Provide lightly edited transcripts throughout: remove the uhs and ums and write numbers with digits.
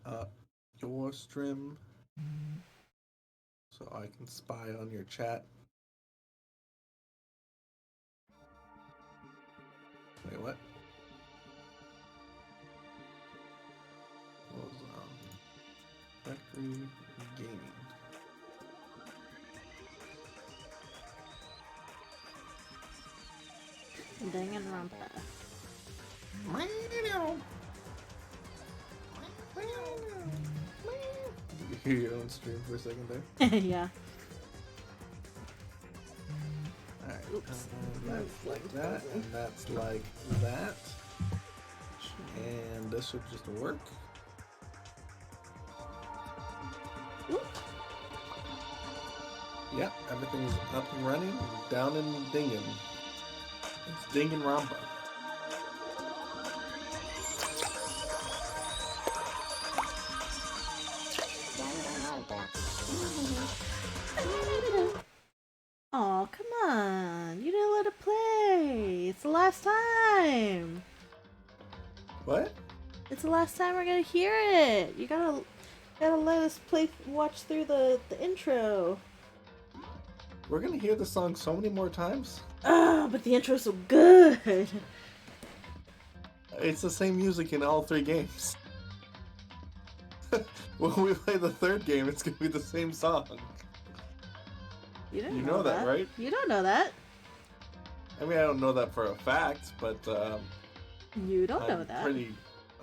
up your stream so I can spy on your chat. Wait, what? What was Factory Gaming? Danganronpa. Did you hear your own stream for a second there? Yeah. Alright, Oops. that's like that, and that's like that. And this should just work. Oop. Yep, everything's up and running, down and dinging. It's Danganronpa. Oh, come on. You didn't let it play. It's the last time. What? It's the last time we're gonna hear it. You gotta let us watch through the intro. We're gonna hear the song so many more times. Ah, but the intro's so good. It's the same music in all three games. When we play the third game, it's gonna be the same song. You don't You know that, right? You don't know that. I mean, I don't know that for a fact, but You don't know I'm that.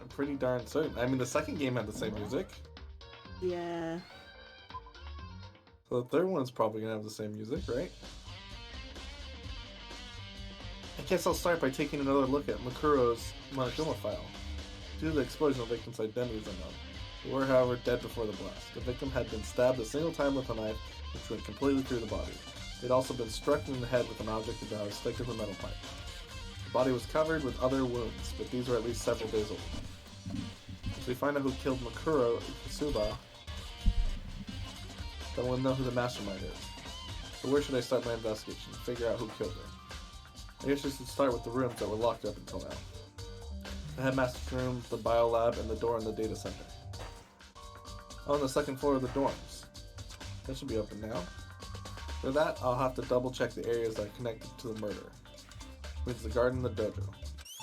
pretty darn certain. I mean, the second game had the same music, Yeah. so the third one's probably gonna have the same music, right? I guess I'll start by taking another look at Makuro's Monokuma file. Due to the explosion, the victim's identity is unknown. They were, however, dead before the blast. The victim had been stabbed a single time with a knife, which went completely through the body. They'd also been struck in the head with an object about as thick as a metal pipe. The body was covered with other wounds, but these were at least several days old. As we find out who killed Makuro Ikasuba, then we'll know who the mastermind is. So where should I start my investigation? Figure out who killed her. I guess I should start with the rooms that were locked up until now. The headmaster's room, the biolab, and the door in the data center. On the second floor of the dorms. That should be open now. For that, I'll have to double check the areas that are connected to the murder. Which is the garden and the dojo.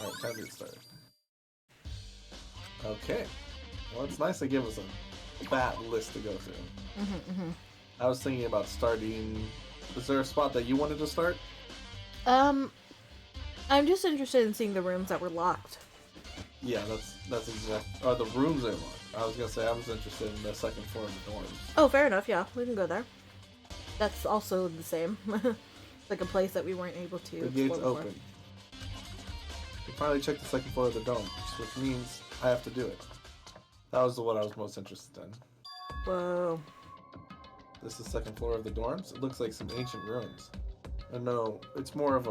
Alright, time to get started. Okay. Well, it's nice they give us a fat list to go through. I was thinking about starting... Is there a spot that you wanted to start? I'm just interested in seeing the rooms that were locked. Yeah, that's exact. Oh, the rooms are locked. I was gonna say I was interested in the second floor of the dorms. Oh, fair enough. Yeah, we can go there. That's also the same. Like a place that we weren't able to. The gate's open. We finally checked the second floor of the dorms, which means I have to do it. That was the one I was most interested in. Whoa. This is the second floor of the dorms. It looks like some ancient ruins. No, it's more of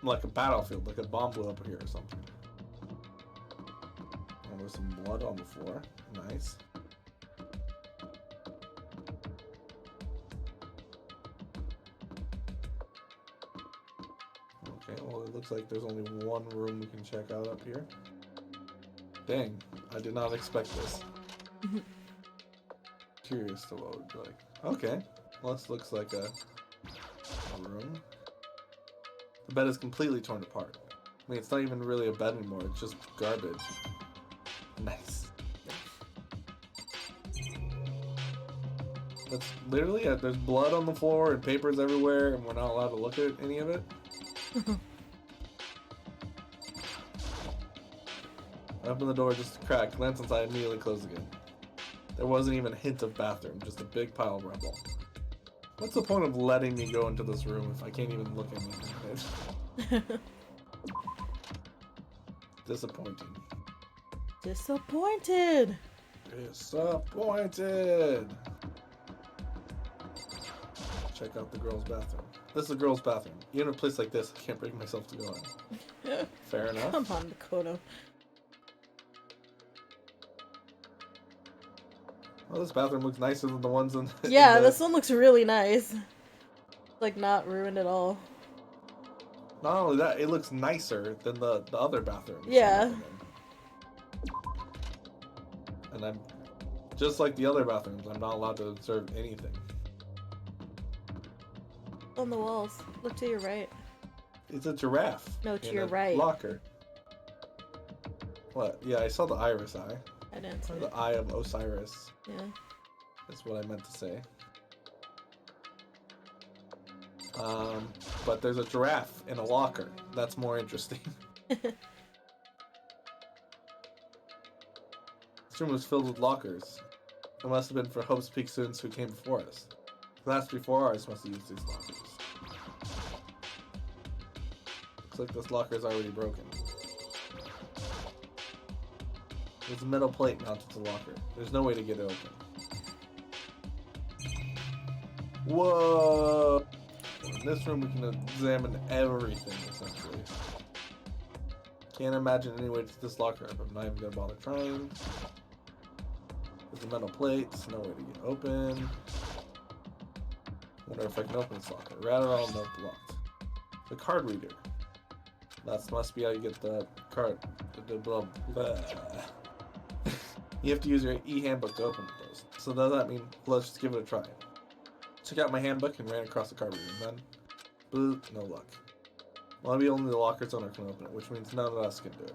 like a battlefield, like a bomb blew up here or something. And there's some blood on the floor. Nice. Okay, well it looks like there's only one room we can check out up here. Dang, I did not expect this. Curious to what it would be like. Okay, well this looks like a room. The bed is completely torn apart. I mean, it's not even really a bed anymore, it's just garbage. Nice. That's literally it. There's blood on the floor and papers everywhere, and we're not allowed to look at any of it. I opened the door just a crack, glanced inside, immediately closed again. There wasn't even a hint of bathroom, just a big pile of rubble. What's the point of letting me go into this room if I can't even look at anything? Disappointing. Disappointed. Disappointed. Check out the girls' bathroom. This is the girls' bathroom. Even in a place like this, I can't bring myself to go in. Fair enough. Come on, Dakota. Well, this bathroom looks nicer than the ones in. Yeah, in the... this one looks really nice. Like not ruined at all. Not only that, it looks nicer than the other bathrooms. Yeah. And I'm Just like the other bathrooms, I'm not allowed to observe anything. On the walls. Look to your right. It's a giraffe. No, to in your a right. Locker. What? Yeah, I saw the iris eye. I didn't see Or it. the eye of Osiris. Yeah. That's what I meant to say. But there's a giraffe in a locker. That's more interesting. This room was filled with lockers. It must have been for Hope's Peak students who came before us. Class before ours must have used these lockers. Looks like this locker is already broken. There's a metal plate mounted to the locker. There's no way to get it open. Whoa! In this room we can examine everything, essentially. Can't imagine any way to get this locker up. I'm not even gonna bother trying. There's a metal plate, no way to get open. Wonder if I can open this locker. Rather, I'll note the locked. The card reader. That must be how you get the card. Blah, blah. You have to use your e-handbook to open those. So does that mean, let's just give it a try. Took out my handbook and ran across the card reader. And then, boo, no luck. Well, maybe only the locker's owner can open it, which means none of us can do it.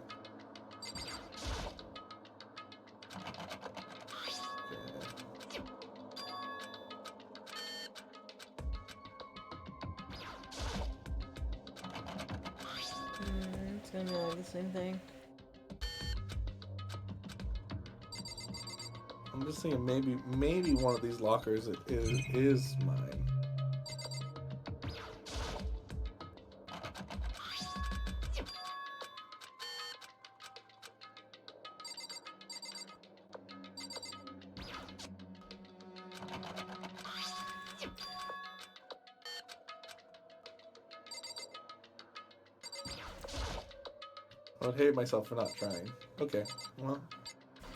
It's gonna be like the same thing. I'm just thinking maybe one of these lockers is mine. I would hate myself for not trying. Okay, well,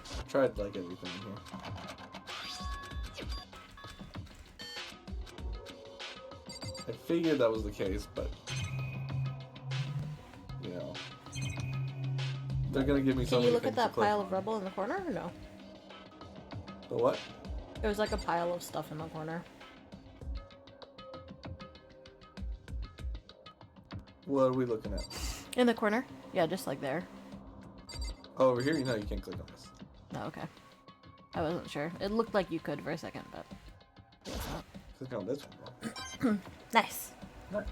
I tried like everything here. I figured that was the case, but you know, they're gonna give me so Can you many look at things to that click pile of on. rubble in the corner or no? The what? There was like a pile of stuff in the corner. What are we looking at? In the corner? Yeah, just like there. Oh, over here? No, you can't click on this. Oh, okay. I wasn't sure. It looked like you could for a second, but I guess not. Click on this one. Nice. Nice.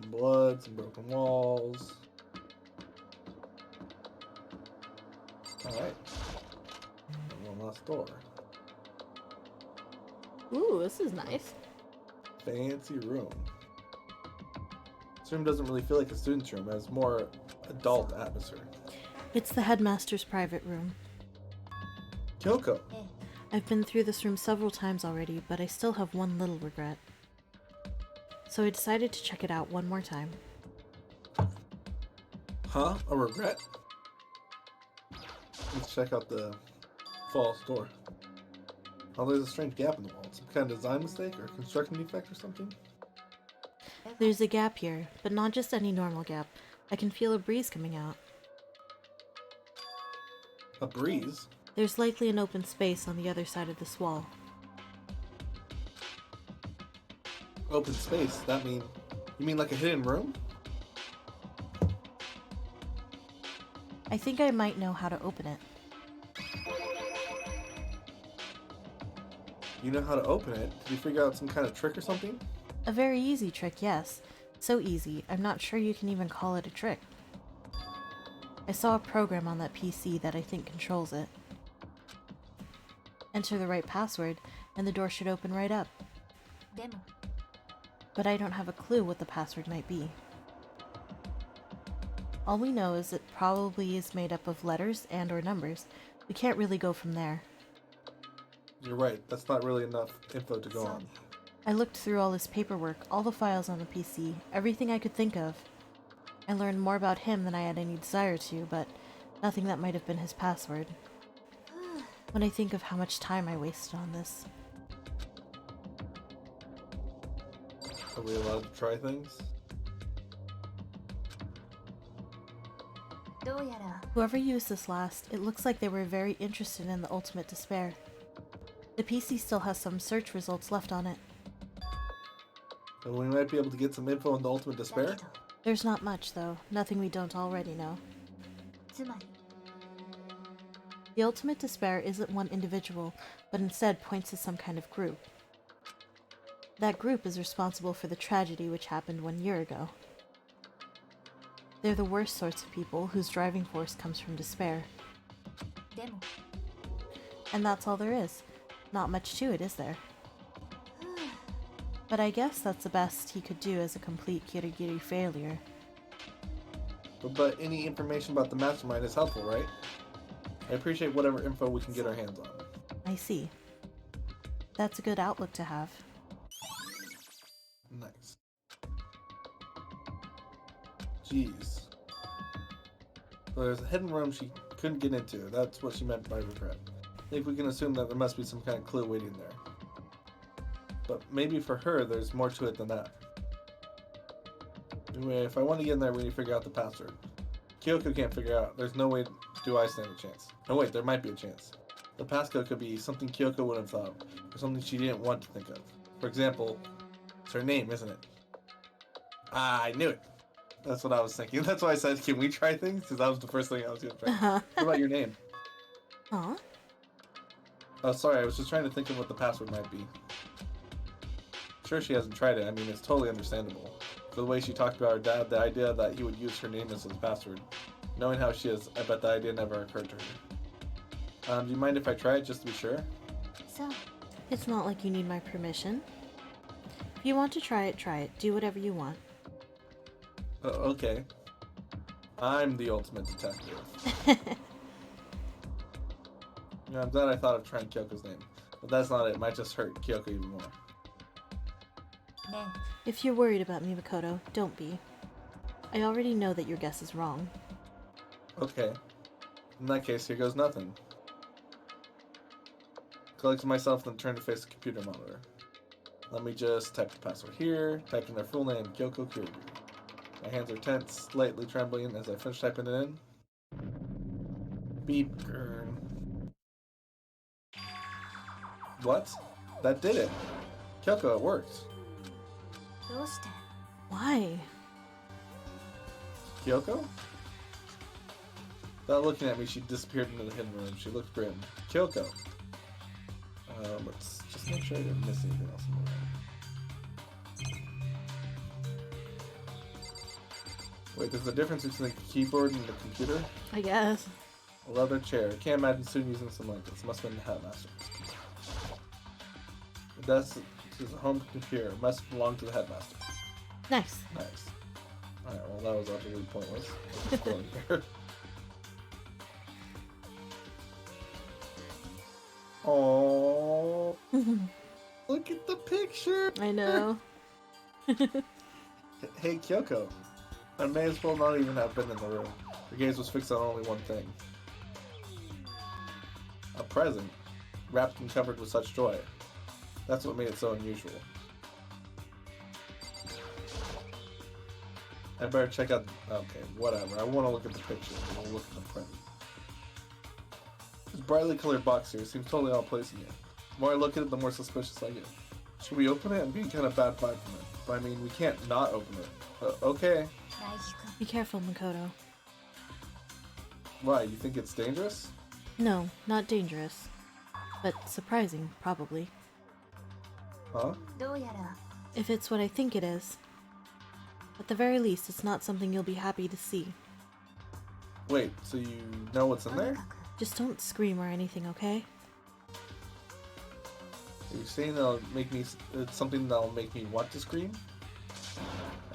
Blood, some broken walls. Alright. One last door. Ooh, this is nice. Fancy room. This room doesn't really feel like a student's room. It has more adult atmosphere. It's the headmaster's private room. Kyoko! I've been through this room several times already, but I still have one little regret. So I decided to check it out one more time. Huh? A regret? Let's check out the false door. Oh, there's a strange gap in the wall. Some kind of design mistake or construction defect or something? There's a gap here, but not just any normal gap. I can feel a breeze coming out. A breeze? There's likely an open space on the other side of this wall. Open space? You mean like a hidden room? I think I might know how to open it. You know how to open it? Did you figure out some kind of trick or something? A very easy trick, yes. So easy, I'm not sure you can even call it a trick. I saw a program on that PC that I think controls it. Enter the right password, and the door should open right up. But I don't have a clue what the password might be. All we know is it probably is made up of letters and or numbers. We can't really go from there. You're right, that's not really enough info to go on. I looked through all his paperwork, all the files on the PC, everything I could think of. I learned more about him than I had any desire to, but nothing that might have been his password. When I think of how much time I wasted on this. Are we allowed to try things? Whoever used this last, it looks like they were very interested in the ultimate despair. The PC still has some search results left on it. So we might be able to get some info on the ultimate despair? There's not much, though. Nothing we don't already know. The ultimate despair isn't one individual, but instead points to some kind of group. That group is responsible for the tragedy which happened 1 year ago. They're the worst sorts of people whose driving force comes from despair. And that's all there is. Not much to it, is there? But I guess that's the best he could do as a complete Kirigiri failure. But any information about the mastermind is helpful, right? I appreciate whatever info we can get our hands on. I see. That's a good outlook to have. Nice. Jeez. So there's a hidden room she couldn't get into. That's what she meant by regret. I think we can assume that there must be some kind of clue waiting there. But maybe for her, there's more to it than that. Anyway, if I want to get in there, we need to figure out the password. Kyoko can't figure out. There's no way do I stand a chance. No, wait, there might be a chance. The passcode could be something Kyoko would have thought, or something she didn't want to think of. For example, it's her name, isn't it? Ah, I knew it. That's what I was thinking. That's why I said, can we try things? Because that was the first thing I was going to try. What about your name? Huh? Oh, sorry, I was just trying to think of what the password might be. Sure, she hasn't tried it. I mean, it's totally understandable. For the way she talked about her dad, the idea that he would use her name as his password. Knowing how she is, I bet the idea never occurred to her. Do you mind if I try it just to be sure? It's not like you need my permission. If you want to try it, try it. Do whatever you want. Okay. I'm the ultimate detective. Yeah, I'm glad I thought of trying Kyoko's name. But that's not it. It might just hurt Kyoko even more. If you're worried about me, Makoto, don't be. I already know that your guess is wrong. Okay. In that case, here goes nothing. Collect myself, then turn to face the computer monitor. Let me just type the password here, type in their full name, Kyoko Kiryu. My hands are tense, slightly trembling as I finish typing it in. Beep. What? That did it. Kyoko, it worked. Why? Kyoko? Without looking at me, she disappeared into the hidden room. She looked grim. Kyoko. Let's just make sure I didn't miss anything else in the room. Wait, there's a difference between the keyboard and the computer? I guess. A leather chair. I can't imagine soon using some like this. Must have been the headmaster. The desk is a home computer. Must belong to the headmaster. Nice. Nice. Alright, well that was utterly pointless. Oh, look at the picture. I know. Hey Kyoko, I may as well not even have been in the room. Your gaze was fixed on only one thing. A present, wrapped and covered with such joy. That's what made it so unusual. I better check out. Okay, whatever. I want to look at the picture. We'll look at the print. This brightly colored box here seems totally out of place in here. The more I look at it, the more suspicious I get. Should we open it? I'm getting kind of bad vibe from it. But I mean, we can't not open it. Okay. Be careful, Makoto. Why? You think it's dangerous? No, not dangerous. But surprising, probably. Huh? If it's what I think it is. At the very least, it's not something you'll be happy to see. Wait, so you know what's in there? Just don't scream or anything, okay? Are you saying that'll make me, it's something that'll make me want to scream?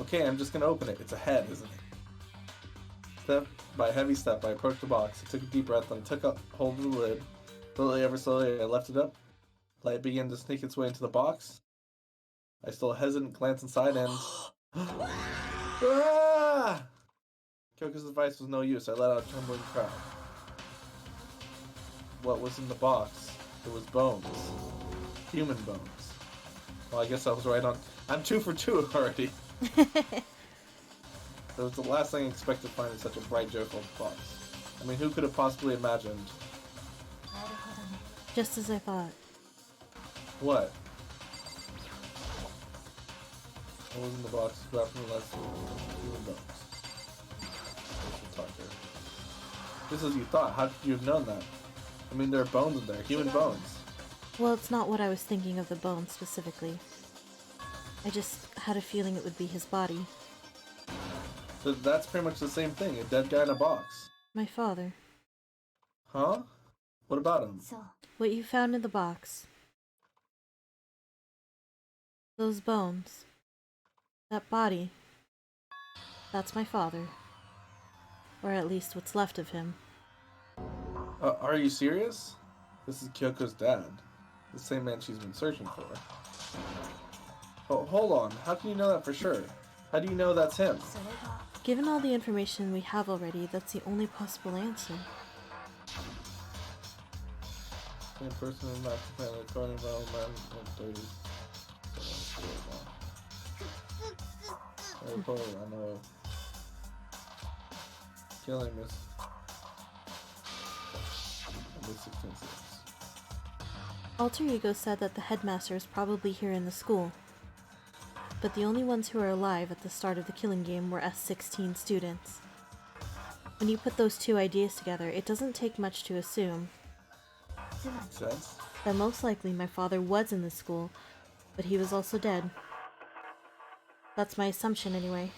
Okay, I'm just gonna open it. It's a head, isn't it? Step by heavy step, I approached the box. I took a deep breath, then took up hold of the lid. Slowly, ever slowly, I left it up. Light began to sneak its way into the box. I stole a hesitant glance inside and... Ah! Kyoko's advice was no use. I let out a trembling cry. What was in the box? It was bones. Human bones. Well, I guess I was right on... I'm 2 for 2 already. It was the last thing I expected to find in such a bright, joyful box. I mean, who could have possibly imagined? Just as I thought. What? What was in the box? Wrapped from the last human bones. I should talk to her. Just as you thought. How could you have known that? I mean, there are bones in there. Human bones. Well, it's not what I was thinking of the bone specifically. I just had a feeling it would be his body. So that's pretty much the same thing. A dead guy in a box. My father. Huh? What about him? What you found in the box. Those bones. That body. That's my father. Or at least what's left of him. Are you serious? This is Kyoko's dad. The same man she's been searching for. Oh, hold on. How can you know that for sure? How do you know that's him? Given all the information we have already, that's the only possible answer. Same person in master plan, according to man, 30. I know. Killing Miss 16. Alter Ego said that the headmaster is probably here in the school. But the only ones who are alive at the start of the killing game were S16 students. When you put those two ideas together, it doesn't take much to assume Makes sense. that most likely my father was in the school, but he was also dead. That's my assumption anyway.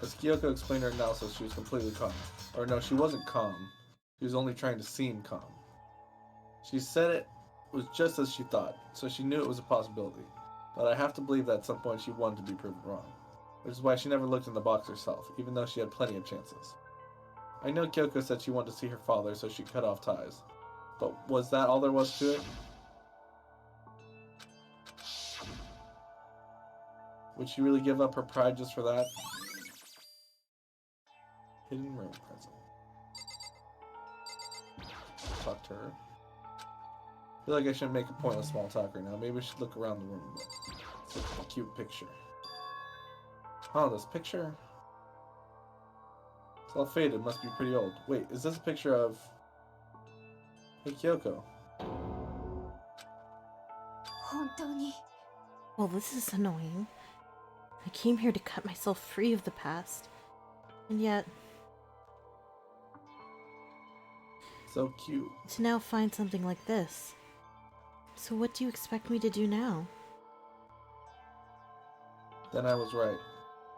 As Kyoko explained her analysis, she was completely calm. Or no, she wasn't calm. She was only trying to seem calm. She said it was just as she thought, so she knew it was a possibility. But I have to believe that at some point she wanted to be proven wrong. Which is why she never looked in the box herself, even though she had plenty of chances. I know Kyoko said she wanted to see her father, so she cut off ties. But was that all there was to it? Would she really give up her pride just for that? Hidden room present. Talk to her. I feel like I shouldn't make a pointless small talk right now. Maybe I should look around the room. It's a cute picture. Oh, this picture? It's all faded. Must be pretty old. Wait, is this a picture of... Hey, Kyoko. Well, this is annoying. I came here to cut myself free of the past. And yet, So cute. to now find something like this. So what do you expect me to do now? Then I was right.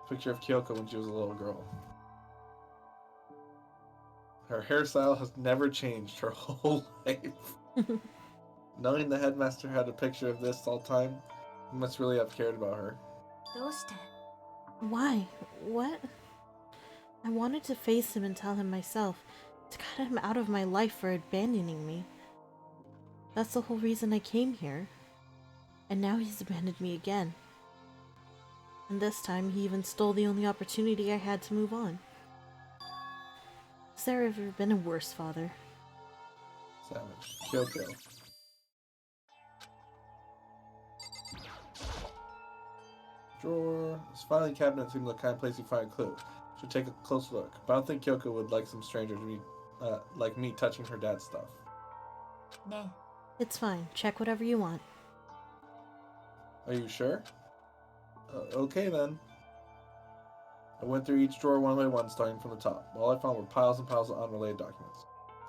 Picture of Kyoko when she was a little girl. Her hairstyle has never changed her whole life. Knowing the headmaster had a picture of this all the time, he must really have cared about her. Why? What? I wanted to face him and tell him myself, to cut him out of my life for abandoning me. That's the whole reason I came here. And now he's abandoned me again. And this time he even stole the only opportunity I had to move on. Has there ever been a worse father? Savage. Kyoko. Drawer. This filing cabinet seems like the kind of place you find a clue. Should take a close look. But I don't think Kyoko would like some stranger to be, like me touching her dad's stuff. It's fine. Check whatever you want. Are you sure? Okay then. I went through each drawer one by one, starting from the top. All I found were piles and piles of unrelated documents.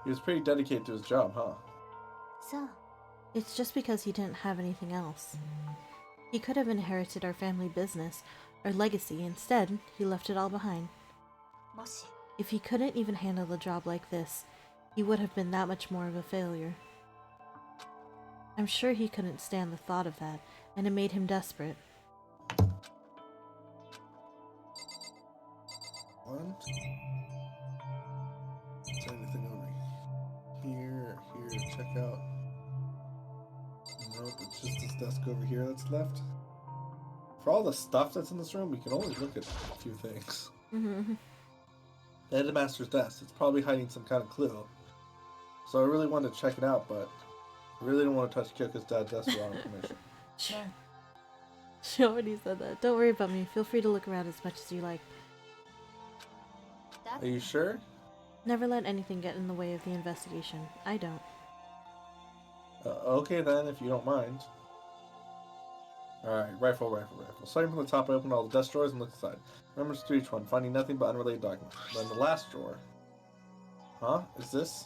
He was pretty dedicated to his job, huh? It's just because he didn't have anything else. He could have inherited our family business, our legacy. Instead, he left it all behind. If he couldn't even handle a job like this, he would have been that much more of a failure. I'm sure he couldn't stand the thought of that, and it made him desperate. What? Is there anything over here? Here, check out. Nope, it's just this desk over here that's left. For all the stuff that's in this room, we can only look at a few things. The headmaster's desk, it's probably hiding some kind of clue. So I really wanted to check it out, but I really don't want to touch Kyoko's dad's desk without information. She already said that. Don't worry about me. Feel free to look around as much as you like. Are you sure? Never let anything get in the way of the investigation. I don't. Okay then, if you don't mind. Alright, rifle. Starting from the top, I opened all the desk drawers and looked inside. Remembers to each one, finding nothing but unrelated documents. Then the last drawer. Huh? Is this?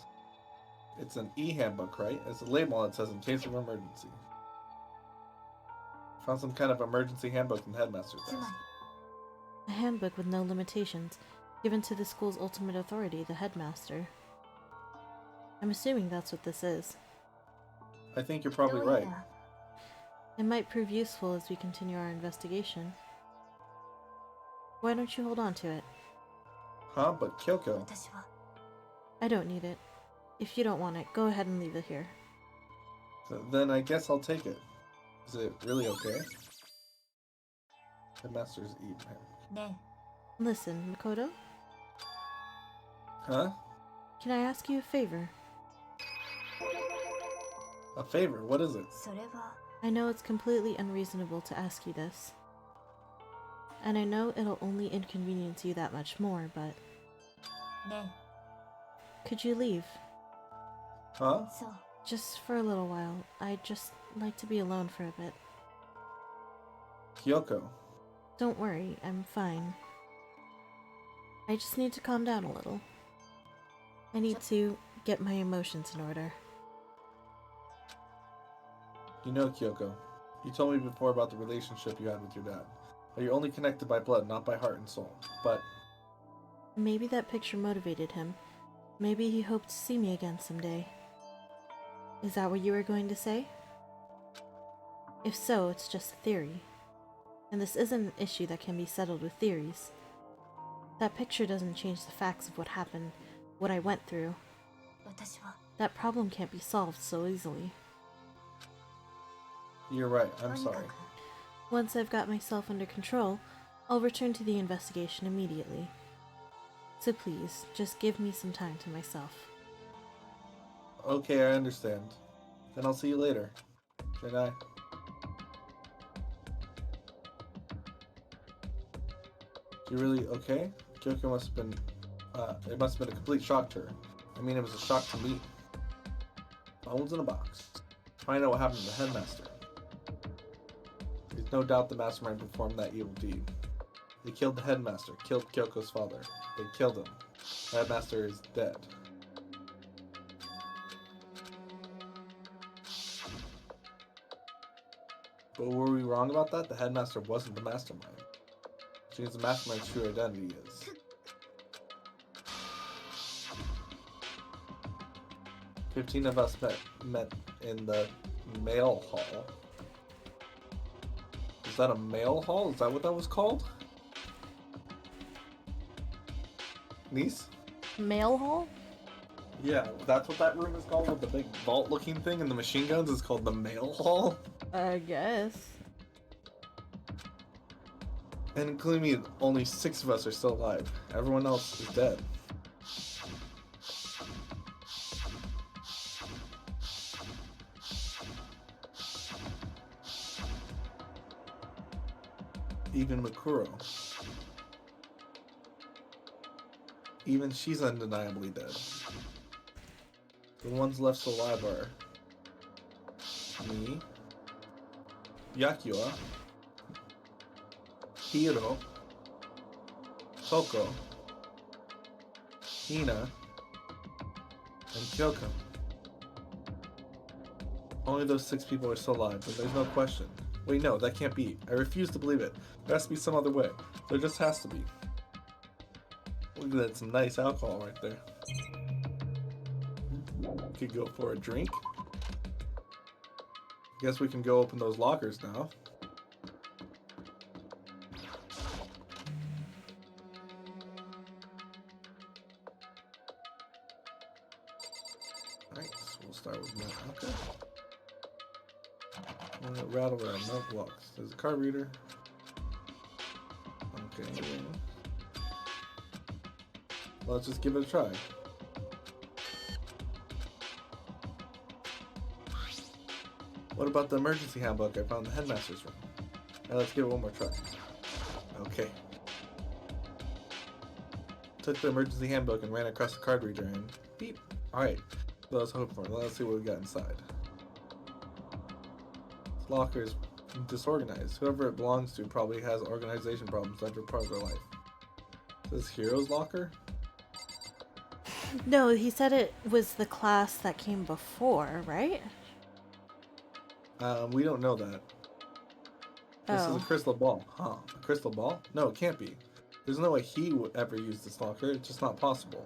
It's an e-handbook, right? It's a label on it says in case of emergency. Found some kind of emergency handbook in the headmaster's desk. A handbook with no limitations, given to the school's ultimate authority, the headmaster. I'm assuming that's what this is. I think you're probably right. It might prove useful as we continue our investigation. Why don't you hold on to it? Huh? But Kyoko. I don't need it. If you don't want it, go ahead and leave it here. Then I guess I'll take it. Is it really okay? Headmaster's eating. Listen, Makoto, Huh? can I ask you a favor? A favor? What is it? I know it's completely unreasonable to ask you this. And I know it'll only inconvenience you that much more, but... Could you leave? Huh? Just for a little while. I'd just like to be alone for a bit. Kyoko. Don't worry, I'm fine. I just need to calm down a little. I need to get my emotions in order. You know, Kyoko, you told me before about the relationship you had with your dad. How you're only connected by blood, not by heart and soul. But... maybe that picture motivated him. Maybe he hoped to see me again someday. Is that what you were going to say? If so, it's just a theory. And this isn't an issue that can be settled with theories. That picture doesn't change the facts of what happened, what I went through. That problem can't be solved so easily. You're right, I'm sorry. Once I've got myself under control, I'll return to the investigation immediately. So please, just give me some time to myself. Okay, I understand. Then I'll see you later. Good night. You really okay? Kyoko must have been... it must have been a complete shock to her. I mean, it was a shock to me. Bones in a box. Find out what happened to the headmaster. There's no doubt the mastermind performed that evil deed. They killed the headmaster, killed Kyoko's father. They killed him. The headmaster is dead. But were we wrong about that? The headmaster wasn't the mastermind. Which means the mastermind's true identity is. 15 of us met in the mail hall. Is that a mail hall? Is that what that was called? Niece? Mail hall? Yeah, that's what that room is called with the big vault looking thing and the machine guns is called the mail hall? I guess. And including me, only 6 of us are still alive. Everyone else is dead. Even Mikuro. Even she's undeniably dead. The ones left alive are me, Yakiwa, Hiro, Toko, Hina, and Kyoko. Only those 6 people are still alive, but there's no question. Wait, no, that can't be. I refuse to believe it. There has to be some other way. There just has to be. Look at that, some nice alcohol right there. Could go for a drink. Guess we can go open those lockers now. Alright, so we'll start with milk. Okay. Rattle around, milk walks. There's a card reader. Okay. Well, let's just give it a try. What about the emergency handbook I found in the headmaster's room? Now let's give it one more try. Okay. took the emergency handbook and ran across the card reader and beep. Alright, what I was hoping for. Let's see what we got inside. This locker is disorganized. Whoever it belongs to probably has organization problems every part of their life. Is this Hero's locker? No, he said it was the class that came before, right? We don't know that. This is a crystal ball. Huh. A crystal ball? No, it can't be. There's no way he would ever use this locker. It's just not possible.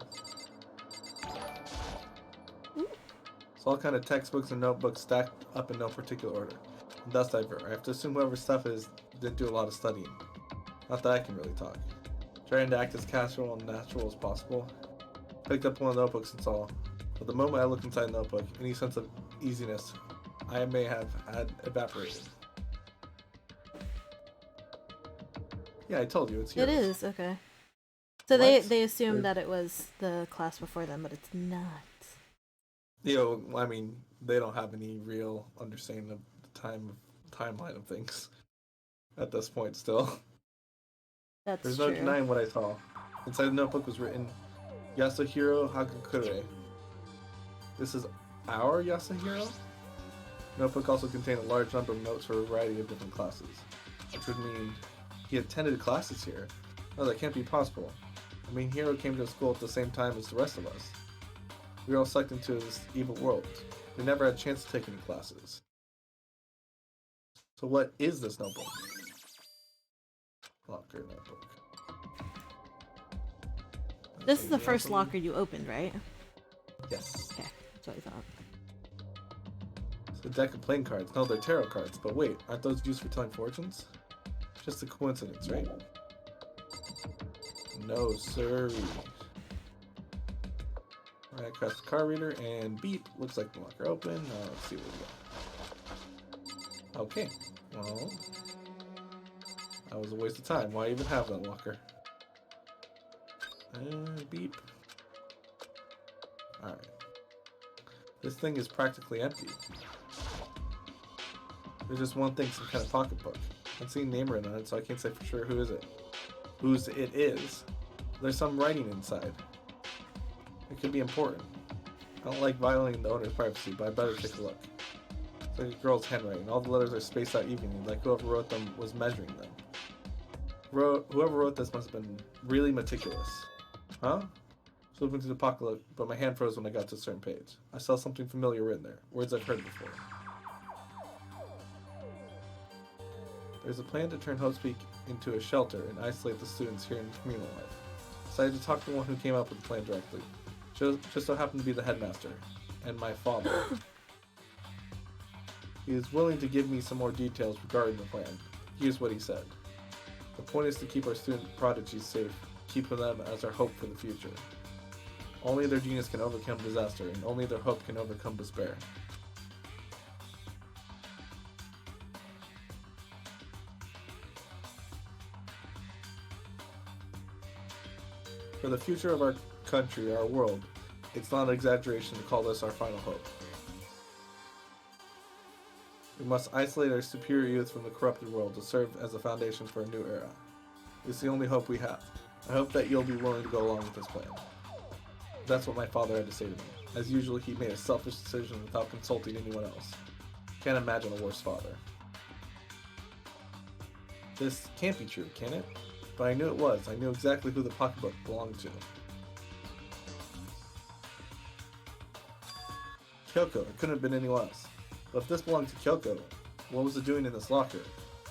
It's all kind of textbooks and notebooks stacked up in no particular order. And dust everywhere. I have to assume whoever's stuff is didn't do a lot of studying. Not that I can really talk. Trying to act as casual and natural as possible. Picked up one of the notebooks and saw. But the moment I looked inside the notebook, any sense of easiness I may have had evaporated. Yeah, I told you, it's yours. It is, okay. So they assumed that it was the class before them, but it's not. You know, I mean, they don't have any real understanding of the timeline of things at this point still. That's There's true. no denying what I saw. Inside the notebook was written, Yasuhiro Hagakure. This is our Yasuhiro? The notebook also contained a large number of notes for a variety of different classes, which would mean he attended classes here. No, that can't be possible. I mean, Hiro came to school at the same time as the rest of us. We were all sucked into this evil world. We never had a chance to take any classes. So what is this notebook? Locker notebook. This is the first locker you opened, right? Yes. Okay, that's what I thought. It's a deck of playing cards. No, they're tarot cards. But wait, aren't those used for telling fortunes? Just a coincidence, right? No, sir. Right across the card reader and beep. Looks like the locker open. Now let's see what we got. Okay. Well, that was a waste of time. Why even have that locker? And beep. Alright. This thing is practically empty. There's just one thing, some kind of pocketbook. I'm seeing name written on it, so I can't say for sure whose it is. There's some writing inside. It could be important. I don't like violating the owner's privacy, but I better take a look. It's like a girl's handwriting. All the letters are spaced out evenly, like whoever wrote them was measuring them. Whoever wrote this must have been really meticulous. Huh? Flipping through the pocket, but my hand froze when I got to a certain page. I saw something familiar written there. Words I've heard before. There's a plan to turn Hostpeak into a shelter and isolate the students here in communal life. Decided to talk to the one who came up with the plan directly. Just so happened to be the headmaster, and my father. He is willing to give me some more details regarding the plan. Here's what he said. The point is to keep our student prodigies safe, keeping them as our hope for the future. Only their genius can overcome disaster, and only their hope can overcome despair. For the future of our country, our world, it's not an exaggeration to call this our final hope. We must isolate our superior youth from the corrupted world to serve as a foundation for a new era. It's the only hope we have. I hope that you'll be willing to go along with this plan. That's what my father had to say to me. As usual, he made a selfish decision without consulting anyone else. Can't imagine a worse father. This can't be true, can it? But I knew it was. I knew exactly who the pocketbook belonged to. Kyoko. It couldn't have been anyone else. But if this belonged to Kyoko, what was it doing in this locker?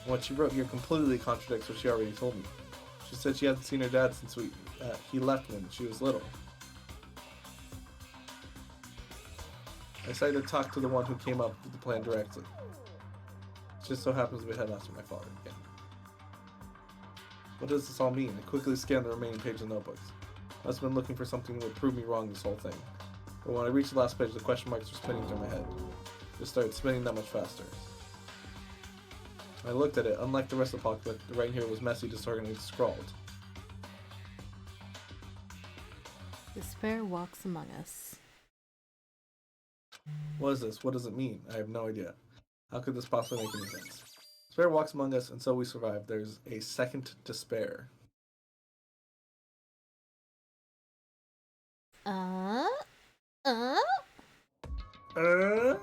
And what she wrote here completely contradicts what she already told me. She said she hadn't seen her dad since he left when she was little. I decided to talk to the one who came up with the plan directly. It just so happens to be headmaster my father again. What does this all mean? I quickly scanned the remaining page of the notebooks. I must have been looking for something that would prove me wrong this whole thing. But when I reached the last page, the question marks were spinning through my head. Just started spinning that much faster. When I looked at it, unlike the rest of the pocketbook, the writing here was messy, disorganized, and scrawled. Despair walks among us. What is this? What does it mean? I have no idea. How could this possibly make any sense? Despair walks among us, and so we survive. There's a second despair. The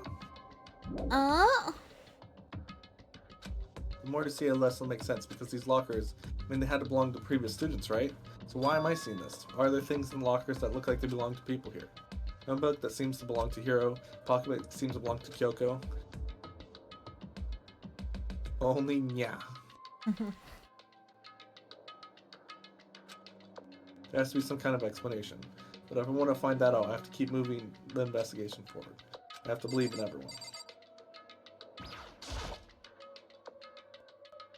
more to see, the less will make sense, because these lockers, I mean, they had to belong to previous students, right? So why am I seeing this? Are there things in lockers that look like they belong to people here? Notebook that seems to belong to Hiro. Pocketbook seems to belong to Kyoko. Only Nya. There has to be some kind of explanation. But if I want to find that out, I have to keep moving the investigation forward. I have to believe in everyone.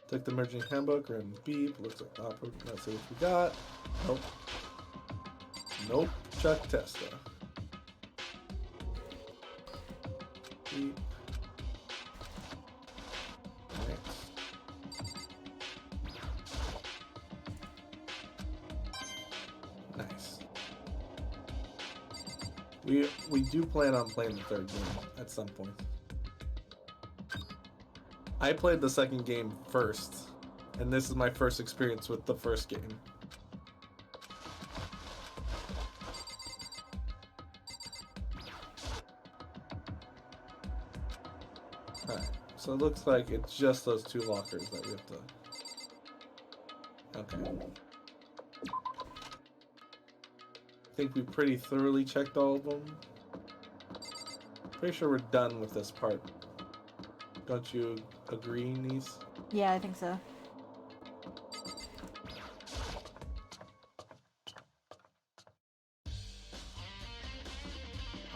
Take the emerging handbook, random beep, looks like let's see what we got. Nope. Nope. Chuck Testa. Beep. Nice. We do plan on playing the third game at some point. I played the second game first, and this is my first experience with the first game. Alright, so it looks like it's just those two lockers that we have to... Okay. I think we pretty thoroughly checked all of them. Pretty sure we're done with this part. Don't you agree, niece? Yeah, I think so.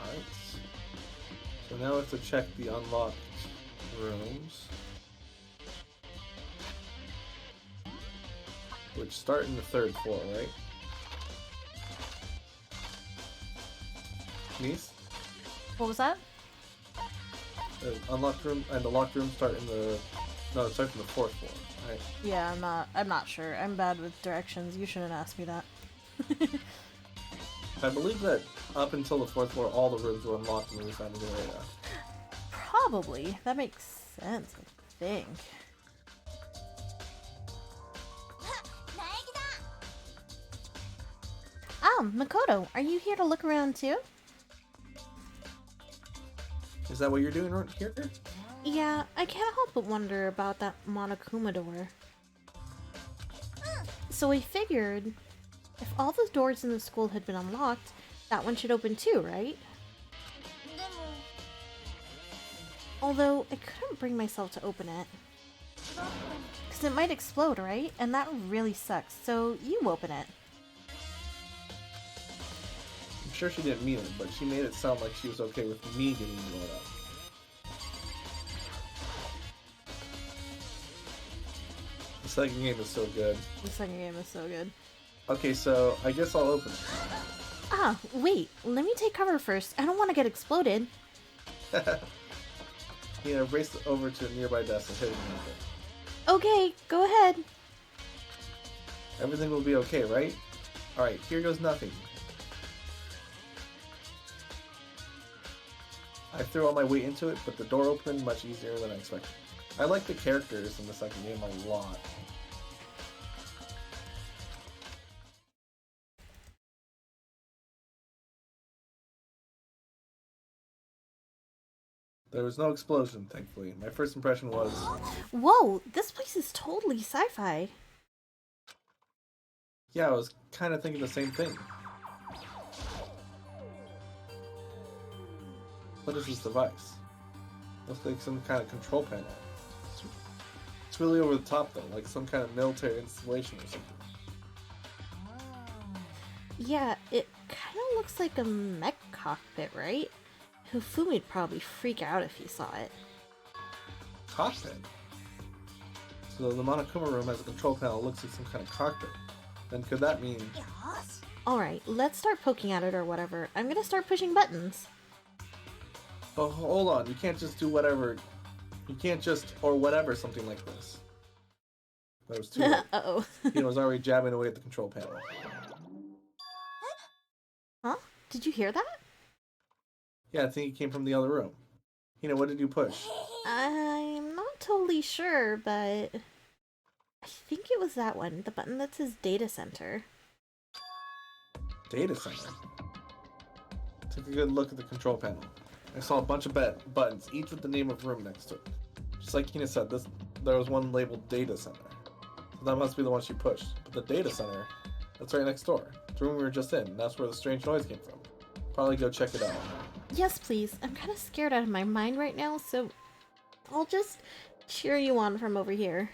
Alright. So now we have to check the unlocked rooms. Which start in the third floor, right? Niece? What was that? The unlocked room and the locked room start in the... No, it starts in the fourth floor, right? Yeah, I'm not sure. I'm bad with directions. You shouldn't ask me that. I believe that up until the fourth floor, all the rooms were unlocked when we found the new area. Probably. That makes sense, I think. Oh, Makoto, are you here to look around too? Is that what you're doing right here? Yeah, I can't help but wonder about that Monokuma door. So I figured, if all the doors in the school had been unlocked, that one should open too, right? Although, I couldn't bring myself to open it. Because it might explode, right? And that really sucks, so you open it. I'm sure she didn't mean it, but she made it sound like she was okay with me getting blown up. The second game is so good. The second game is so good. Okay, so I guess I'll open it. Ah, wait, let me take cover first. I don't want to get exploded. Race over to a nearby desk and hit it with it. Okay, go ahead. Everything will be okay, right? Alright, here goes nothing. I threw all my weight into it, but the door opened much easier than I expected. I like the characters in the second game a lot. There was no explosion, thankfully. My first impression was... Whoa, this place is totally sci-fi. Yeah, I was kind of thinking the same thing. What is this device? Looks like some kind of control panel. It's really over the top though, like some kind of military installation or something. Yeah, it kind of looks like a mech cockpit, right? Hufumi'd probably freak out if he saw it. Cockpit? So the Monokuma room has a control panel that looks like some kind of cockpit. Then could that mean... Alright, let's start poking at it or whatever. I'm gonna start pushing buttons. Oh, hold on. You can't just do whatever. You can't just, or whatever, something like this. That was too late. Uh-oh. He was already jabbing away at the control panel. Huh? Did you hear that? Yeah, I think he came from the other room. What did you push? I'm not totally sure, but... I think it was that one. The button that says Data Center. Data center. Took a good look at the control panel. I saw a bunch of buttons, each with the name of room next to it. Just like Kina said, there was one labeled Data Center. So that must be the one she pushed. But the Data Center, that's right next door. The room we were just in, and that's where the strange noise came from. Probably go check it out. Yes, please. I'm kind of scared out of my mind right now, so I'll just cheer you on from over here.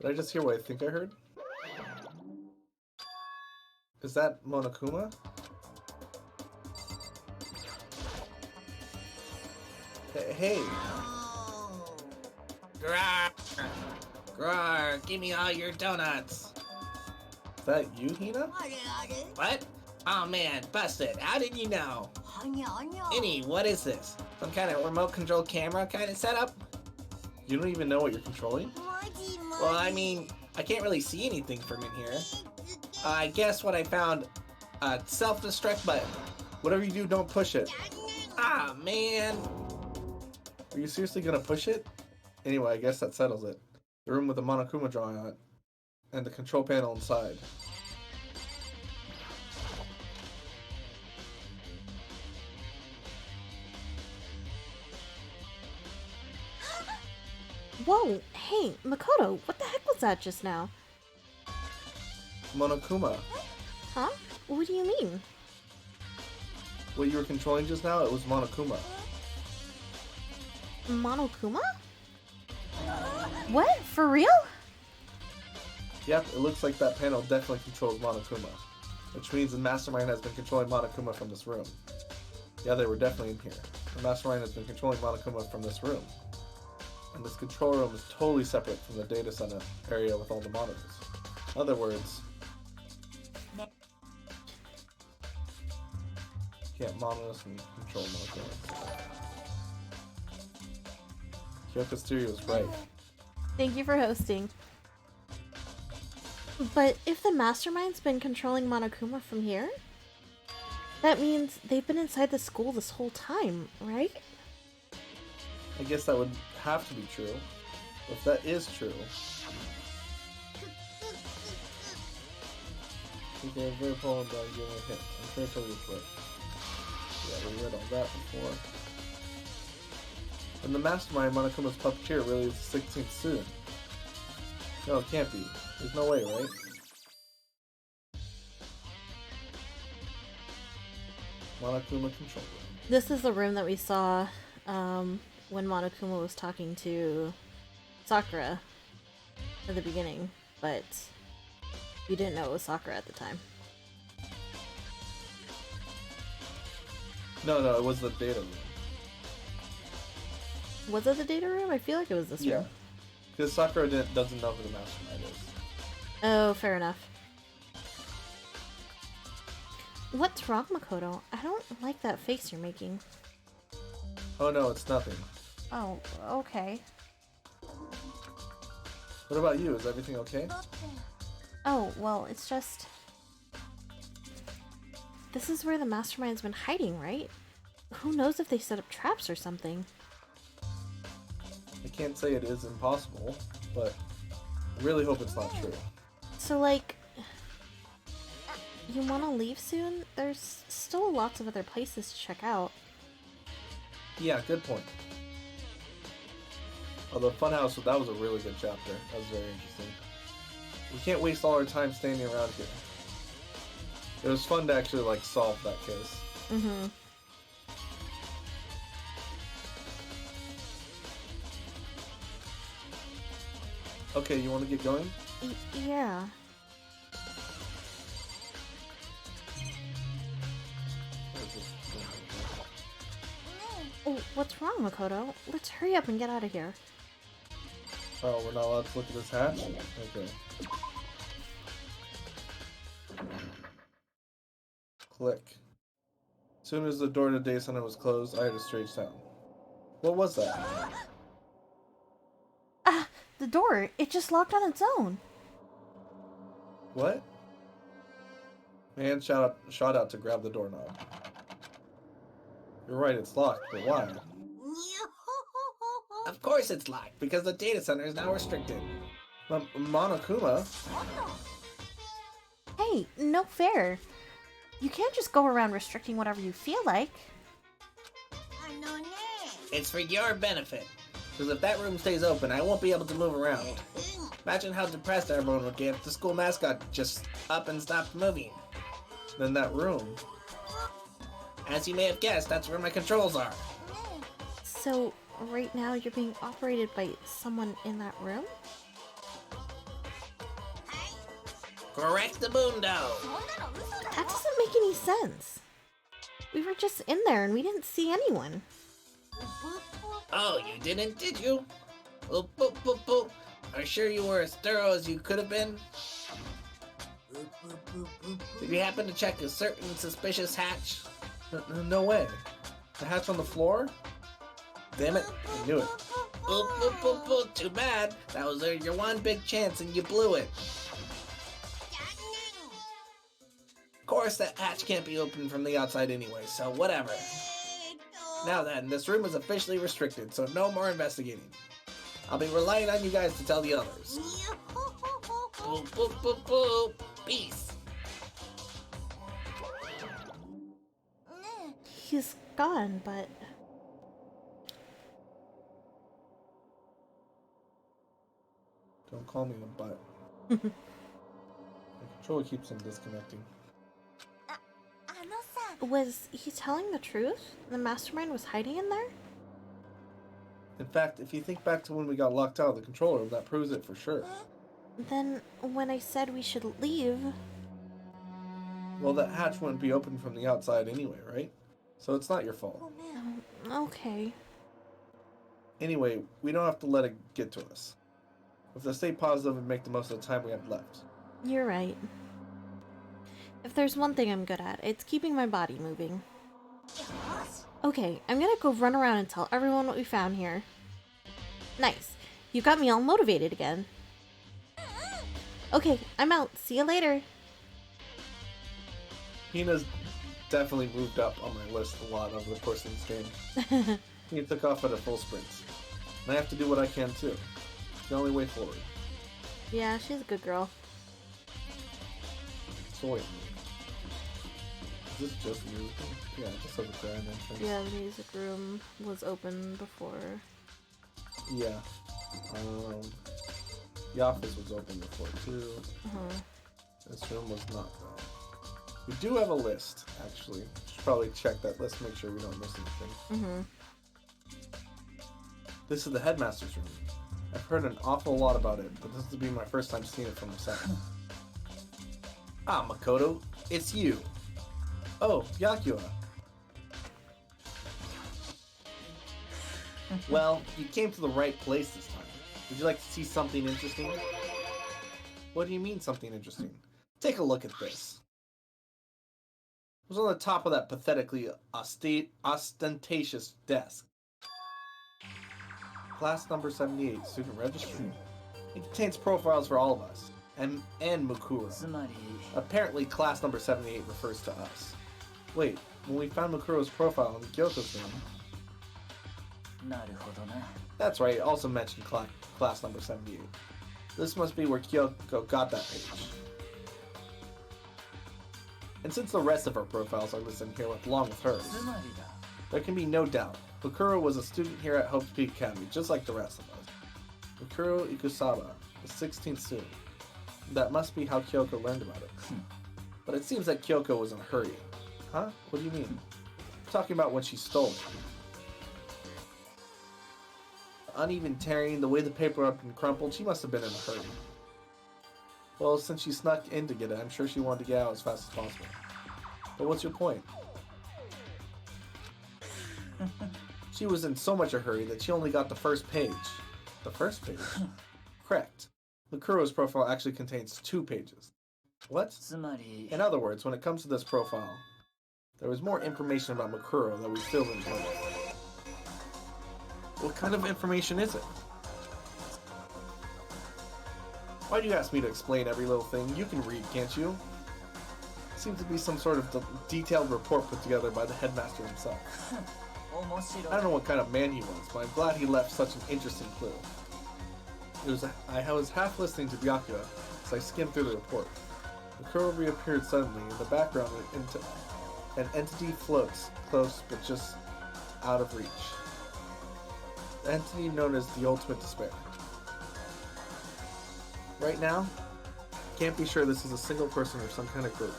Did I just hear what I think I heard? Is that Monokuma? Hey. Grar! Grar! Give me all your donuts! Is that you, Hina? What? Oh man, busted. How did you know? Innie, what is this? Some kind of remote control camera kind of setup? You don't even know what you're controlling? Well, I mean, I can't really see anything from in here. I guess what I found, a self-destruct button. Whatever you do, don't push it. Ah, man. Are you seriously gonna push it? Anyway, I guess that settles it. The room with the Monokuma drawing on it. And the control panel inside. Whoa! Hey, Makoto, what the heck was that just now? Monokuma. Huh? What do you mean? What you were controlling just now, it was Monokuma. Monokuma? What? For real? Yep, it looks like that panel definitely controls Monokuma. Which means the Mastermind has been controlling Monokuma from this room. Yeah, they were definitely in here. The Mastermind has been controlling Monokuma from this room. And this control room is totally separate from the data center area with all the monitors. In other words, you can't monitor and control Monokuma. Kyoko's theory was right. Thank you for hosting. But if the Mastermind's been controlling Monokuma from here, that means they've been inside the school this whole time, right? I guess that would have to be true. If that is true, I think they're very prone about giving a hint. I'm sure I told you it's right. Yeah, we read all that before. And the Mastermind, Monokuma's puppeteer, really is the 16th student. No, it can't be. There's no way, right? Monokuma control room. This is the room that we saw when Monokuma was talking to Sakura at the beginning, but we didn't know it was Sakura at the time. No, it was the data room. Was it the data room? I feel like it was this room. Because Sakura doesn't know who the Mastermind is. Oh, fair enough. What's wrong, Makoto? I don't like that face you're making. Oh no, it's nothing. Oh, okay. What about you? Is everything okay? Oh, well, it's just... This is where the Mastermind's been hiding, right? Who knows if they set up traps or something? I can't say it is impossible, but I really hope it's not true. So, like... You want to leave soon? There's still lots of other places to check out. Yeah, good point. Although Funhouse, that was a really good chapter. That was very interesting. We can't waste all our time standing around here. It was fun to actually, like, solve that case. Mm-hmm. Okay, you want to get going? Yeah. Oh, what's wrong, Makoto? Let's hurry up and get out of here. Oh, we're not allowed to look at this hatch? Okay. Click. As soon as the door to Day Center was closed, I had a strange sound. What was that? Ah! The door! It just locked on its own! What? Man shot out to grab the doorknob. You're right, it's locked, but why? Of course it's locked, because the data center is now restricted. Monokuma? Hey, no fair. You can't just go around restricting whatever you feel like. It's for your benefit. Because if that room stays open, I won't be able to move around. Imagine how depressed everyone would get if the school mascot just up and stopped moving. Then that room. As you may have guessed, that's where my controls are. So, right now you're being operated by someone in that room? Correctamundo! That doesn't make any sense. We were just in there and we didn't see anyone. Oh, you didn't, did you? Oop, oop, oop, oop. Are you sure you were as thorough as you could have been? Did you happen to check a certain suspicious hatch? No way. The hatch on the floor? Damn it, I knew it. Oop, oop, oop, oop. Too bad. That was your one big chance and you blew it. Of course, that hatch can't be opened from the outside anyway, so whatever. Now then, this room is officially restricted, so no more investigating. I'll be relying on you guys to tell the others. Boop, boop, boop, boop. Peace. He's gone, but... Don't call me a butt. The controller keeps on disconnecting. Was he telling the truth? The mastermind was hiding in there? In fact, if you think back to when we got locked out of the control room, that proves it for sure. Then, when I said we should leave... Well, that hatch wouldn't be open from the outside anyway, right? So it's not your fault. Okay. Anyway, we don't have to let it get to us. We have to stay positive and make the most of the time we have left. You're right. If there's one thing I'm good at, it's keeping my body moving. Okay, I'm gonna go run around and tell everyone what we found here. Nice. You got me all motivated again. Okay, I'm out. See you later. Hina's definitely moved up on my list a lot over the course of this game. He took off at a full sprint. And I have to do what I can too. It's the only way forward. Yeah, she's a good girl. So wait. Is this just music? Yeah, just like a grand entrance. Yeah, the music room was open before. Yeah. The office was open before too. This room was not though. We do have a list, actually. Should probably check that list, make sure we don't miss anything. This is the headmaster's room. I've heard an awful lot about it, but this will be my first time seeing it from the side. Ah, Makoto, it's you. Oh, Yakua. Well, you came to the right place this time. Would you like to see something interesting? What do you mean, something interesting? Take a look at this. It was on the top of that pathetically ostentatious desk. Class number 78, student registry. It contains profiles for all of us, and Mukuro. Apparently, class number 78 refers to us. Wait, when we found Mukuro's profile in Kyoko's room... That's right, it also mentioned class number 78. This must be where Kyoko got that page. And since the rest of her profiles are listed here along with hers, there can be no doubt. Mukuro was a student here at Hope's Peak Academy, just like the rest of us. Mukuro Ikusawa, the 16th student. That must be how Kyoko learned about it. But it seems that Kyoko was in a hurry. Huh? What do you mean? I'm talking about when she stole it. The uneven tearing, the way the paper had been crumpled, she must have been in a hurry. Well, since she snuck in to get it, I'm sure she wanted to get out as fast as possible. But what's your point? She was in so much a hurry that she only got the first page. The first page? Correct. Mukuro's profile actually contains 2 pages. What? In other words, when it comes to this profile, there was more information about Mukuro that we still didn't know. What kind of information is it? Why do you ask me to explain every little thing? You can read, can't you? It seems to be some sort of detailed report put together by the headmaster himself. I don't know what kind of man he was, but I'm glad he left such an interesting clue. I was half listening to Byakuya as I skimmed through the report. Makuro reappeared suddenly. In the background, an entity floats, close but just out of reach. The entity known as the Ultimate Despair. Right now, can't be sure this is a single person or some kind of group.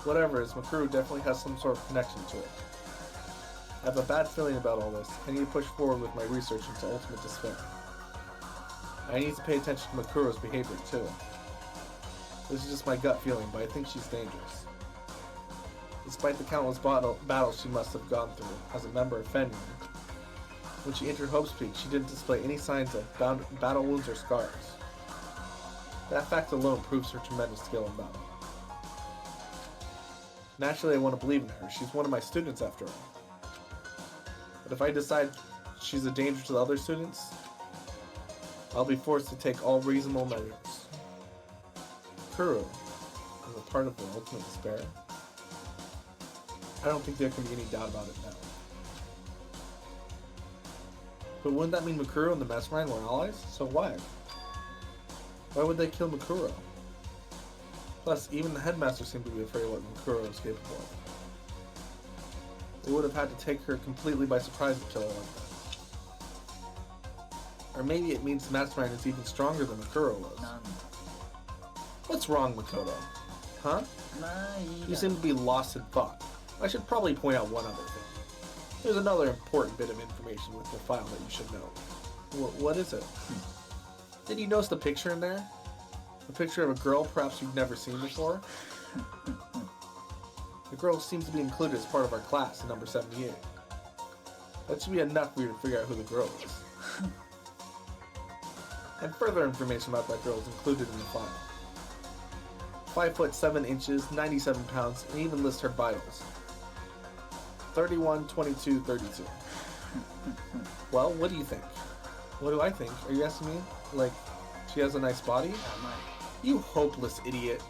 Whatever it is, Makuro definitely has some sort of connection to it. I have a bad feeling about all this. I need to push forward with my research into Ultimate Despair. I need to pay attention to Makuro's behavior too. This is just my gut feeling, but I think she's dangerous. Despite the countless battles she must have gone through as a member of Fenrir, when she entered Hope's Peak, she didn't display any signs of battle wounds or scars. That fact alone proves her tremendous skill in battle. Naturally, I want to believe in her. She's one of my students after all. But if I decide she's a danger to the other students, I'll be forced to take all reasonable measures. Kuro is a part of the Ultimate Despair. I don't think there can be any doubt about it now. But wouldn't that mean Makuro and the Mastermind were allies? So why? Why would they kill Makuro? Plus, even the headmaster seemed to be afraid of what Makuro was capable of. They would have had to take her completely by surprise to kill her like that. Or maybe it means the Mastermind is even stronger than Makuro was. What's wrong, Makoto? Huh? You seem to be lost in thought. I should probably point out one other thing. There's another important bit of information with the file that you should know. What is it? Did you notice the picture in there? A picture of a girl perhaps you've never seen before? The girl seems to be included as part of our class in number 78. That should be enough for you to figure out who the girl is. And further information about that girl is included in the file. 5 foot 7 inches, 97 pounds, and even lists her vitals. 31, 22, 32. Well, what do you think? What do I think? Are you asking me? Like, she has a nice body? You hopeless idiot.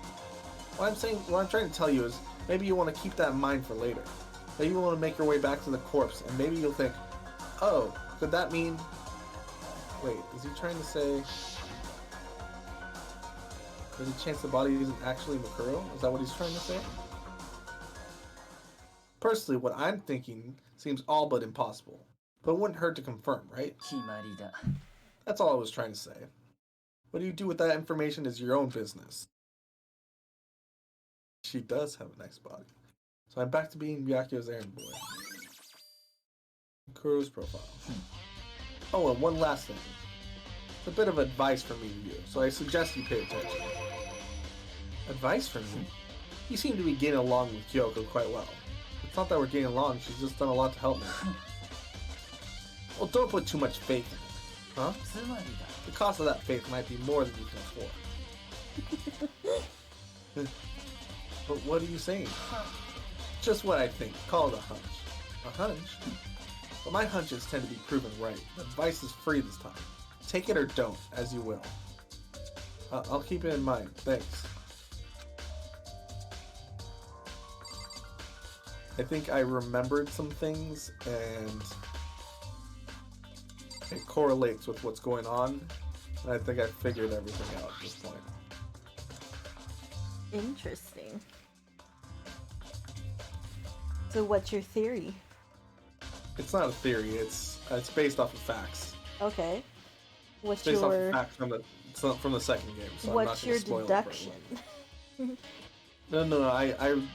What I'm trying to tell you is, maybe you want to keep that in mind for later. Maybe you want to make your way back to the corpse, and maybe you'll think, oh, could that mean... Wait, is he trying to say... There's a chance the body isn't actually Makuro? Is that what he's trying to say? Personally, what I'm thinking seems all but impossible. But it wouldn't hurt to confirm, right? That's all I was trying to say. What do you do with that information is your own business. She does have a nice body. So I'm back to being Byakuya's errand boy. Makuro's profile. Oh, and one last thing. It's a bit of advice from me to you, so I suggest you pay attention. Advice from me? You seem to be getting along with Kyoko quite well. It's not that we're getting along, she's just done a lot to help me. Well, don't put too much faith in it. Huh? The cost of that faith might be more than you can afford. But what are you saying? Just what I think. Call it a hunch. A hunch? But my hunches tend to be proven right. Advice is free this time. Take it or don't, as you will. I'll keep it in mind. Thanks. I think I remembered some things, and it correlates with what's going on. And I think I figured everything out at this point. Interesting. So what's your theory? It's not a theory. It's based off of facts. Okay. What's It's based off your of facts from the second game. So what's I'm your not gonna spoil deduction? it for everyone. No.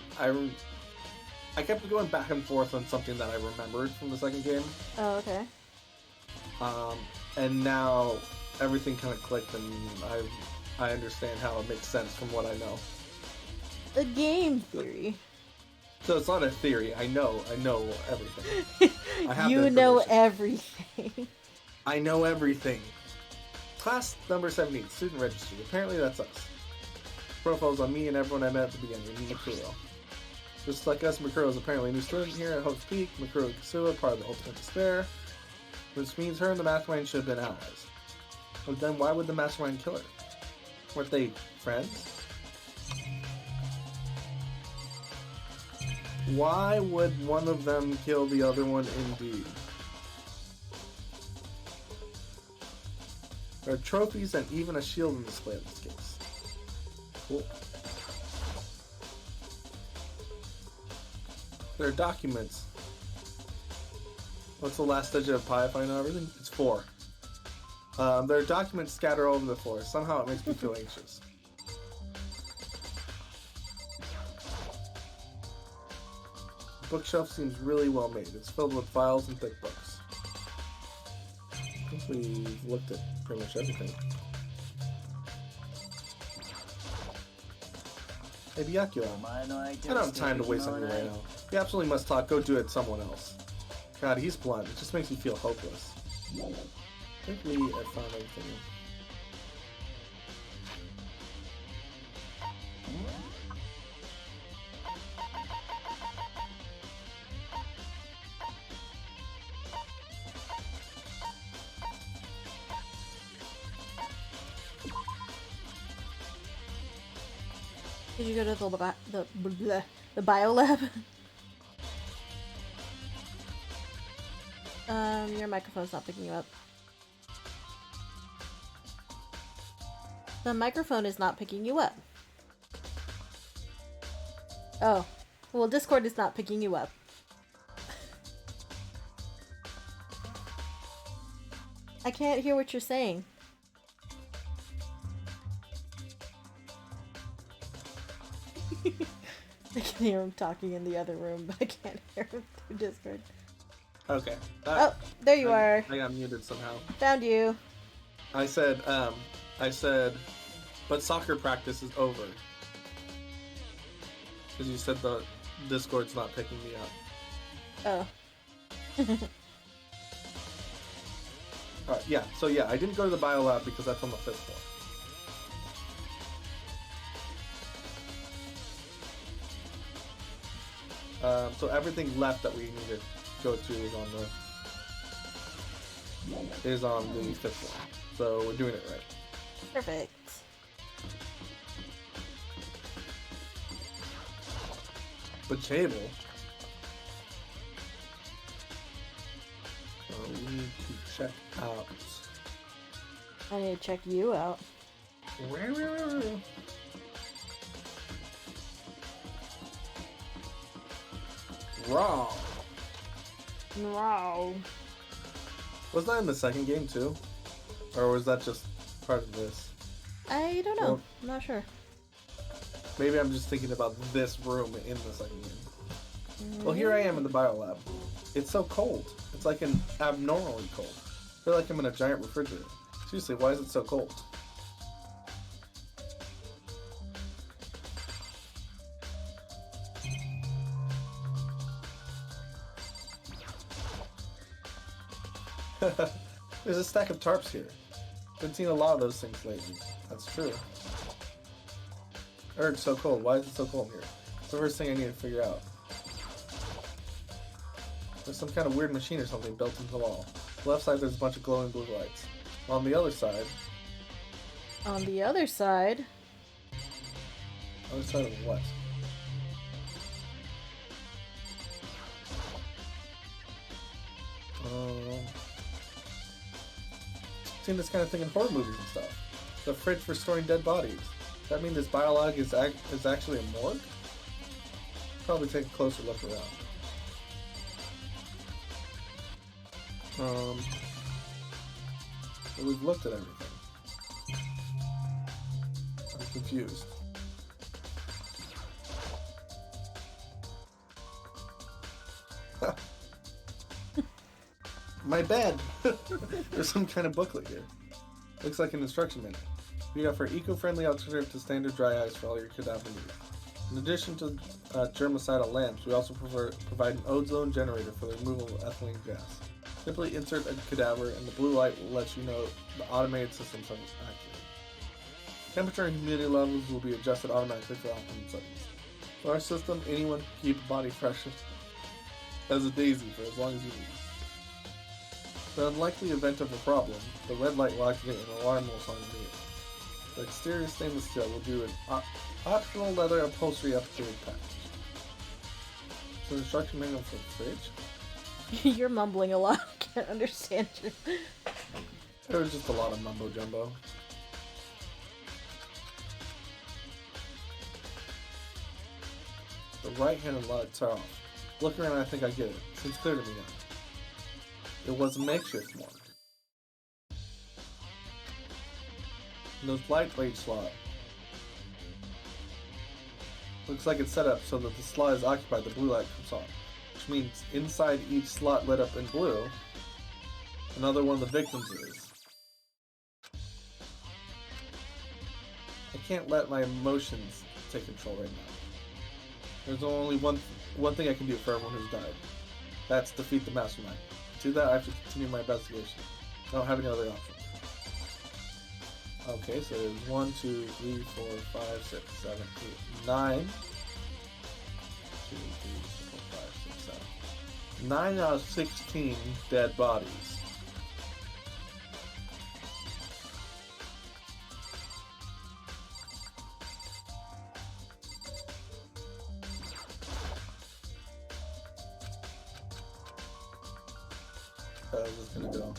I kept going back and forth on something that I remembered from the second game. Oh, okay. And now everything kind of clicked, and I understand how it makes sense from what I know. A game theory. So it's not a theory. I know everything. I have You the know information. everything. I know everything. Class number 17, student registry. Apparently that's us. Profiles on me and everyone I met at the beginning, me Makuro. Just like us, Makuro is apparently a new student here at Hope's Peak. Makuro Kasuya, part of the Ultimate Despair. Which means her and the Mastermind should have been allies. But then why would the Mastermind kill her? Weren't they friends? Why would one of them kill the other one indeed? There are trophies and even a shield in display in this case. Cool. There are documents. What's the last digit of pi if I know everything? It's 4. There are documents scattered all over the floor. Somehow it makes me feel anxious. The bookshelf seems really well made. It's filled with files and thick books. I think we've looked at pretty much everything. Hey, Byakuya. I don't have time to waste on you right now. If you absolutely must talk, go do it someone else. God, he's blunt. It just makes me feel hopeless. I think we have found everything. Did you go to the bio lab? Your microphone's not picking you up. The microphone is not picking you up. Oh. Well, Discord is not picking you up. I can't hear what you're saying. I can hear him talking in the other room, but I can't hear him through Discord. Okay. Oh, there you are. I got muted somehow. Found you. I said, but soccer practice is over. Because you said the Discord's not picking me up. Oh. Alright, yeah. So yeah, I didn't go to the bio lab because that's on the 5th floor. So everything left that we need to go to is on the 5th floor. So we're doing it right. Perfect. The table. We need to check out. I need to check you out. Raw. Wow. Was that in the second game too? Or was that just part of this? I don't know. Well, I'm not sure. Maybe I'm just thinking about this room in the second game. Well, here I am in the biolab. It's so cold. It's like an abnormally cold. I feel like I'm in a giant refrigerator. Seriously, why is it so cold? There's a stack of tarps here. Been seeing a lot of those things lately. That's true. It's so cold. Why is it so cold here? It's the first thing I need to figure out. There's some kind of weird machine or something built into the wall. On the left side there's a bunch of glowing blue lights. On the other side... On the other side... Other side of what? Seen this kind of thing in horror movies and stuff. The fridge for storing dead bodies. Does that mean this biolog is actually a morgue? Probably take a closer look around. But we've looked at everything. I'm confused. My bed! There's some kind of booklet here. Looks like an instruction manual. We offer eco-friendly alternative to standard dry ice for all your cadaver needs. In addition to germicidal lamps, we also provide an ozone generator for the removal of ethylene gas. Simply insert a cadaver and the blue light will let you know the automated system is active. Temperature and humidity levels will be adjusted automatically for optimum settings. For our system, anyone can keep a body fresh as a daisy for as long as you need. In the unlikely event of a problem, the red light will activate an alarm will sound immediately. The exterior stainless steel will do an optional leather upholstery upgrade package. So the instruction manual for the fridge? You're mumbling a lot. I can't understand you. There was just a lot of mumbo jumbo. The right-handed lights are off. Look around, I think I get it. Seems clear to me now. It was a makeshift morgue. And those lights for each slot. Looks like it's set up so that the slot is occupied, the blue light comes on. Which means inside each slot lit up in blue, another one of the victims is. I can't let my emotions take control right now. There's only one thing I can do for everyone who's died. That's defeat the mastermind. To do that, I have to continue my investigation. I don't have any other options. Okay, so there's 1, 2, 3, 4, 5, 6, 7, 8, 9. 2, 3, 4, 5, 6, 7. 9 out of 16 dead bodies. I was just gonna go.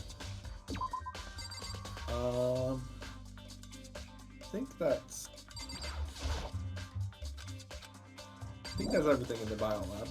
I think that's everything in the bio lab.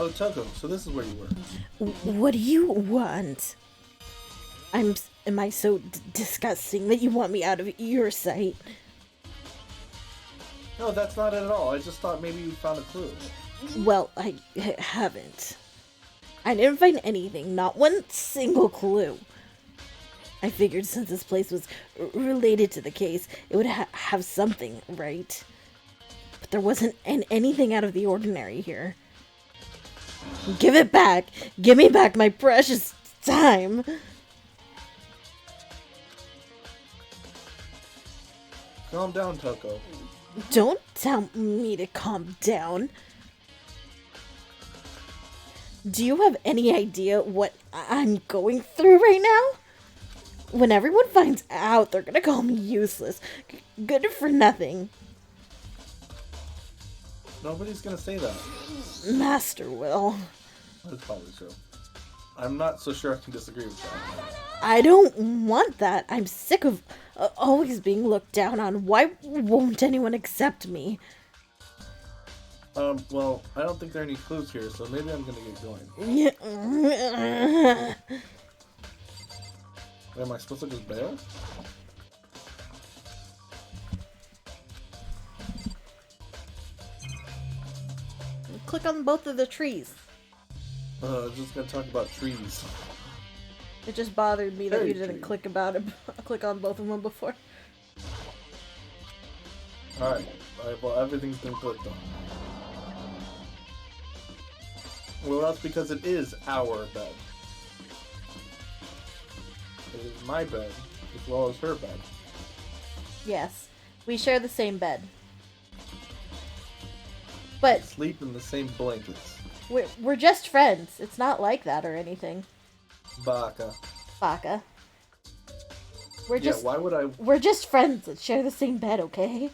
Oh, Toko, so this is where you were. What do you want? Am I so disgusting that you want me out of your sight? No, that's not it at all. I just thought maybe you found a clue. Well, I haven't. I didn't find anything, not one single clue. I figured since this place was related to the case, it would have something, right? But there wasn't anything out of the ordinary here. Give it back! Give me back my precious time! Calm down, Toko. Don't tell me to calm down. Do you have any idea what I'm going through right now? When everyone finds out, they're gonna call me useless. Good for nothing. Nobody's gonna say that. Master will. That's probably true. I'm not so sure I can disagree with that. I don't want that. I'm sick of always being looked down on. Why won't anyone accept me? Well, I don't think there are any clues here, so maybe I'm gonna get going. Am I supposed to just bail? Click on both of the trees. I was just gonna talk about trees. It just bothered me that you Cherry didn't tree. click on both of them before. Alright, well, everything's been clicked on. Well, that's because it is our bed. It is my bed, as well as her bed. Yes, we share the same bed. But Sleep in the same blankets. we're just friends. It's not like that or anything. Baka. Baka. We're Why would just friends that share the same bed, okay?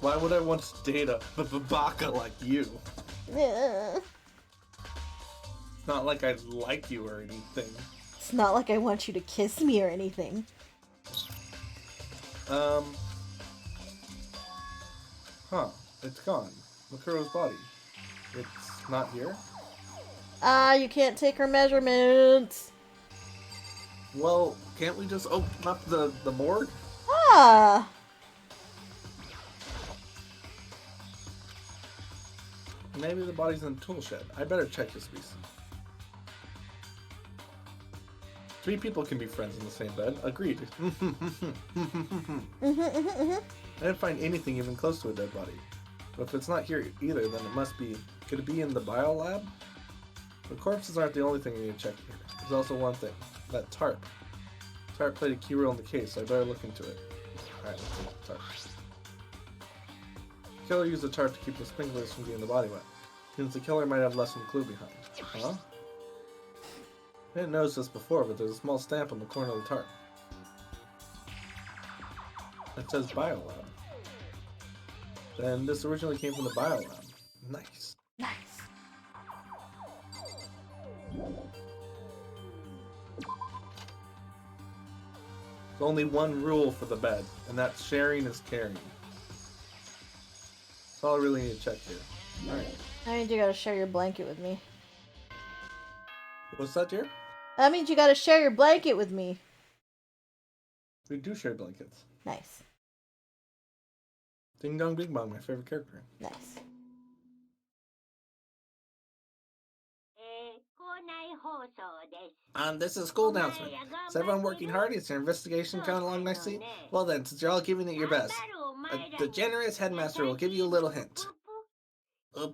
I want to date a baka like you? Ugh. It's not like I like you or anything. It's not like I want you to kiss me or anything. Huh. It's gone. Makuro's body. It's not here? You can't take her measurements. Well, can't we just open up the morgue? Ah. Maybe the body's in the tool shed. I better check this piece. 3 people can be friends in the same bed. Agreed. I didn't find anything even close to a dead body. But if it's not here either, then it must be... Could it be in the bio lab? The corpses aren't the only thing we need to check here. There's also one thing. That tarp. Tarp played a key role in the case, so I better look into it. Alright, let's take the tarp. Killer used the tarp to keep the sprinklers from getting the body wet. Since the killer might have left some clue behind. Huh? I didn't notice this before, but there's a small stamp on the corner of the tarp. It says Biolab. Then this originally came from the Biolab. Nice. Nice. There's only one rule for the bed, and that's sharing is caring. That's all I really need to check here. Alright. That means you gotta share your blanket with me. What's that, dear? That means you gotta share your blanket with me. We do share blankets. Nice. Ding Dong Bing Bong, my favorite character. Nice. This is a school announcement. Is everyone working hard? Is your investigation coming along nicely? Well then, since you're all giving it your best, the generous headmaster will give you a little hint. For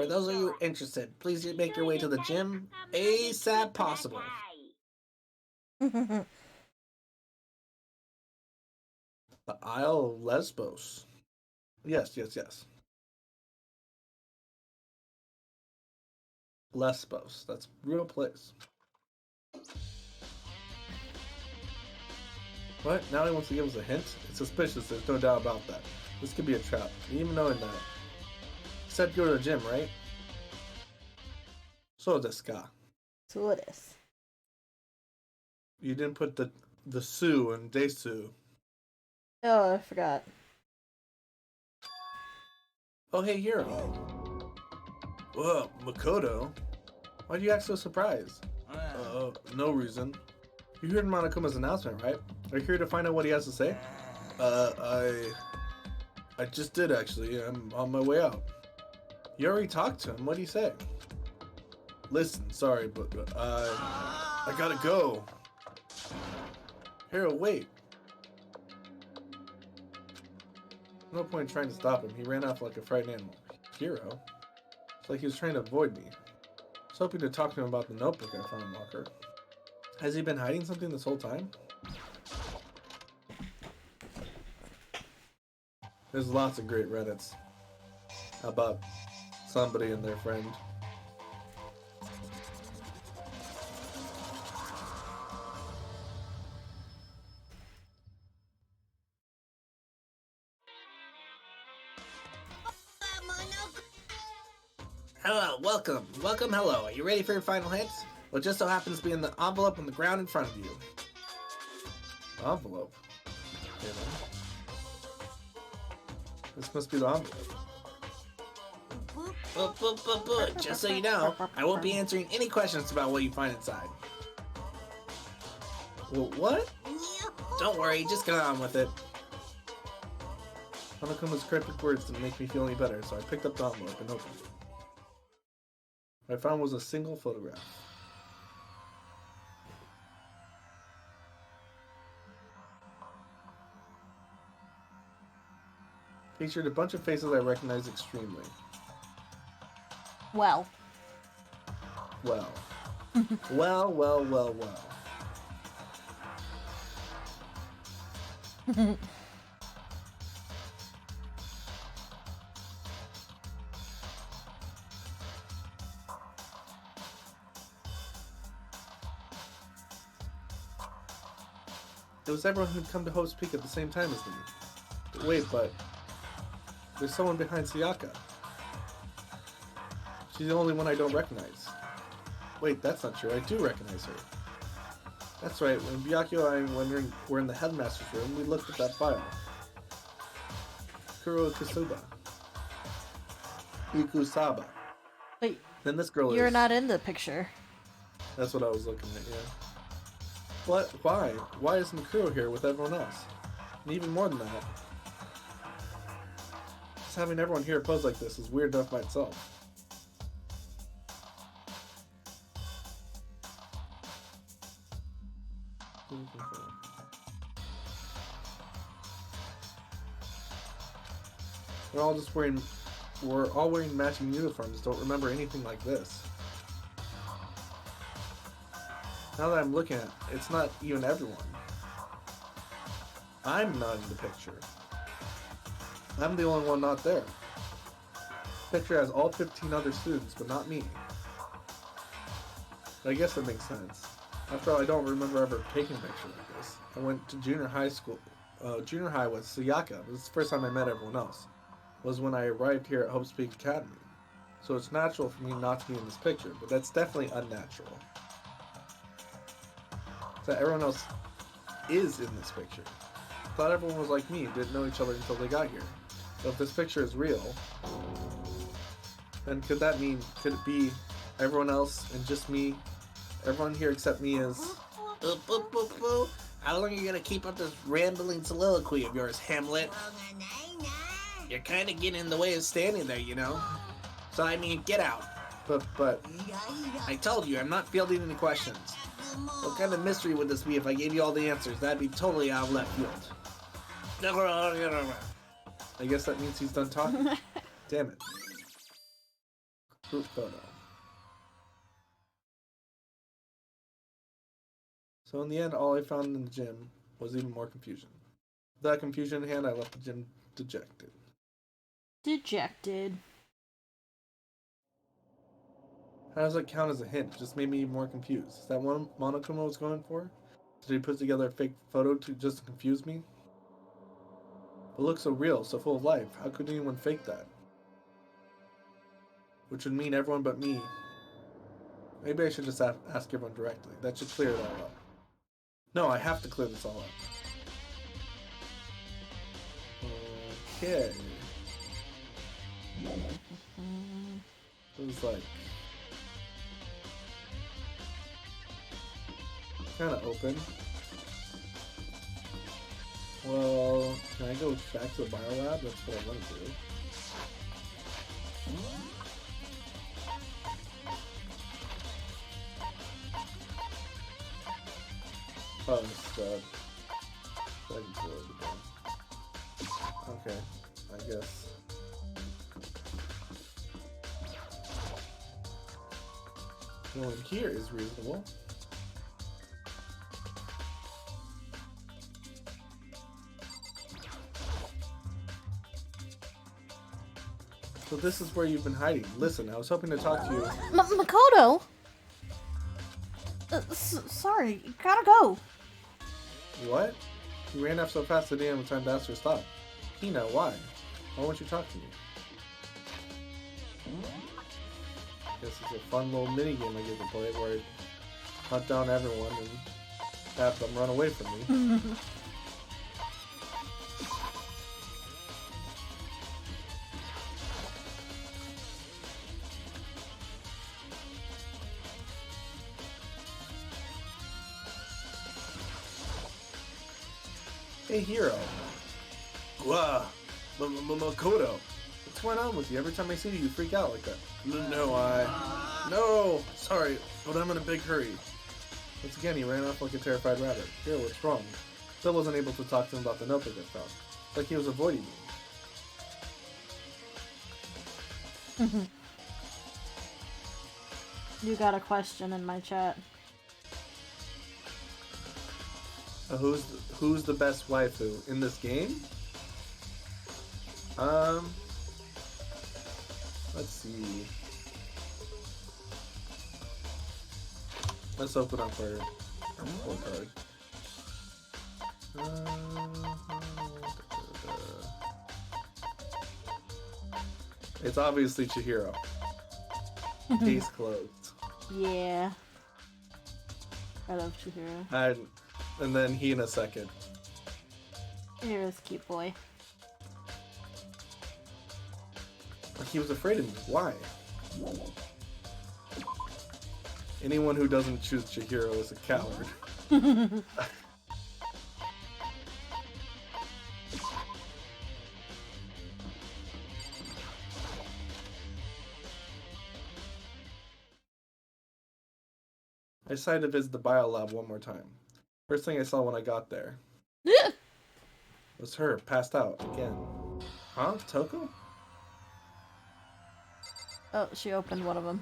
those of you interested, please make your way to the gym ASAP possible. The Isle of Lesbos. Yes. Lesbos. That's a real place. What? Now he wants to give us a hint? It's suspicious, there's no doubt about that. This could be a trap. Even knowing that. He said go to the gym, right? So desu ka. So it is. You didn't put the su and desu. Oh, I forgot. Oh, hey, Hiro. Whoa, Makoto? Why'd you act so surprised? No reason. You heard Monokuma's announcement, right? Are you here to find out what he has to say? I just did, actually. I'm on my way out. You already talked to him. What'd he say? Listen, sorry, but I gotta go. Hiro, wait. No point trying to stop him. He ran off like a frightened animal. Hiro? It's like he was trying to avoid me. I was hoping to talk to him about the notebook I found in the locker. Has he been hiding something this whole time? There's lots of great Reddits about somebody and their friend. Hello, welcome, hello. Are you ready for your final hits? Well, it just so happens to be in the envelope on the ground in front of you. Envelope? You know? This must be the envelope. Just so you know, I won't be answering any questions about what you find inside. Well, what? Don't worry, just get on with it. Monokuma's cryptic words didn't make me feel any better, so I picked up the envelope and opened it. What I found was a single photograph. Featured a bunch of faces I recognized extremely. Well. Well. well. It was everyone who'd come to Hope's Peak at the same time as me. Wait, but there's someone behind Sayaka. She's the only one I don't recognize. Wait, that's not true. I do recognize her. That's right. When Byakuya and I were in the headmaster's room, we looked at that file. Kuro Kisuba. Ikusaba. Wait, Then this girl you're is... not in the picture. That's what I was looking at, yeah. What? Why? Why isn't Kuro here with everyone else? And even more than that, just having everyone here pose like this is weird enough by itself. We're all wearing matching uniforms. Don't remember anything like this. Now that I'm looking at it, it's not even everyone. I'm not in the picture. I'm the only one not there. picture has all 15 other students, but not me. I guess that makes sense. After all, I don't remember ever taking a picture like this. I went to junior high school. Junior high was Sayaka. It was the first time I met everyone else. It was when I arrived here at Hope Peak Academy. So it's natural for me not to be in this picture, but that's definitely unnatural. So everyone else is in this picture. I thought everyone was like me and didn't know each other until they got here. So if this picture is real, then could it be everyone else and just me? Everyone here except me is... How long are you gonna keep up this rambling soliloquy of yours, Hamlet? You're kind of getting in the way of standing there, you know? So, I mean, get out. But... I told you, I'm not fielding any questions. What kind of mystery would this be if I gave you all the answers? That'd be totally out of left field. I guess that means he's done talking. Damn it. Group photo. So in the end, all I found in the gym was even more confusion. With that confusion in hand, I left the gym dejected. Dejected. How does that count as a hint? It just made me even more confused. Is that what Monokuma was going for? Did he put together a fake photo just to confuse me? It looks so real, so full of life. How could anyone fake that? Which would mean everyone but me. Maybe I should just ask everyone directly. That should clear it all up. No, I have to clear this all up. Okay. It was like... kind of open. Well, can I go back to the biolab? That's what I want to do. Oh, it's second floor again. Okay, I guess. Going here is reasonable. So this is where you've been hiding. Listen, I was hoping to talk to you. Makoto! Sorry, gotta go. What? You ran off so fast I didn't have time to ask her to stop. Hina, why? Why won't you talk to me? Guess it's a fun little mini game I get to play where I hunt down everyone and have them run away from me. Hey, Hero. Wow. Makoto. What's going on with you? Every time I see you, you freak out like that. No, sorry, but I'm in a big hurry. Once again, he ran off like a terrified rabbit. Hero, what's wrong? Still wasn't able to talk to him about the notebook I found. It's like he was avoiding me. You got a question in my chat. Who's the best waifu in this game? Let's see. Let's open up our card. It's obviously Chihiro. Case closed. Yeah. I love Chihiro. And then he in a second. Chihiro's a cute boy. He was afraid of me. Why? Anyone who doesn't choose Chihiro is a coward. I decided to visit the biolab one more time. First thing I saw when I got there was her, passed out again. Huh? Toko? Oh, she opened one of them.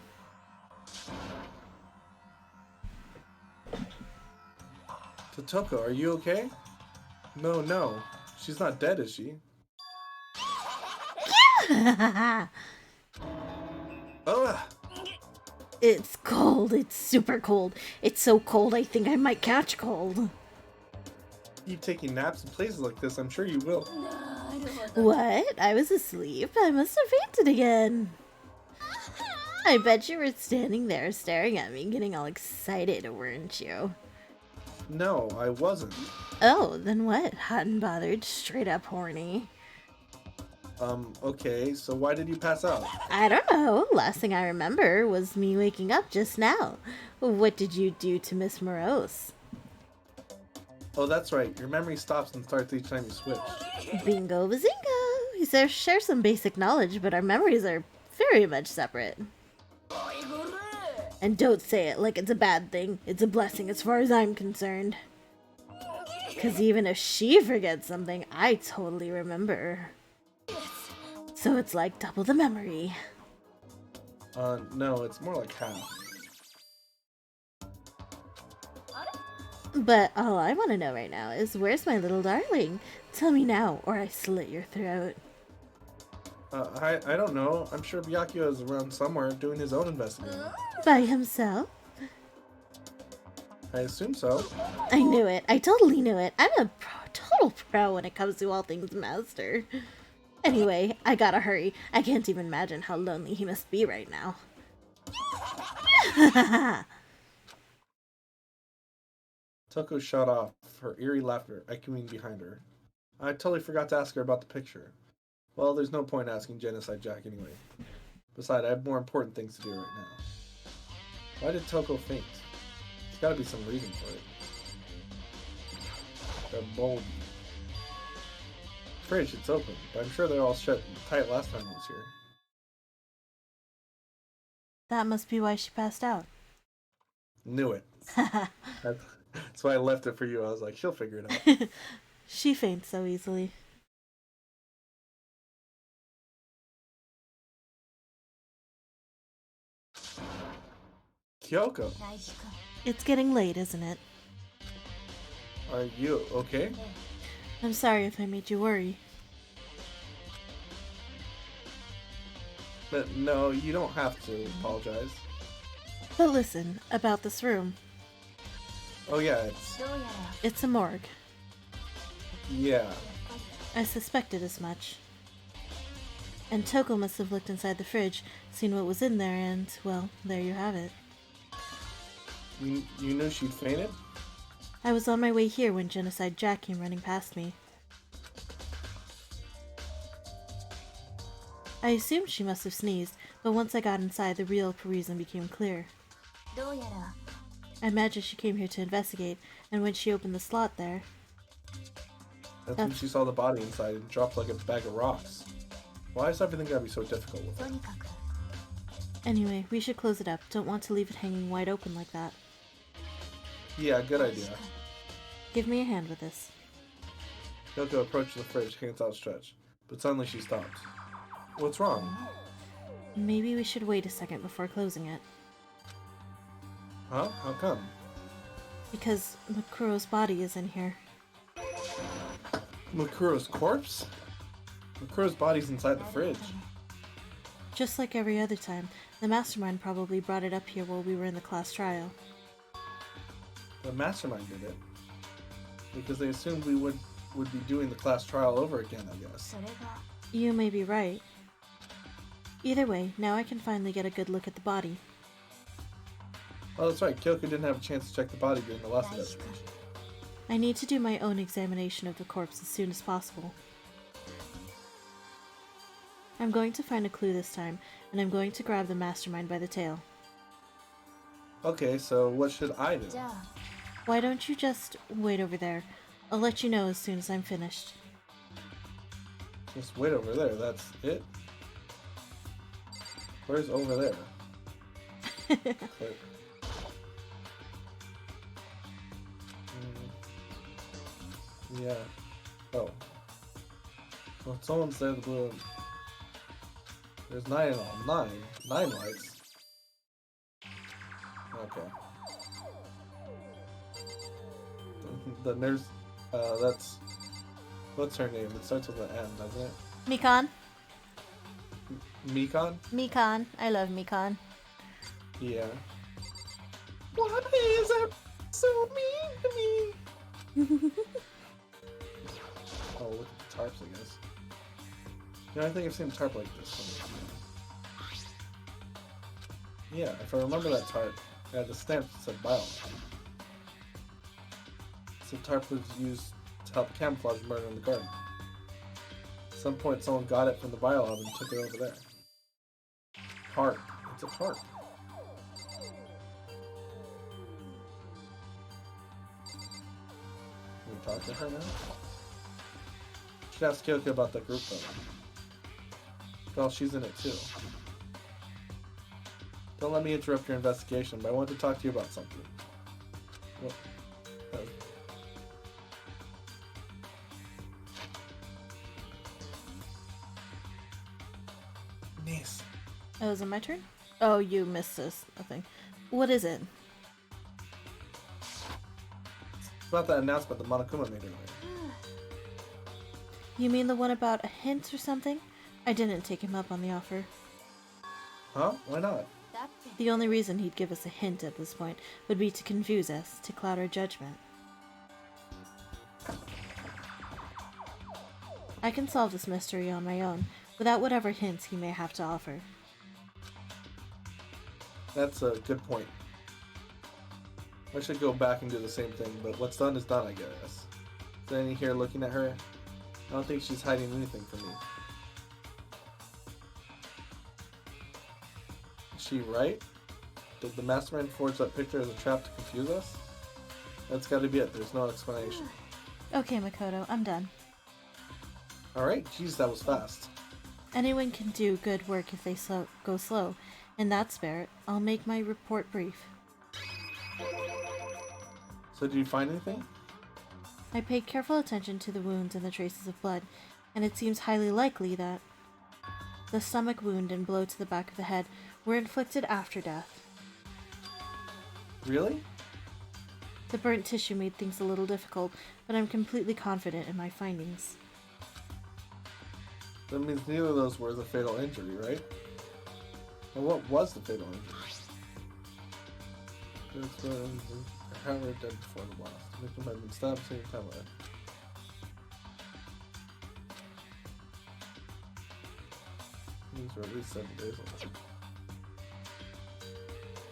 Toko, are you okay? No. She's not dead, is she? Ugh! It's cold. It's super cold. It's so cold I think I might catch cold. Keep taking naps in places like this, I'm sure you will. What? I was asleep? I must have fainted again. I bet you were standing there staring at me, getting all excited, weren't you? No, I wasn't. Oh, then what? Hot and bothered, straight up horny. Okay, so why did you pass out? I don't know. Last thing I remember was me waking up just now. What did you do to Miss Morose? Oh, that's right. Your memory stops and starts each time you switch. Bingo bazingo! We share some basic knowledge, but our memories are very much separate. And don't say it like it's a bad thing. It's a blessing as far as I'm concerned. Because even if she forgets something, I totally remember. So it's like double the memory. No, it's more like half. But all I want to know right now is where's my little darling? Tell me now, or I slit your throat. I don't know. I'm sure Byakuya is around somewhere doing his own investigating. By himself? I assume so. I knew it. I totally knew it. I'm a total pro when it comes to all things master. Anyway, I gotta hurry. I can't even imagine how lonely he must be right now. Toko shut off, her eerie laughter echoing behind her. I totally forgot to ask her about the picture. Well, there's no point asking Genocide Jack anyway. Besides, I have more important things to do right now. Why did Toko faint? There's gotta be some reason for it. They're bold. Fridge, it's open, but I'm sure they're all shut tight last time I was here. That must be why she passed out. Knew it. That's why I left it for you. I was like, she'll figure it out. She faints so easily. Kyoko, It's getting late, isn't it? are you okay? I'm sorry if I made you worry. No, you don't have to apologize. But listen, about this room. Oh yeah, It's a morgue. yeah. I suspected as much. And Toko must have looked inside the fridge, seen what was in there, and, well, there you have it. You knew she'd fainted? I was on my way here when Genocide Jack came running past me. I assumed she must have sneezed, but once I got inside, the real reason became clear. I imagine she came here to investigate, and when she opened the slot there... That's when she saw the body inside and dropped like a bag of rocks. Why is everything gotta be so difficult with her? Anyway, we should close it up. Don't want to leave it hanging wide open like that. Yeah, good idea. Give me a hand with this. Kyoko approached the fridge, hands outstretched, but suddenly she stopped. What's wrong? Maybe we should wait a second before closing it. Huh? How come? Because Makuro's body is in here. Makuro's corpse? Makuro's body's inside the fridge. Just like every other time, the mastermind probably brought it up here while we were in the class trial. The mastermind did it. Because they assumed we would be doing the class trial over again, I guess. You may be right. Either way, now I can finally get a good look at the body. Oh, that's right. Kyoko didn't have a chance to check the body during the last investigation. I need to do my own examination of the corpse as soon as possible. I'm going to find a clue this time, and I'm going to grab the mastermind by the tail. Okay, so what should I do? Why don't you just wait over there? I'll let you know as soon as I'm finished. Just wait over there, that's it? Where's over there? Click. Yeah. Oh. Well, someone's there, the blue. There's 9 of them. 9 lights. Okay. The nurse, that's... What's her name? It starts with an M, doesn't it? Mikan? Mikan? Mikan. I love Mikan. Yeah. What is it so mean to me? Oh, look at the tarps, I guess. Yeah, I think I've seen a tarp like this somewhere. Yeah, if I remember that tarp, it had the stamp that said Biolab. So tarp was used to help camouflage murder in the garden. At some point, someone got it from the Biolab and took it over there. Tarp. It's a tarp. Can we talk to her now? Should ask Kyoko about that group photo. Well, she's in it too. Don't let me interrupt your investigation, but I want to talk to you about something. What? Nice. Oh, is it my turn? Oh, you missed this. Nothing. What is it? It's about that announcement that Monokuma made earlier. You mean the one about a hint or something? I didn't take him up on the offer. Huh? Why not? The only reason he'd give us a hint at this point would be to confuse us, to cloud our judgment. I can solve this mystery on my own, without whatever hints he may have to offer. That's a good point. I should go back and do the same thing, but what's done is done, I guess. Is there any here looking at her? I don't think she's hiding anything from me. Is she right? Did the mastermind forge that picture as a trap to confuse us? That's gotta be it, there's no explanation. Okay, Makoto, I'm done. Alright, geez, that was fast. Anyone can do good work if they go slow. In that spirit, I'll make my report brief. So did you find anything? I paid careful attention to the wounds and the traces of blood, and it seems highly likely that the stomach wound and blow to the back of the head were inflicted after death. Really? The burnt tissue made things a little difficult, but I'm completely confident in my findings. That means neither of those were the fatal injury, right? And what was the fatal injury? How were dead before the blast? The victim had been stabbed same time. These were at least 7 days old.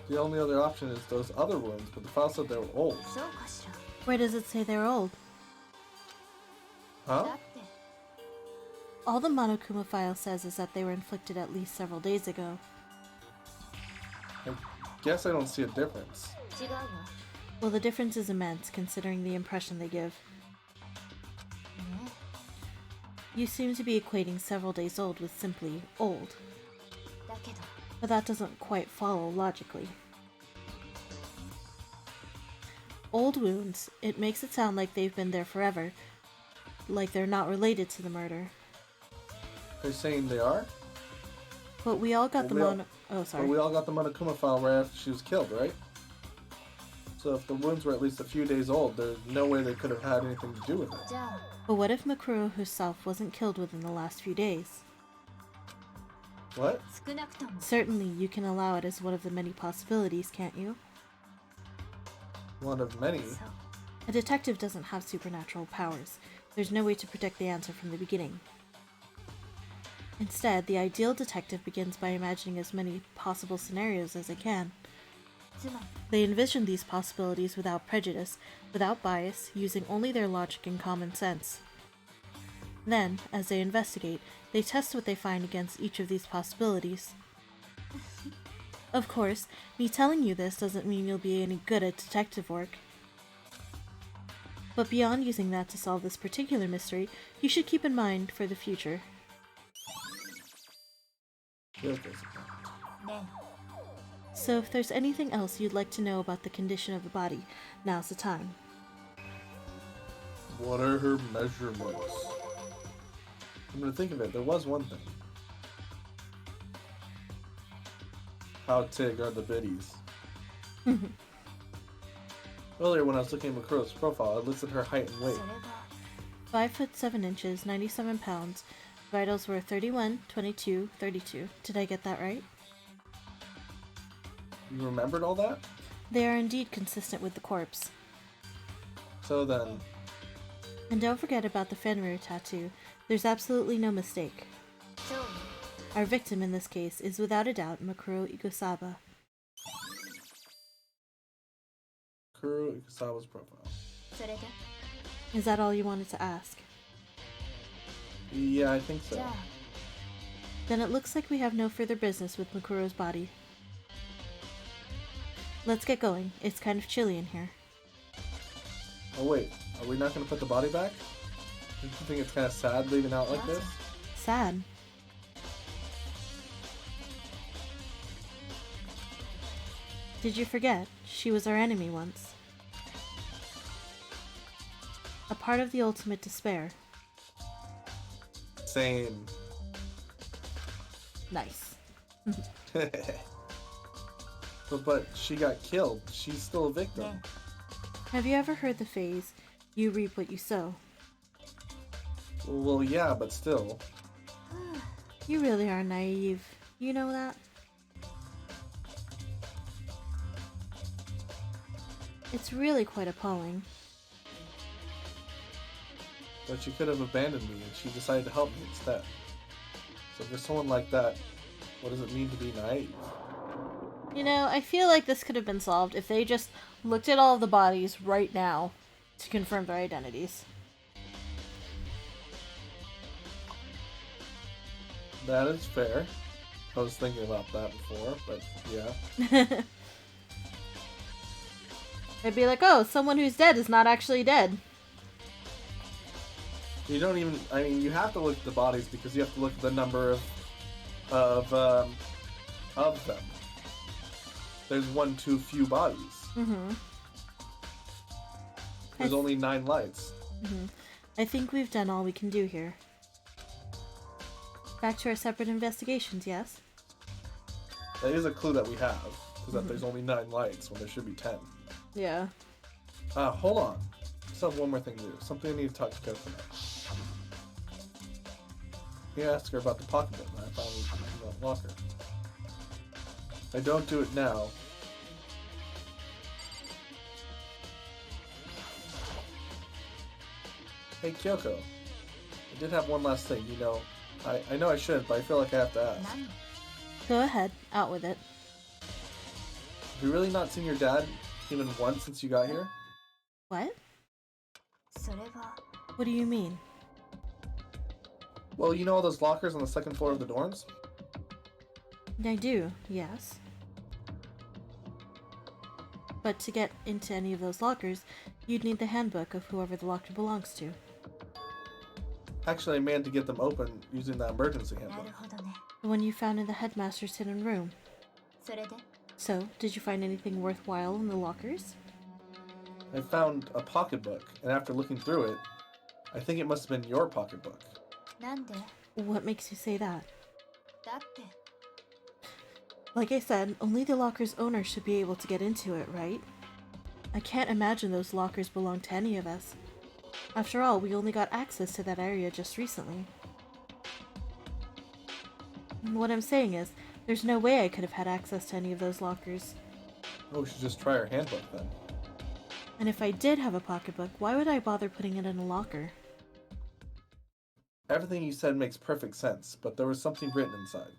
The only other option is those other wounds, but the file said they were old. Where does it say they're old? Huh? All the Monokuma file says is that they were inflicted at least several days ago. I guess I don't see a difference. Well, the difference is immense, considering the impression they give. You seem to be equating several days old with simply old. But that doesn't quite follow logically. Old wounds, it makes it sound like they've been there forever, like they're not related to the murder. They're saying they are? But we all got Well, Oh, sorry. But we all got the Monokuma file right after she was killed, right? So if the wounds were at least a few days old, there's no way they could have had anything to do with it. But what if Makuro herself wasn't killed within the last few days? What? Certainly, you can allow it as one of the many possibilities, can't you? One of many. A detective doesn't have supernatural powers. There's no way to predict the answer from the beginning. Instead, the ideal detective begins by imagining as many possible scenarios as they can. They envision these possibilities without prejudice, without bias, using only their logic and common sense. Then, as they investigate, they test what they find against each of these possibilities. Of course, me telling you this doesn't mean you'll be any good at detective work. But beyond using that to solve this particular mystery, you should keep in mind for the future. So if there's anything else you'd like to know about the condition of the body, now's the time. What are her measurements? I'm gonna think of it. There was one thing. How tig are the biddies? Earlier when I was looking at Makuro's profile, I listed her height and weight. 5 foot 7 inches, 97 pounds, Vitals were 31, 22, 32. Did I get that right? You remembered all that? They are indeed consistent with the corpse. So then, And don't forget about the Fenrir tattoo. There's absolutely no mistake. Our victim in this case is without a doubt Makuro Ikosaba. Kuro Ikusawa's profile. Is that all you wanted to ask? Yeah, I think so. Then it looks like we have no further business with Makuro's body. Let's get going. It's kind of chilly in here. Oh wait, are we not going to put the body back? Don't you think it's kind of sad leaving out like this? Sad. Did you forget? She was our enemy once. A part of the ultimate despair. Same. Nice. But she got killed. She's still a victim. Have you ever heard the phrase, you reap what you sow? Well, yeah, but still. You really are naive. You know that? It's really quite appalling. But she could have abandoned me and she decided to help me instead. So for someone like that, what does it mean to be naive? You know, I feel like this could have been solved if they just looked at all of the bodies right now to confirm their identities. That is fair. I was thinking about that before, but yeah. They'd be like, oh, someone who's dead is not actually dead. You don't even, I mean, you have to look at the bodies because you have to look at the number of them. There's one too few bodies. Mm-hmm. There's only 9 lights. Mm-hmm. I think we've done all we can do here. Back to our separate investigations, yes? That is a clue that we have, is that there's only 9 lights when there should be 10. Yeah. Hold on. I still have one more thing to do. Something I need to talk to Coco about. You ask her about the pocketbook that I found in the locker. If I don't do it now, hey Kyoko, I did have one last thing, you know. I know I shouldn't, but I feel like I have to ask. Go ahead, out with it. Have you really not seen your dad even once since you got here? What? What do you mean? Well, you know all those lockers on the second floor of the dorms? I do, yes. But to get into any of those lockers, you'd need the handbook of whoever the locker belongs to. Actually, I managed to get them open using that emergency handbook. The one you found in the headmaster's hidden room. So, did you find anything worthwhile in the lockers? I found a pocketbook, and after looking through it, I think it must have been your pocketbook. What makes you say that? Like I said, only the locker's owner should be able to get into it, right? I can't imagine those lockers belong to any of us. After all, we only got access to that area just recently. What I'm saying is, there's no way I could have had access to any of those lockers. Oh, we should just try our handbook then. And if I did have a pocketbook, why would I bother putting it in a locker? Everything you said makes perfect sense, but there was something written inside.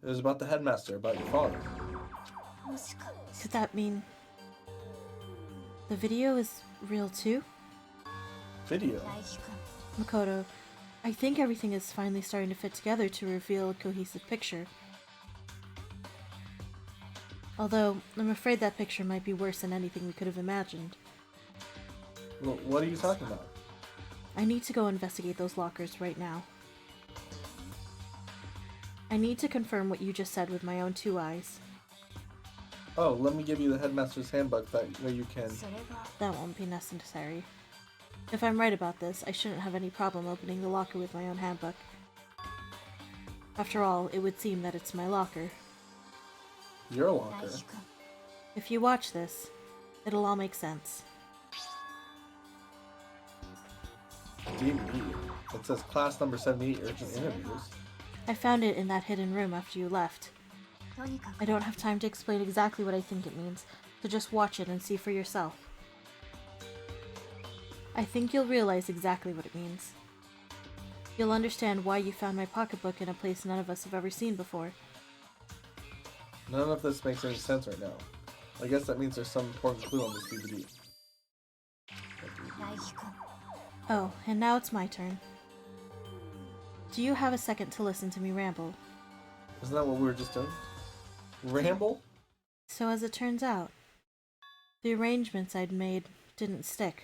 It was about the headmaster, about your father. Could that mean the video is real too? Video? Makoto, I think everything is finally starting to fit together to reveal a cohesive picture. Although, I'm afraid that picture might be worse than anything we could have imagined. Well, what are you talking about? I need to go investigate those lockers right now. I need to confirm what you just said with my own 2 eyes. Oh, let me give you the headmaster's handbook, that way you can... That won't be necessary. If I'm right about this, I shouldn't have any problem opening the locker with my own handbook. After all, it would seem that it's my locker. Your locker? If you watch this, it'll all make sense. Indeed. It says class number 78 urgent interviews. I found it in that hidden room after you left. I don't have time to explain exactly what I think it means, so just watch it and see for yourself. I think you'll realize exactly what it means. You'll understand why you found my pocketbook in a place none of us have ever seen before. None of this makes any sense right now. I guess that means there's some important clue on this DVD. Oh, and now it's my turn. Do you have a second to listen to me ramble? Isn't that what we were just doing? Ramble? So as it turns out, the arrangements I'd made didn't stick.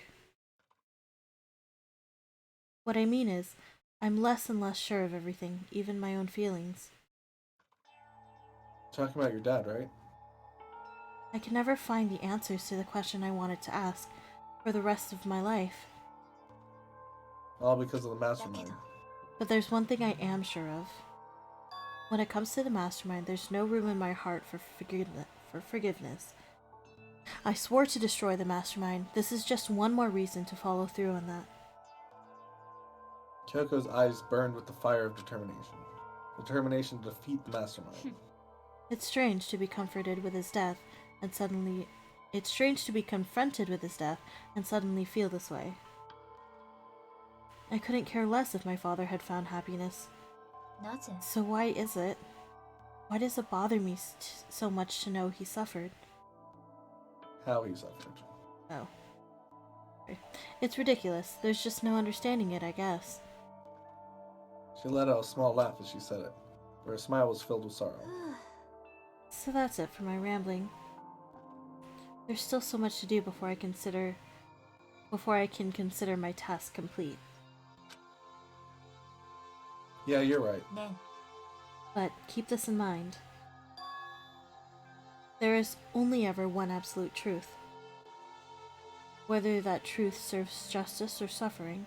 What I mean is, I'm less and less sure of everything, even my own feelings. Talking about your dad, right? I can never find the answers to the question I wanted to ask for the rest of my life. All because of the mastermind. But there's one thing I am sure of. When it comes to the mastermind, there's no room in my heart for forgiveness. I swore to destroy the mastermind. This is just one more reason to follow through on that. Kyoko's eyes burned with the fire of determination. Determination to defeat the mastermind. It's strange to be comforted with his death and suddenly... It's strange to be confronted with his death and suddenly feel this way. I couldn't care less if my father had found happiness. So why is it? Why does it bother me so much to know he suffered? How he suffered. Oh. It's ridiculous. There's just no understanding it, I guess. She let out a small laugh as she said it, but her smile was filled with sorrow. So that's it for my rambling. There's still so much to do before I can consider my task complete. Yeah, you're right. But keep this in mind. There is only ever one absolute truth. Whether that truth serves justice or suffering.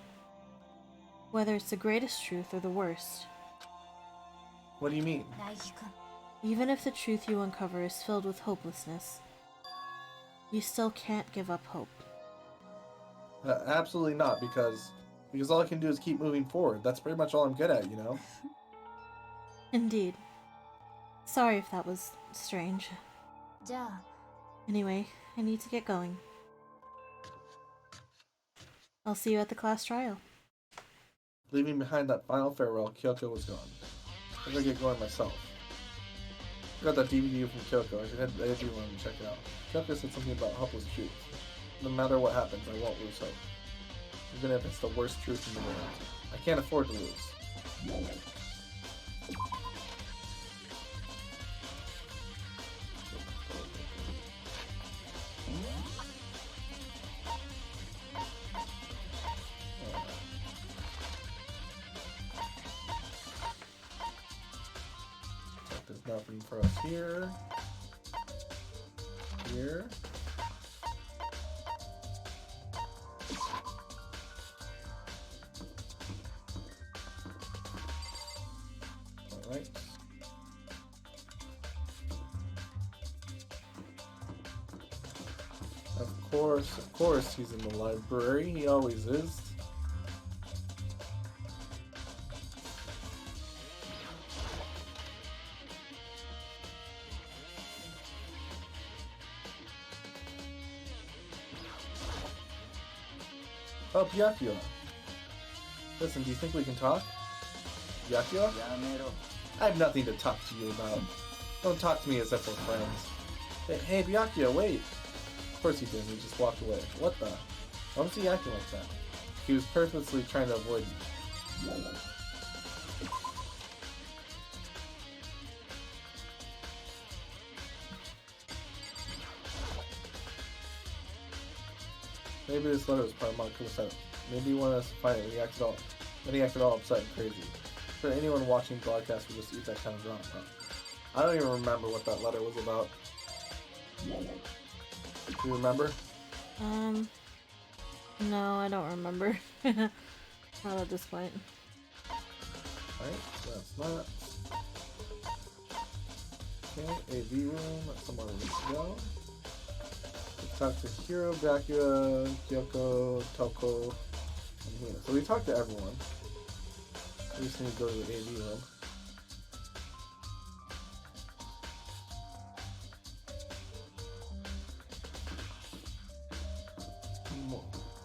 Whether it's the greatest truth or the worst. What do you mean? Even if the truth you uncover is filled with hopelessness, you still can't give up hope. Absolutely not, because all I can do is keep moving forward. That's pretty much all I'm good at, you know? Indeed. Sorry if that was strange. Anyway, I need to get going. I'll see you at the class trial. Leaving behind that final farewell, Kyoko was gone. I'm gonna get going myself. I got that DVD from Kyoko. I do want to check it out. Kyoko said something about hopeless truth. No matter what happens, I won't lose hope. Even if it's the worst truth in the world. I can't afford to lose. There's nothing for us here. Here. Alright. Of course he's in the library. He always is. Oh, Byakuya. Listen, do you think we can talk? Byakuya? I have nothing to talk to you about. Don't talk to me as if we're friends. Hey, Byakuya, wait. Of course he didn't, he just walked away. What the? Why was he acting like that? He was purposely trying to avoid me. Maybe this letter was part of Monku's sent. Maybe he wanted us to fight it when he acted all upset and crazy. For anyone watching broadcast would just eat that kind of drama. I don't even remember what that letter was about. Do you remember? No, I don't remember. Not at this point. Alright, so that's not. Okay, AV room, that's somewhere we need to go. We talked to Hiro, Byakuya, Kyoko, Toko, and Hina. So we talked to everyone. We just need to go to the AV room.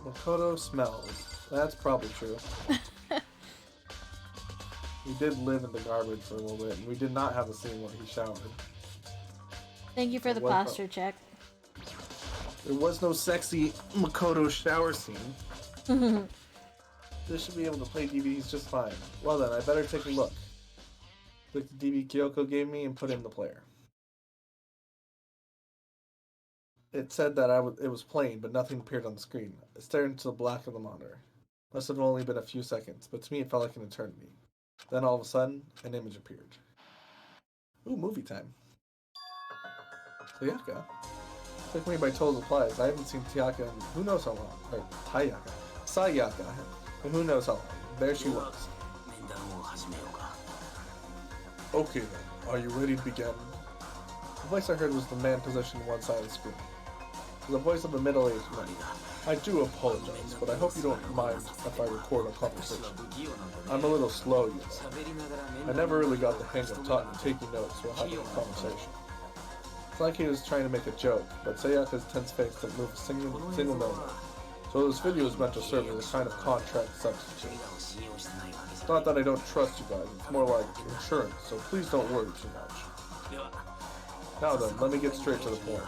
Makoto smells. That's probably true. We did live in the garbage for a little bit, and we did not have a scene where he showered. Thank you for the posture check. There was no sexy Makoto shower scene. This should be able to play DVDs just fine. Well then, I better take a look. Click the DVD Kyoko gave me and put in the player. It said that it was playing, but nothing appeared on the screen. I stared into the black of the monitor. Must have only been a few seconds, but to me it felt like an eternity. Then all of a sudden, an image appeared. Ooh, movie time. Sayaka. Took me by total surprise. I haven't seen Tayaka in who knows how long. Or Tayaka. Sayaka. And who knows how long. There she was. Okay then, are you ready to begin? The voice I heard was the man positioned on one side of the screen. It was the voice of a middle-aged man. I do apologize, but I hope you don't mind if I record a conversation. I'm a little slow, you know. I never really got the hang of taking notes while having a conversation. It's like he was trying to make a joke, but Sayaka's tense face didn't move a single note. So this video is meant to serve as a kind of contract substitute. It's not that I don't trust you guys, it's more like insurance, so please don't worry too much. Now then, let me get straight to the point.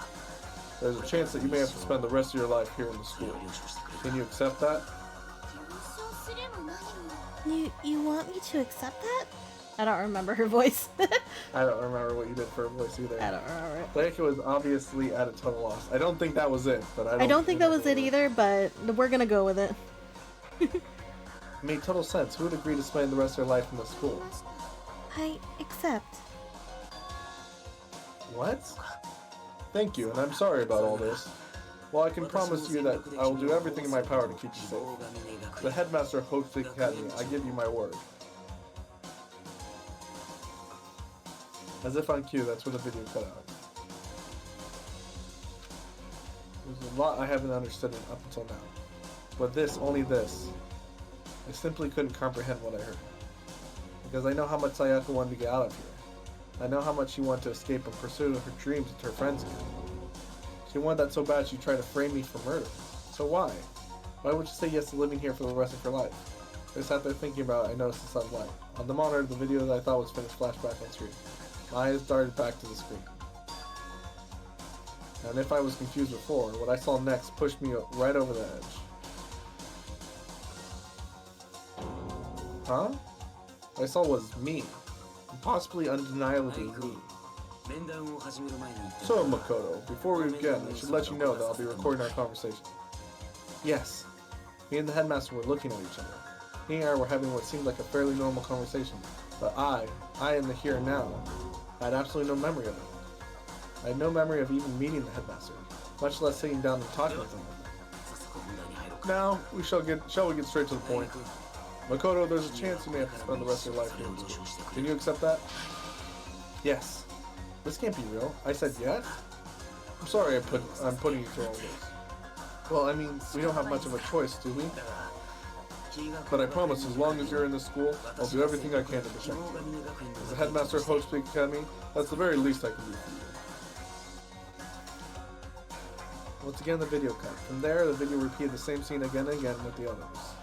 There's a chance that you may have to spend the rest of your life here in the school. Can you accept that? You want me to accept that? I don't remember her voice. I don't remember what you did for a voice either. I don't remember it. Sayaka was obviously at a total loss. I don't think that was it, but I don't think that was it either, but we're gonna go with it. It made total sense. Who would agree to spend the rest of their life in the school? I accept. What? Thank you, and I'm sorry about all this. Well, I can promise you that I will do everything in my power to keep you safe. The headmaster of Hope State Academy, I give you my word. As if on cue, that's where the video cut out. There's a lot I haven't understood up until now. But this, only this, I simply couldn't comprehend what I heard. Because I know how much Sayaka wanted to get out of here. I know how much she wanted to escape and pursue her dreams with her friends again. She wanted that so bad she tried to frame me for murder. So why? Why would she say yes to living here for the rest of her life? I sat there thinking about it. I noticed the sun's light. On the monitor, the video that I thought was finished flashed back on screen. My eyes darted back to the screen. And if I was confused before, what I saw next pushed me right over the edge. Huh? What I saw was me. Possibly undeniably me. So, Makoto, before we begin, I should let you know that I'll be recording our conversation. Yes. Me and the headmaster were looking at each other. He and I were having what seemed like a fairly normal conversation, but I in the here and now, had absolutely no memory of it. I had no memory of even meeting the headmaster, much less sitting down and talking with him. Now, shall we get straight to the point? Makoto, there's a chance you may have to spend the rest of your life here. Can you accept that? Yes. This can't be real. I said yes? I'm sorry I'm putting you through all this. Well, I mean, we don't have much of a choice, do we? But I promise, as long as you're in this school, I'll do everything I can to protect you. As the headmaster of Hope State Academy, that's the very least I can do for you. Once again, the video cut. From there, the video repeated the same scene again and again with the others.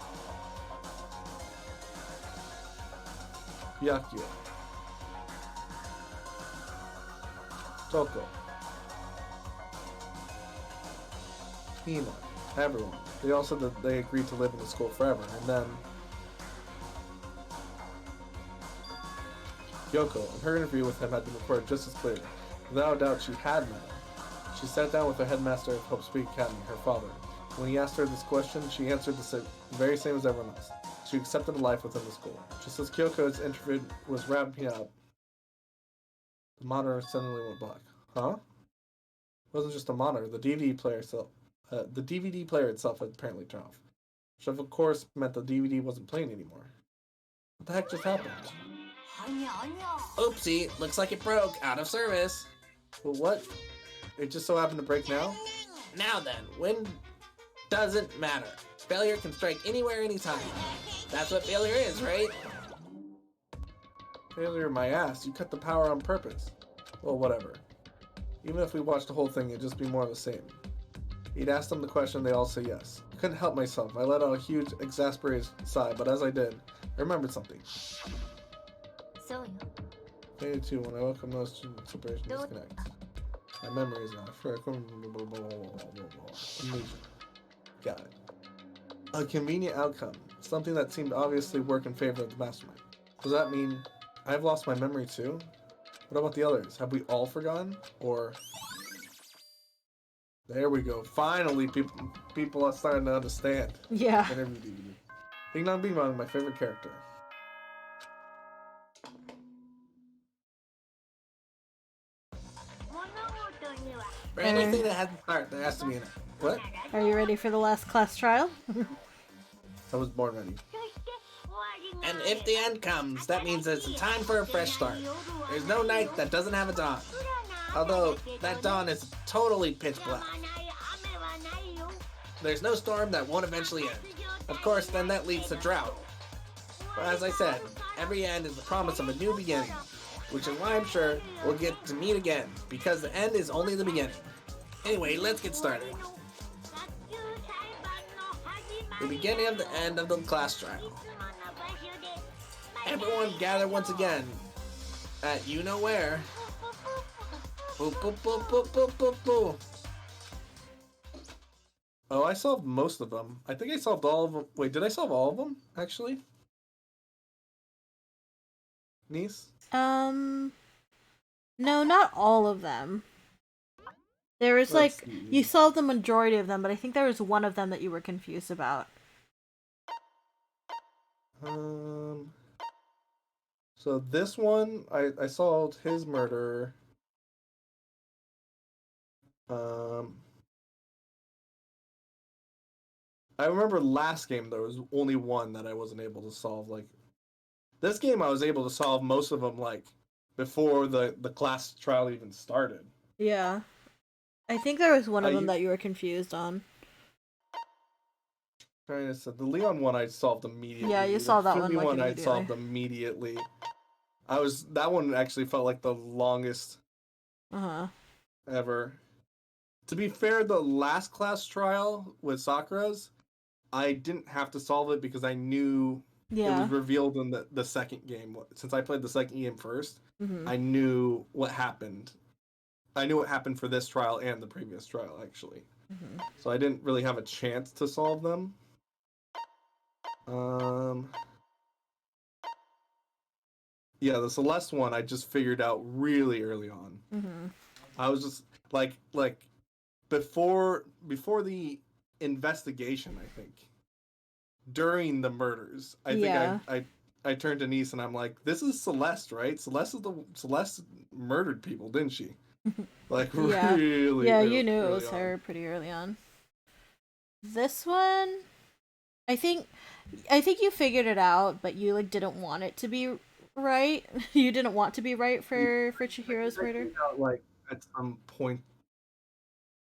Byakuya. Toko. Hina. Everyone. They all said that they agreed to live in the school forever, and then Yoko, in her interview with him, had been recorded just as clearly. Without a doubt, she had met him. She sat down with the headmaster of Hope State Academy, her father. When he asked her this question, she answered the very same as everyone else. She accepted a life within the school. Just as Kyoko's interview was wrapping up, the monitor suddenly went black. Huh? It wasn't just a monitor. The DVD player itself had apparently turned off. Which of course meant the DVD wasn't playing anymore. What the heck just happened? Oopsie, looks like it broke. Out of service. Well, what? It just so happened to break now? Now then, when doesn't matter. Failure can strike anywhere, anytime. That's what failure is, right? Failure my ass. You cut the power on purpose. Well, whatever. Even if we watched the whole thing, it'd just be more of the same. He'd ask them the question, they all say yes. I couldn't help myself. I let out a huge, exasperated sigh, but as I did, I remembered something. Day 2, when I woke up, no separation disconnect. My memory is gone. Amnesia. Got it. A convenient outcome. Something that seemed obviously work in favor of the mastermind. Does that mean I've lost my memory too? What about the others? Have we all forgotten? Or... There we go. Finally, people are starting to understand. Yeah. Ding Dong Bing Bong, my favorite character. For anything that hasn't started, there has to be an end. What? Are you ready for the last class trial? I was born ready. And if the end comes, that means it's time for a fresh start. There's no night that doesn't have a dawn. Although, that dawn is totally pitch black. There's no storm that won't eventually end. Of course, then that leads to drought. But as I said, every end is the promise of a new beginning. Which is why I'm sure we'll get to meet again, because the end is only the beginning. Anyway, let's get started. The beginning of the end of the class trial. Everyone gather once again at you know where. Boop, boop, boop, boop, boop, boop, boop. Oh, I solved most of them. I think I solved all of them. Wait, did I solve all of them, actually? Niece? No, not all of them. There was Let's like, see. you solved the majority of them, but I think there was one of them that you were confused about. So this one, I solved his murder. I remember last game there was only one that I wasn't able to solve. Like, this game I was able to solve most of them, like, before the class trial even started. Yeah. I think there was one of them you- that you were confused on. Trying to say, the Leon one I solved immediately. Yeah, you solved that the one, Philly like, one I immediately. solved immediately. That one actually felt like the longest ever. To be fair, the last class trial with Sakura's, I didn't have to solve it because I knew it was revealed in the second game. Since I played the second game first, I knew what happened. I knew what happened for this trial and the previous trial, actually. So I didn't really have a chance to solve them. Yeah, the Celeste one I just figured out really early on. I was just like before the investigation, I think. During the murders, I think I turned to Niece and I'm like, "This is Celeste, right? Celeste murdered people, didn't she?" Like, Yeah. really. Yeah, early, you knew it early was on. her pretty early on. This one, I think you figured it out, but you like didn't want it to be right. You didn't want to be right for Chihiro's murder. I figured out, like, at some point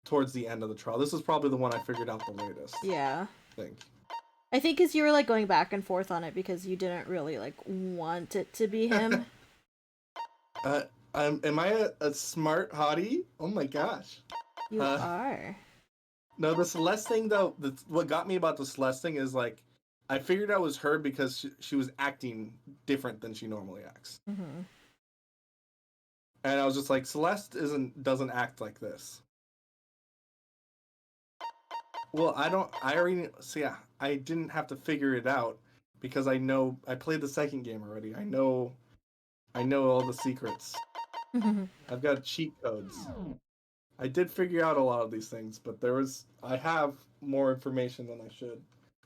towards the end of the trial. This is probably the one I figured out the latest. Yeah. I think. I think because you were like going back and forth on it because you didn't really like want it to be him. Am I a smart hottie? Oh my gosh. You are. No, the Celeste thing though. What got me about the Celeste thing is like, I figured out it was her because she was acting different than she normally acts, and I was just like, Celeste doesn't act like this. Well, I already see. I didn't have to figure it out because I played the second game already. I know all the secrets. I've got cheat codes. I did figure out a lot of these things, but I have more information than I should.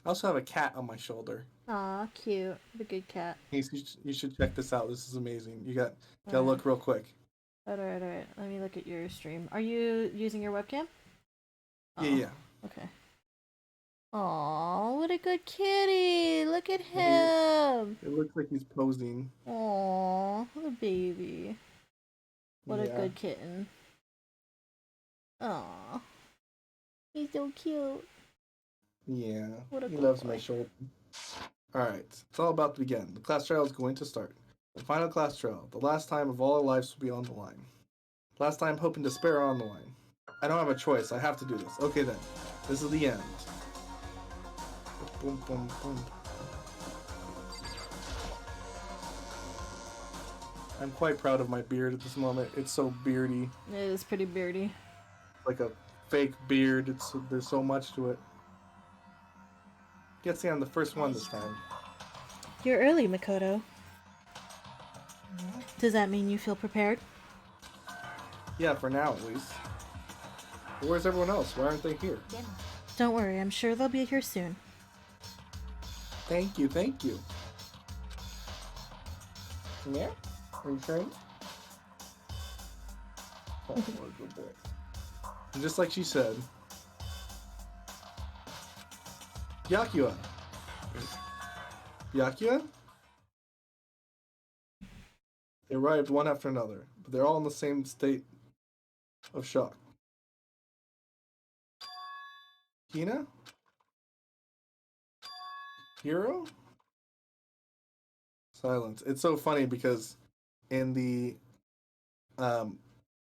I also have a cat on my shoulder. Aw, cute. The good cat. You should check this out. This is amazing. You gotta look real quick. Alright. Let me look at your stream. Are you using your webcam? Yeah. Okay. Aw, what a good kitty! Look at him! It looks like he's posing. Aw, the baby. What a good kitten. Aw. He's so cute. Yeah. What a He good loves boy. my shoulder. Alright. It's all about to begin. The class trial is going to start. The final class trial. The last time of all our lives will be on the line. Last time hope and despair are on the line. I don't have a choice. I have to do this. Okay then. This is the end. Boom, boom, boom. I'm quite proud of my beard at this moment. It's so beardy. It is pretty beardy. Like a fake beard. There's so much to it. Guess I'm the first one this time. You're early, Makoto. Does that mean you feel prepared? Yeah, for now at least. But where's everyone else? Why aren't they here? Don't worry, I'm sure they'll be here soon. Thank you, thank you. Come here. Are you sure? Oh, what a good boy. And just like she said, Byakuya. Byakuya? They arrived one after another, but they're all in the same state of shock. Hina? Hero? Silence. It's so funny because in the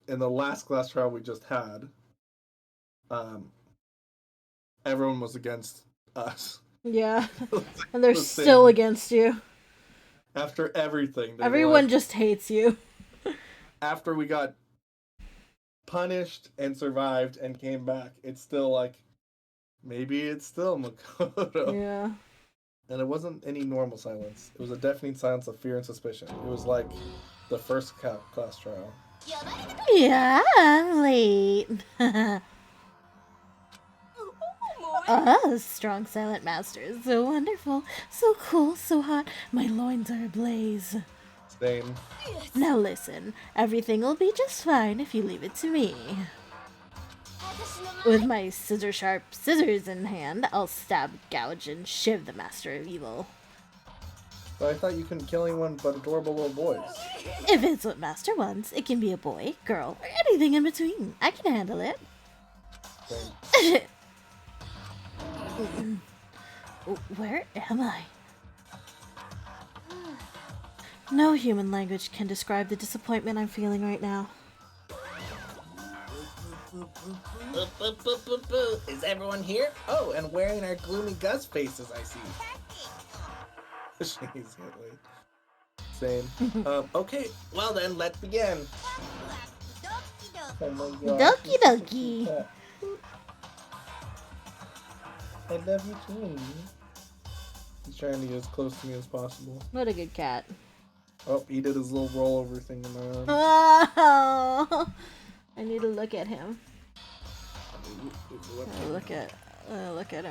last class trial we just had, everyone was against us. Yeah. And they're The still same. against you. After everything. They were Everyone like, just hates you. after we got punished and survived and came back, it's still like, maybe it's still Makoto. Yeah. And it wasn't any normal silence. It was a deafening silence of fear and suspicion. It was like the first class trial. Yeah, I'm late. Strong silent masters. So wonderful, so cool, so hot. My loins are ablaze. Same. Now listen, everything will be just fine if you leave it to me. With my scissor-sharp scissors in hand, I'll stab, gouge, and shiv the master of evil. But I thought you couldn't kill anyone but adorable little boys. If it's what master wants, it can be a boy, girl, or anything in between. I can handle it. Same. Where am I? No human language can describe the disappointment I'm feeling right now. Is everyone here? Oh, and wearing our gloomy Gus faces, I see. She's Hitler. Same. Okay, well then, let's begin. Oh my god. Doki doki. I love you too. He's trying to get as close to me as possible. What a good cat. Oh, he did his little rollover thing in my arm. Oh, I need to look at him. Look at him. Look at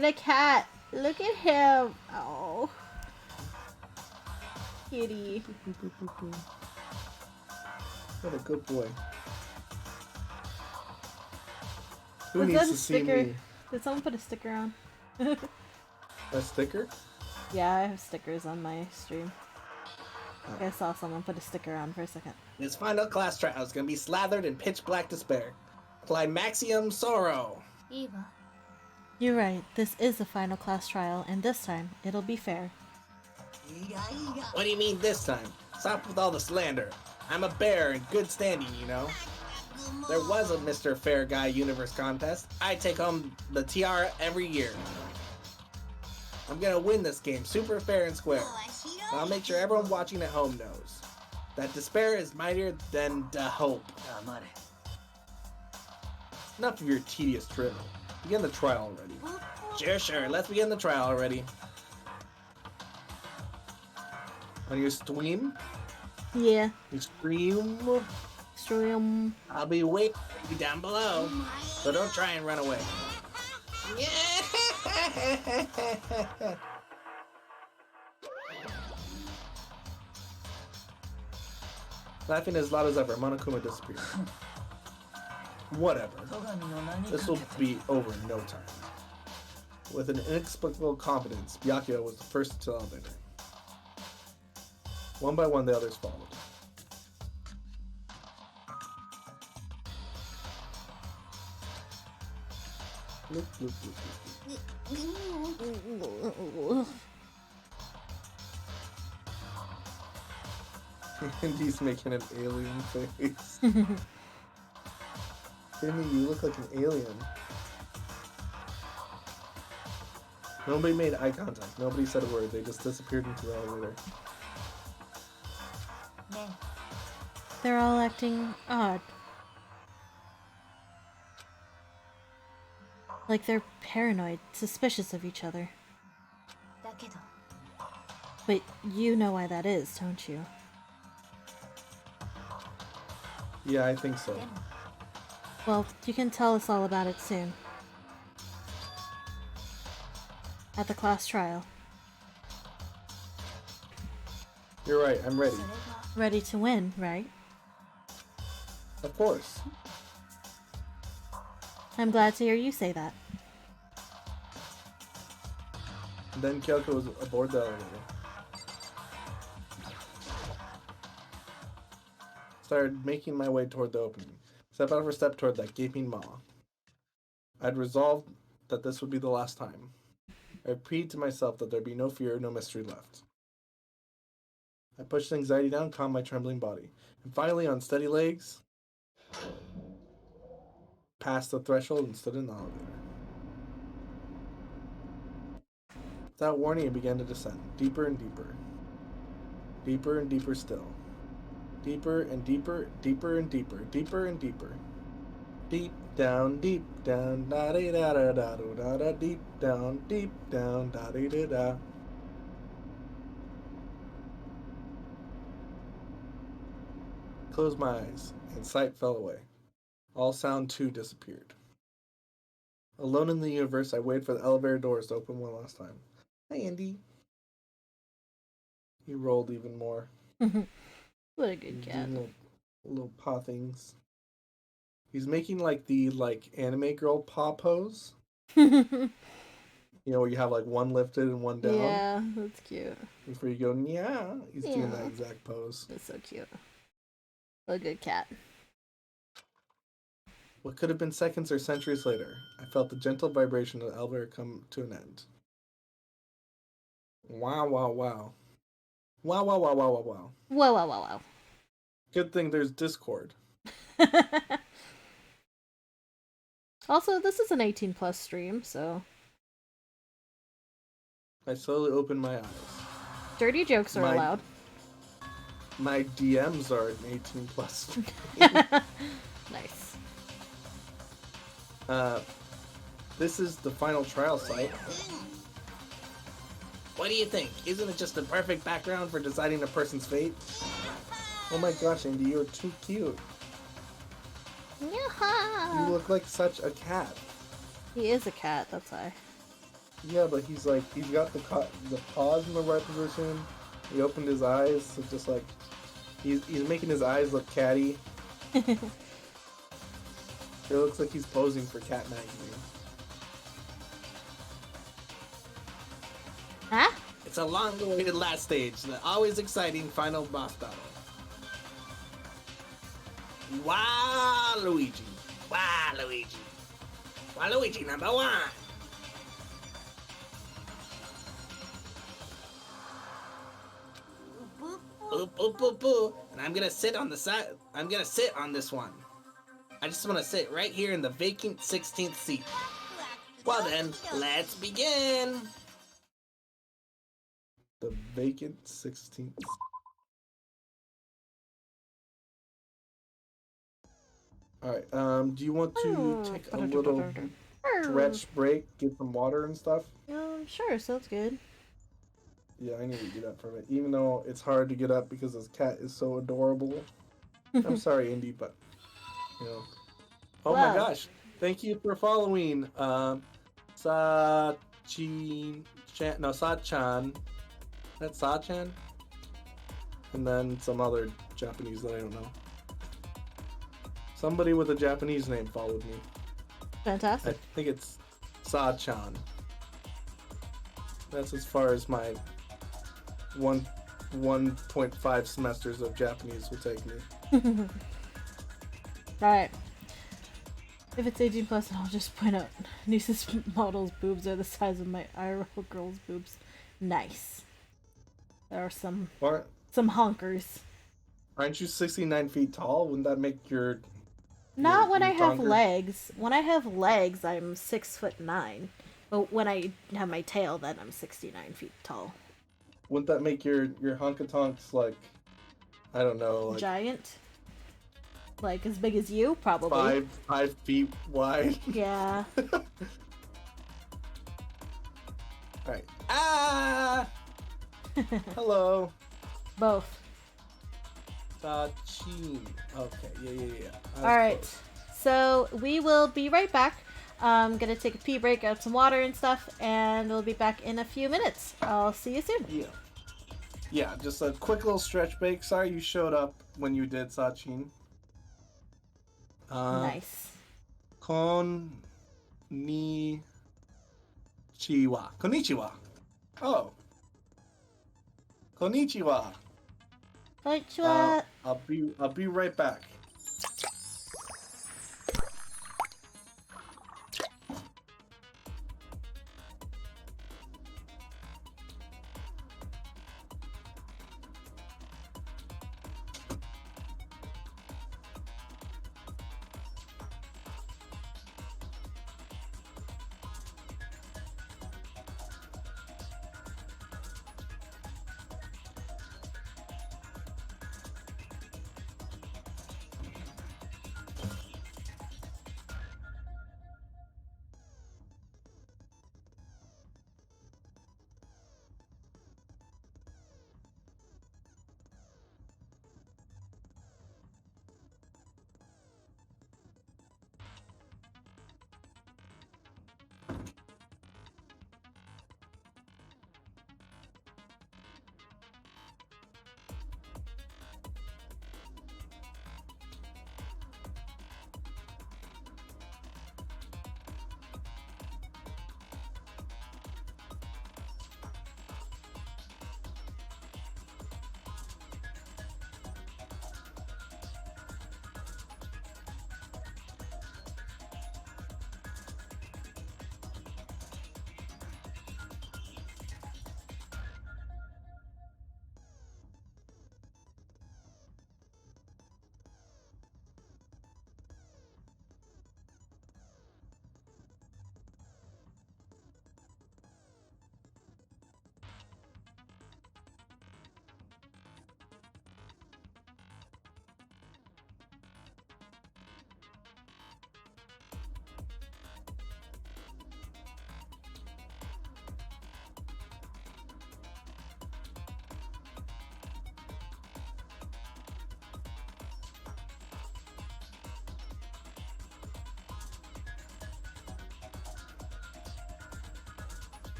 the cat. Look at him. Oh, kitty. What a good boy. Who Was needs that a to see sticker? me? Did someone put a sticker on? A sticker? Yeah, I have stickers on my stream. I saw someone put a sticker on for a second. This final class trial is gonna be slathered in pitch black despair. Climaxium sorrow. You're right. This is the final class trial, and this time it'll be fair. What do you mean this time? Stop with all the slander. I'm a bear in good standing, you know. There was a Mr. Fair Guy Universe contest. I take home the tiara every year. I'm gonna win this game super fair and square. And I'll make sure everyone watching at home knows that despair is mightier than the hope. Enough of your tedious drivel. Begin the trial already. Sure. Let's begin the trial already. On your stream? Yeah. You stream? Stream. I'll be waiting for you down below. So don't try and run away. Yeah. Laughing as loud as ever, Monokuma disappeared. Whatever. This will be over in no time. With an inexplicable confidence, Byakuya was the first to the elevator. One by one, the others followed. bloop, bloop. And he's making an alien face. Timmy, you look like an alien. Nobody made eye contact. Nobody said a word. They just disappeared into the elevator. They're all acting odd. Like they're paranoid, suspicious of each other. But you know why that is, don't you? Yeah, I think so. Well, you can tell us all about it soon. At the class trial. You're right, I'm ready. Ready to win, right? Of course. I'm glad to hear you say that. And then Kyoko was aboard the elevator. Started making my way toward the opening, step after step toward that gaping maw. I'd resolved that this would be the last time. I repeated to myself that there'd be no fear, no mystery left. I pushed anxiety down, calmed my trembling body, and finally, on steady legs, passed the threshold and stood in the elevator. Without warning, it began to descend, deeper and deeper. Deeper and deeper still. Deeper and deeper, deeper and deeper, deeper and deeper. Deep down, da da da da da da da, deep down, da da da da. Closed my eyes, and sight fell away. All sound too disappeared. Alone in the universe, I waited for the elevator doors to open one last time. Hey, Andy. He rolled even more. What a good cat. Little paw things. He's making like the anime girl paw pose. You know, where you have like one lifted and one down. Yeah, that's cute. Before you go, yeah, he's doing that exact pose. That's so cute. What a good cat. What could have been seconds or centuries later, I felt the gentle vibration of the elevator come to an end. Wow, wow, wow. Wow, wow, wow, wow, wow, wow. Whoa, wow, wow, Good thing there's Discord. wow. Also, this is an 18 plus stream, so. I slowly opened my eyes. Dirty jokes are allowed. My DMs are an 18 plus. Nice. This is the final trial site. What do you think? Isn't it just a perfect background for deciding a person's fate? Oh my gosh, Andy, you're too cute. You look like such a cat. He is a cat, that's why. Yeah, but he's got the paws in the right position. He opened his eyes, so just like he's making his eyes look catty. It looks like he's posing for Cat Magazine. Huh? It's a long-awaited last stage, the always exciting final boss battle. Waluigi. Waluigi. Waluigi number 1. Boop, boop, boop, boop. And I'm gonna sit on the side. I'm gonna sit on this one. I just want to sit right here in the vacant 16th seat. Well then, let's begin. The vacant 16th. Alright, do you want to take a little stretch break, get some water and stuff? Sure, sounds good. Yeah, I need to get up from it. Even though it's hard to get up because this cat is so adorable. I'm sorry, Indy, but, you know. Oh my gosh. Thank you for following, Sachan. That's Sachan? And then some other Japanese that I don't know. Somebody with a Japanese name followed me. Fantastic. I think it's Sachan. That's as far as my 1.5 semesters of Japanese will take me. Alright. If it's 18 plus, I'll just point out niece's model's boobs are the size of my IRL girl's boobs. Nice. There are some Or honkers. aren't you 69 feet tall? Wouldn't that make your Not when your I have donker? legs. When I have legs, I'm 6'9". But when I have my tail, then I'm 69 feet tall. Wouldn't that make your honkatonks like, I don't know, like Giant. Like as big as you, probably. 5 feet wide? Yeah. Alright. Ah! Hello. Both. Sachin. Okay, yeah. Alright. So we will be right back. I'm gonna take a pee break, grab some water and stuff, and we'll be back in a few minutes. I'll see you soon. Yeah. Yeah, just a quick little stretch break. Sorry you showed up when you did, Sachin. Nice. Konnichiwa. Konnichiwa. Oh. Konnichiwa. Konnichiwa. I'll be right back.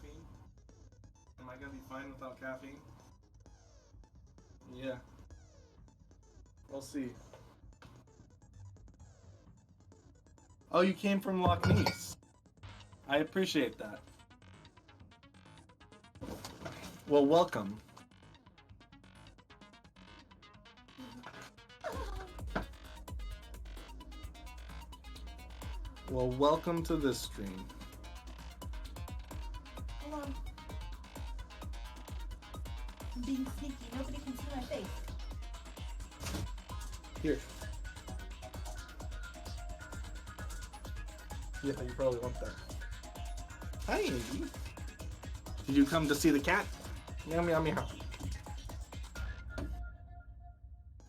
caffeine? Am I gonna be fine without caffeine? Yeah. We'll see. Oh, you came from Loch Ness. I appreciate that. Well, welcome. Well, welcome to this stream. Hold on. I'm being sneaky. Nobody can see my face. Here. Yeah, you probably want that. Hi, Andy. Did you come to see the cat? Meow, meow, meow.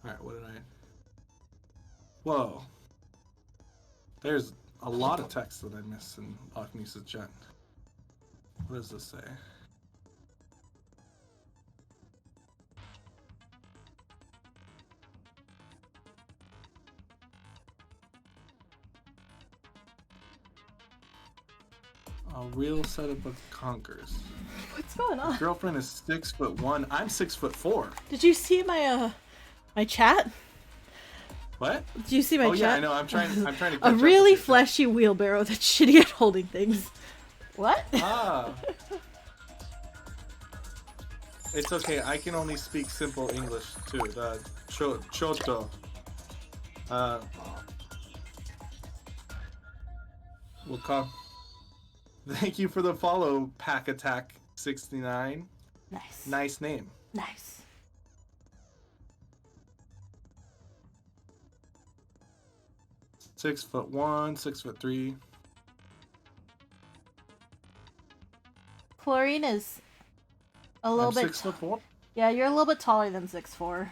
Alright, what did I... Whoa. There's a lot of text that I missed in Lochnis's chat. What does this say? A real setup of conkers. What's going on? My girlfriend is 6'1". I'm 6'4". Did you see my my chat? What? Did you see my chat? Yeah, I know. I'm trying to. Catch A up really with you. fleshy wheelbarrow that's shitty at holding things. What? Ah. It's okay. I can only speak simple English too. The choto. We'll call. Thank you for the follow, Pack Attack 69. Nice. Nice name. Nice. 6'1", 6'3". Chlorine is a little I'm bit. 6'4". Yeah, you're a little bit taller than 6'4".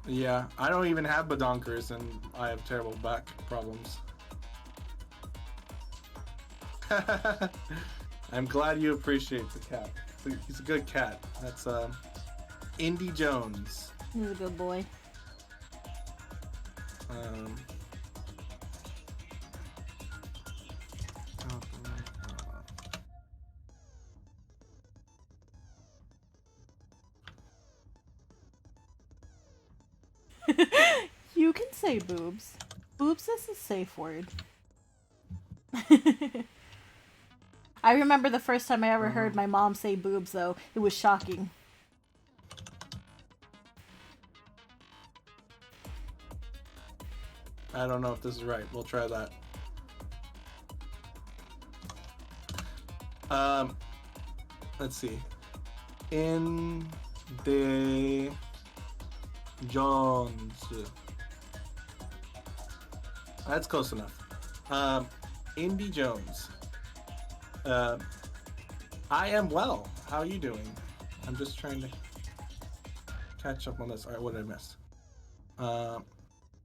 Yeah, I don't even have badonkers, and I have terrible back problems. I'm glad you appreciate the cat. He's a good cat. That's Indy Jones. He's a good boy. You can say boobs. Boobs is a safe word. I remember the first time I ever heard my mom say boobs, though. It was shocking. I don't know if this is right. We'll try that. Let's see. In the Jones. That's close enough. Indy Jones. I am well. How are you doing? I'm just trying to catch up on this. All right, what did I miss?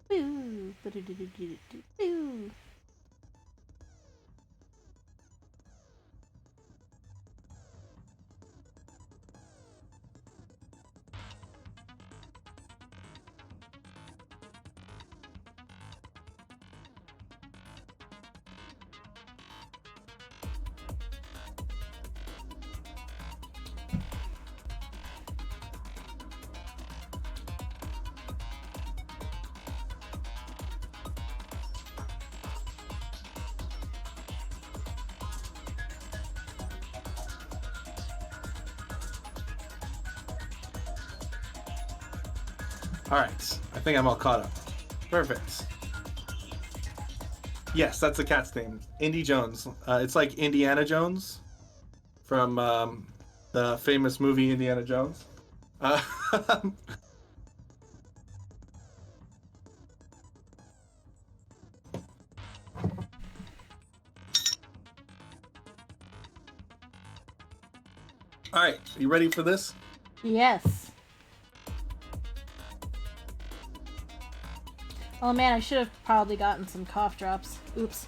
Boo. Boo. Alright, I think I'm all caught up. Perfect. Yes, that's the cat's name. Indy Jones. It's like Indiana Jones from the famous movie Indiana Jones. Alright, you ready for this? Yes. Oh man, I should have probably gotten some cough drops. Oops.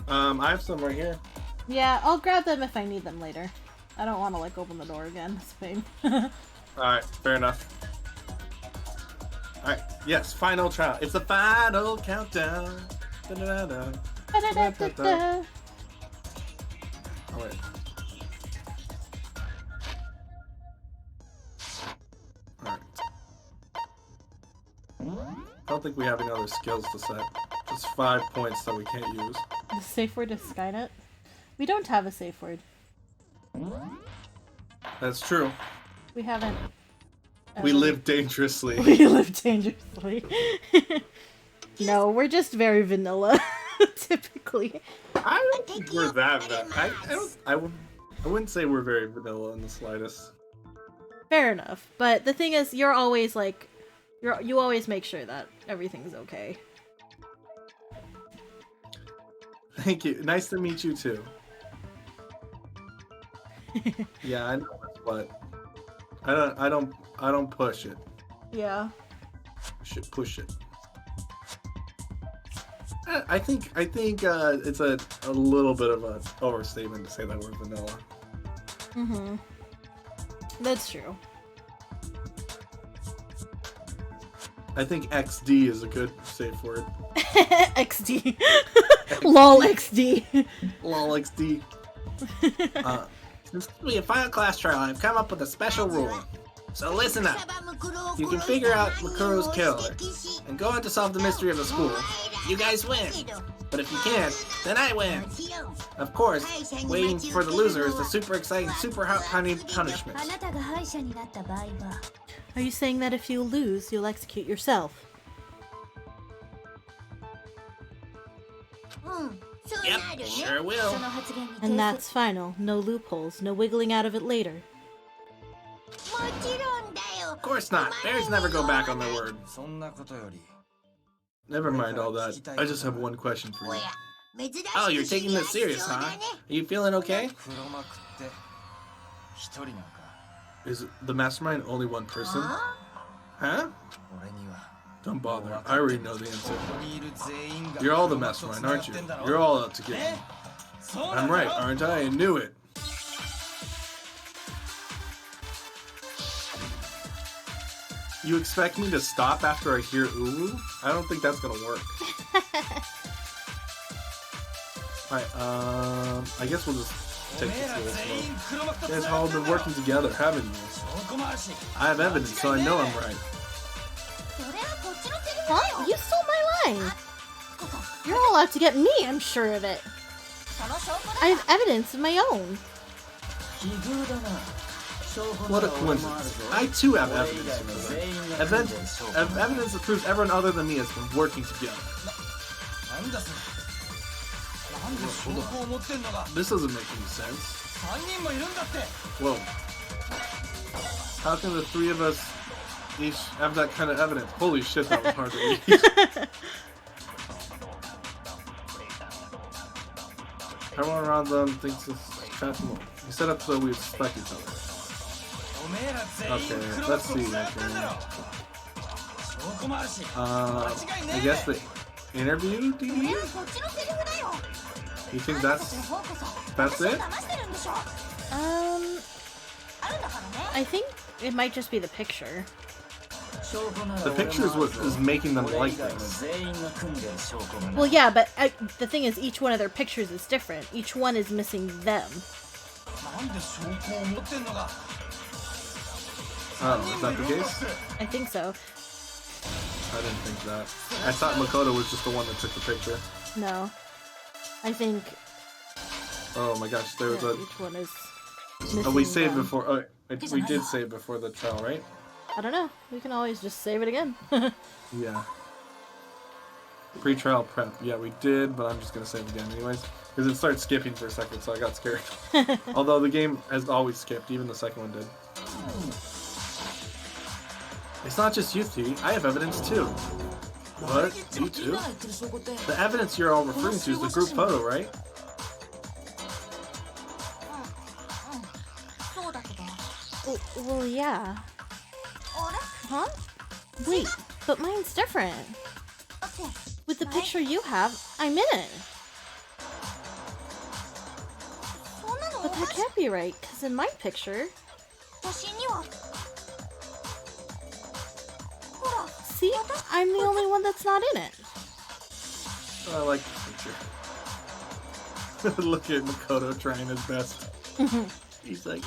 I have some right here. Yeah, I'll grab them if I need them later. I don't want to, like, open the door again. It's a pain. Alright, fair enough. Alright, yes, final trial. It's the final countdown. Da-da-da-da. Da-da-da-da-da. Oh, wait. Alright. I don't think we have any other skills to set. Just 5 points that we can't use. The safe word is Skynet? We don't have a safe word. That's true. We haven't. We live dangerously. We live dangerously. No, we're just very vanilla, typically. I don't think we're that vanilla. I wouldn't say we're very vanilla in the slightest. Fair enough, but the thing is, you're always like, you always make sure that everything's okay. Thank you. Nice to meet you too. Yeah, I know that's what. I don't push it. Yeah. Should push it. I think it's a little bit of an overstatement to say that we're vanilla. Mm-hmm. That's true. I think XD is a good safe word. XD. LOL XD. Lol XD. Since this will be a final class trial, I've come up with a special rule. So listen up. You can figure out Makuro's killer and go on to solve the mystery of the school. You guys win. But if you can't, then I win. Of course, waiting for the loser is the super exciting, super hot punishment. Are you saying that if you lose, you'll execute yourself? Yep, sure will. And that's final. No loopholes. No wiggling out of it later. Of course not. Bears never go back on their word. Never mind all that. I just have one question for you. Oh, you're taking this serious, huh? Are you feeling okay? Is the mastermind only one person? Huh? Don't bother. I already know the answer. You're all the mastermind, aren't you? You're all out to get me. I'm right, aren't I? I knew it. You expect me to stop after I hear Uwu? I don't think that's gonna work. Alright, I guess we'll just take this a little slow. You guys have all been working together, haven't you? I have evidence, so I know I'm right. What? You stole my line! You're all out to get me, I'm sure of it. I have evidence of my own. What a coincidence. I too have evidence. Evidence that proves everyone other than me has been working together. This doesn't make any sense. Whoa. How can the three of us each have that kind of evidence? Holy shit, that was hard to read. Everyone around them thinks it's fashionable. We set up so we suspect each other. Okay, let's see. Okay. I guess the interview DD? You think that's it? I think it might just be the picture. The picture is what is making them like this. Well, yeah, but the thing is, each one of their pictures is different. Each one is missing them. Oh, is that the case? I think so. I didn't think that. I thought Makoto was just the one that took the picture. No. I think... Oh my gosh, there was a... Each one is Oh, we missing saved them. before... Oh, we did save before the trial, right? I don't know. We can always just save it again. Yeah. Pre-trial prep. Yeah, we did, but I'm just gonna save again anyways. Because it started skipping for a second, so I got scared. Although the game has always skipped, even the second one did. It's not just you three. I have evidence too. What? You too? The evidence you're all referring to is the group photo, right? Well, yeah. Huh? Wait, but mine's different. With the picture you have, I'm in it. But that can't be right, because in my picture... See? I'm the only one that's not in it. I like this picture. Look at Makoto trying his best. He's like,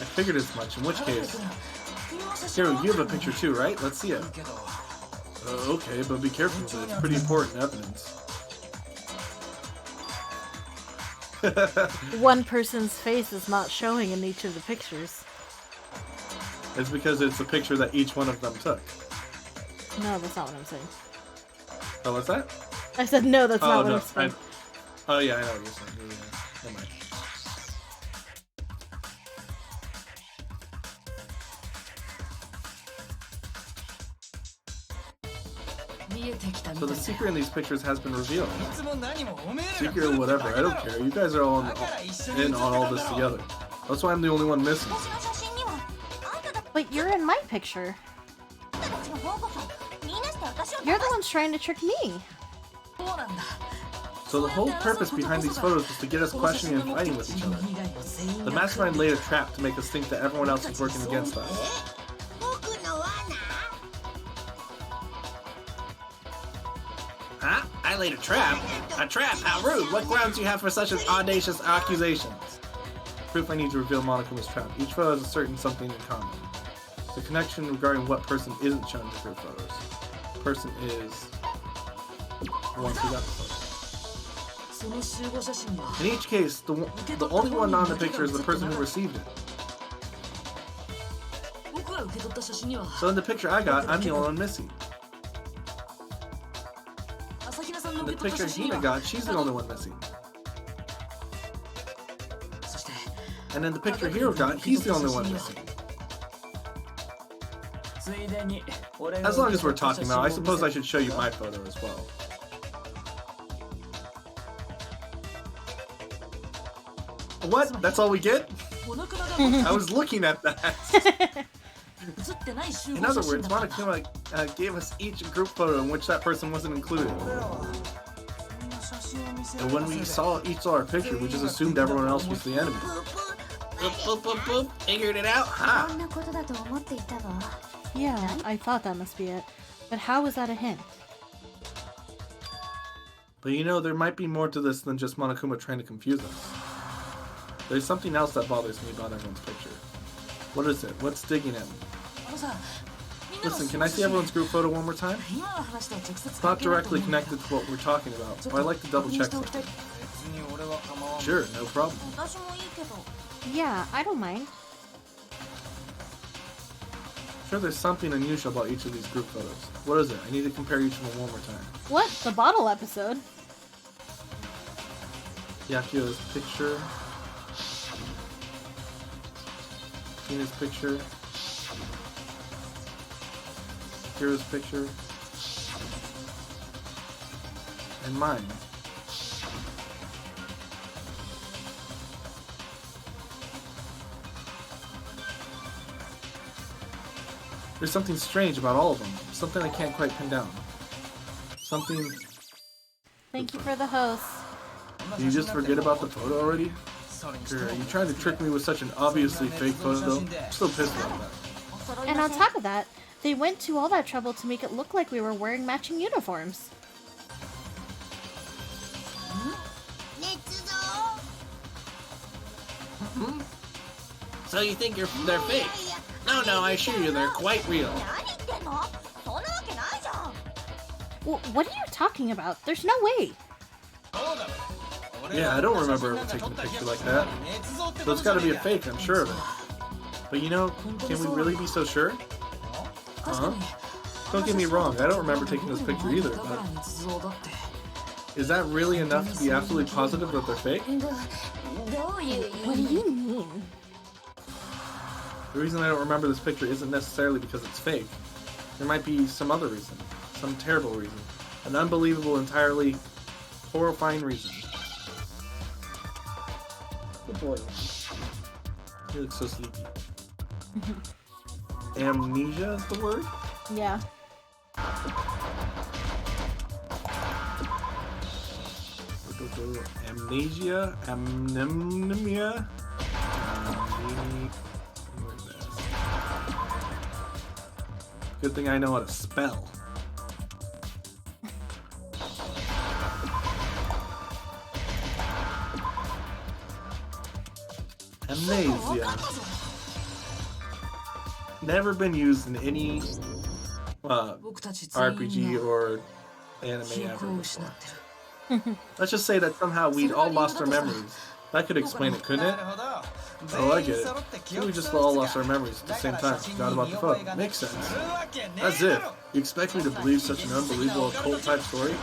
I figured as much, in which case... Hiro, you have a picture too, right? Let's see it. Okay, but be careful with it. It's pretty important evidence. One person's face is not showing in each of the pictures. It's because it's a picture that each one of them took. No, that's not what I'm saying. Oh, what's that? I said no, that's not what no, I'm saying. oh, yeah, I know what you're saying. Yeah. Never mind. So the secret in these pictures has been revealed. Secret or whatever, I don't care. You guys are all in on all this together. That's why I'm the only one missing. But you're in my picture. You're the ones trying to trick me. So the whole purpose behind these photos was to get us questioning and fighting with each other. The mastermind laid a trap to make us think that everyone else was working against us. Huh? I laid a trap? A trap? How rude! What grounds do you have for such an audacious accusations? Proof I need to reveal Monokuma's trap. Each photo has a certain something in common. The connection regarding what person isn't shown in the group photos. The person is the ones who got the photo. In each case, the only one not in the picture is the person who received it. So in the picture I got, I'm the only one missing. In the picture Hina got, she's the only one missing. And in the picture Hiro got, he's the only one missing. As long as we're talking about, I suppose I should show you my photo as well. What? That's all we get? I was looking at that. In other words, Monokuma gave us each a group photo in which that person wasn't included. And when we each saw our picture, we just assumed everyone else was the enemy. Boop, boop, boop, boop. Figured it out, huh? Yeah, I thought that must be it. But how was that a hint? But you know, there might be more to this than just Monokuma trying to confuse us. There's something else that bothers me about everyone's picture. What is it? What's digging at me? Listen, can I see everyone's group photo one more time? It's not directly connected to what we're talking about, but I'd like to double check something. Sure, no problem. Yeah, I don't mind. I'm sure there's something unusual about each of these group photos. What is it? I need to compare each of them one more time. What? The bottle episode? Yakio's picture. Tina's picture. Hiro's picture. And mine. There's something strange about all of them. Something I can't quite pin down. Something... Thank you for the host. Did you just forget about the photo already? Sure, are you trying to trick me with such an obviously fake photo though? I'm still pissed about that. And on top of that, they went to all that trouble to make it look like we were wearing matching uniforms. So you think they're fake? No, I assure you they're quite real. What are you talking about? There's no way. Yeah, I don't remember ever taking a picture like that. So it's gotta be a fake, I'm sure of it. But you know, can we really be so sure? Uh-huh. Don't get me wrong, I don't remember taking this picture either, but... Is that really enough to be absolutely positive that they're fake? What do you mean? The reason I don't remember this picture isn't necessarily because it's fake. There might be some other reason. Some terrible reason. An unbelievable, entirely horrifying reason. Good boy. He looks so sleepy. Amnesia is the word? Yeah. Amnesia? Amnemia? Good thing I know how to spell. Amnesia. Never been used in any RPG or anime ever before. Let's just say that somehow we'd all lost our memories. That could explain it, couldn't it? Oh, I get it. We just all lost our memories at the same time. Forgot about the phone. Makes sense. That's it. You expect me to believe such an unbelievable occult-type story?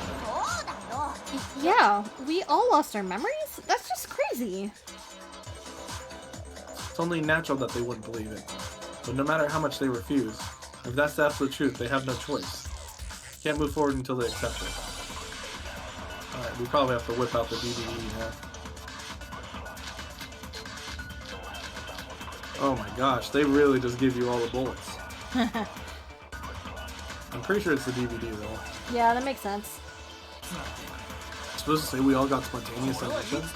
Yeah, we all lost our memories? That's just crazy. It's only natural that they wouldn't believe it. But no matter how much they refuse, if that's the absolute truth, they have no choice. Can't move forward until they accept it. Alright, we probably have to whip out the DVD, yeah. Oh my gosh, they really just give you all the bullets. I'm pretty sure it's the DVD though. Yeah, that makes sense. It's supposed to say we all got spontaneous emotions.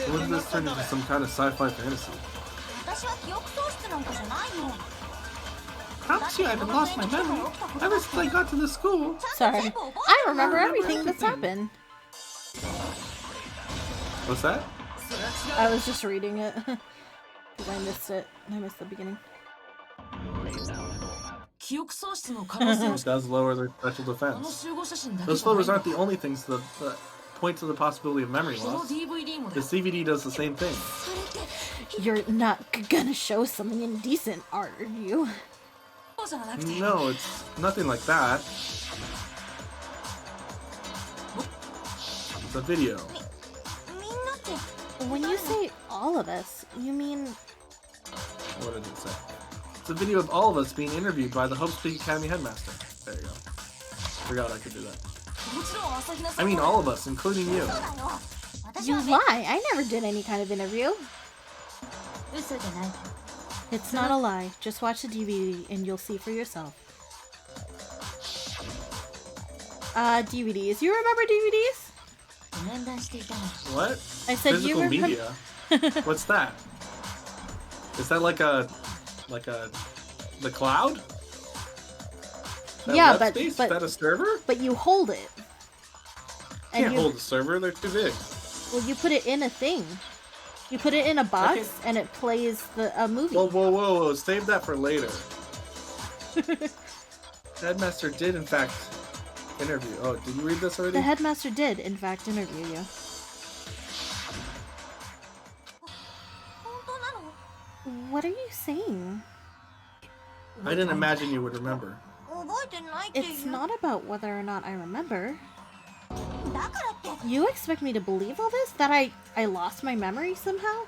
Or would this turn into some kind of sci-fi fantasy? Promise you I haven't lost my memory ever since I got to the school. Sorry. I remember everything that's happened. What's that? I was just reading it. Because I missed it. I missed the beginning. It does lower their special defense. Those photos aren't the only things that point to the possibility of memory loss. This DVD does the same thing. You're not gonna show something indecent, are you? No, it's nothing like that. It's a video. When you say all of us, you mean... What did it say? It's a video of all of us being interviewed by the Hope Peak Academy headmaster. There you go. Forgot I could do that. I mean all of us, including you. You lie. I never did any kind of interview. It's not a lie. Just watch the DVD and you'll see for yourself. DVDs. You remember DVDs? What? I said Physical you remember... media? What's that? Is that like the cloud? That yeah, web but space? Is that a server? But you hold it. And Can't hold a server. They're too big. Well, you put it in a thing. You put it in a box, and it plays a movie. Whoa! Save that for later. Headmaster did, in fact, interview. Oh, did you read this already? The headmaster did, in fact, interview you. What are you saying? I didn't imagine you would remember. It's not about whether or not I remember. You expect me to believe all this? That I lost my memory somehow?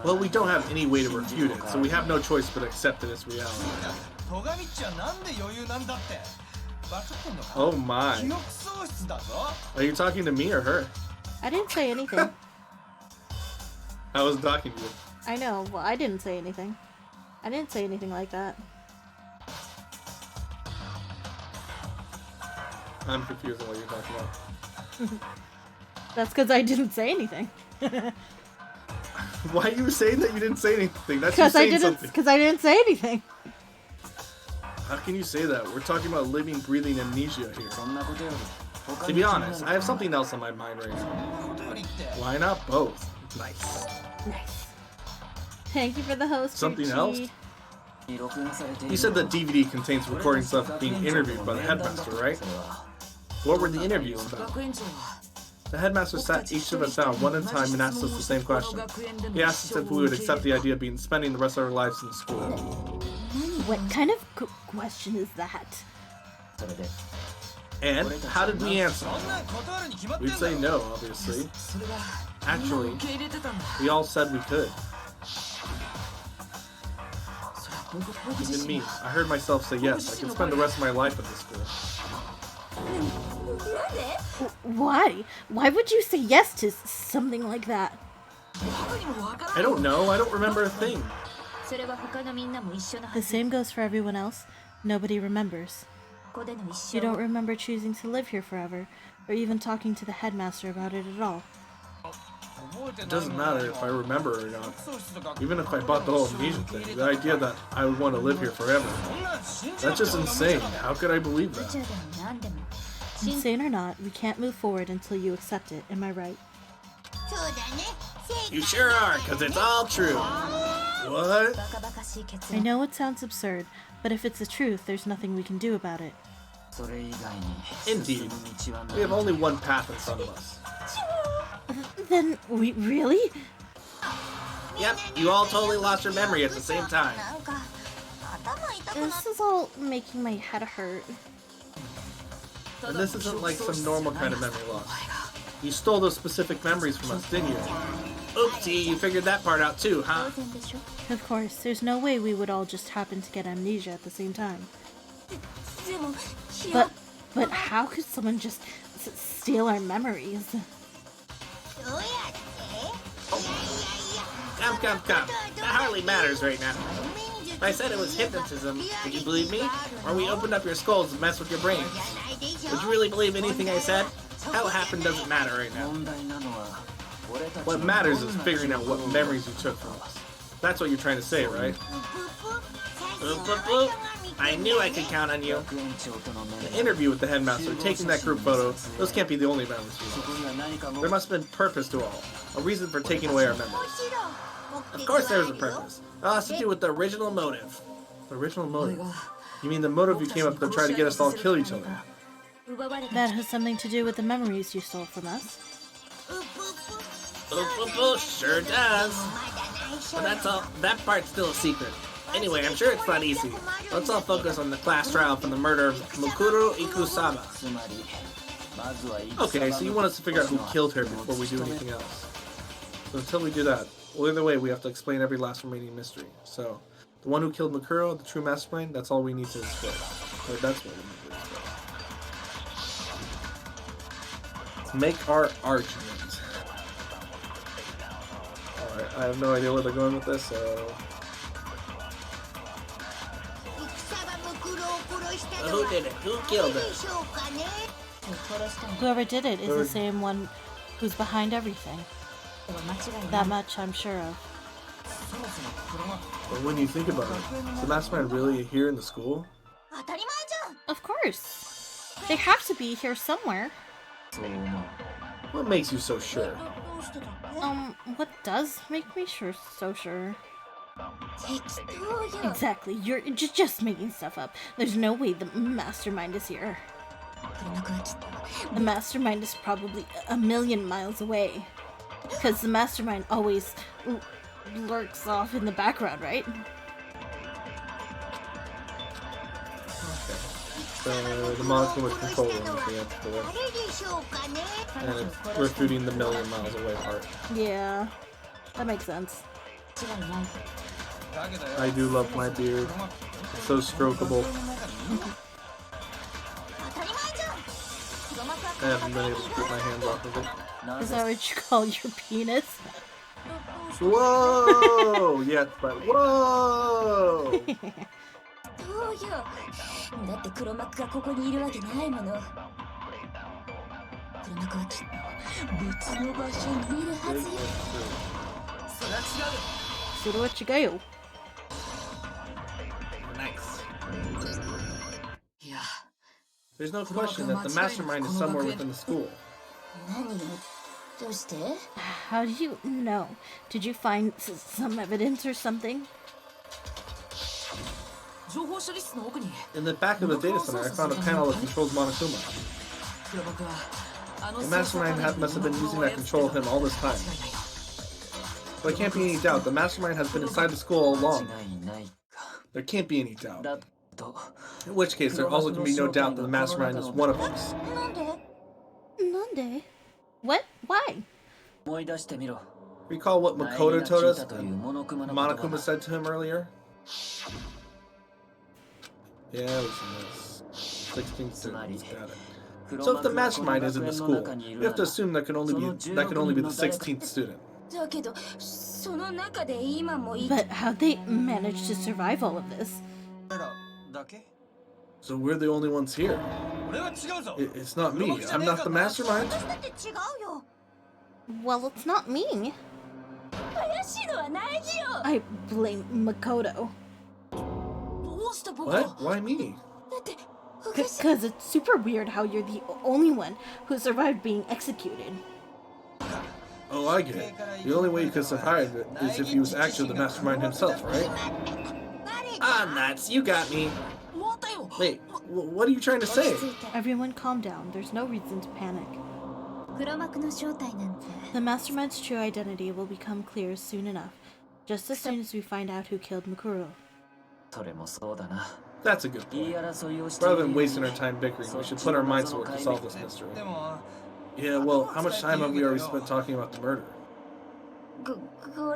Well, we don't have any way to refute it, so we have no choice but accept it as reality. Oh my. Are you talking to me or her? I didn't say anything. I was talking to you. I know. Well, I didn't say anything. I didn't say anything like that. I'm confused on what you're talking about. That's because I didn't say anything. Why are you saying that you didn't say anything? That's you saying something. Because I didn't say anything. How can you say that? We're talking about living, breathing amnesia here. To be honest, I have something else on my mind right now. Why not both? Nice. Nice. Thank you for the host. Something else? You said that DVD contains recordings of being interviewed by the headmaster, right? What were the interviews about? The headmaster sat each of us down one at a time and asked us the same question. He asked us if we would accept the idea of spending the rest of our lives in school. What kind of question is that? And how did we answer? We'd say no, obviously. Actually, we all said we could. Even me, I heard myself say yes, I could spend the rest of my life at this school. Why? Why would you say yes to something like that? I don't know, I don't remember a thing. The same goes for everyone else. Nobody remembers. You don't remember choosing to live here forever, or even talking to the headmaster about it at all. It doesn't matter if I remember or not. Even if I bought the whole amnesia thing, the idea that I would want to live here forever. That's just insane. How could I believe that? Insane or not, we can't move forward until you accept it, am I right? You sure are, because it's all true. What? I know it sounds absurd, but if it's the truth, there's nothing we can do about it. Indeed. We have only one path in front of us. Then, we really? Yep, you all totally lost your memory at the same time. This is all making my head hurt. And this isn't like some normal kind of memory loss. You stole those specific memories from us, didn't you? Oopsie, you figured that part out too, huh? Of course, there's no way we would all just happen to get amnesia at the same time. But how could someone just steal our memories? Come. That hardly matters right now. If I said it was hypnotism, would you believe me? Or we opened up your skulls to mess with your brains? Would you really believe anything I said? How it happened doesn't matter right now. What matters is figuring out what memories you took from us. That's what you're trying to say, right? Boop, boop, boop. I knew I could count on you. The interview with the headmaster, taking that group photo, those can't be the only memories we lost. There must have been purpose to all. A reason for taking away our memories. Of course there was a purpose. It has to do with the original motive. The original motive? You mean the motive you came up to try to get us to all kill each other? That has something to do with the memories you stole from us. Sure does. But that's all. That part's still a secret. Anyway, I'm sure it's not easy. Let's all focus on the class trial for the murder of Mukuro Ikusaba. Okay, so you want us to figure out who killed her before we do anything else. So until we do that, well, either way, we have to explain every last remaining mystery. So, the one who killed Mukuro, the true mastermind, that's all we need to explain. Or that's what we need to explain. Make our argument. Alright, I have no idea where they're going with this, so... Who did it? Who killed her? Whoever did it is the same one who's behind everything. That much I'm sure of. But when you think about it, is the mastermind really here in the school? Of course. They have to be here somewhere. What makes you so sure? What does make me so sure? Exactly, you're just making stuff up. There's no way the mastermind is here. The mastermind is probably a million miles away. Because the mastermind always lurks off in the background, right? So the monster was controlling the answer, and it's refuting the million miles away part. Yeah, that makes sense. I do love my beard. It's so strokable. I haven't been able to get my hands off of it. Is that what you call your penis? Whoa! Yes, but whoa! Nice. There's no question that the mastermind is somewhere within the school. How do you know? Did you find some evidence or something? In the back of the data center, I found a panel that controls Monokuma. The mastermind must have been using that control of him all this time. There can't be any doubt. The mastermind has been inside the school all along. There can't be any doubt. In which case, there also can be no doubt that the mastermind is one of us. Nande? What? Why? Recall what Makoto told us Monokuma said to him earlier? Yeah, listen to this. 16th students, got it. So if the mastermind is in the school, we have to assume that can only be the 16th student. But how'd they manage to survive all of this? So we're the only ones here. It's not me. I'm not the mastermind. Well, it's not me. I blame Makoto. What? Why me? Because it's super weird how you're the only one who survived being executed. Oh, I get it. The only way you could survive it is if he was actually the mastermind himself, right? Ah, nuts, you got me. Wait, what are you trying to say? Everyone calm down. There's no reason to panic. The mastermind's true identity will become clear soon enough, just as soon as we find out who killed Mukuro. That's a good point. Rather than wasting our time bickering, we should put our minds to work to solve this mystery. Yeah, well, how much time have we already spent talking about the murder?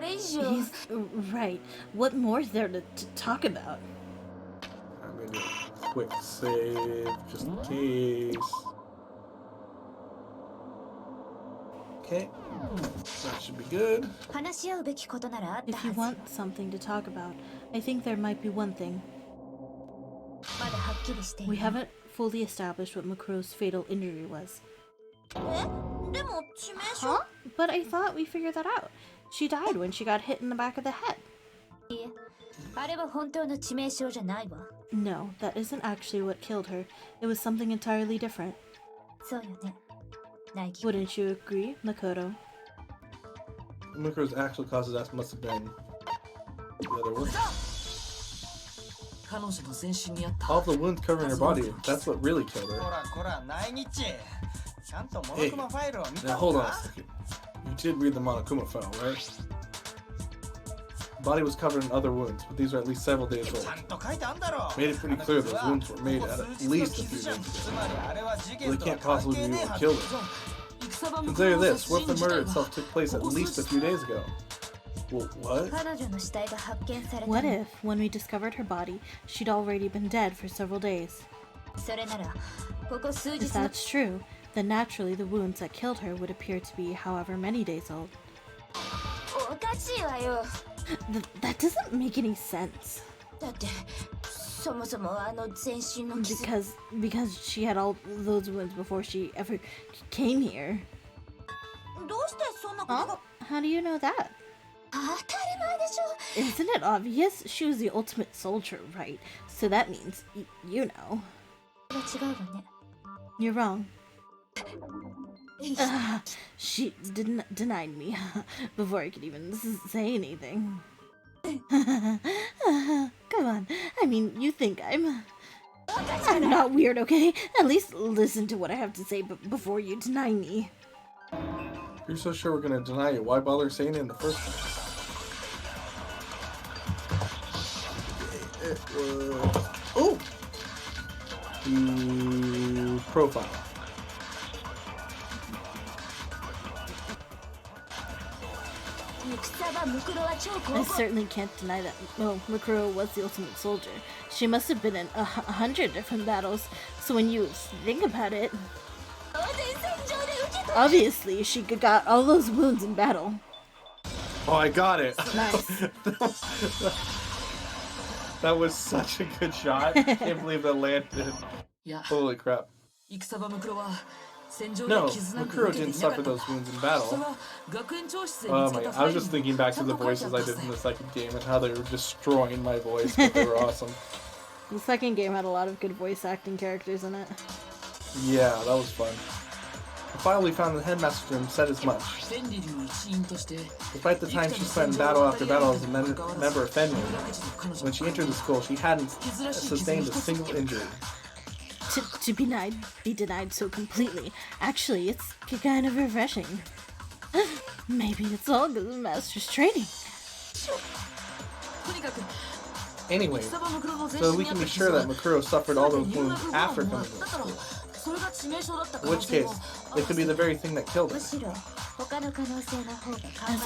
He's right. What more is there to talk about? I'm gonna do a quick save, just in case. Okay, that should be good. If you want something to talk about, I think there might be one thing. We haven't fully established what Makuro's fatal injury was. Huh? But I thought we figured that out. She died when she got hit in the back of the head. No, that isn't actually what killed her. It was something entirely different. Wouldn't you agree, Makoto? Mukuro's actual cause of death must have been the other one. All the wounds covering her body, that's what really killed her. Hey, now hold on a second. You did read the Monokuma file, right? The body was covered in other wounds, but these are at least several days old. Made it pretty clear those wounds were made at least a few days ago. Well, they can't possibly be what killed her. Consider this, what if the murder itself took place at least a few days ago? Well, what? What if, when we discovered her body, she'd already been dead for several days? If that's true, then naturally the wounds that killed her would appear to be however many days old. That doesn't make any sense. Because she had all those wounds before she ever came here. Huh? How do you know that? Isn't it obvious? She was the ultimate soldier, right? So that means, you know. You're wrong. She denied me before I could even say anything. Come on, I mean, you think I'm not weird, okay? At least listen to what I have to say before you deny me. If you're so sure we're gonna deny it, why bother saying it in the first place? Oh! The profile. I certainly can't deny that Mukuro was the ultimate soldier. She must have been in 100 different battles, so when you think about it, obviously she got all those wounds in battle. Oh, I got it! Nice. That was such a good shot. I can't believe that landed. Holy crap. No, Mukuro didn't suffer those wounds in battle. Oh my god, I was just thinking back to the voices I did in the second game and how they were destroying my voice, but they were awesome. The second game had a lot of good voice acting characters in it. Yeah, that was fun. The file we found in the headmaster's room said as much. Despite the time she spent in battle after battle as a member of Fenrir, when she entered the school, she hadn't sustained a single injury. To be denied so completely. Actually, it's kind of refreshing. Maybe it's all because of Master's training. Anyway, so we can be sure that Mukuro suffered all those wounds after coming to school. In which case, it could be the very thing that killed her. As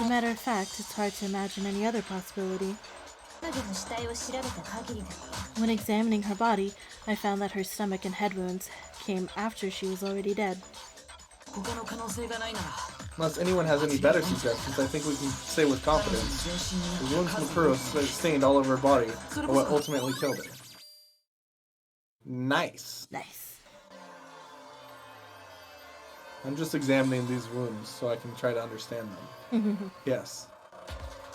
a matter of fact, it's hard to imagine any other possibility. When examining her body, I found that her stomach and head wounds came after she was already dead. Unless anyone has any better suggestions, I think we can say with confidence, the wounds Mukuro sustained all over her body are what ultimately killed her. Nice. Nice. I'm just examining these wounds so I can try to understand them. Yes.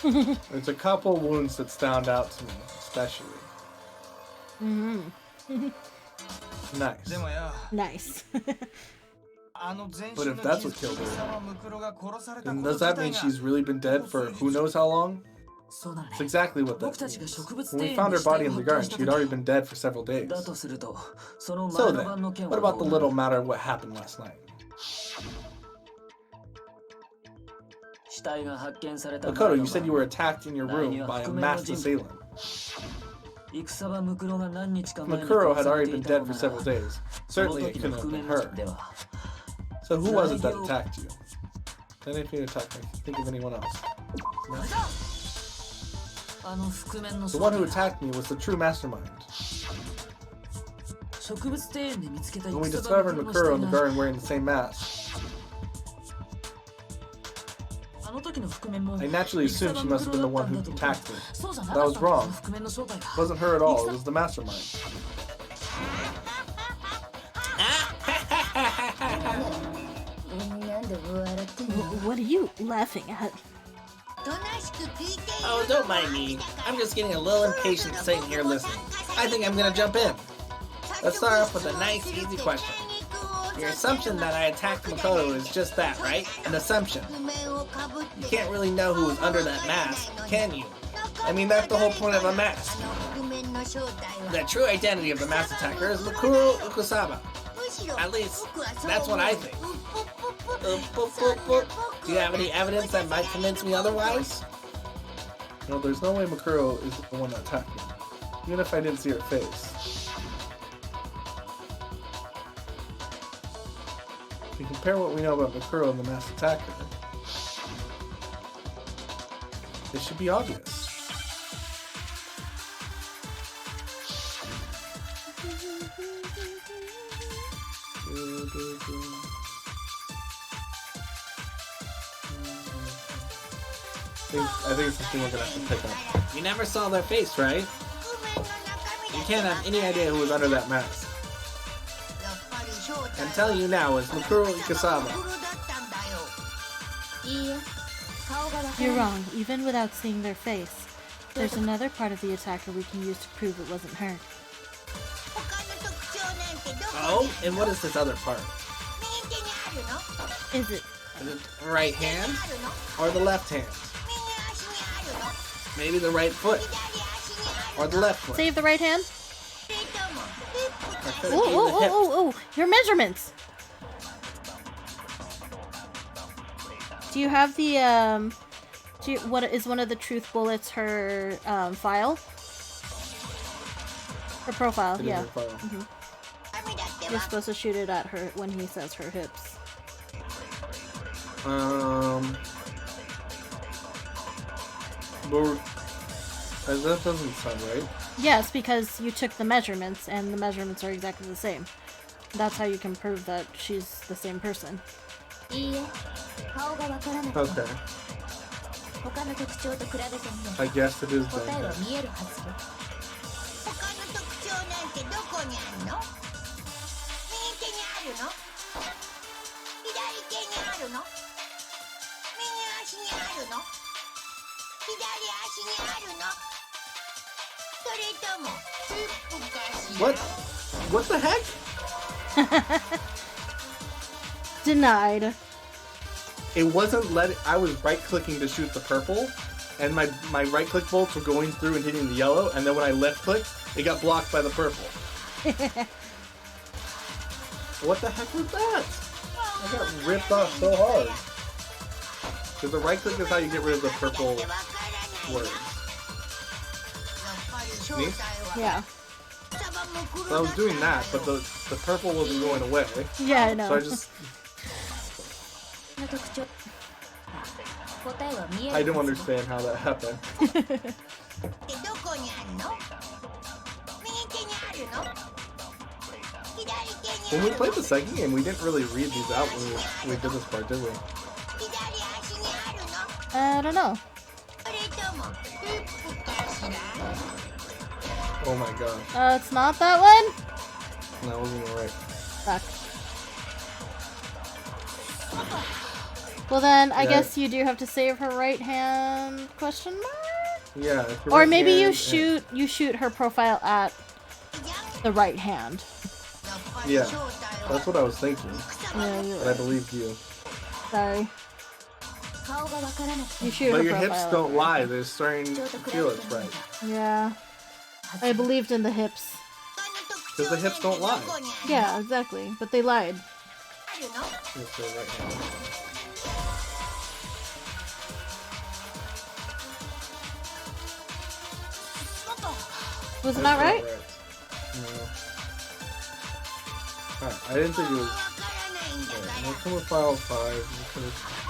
There's a couple wounds that stand out to me, especially. Nice. Nice. But if that's what killed her, then does that mean she's really been dead for who knows how long? It's exactly what that means. When we found her body in the garden, she had already been dead for several days. So then, what about the little matter of what happened last night? Makoto, you said you were attacked in your room by a masked assailant. Makuro had already been dead for several days. Certainly it couldn't have been her. So who was it that attacked you? Then if you attack me, think of anyone else. No? The one who attacked me was the true mastermind. When we discovered Makuro in the garden wearing the same mask, I naturally assumed she must have been the one who attacked me. But I was wrong. It wasn't her at all, it was the mastermind. What are you laughing at? Oh, don't mind me. I'm just getting a little impatient sitting here listening. I think I'm gonna jump in. Let's start off with a nice, easy question. Your assumption that I attacked Makoto is just that, right? An assumption. You can't really know who was under that mask, can you? I mean, that's the whole point of a mask. The true identity of the mask attacker is Makuro Ukusaba. At least, that's what I think. Do you have any evidence that might convince me otherwise? No, there's no way Makuro is the one that attacked me. Even if I didn't see her face. If you compare what we know about Makuro and the masked attacker, it should be obvious. I think it's something we're gonna have to pick up. You never saw their face, right? You can't have any idea who was under that mask. I'm telling you now, it's Makuro Ikasaba. You're wrong. Even without seeing their face, there's another part of the attacker we can use to prove it wasn't her. Oh? And what is this other part? Is it? Is it the right hand? Or the left hand? Maybe the right foot? Or the left foot? Save the right hand? Or could it be the hip? Oh! Your measurements! Do you have the, what is one of the truth bullets her, file? Her profile, It is yeah. her file. You're supposed to shoot it at her when he says her hips. That doesn't sound right. Yes, because you took the measurements, and the measurements are exactly the same. That's how you can prove that she's the same person. Okay. I guess it is that. What? What the heck? Denied. It wasn't letting. I was right clicking to shoot the purple, and my right click bolts were going through and hitting the yellow, and then when I left clicked, it got blocked by the purple. What the heck was that? I got ripped off so hard. Because the right click is how you get rid of the purple words. Me? Yeah. So I was doing that, but the purple wasn't going away. Yeah, I know. So I just... I don't understand how that happened. When we played the second game, we didn't really read these out when we did this part, did we? I don't know. Oh my gosh. It's not that one? That wasn't even right. Fuck. Well then, I Yeah. guess you do have to save her right hand? Question mark? Yeah. it's her Or right maybe hand you shoot her profile at the right hand. Yeah, that's what I was thinking. Yeah, you're But I right. believed you. Sorry. You shoot But her your profile hips at don't the right lie. hand. They're starting to feel it's right. Yeah. I believed in the hips. Because the hips don't lie. Yeah, exactly. But they lied. Yes, they're right hand. Was it That's not right? No. Alright, I didn't think it was. Alright, let's come with file 5.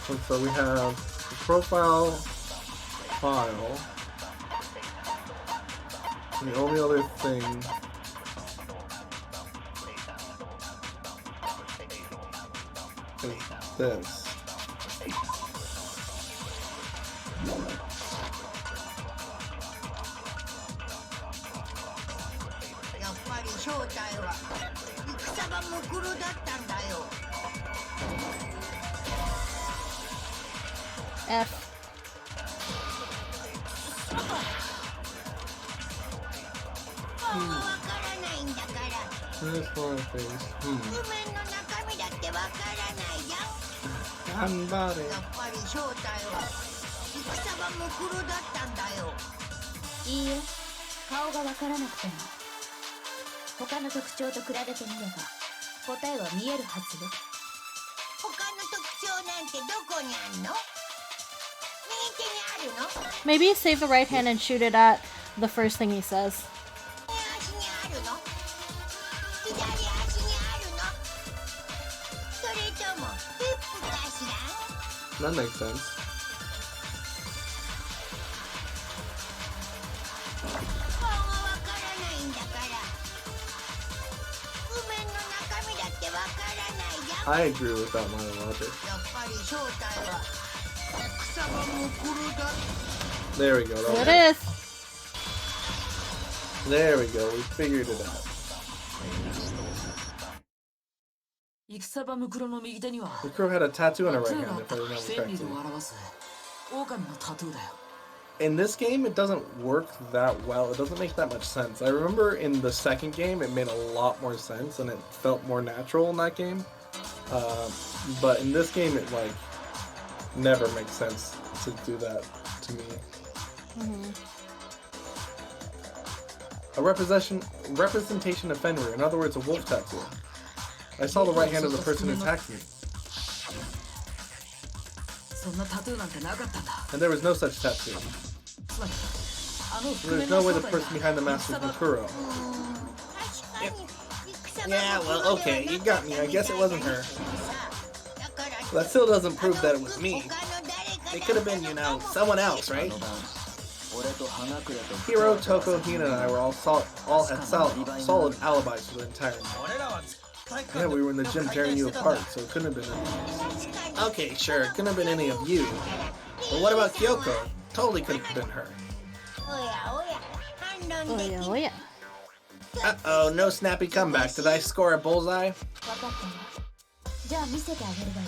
And so we have the profile file. And the only other thing is this. F. There's one of things. Ganbare. いいえ、顔がわからなくても他の特徴と比べてみれば答えは見えるはずよ。他の特徴なんてどこにあんの？右手にあるの？ Maybe save the right hand and shoot it at the first thing he says. 足にあるの？左足にあるの？それともヒップかしら？ That makes sense. 顔がわからないんだから譜面の中身だってわからないじゃん。 I agree with that line of logic. やっぱり正体は草葉の黒だ。 There we go. There That it is. There we go. We figured it out. 戦場ムクロの右手には The crow had a tattoo on her タ right トゥーがあ hand, っ if た I remember 千里 correctly. を表す狼のタトゥーだよ。 In this game, it doesn't work that well. It doesn't make that much sense. I remember in the second game, it made a lot more sense and it felt more natural in that game. But in this game, it like never makes sense to do that to me. A representation of Fenrir, in other words, a wolf tattoo. I saw the right hand of the person who attacked me, そんなタトゥーなんてなかったんだ。 and there was no such tattoo. つまりあの覆 There's 面 no の way 正 the 体 person behind the mask was Mukuro. 確かに戦場 Yeah, の well, 黒では okay, な you かっ got た me. I guess it wasn't her. だから That still doesn't prove that it was me. 他の誰か It could have been, you know, someone else, right? 俺と花倉と Hiro, Toko, Hina, and I were all had solid alibis for the entire night. Yeah, we were in the gym tearing you apart, so it couldn't have been any of us. Okay, sure, it couldn't have been any of you. But what about Kyoko? Totally could have been her. おやおや反論 Oh でき yeah, る oh yeah. Uh-oh, no snappy comeback. Did I score a bullseye? 分かったわじゃあ見せてあげるわよ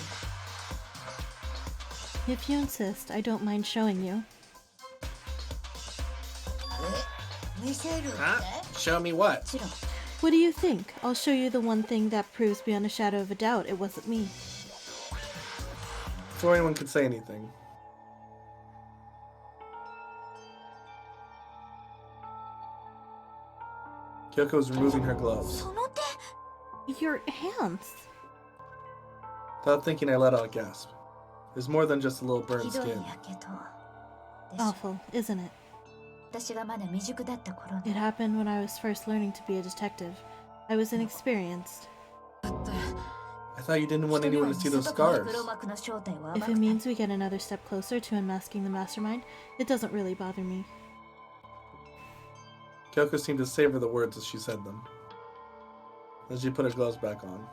If you insist, I don't mind showing you. 見せるって Huh? Show me what? もちろん What do you think? I'll show you the one thing that proves beyond a shadow of a doubt it wasn't me. Before anyone could say anything. Kyoko's removing her gloves. その手 Your hands. Without thinking, I let out a gasp. It's more than just a little ひ burned どい skin. やけどでしょ Awful, isn't it? 私がまだ未熟だった頃に It happened when I was first learning to be a detective. I was inexperienced. だって I thought you didn't want 人には anyone to 見 see せ those たくない scars. 黒幕の正体を暴 If く it ため means we get another step closer to unmasking the mastermind, it doesn't really bother me. Kyoko seemed to savor the words as she said them. Then she put her gloves back on.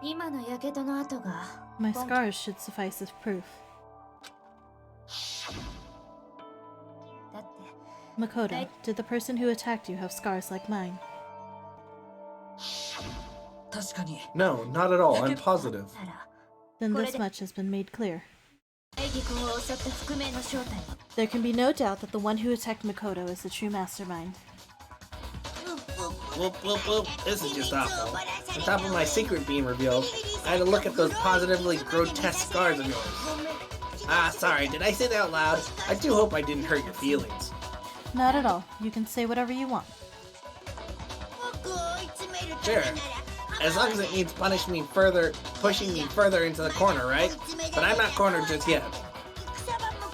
今のやけどの跡が My scars should suffice as proof. だって Makoto, did the person who attacked you have scars like mine? 確かに No, not at all. I'm positive. なら Then this much has been made clear. 大義君を襲った覆面の正体 There can be no doubt that the one who attacked Makoto is the true mastermind. Whoop, whoop, whoop. This is just awful. On top of my secret being revealed, I had to look at those positively grotesque scars of yours. Ah, sorry, did I say that out loud? I do hope I didn't hurt your feelings. Not at all. You can say whatever you want. 僕を追い詰めるた Sure. めなら As long as it means pushing me further into the corner, right? But I'm not cornered just yet.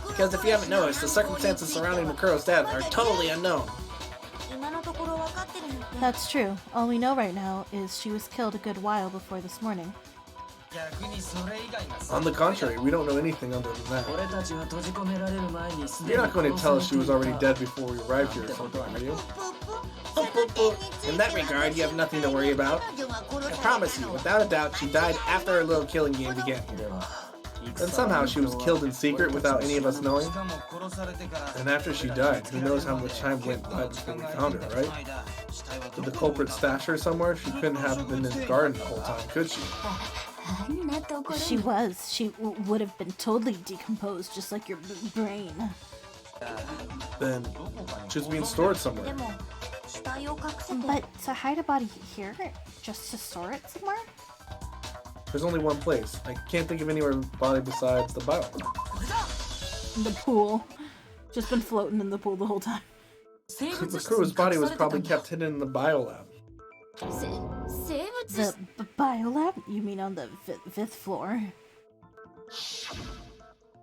Because if you haven't noticed, the circumstances surrounding Makuro's death are totally unknown. 今のところ分かってるのって That's true. All we know right now is she was killed a good while before this morning. 逆にそれ以外が On the contrary, we don't know anything other than that. 俺たちが閉じ込められる前にすで You're に not going to 殺 tell さ us れ she て was い already た dead before we arrived here or something, are you? Boop, boop, boop. In that regard, you have nothing to worry about. I promise you, without a doubt, she died after her little killing game began. では And somehow she was killed in secret without any of us knowing. しかも殺されてから And after she died, who knows how much time went by before we found her, right? Did the culprit stash her somewhere? She couldn't have been in the garden the whole time, could she? あんなところ She was. She would have been totally decomposed, just like your brain. Then she was being stored somewhere. でも死体を隠せて But to hide a body here, just to store it somewhere? There's only one place. I can't think of anywhere body besides the bio. In the pool. Just been floating in the pool the whole time. 生物室 Makuro's に body 隠 was されてた probably んだ kept hidden in the bio lab. 生物 The biolab? You mean on the fifth floor?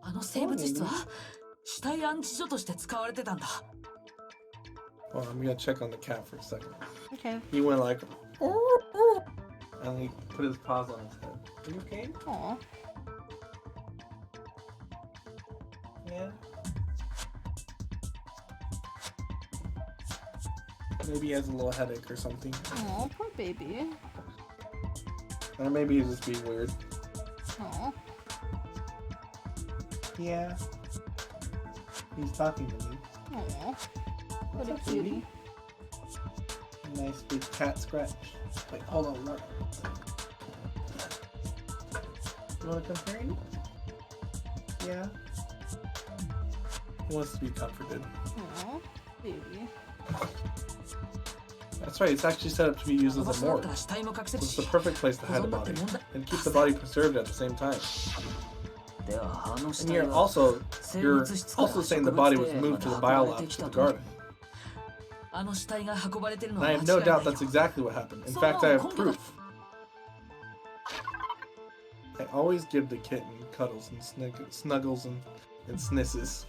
あの生物室は死体安置所として使われてたんだ Hold on, I'm gonna check on the cat for a second. Okay. He went like, and he put his paws on his head. Are you okay? Aw. Yeah. Maybe he has a little headache or something. Aw, poor baby. Or maybe he's just being weird. Aw. Yeah. He's talking to me. Aw. What a What's up, cutie. Nice big cat scratch. Wait, hold on. Look. You wanna come here? Yeah. He wants to be comforted. Aw, baby. That's right, it's actually set up to be used as 殺 a され morgue. た死体も隠せ So る it's し the perfect place to hide the body and keep the body preserved at the same time. ではあの死 And 体 you're は also 生 you're 物室から also 植 saying the 物 body was 庭園 moved ま to で the 運 bio ばれ lab てき to た the と garden. あの死体が運ばれてるのは And I 間違 have い no ない doubt よ that's exactly what happened. In So fact, I have long, proof. I always give the kitten cuddles and snuggles and snisses.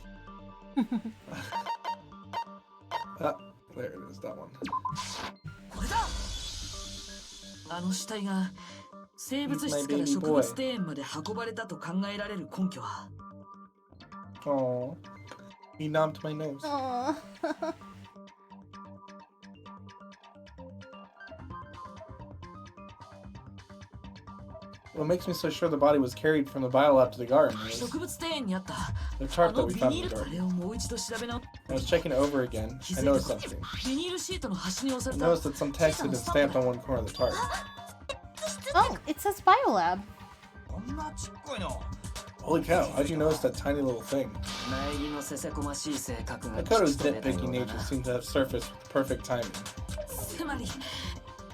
Ah, there it is, that one. これだあの死体が生物室から植物庭園まで運ばれたと考えられる根拠は Oh, he knobbed my nose. Aw. What makes me so sure the body was carried from the biolab to the garden is 植物庭園にあった the あ tarp の that we ビ found ニ in ー the ルタ garden. レをもう一度調べ直 I was checking it over again. 気 I づい noticed た something. ビニールシートの端に押さ I れた noticed that some text had been stamped on one corner of the tarp. Oh, it says biolab. こんなちっこいの Holy cow, how'd you notice that tiny little thing? 苗木のせせこましい性格が Makoto's 吉と出たよ nitpicking うだ nature な seemed to have surfaced with perfect timing. つまり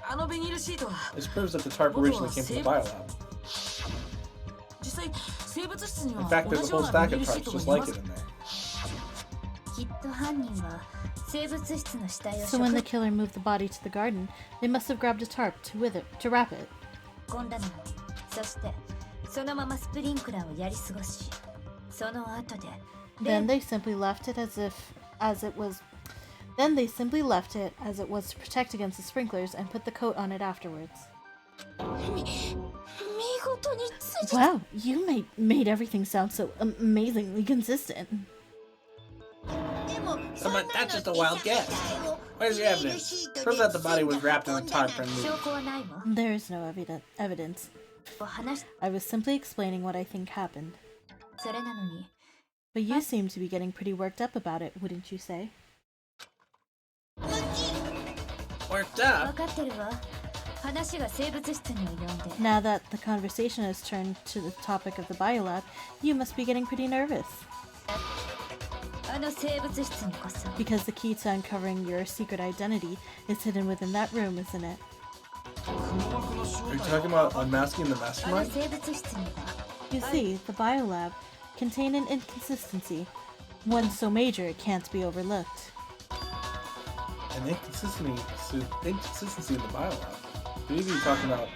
あのビニールシートは This proves that the tarp originally came from the biolab. 実際生物室に In は fact, 同 there's じ a よう whole な stack ビニー of ルシー tarps トが just 見ま like す it in there. きっと犯人は生物室の死体を So when the killer moved the body to the garden, they must have grabbed a tarp to wrap it. 込んだの。そしてそのままスプリンクラーをやり過ごし、その後で Then they simply left it as it was to protect against the sprinklers and put the coat on it afterwards. 見事につい Wow, you made everything sound so amazingly consistent. でも But that's just a wild guess. Where's your evidence? Prove that the body was wrapped in a tarp and 証 moved. 拠はないわ。 There is no evidence. I was simply explaining what I think happened. それなのに But you seem to be getting pretty worked up about it, wouldn't you say? Worked up? 分かってるわ話が生物室に及んで Now that the conversation has turned to the topic of the biolab, you must be getting pretty nervous. あの生物室にこそ Because the key to uncovering your secret identity is hidden within that room, isn't it? Are you talking about unmasking the あの mastermind? 生物室には You see, the biolab contained an inconsistency, one so major it can't be overlooked. An inconsistency in the biolab. Maybe you're talking about.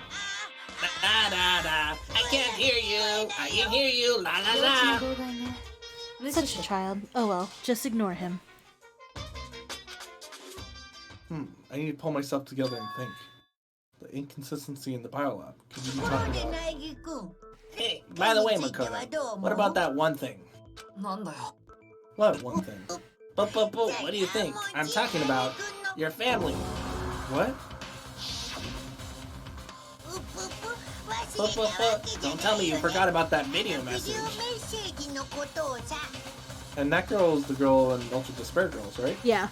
Da da da. I can't hear you. I can hear you. La la 病気 la. の妨害ね無視 Such し a て child. Oh well, just ignore him. I need to pull myself together and think. The inconsistency in the biolab. Could you be talking about? 苗木君 Hey, by the way, Makoto, what about that one thing? なんだよ。 What one thing? But, what do you think? I'm talking about your family. What? Don't tell me you forgot about that video message. メッセージのことをさ And that girl is the girl in Ultra Despair Girls, right? Yeah.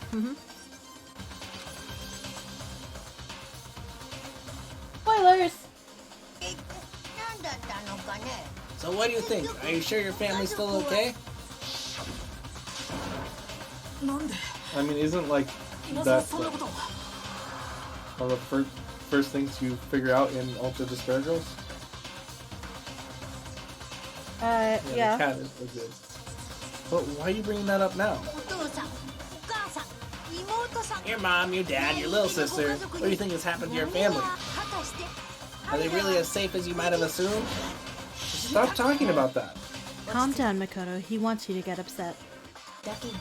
Spoilers! 何だったのかね So what do you think? Are you sure your family's still okay? なんで I mean, isn't like 今さら that そんなことを one of the first things you figure out in Ultra Despair Girls? The cat is good. But why are you bringing that up now? お父さんお母さん妹さん Your mom, your dad, your little sister. What do you think has happened to your family? 果たして Are they really as safe as you might have assumed? Stop talking about that. Calm down, Makoto. He wants you to get upset. だけに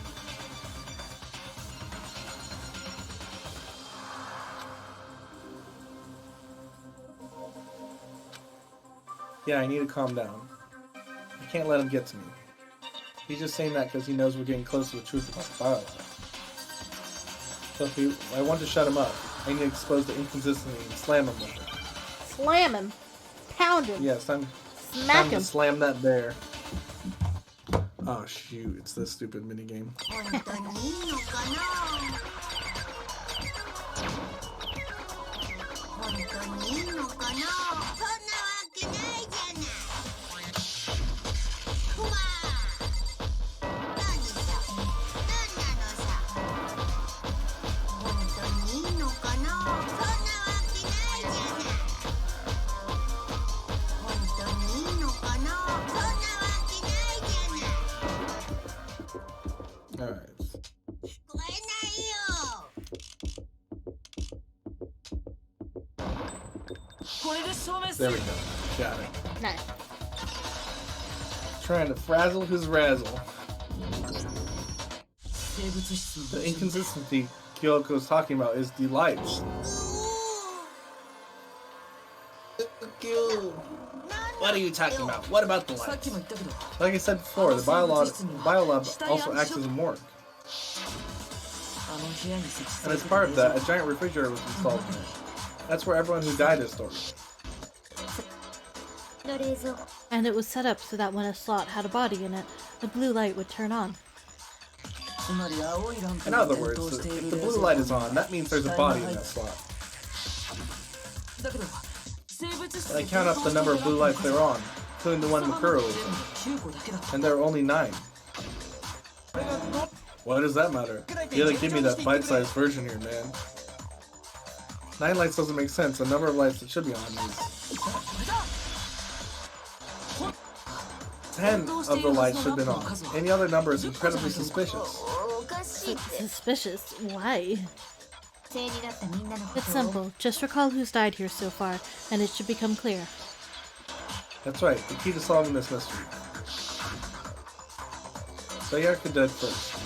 Yeah, I need to calm down. I can't let him get to me. He's just saying that because he knows we're getting close to the truth about the biolab. So if I want to shut him up, I need to expose the inconsistency and slam him with it. Slam him! Pound him! Yes, time Smack to him! slam that bear. Oh shoot, it's this stupid minigame. 本当にいいのかな本当にいいのかなそんなわけないじゃないふわ何さ何なのさ本当にいいのかなそんなわけないじゃない本当にいいのかなそんなわけないじゃない Alright. 聞こえないよこれで証明す There る we go. Got it. Nice. Trying to frazzle his razzle. 生物室の The inconsistency Kyoko's talking about is the lights. What are you talking about? What about the さっき lights? も言ったけど Like I said before, the biolab also acts as a morgue. あの部屋に設置さ And れ as て part た of that, a giant refrigerator was installed in it. That's where everyone who died is stored. の冷蔵庫 And it was set up so that when a slot had a body in it, the blue light would turn on. つまり青いランプ In が other 点 words, 灯してい if る the 冷 blue 蔵 light 庫 is on, that means there's a body in that slot. だけど生物室 And I に count up the number of blue lights they're on, including the one Makuro was 全部9個だけだった in. And there are only 9. Why does that matter? You gotta give me that bite-sized version here, man. 9 lights doesn't make sense. The number of lights that should be on is 10 of the lights should have been on. Any other number is incredibly suspicious. おかしいって Suspicious? Why? 犠牲になったみんなのこ It's とを simple. Just recall who's died here so far, and it should become clear. That's right, the key to solving this mystery. Sayaka died first.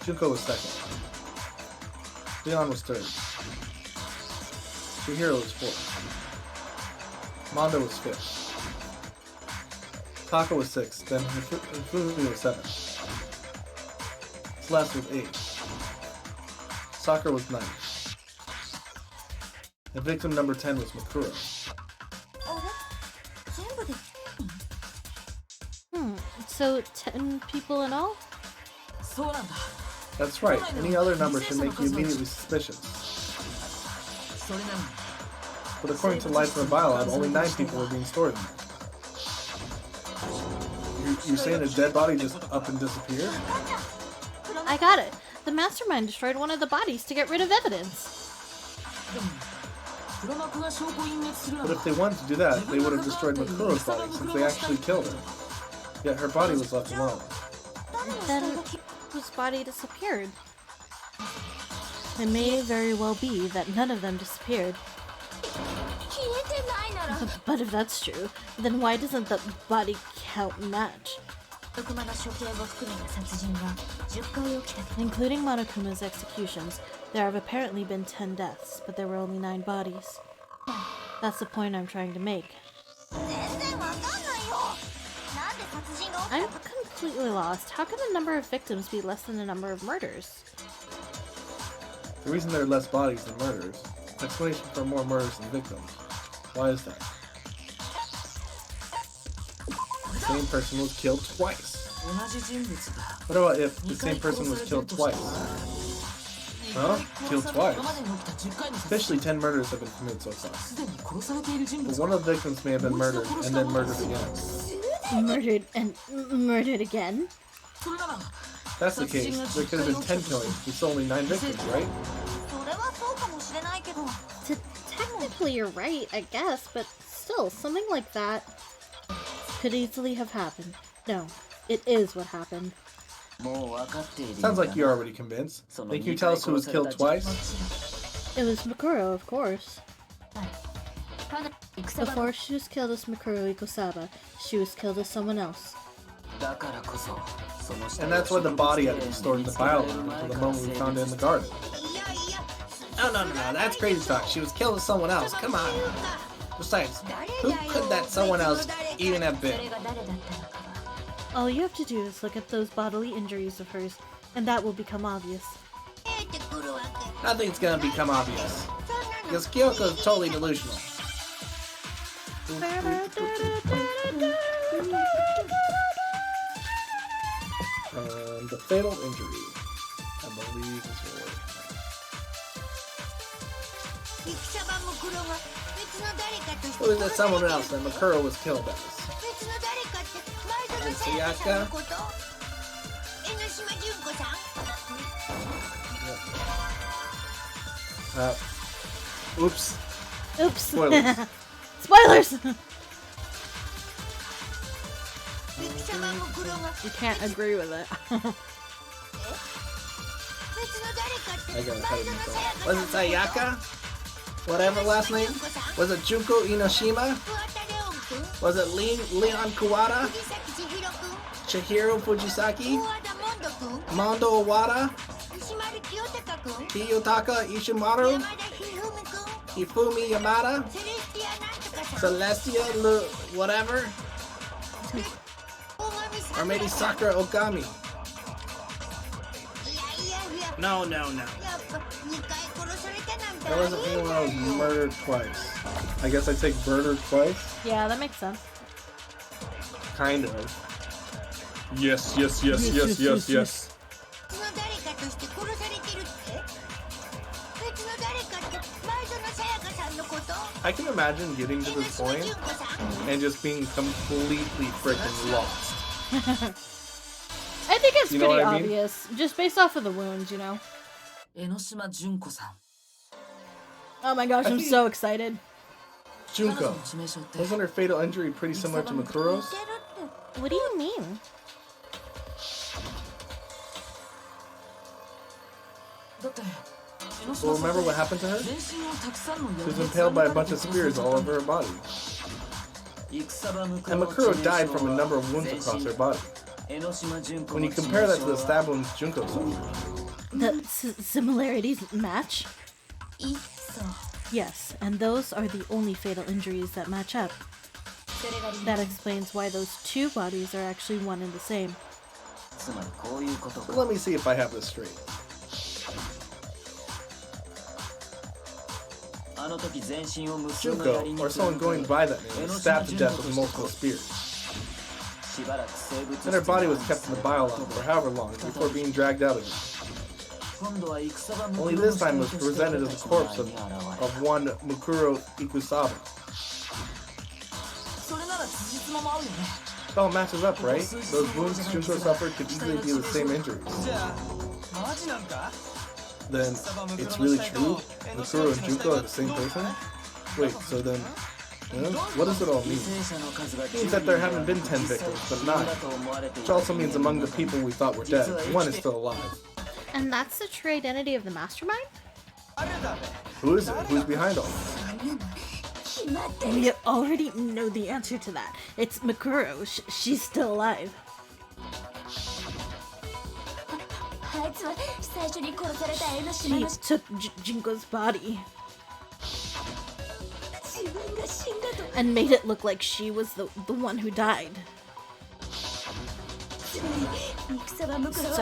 Junko was second. Leon was third. Chihiro was fourth. Mondo was fifth. Taka was sixth, then Hifumi was seventh. Celeste was eighth. Sakura was ninth. And victim number 10 was Makuro. So 10 people in all? そうなんだ。 That's right. Any other number should make you immediately suspicious. それなのに But according to Lights in the Biolab, only 9 people were being stored in there. You're saying a dead body just up and disappeared? I got it. The mastermind destroyed one of the bodies to get rid of evidence. でも黒幕が証拠隠滅するな But ら if they wanted to do that, they would have destroyed Makuro's body since they actually killed her. Yet her body was left alone. Then whose body disappeared? It may very well be that none of them disappeared. 消えてないなら But if that's true, then why doesn't the body count match? 毒魔の処刑を含めた殺人は10回起きたけど Including Monokuma's executions, there have apparently been 10 deaths, but there were only 9 bodies. That's the point I'm trying to make. 全然わかんないよなんで殺人が起きた I'm completely lost. How can the number of victims be less than the number of murders? The reason there are less bodies than murders, explanation for more murders than victims. Why is that? The same person was killed twice. 同じ人物だ What about if the same person was killed twice? Huh? Killed これ twice? までに起きた10回の殺 Officially, 10 murders have been committed so far. すでに殺されている人 But 物 one of the victims may have been murdered and then murdered again. Murdered and murdered again? それなら If that's the case, there could have been 10 killings, with still only 9 victims, right? それはそうかもしれないけど Technically, you're right, I guess, but still, something like that could easily have happened. No, it is what happened. もう分かっているよ Sounds like you're already convinced. Think you tell us who was killed twice? It was Makuro, of course. 彼女戦場の Before she was killed as Makuro Ikosaba, she was killed as someone else. だからこそその死体 And を that's why the body had to be 見 stored in the つけられる biolab 前 until the から moment we found it in the garden. いやいや No, no, no, no, that's crazy talk. She was killed with someone else. Come on. Besides, who could that someone else even have それ been? が誰だったのか All you have to do is look at those bodily injuries of hers, and that will become obvious. 見えてくるわけ Nothing's gonna become obvious. そんなの Because Kyoko is totally delusional. The fatal injury, I believe, is what 戦場も黒が別の誰かとして Who is that someone else that Makuro was killed as? 別の誰かって前園さやかさんのこと江ノ島純子さん Oops. Oops! Spoilers. Spoilers! 戦場も黒が You can't agree with it. 別の誰かって I gotta 前 cut it 園 myself. Was it さやかさん Sayaka? Whatever last name? Was it Junko Inoshima? 桑田レオン君 Was it Leon Kuwata? 藤崎千尋君 Chihiro Fujisaki? 大和田モンド君 Mondo Owada? 石丸清隆君 Kiyotaka Ishimaru? 山田一二君 Hifumi Yamada? セレスティアなんとかさん Celestia Lu whatever? 大神さ Or ん maybe Sakura Okami? いやいやいや No, no, no. やっぱ2回殺されたなんて There wasn't anyone that was murdered twice. I guess I take murdered twice? Yeah, that makes sense. Kind of. Yes, yes, yes, yes, yes, yes. 別の誰かとして殺されてるって別の誰かって前園さやかさんのこと I can imagine getting to 江ノ this 島 point 純子さん and just being completely freaking lost. I think it's You know pretty what I mean? obvious, just based off of the wounds, you know. 江ノ島純子さん Oh my gosh, I'm so excited. 彼女 Junko. の致命傷って Wasn't her fatal injury pretty similar to 似 Makuro's? てるって What do you mean? だって江ノ Well, 島さん remember what happened to her? 全身をたくさんの She 矢 was で impaled by a 貫か bunch れ of て spears 殺 all され over た her body. 戦場向こう And の Makuro 致命 died 傷 from a は number of wounds 全 across 身 her body. 江ノ島純子 When の you 致 compare 命 that 傷 to the は stab wounds Junko suffered, The similarities match? いっそ Yes, and those are the only fatal injuries that match up. それが理由 That explains why those two bodies are actually one and the same. つまりこういうこと so か let me see if I have this straight. あの時全身を無数の槍 Junko, に or someone going by that name, was stabbed to death with multiple spears. And her body was kept in the biolab for however long before being dragged out of it. Only this time it was presented as a corpse of one Mukuro Ikusaba. It all matches up, right? Those wounds Junko suffered could easily be the same injuries. Then, it's really true? Mukuro and Junko are the same person? Wait, so then, what does it all mean? It means that there haven't been 10 victims, but 9. Which also means among the people we thought were dead, 1 is still alive. And that's the true identity of the mastermind? Who is it? Who's behind all this? We already know the answer to that. It's Mukuro. She's still alive. She took Junko's body and made it look like she was the one who died. So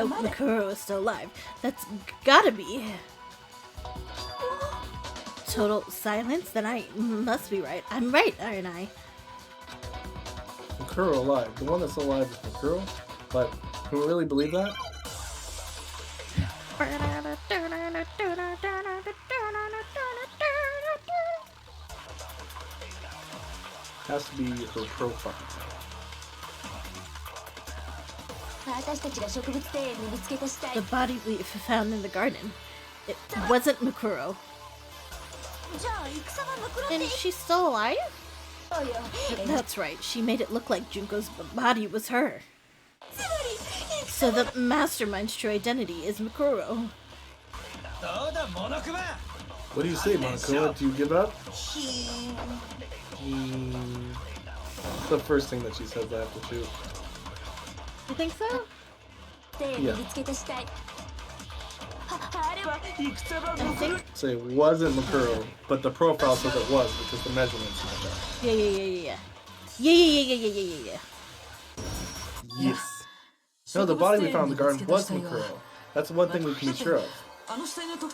Mukuro is still alive. That's gotta be. Total silence? Then I must be right. I'm right, aren't I? Mukuro alive. The one that's alive is Mukuro? But can we really believe that? Has to be her profile. The body we found in the garden. It wasn't Mukuro. And she's still alive? That's right. She made it look like Junko's body was her. So the mastermind's true identity is Mukuro. What do you say, Monokuma? Do you give up? The first thing that she says I have to shoot. You think so? Yeah. I think. So it wasn't Mukuro, but the profile says it was because the measurements match up. Yeah. Yes. No, the body we found in the garden was Mukuro. That's the one thing we can be sure of.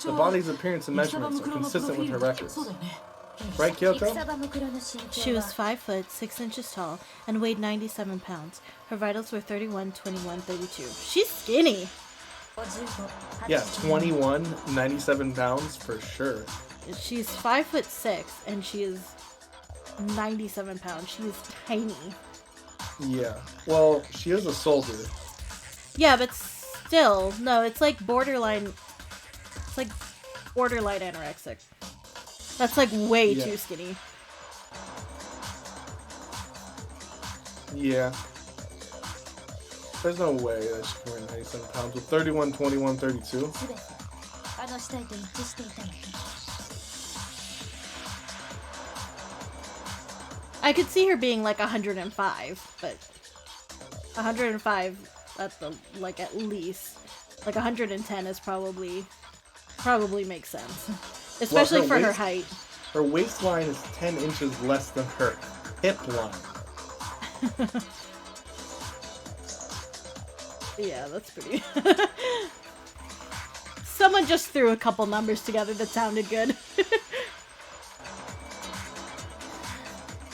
The body's appearance and measurements are consistent with her records. Right, Kyoko? She was 5 foot 6 inches tall and weighed 97 pounds. Her vitals were 31, 21, 32. She's skinny. Yeah, 21, 97 pounds for sure. She's 5 foot 6 and she is 97 pounds. She is tiny. Yeah. Well, she is a soldier. Yeah, but still, no, it's like borderline. It's like borderline anorexic. That's like way too skinny. Yeah. There's no way that she can weigh 97 pounds with 31, 21, 32. I could see her being like 105, but 105 at the like at least like 110 is probably makes sense, especially for her height. Her waistline is 10 inches less than her hip line. Yeah, that's pretty. Someone just threw a couple numbers together that sounded good.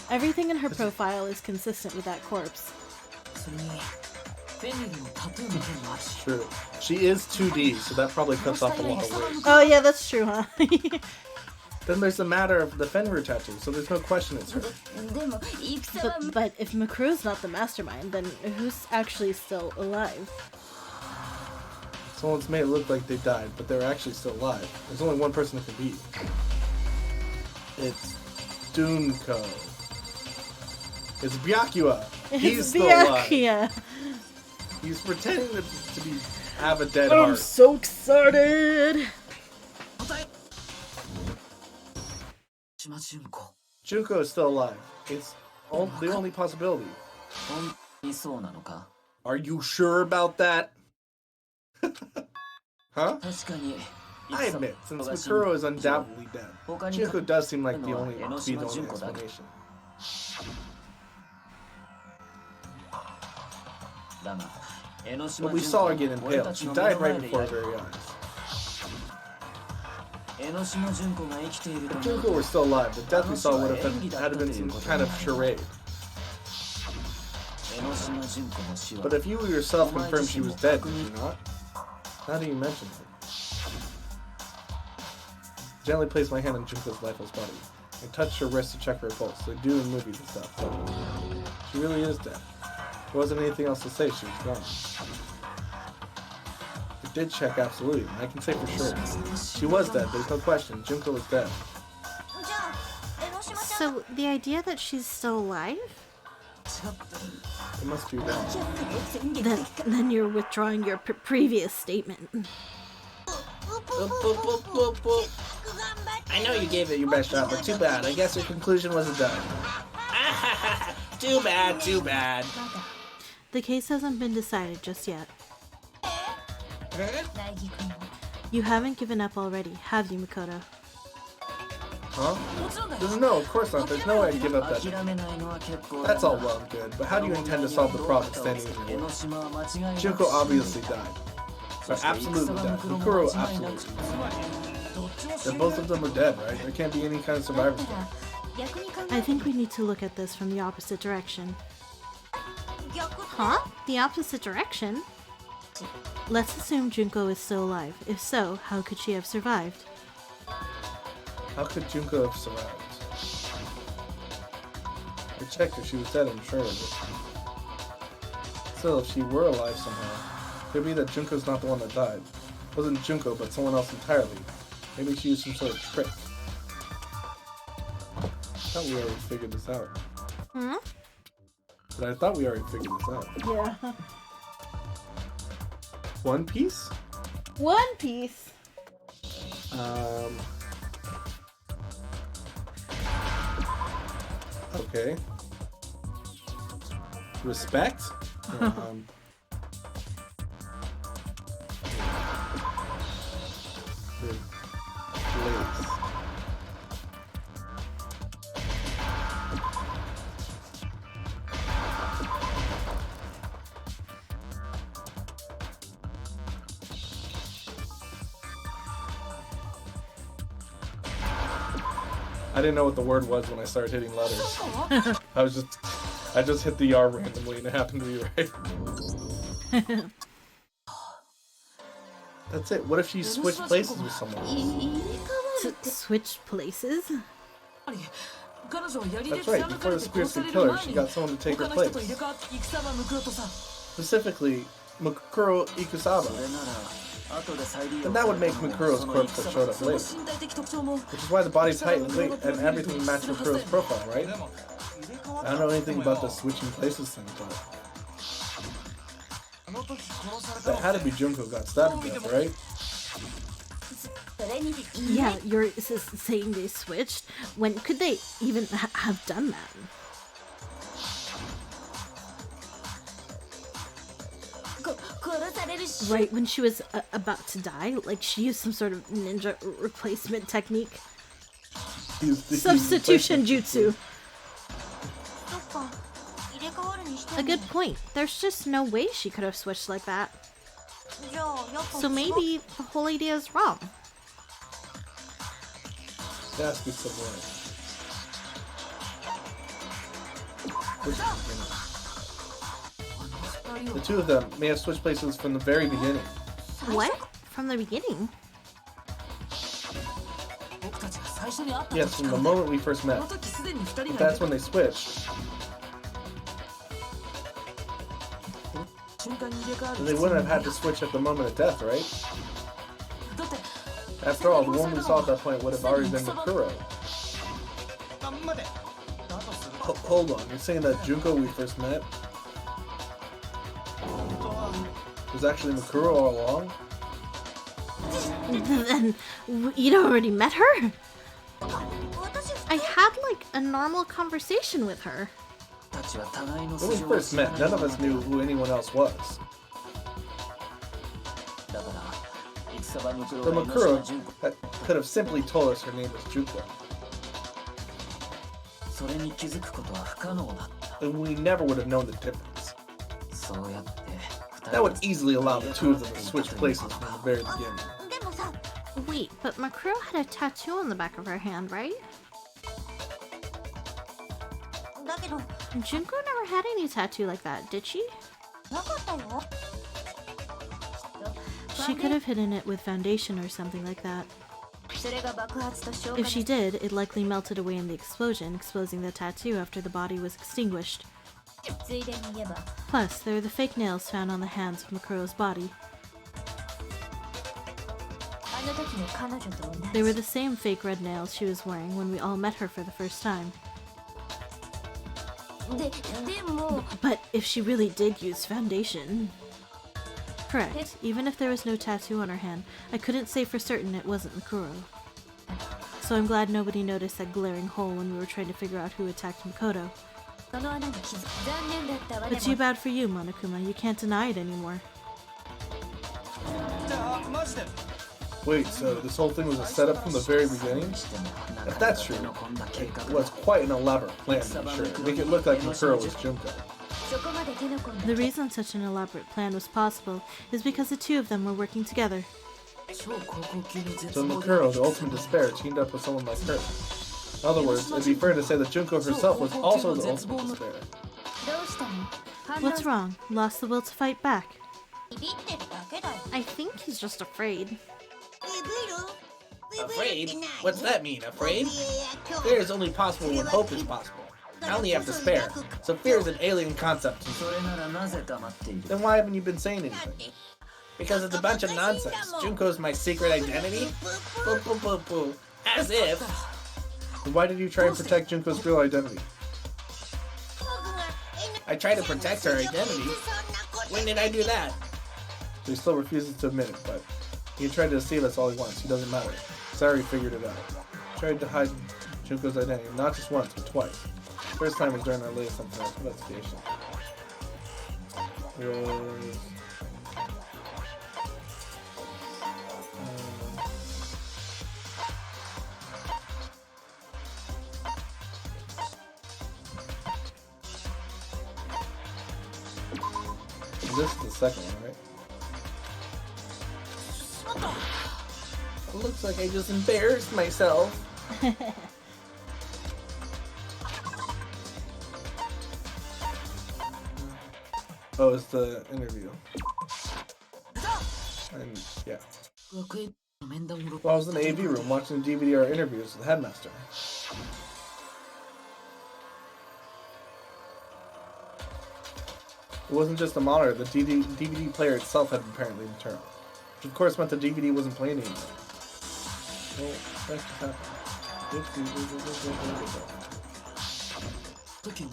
Everything in her profile is consistent with that corpse. True. She is 2D, so that probably cuts off a lot of weight. Oh yeah, that's true, huh? Then there's the matter of the Fenrir tattoo, so there's no question it's her. But if Makuro's not the mastermind, then who's actually still alive? Someone's made it look like they died, but they're actually still alive. There's only one person that can beat. It's Dunko. It's Byakuya. He's still alive. He's pretending to have a dead heart. I'm so excited! Junko is still alive. It's the only possibility. Are you sure about that? Huh? I admit, since Makuro is undoubtedly dead, Junko does seem like the only explanation. But we saw her get impaled. She died right before our very eyes. If Junko were still alive, the death we saw would have had been some kind of charade. But if you yourself confirmed she was dead, did you not? How do you mention it? Gently placed my hand on Junko's lifeless body. I touched her wrist to check her pulse. They do in movies and stuff, but she really is dead. There wasn't anything else to say, she was gone. It did check absolutely, and I can say for sure. She was dead, there's no question. Junko was dead. じゃあ江ノ島ちゃん So, the idea that she's still alive? It must be wrong. Then you're withdrawing your previous statement. I know you gave it your best shot, but too bad. I guess your conclusion wasn't done. Too bad, too bad. The case hasn't been decided just yet. 大義君も You haven't given up already, have you, Makoto? Huh? No, of course not. There's no way I'd give up that. 諦めないのは結構 That's all well and good, but how do you intend to solve the problem standing in 江 your ノ way? 島は間違いなく Junko obviously died. Or absolutely dead. Mukuro absolutely. Then both of them are dead, right? There can't be any kind of だ survivor ったら story. 逆に考 I えて think we need to look at this from the opposite direction. 逆って Huh? The opposite direction? Let's assume Junko is still alive. If so, how could she have survived? How could Junko have survived? I checked if she was dead, I'm sure of it. Still, if she were alive somehow, it could be that Junko's not the one that died. It wasn't Junko, but someone else entirely. Maybe she used some sort of trick. I thought we already figured this out. Hmm? But I thought we already figured this out. Yeah. One Piece? One Piece. Okay. Respect? Place. I didn't know what the word was when I started hitting letters. I just hit the R randomly and it happened to be right. That's it. What if she switched places with someone else? Switch places? 彼女は槍で That's right. 貫か Before れ the て spirits 殺さ could れ kill る her, 前 she に got someone to take 他 her の人と place. 入れ替わって戦場ムクロとさ Specifically, Mukuro それ Ikusaba. なら後で再利用 And that would make Mukuro's corpse that showed up その later. 身体的特徴も Which is why the body's height and weight and everything match Mukuro's profile, right? I don't know anything about the switching places thing, but... That had to be Junko got stabbed to death, right? それに Yeah, you're saying they switched? When could they even have done that? 殺されるし Right when she was about to die? Like she used some sort of ninja replacement technique? He's the Substitution jutsu. そっか入れ替わるにしても A good point. There's just no way she could have switched like that. じゃあやっぱ So maybe the whole idea is wrong. Ask you some more. The two of them may have switched places from the very beginning. What? From the beginning? 僕たちが最初に会った Yes, 時 from か the ら moment we first こ met. の時すでに2人 But が that's when they switched. 瞬間に入れ替わる And they wouldn't have had to switch at the moment of death, right? だって After all, the one we saw at that point would have already been Mukuro. Hold on, you're saying that Junko we first met was actually Mukuro all along? Then you'd already met her? 私 I had like a normal conversation with her. たちは互いの When we 素性を first 知ら met, ない none of us knew who anyone else was. だから戦場ムクロ The が江ノ Mukuro 島純子 that could have simply told us her name was Junko. それに気づくことは不可能だった And we never would have known the difference. そうやって二 That 人 would easily allow the two of them to switch places from the very beginning. でもさ Wait, but Makuro had a tattoo on the back of her hand, right? だけど Junko never had any tattoo like that, did she? なかったよ She could have hidden it with foundation or something like that. それが爆発と消 If 化 she did, it likely melted away in the explosion, exposing the tattoo after the body was extinguished. ついでに言えば Plus, there were the fake nails found on the hands of Makuro's body. あの時の彼女と同 They were じ the same fake red nails she was wearing when we all met her for the first time. でも But if she really did use foundation... Correct. Even if there was no tattoo on her hand, I couldn't say for certain it wasn't Makuro. So I'm glad nobody noticed that glaring hole when we were trying to figure out who attacked Makoto. その穴に気づく残念だったわ But で too も bad for you, Monokuma. You can't deny it anymore. Wait, so this whole thing was a setup from the very beginning? If that's true, it was quite an elaborate plan to be sure. Make it look like Makuro was Junko. そこまで手の込んだ The reason such an elaborate plan was possible is because the two of them were working together. 超高校級に絶 So 望で Makuro, the ultimate despair, teamed up with someone like her. In other words, it'd be fair to say that Junko herself was also the ultimate despair. どうしたの反 What's wrong? Lost the will to fight back? ビビってるだけだよ I think he's just afraid. ビビる Afraid? What's that mean, afraid? Fear is only possible when hope is possible. I only have despair, so fear is an alien concept. それならなぜ黙っている Then why haven't you been saying anything? Because it's a bunch of nonsense. Junko's my secret identity? Boo boo boo boo. As if. Then why did you try and protect Junko's real identity? I try to protect her identity. When did I do that? So he still refuses to admit it, but he tried to deceive us all he wants. He doesn't matter. Sorry, figured it out. Tried to hide Junko's identity, not just once, but twice. First time was during our latest investigation. It was... This is the second one, right? It looks like I just embarrassed myself. Oh, it's the interview. And yeah. 学園の面談を録 Well, I was in the AV room watching the DVD-R interviews with the headmaster. It wasn't just the monitor, the DVD player itself had apparently been turned off. Which of course meant the DVD wasn't playing anymore. Well, that happened. 時に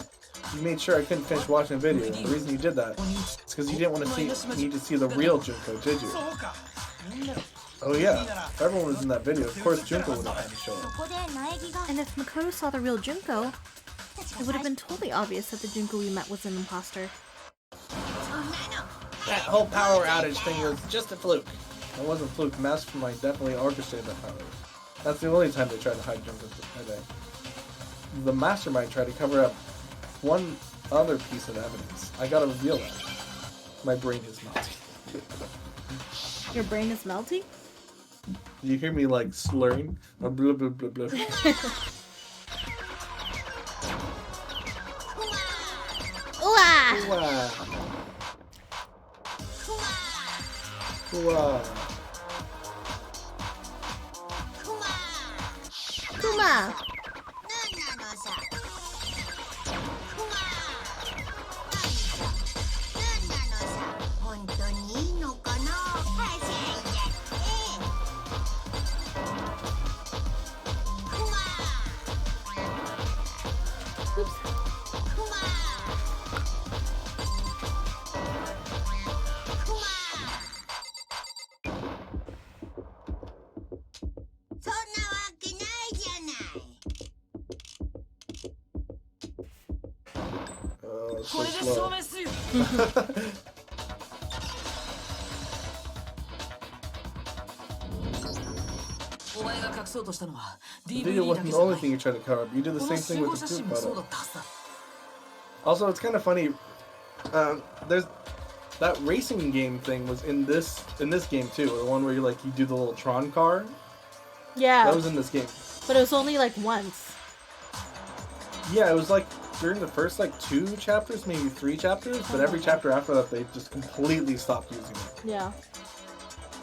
You made sure I couldn't finish watching the video, and the reason you did that is because you didn't want to need to see the real Junko, did you? Oh yeah, if everyone was in that video, of course Junko would have had to show up. ここで苗木が And if Makoto saw the real Junko, it would have been totally obvious that the Junko we met was an imposter. そんなの That whole power outage thing was just a fluke. It wasn't a fluke. Mastermind definitely orchestrated that power. That's the only time they tried to hide Junko's identity. The Mastermind tried to cover up one other piece of evidence. I gotta reveal that. My brain is melting. Your brain is melting? You hear me like slurring? Blah blah blah blah blah. Ooh-ah! Wow. Wow. Kuma! なんなのさクマなんなのさ本当にいいのかなはしゃいじゃってクマクマクマそんなわけないじゃない Oh, it's こ so れで slow. 証明するよ お前が隠そうとしたのは The video DVD だ wasn't け the じゃな only い thing you tried to cover up. You did the こ same の thing 集合 with 写 the 真 group もそう photo. だったはずだ Also, it's kind of funny. There's that racing game thing was in this game too. The one where you do the little Tron car. Yeah, That was in this game. but it was only like once. Yeah, it was like during the first like 2 chapters, maybe 3 chapters, but every chapter after that they just completely stopped using it. Yeah.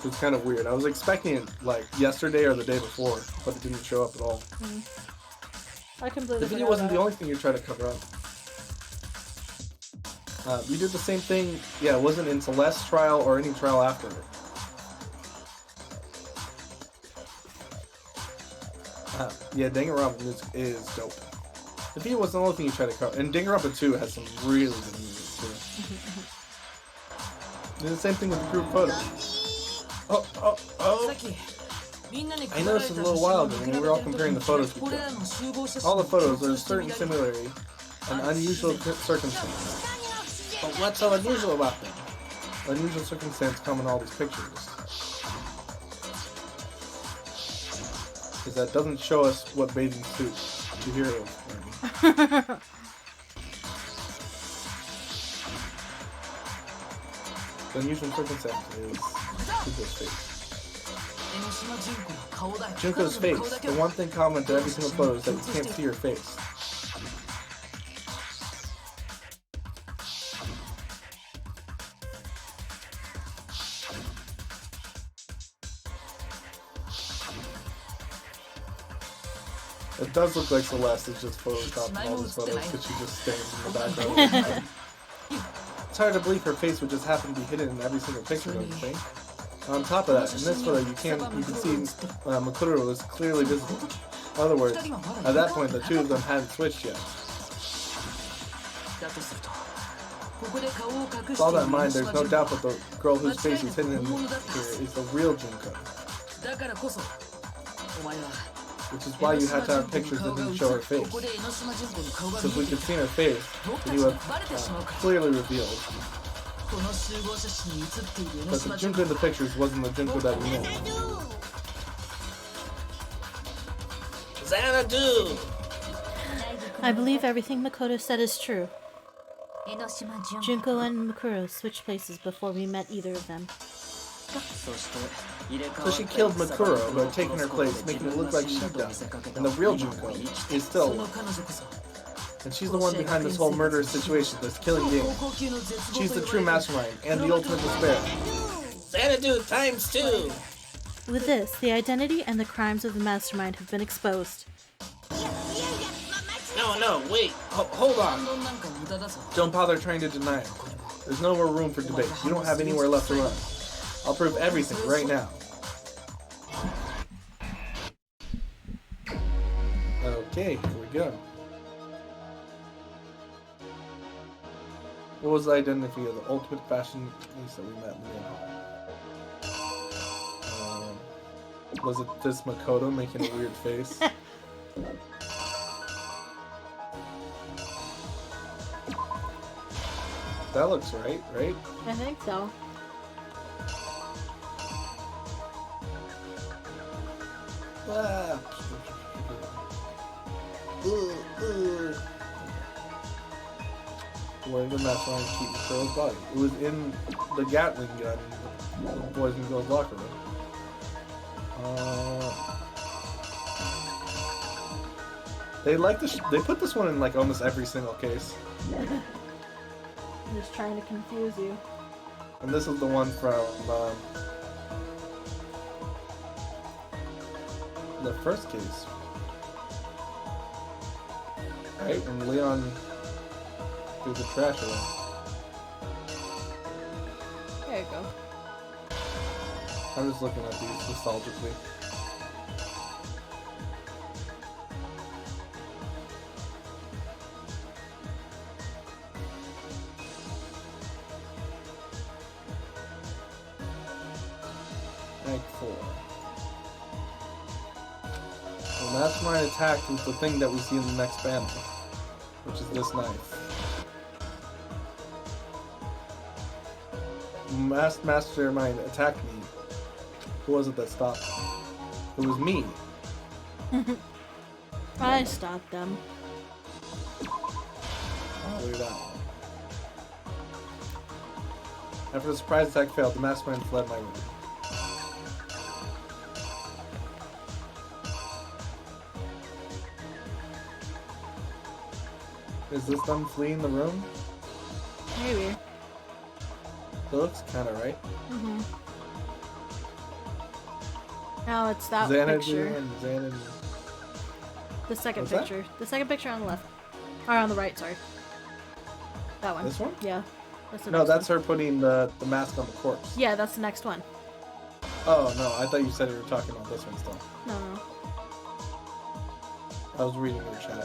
So it's kind of weird. I was expecting it like yesterday or the day before, but it didn't show up at all. I completely The video forgot wasn't the about only thing you tried to cover up. You did the same thing. Yeah, it wasn't in Celeste's trial or any trial after it. Yeah, Danganronpa is dope. The video was the only thing you tried to cover. And Danganronpa 2 has some really good music too. Did the same thing with the group photos. Oh. I noticed a little while ago when we were all comparing the photos to each other. All the photos are a certain similarity and unusual circumstance. But what's so unusual about them? Unusual circumstance come in all these pictures. Because that doesn't show us what bathing suit Chihiro is wearing. The unusual circumstance is Junko's face. Junko's face. The one thing common to every single photo is that you can't see her face. It does look like Celeste is just photoshopping all these photos because she just stands in the background. It's hard to believe her face would just happen to be hidden in every single picture, don't you think? On top of that, in this photo, you can see Makuro was clearly visible. In other words, at that point, the two of them hadn't switched yet. With all that in mind, there's no doubt that the girl whose face is hidden in here is the real Junko. Which is why you had to have pictures that didn't show her face. So if we could see her face, then you have clearly revealed that the Junko in the pictures wasn't the Junko that we know. Xanadu! I believe everything Makoto said is true. Junko and Makuro switched places before we met either of them. So she killed Makuro, who had taken her place, making it look like she'd done. And the real Junko is still alive. And she's the one behind this whole murderous situation, this killing game. She's the true mastermind, and the ultimate despair. Xanadu times 2! With this, the identity and the crimes of the mastermind have been exposed. No, wait. Hold on. Don't bother trying to deny it. There's no more room for debate. You don't have anywhere left to run. I'll prove everything right now. Okay, here we go. What was the identity of the ultimate fashionista that we met in the hall? Was it this Makoto making a weird face? That looks right? I think so. Ah. Wearing the mask on to keep the girl's body. It was in the Gatling gun in the boys and girls locker room. They put this one in like almost every single case. I'm just trying to confuse you. And this is the one from the first case. Right? When Leon threw the trash away. There you go. I'm just looking at these nostalgically. Act 4. The mastermind attack is the thing that we see in the next panel, which is this knife. Mastermind attacked me. Who was it that stopped me? It was me. I stopped them. Look at that one. After the surprise attack failed, the mastermind fled my room. Is this them fleeing the room? Maybe. It looks kind of right. Mm-hmm. Now it's that Xanadu picture. and Xanadu. The second What's that? picture. The second picture on the left. Or on the right, sorry. That one. This one? Yeah. That's the No, next that's one. her putting the mask on the corpse. Yeah, that's the next one. Oh, no, I thought you said you were talking about this one still. No, no. I was reading your chat.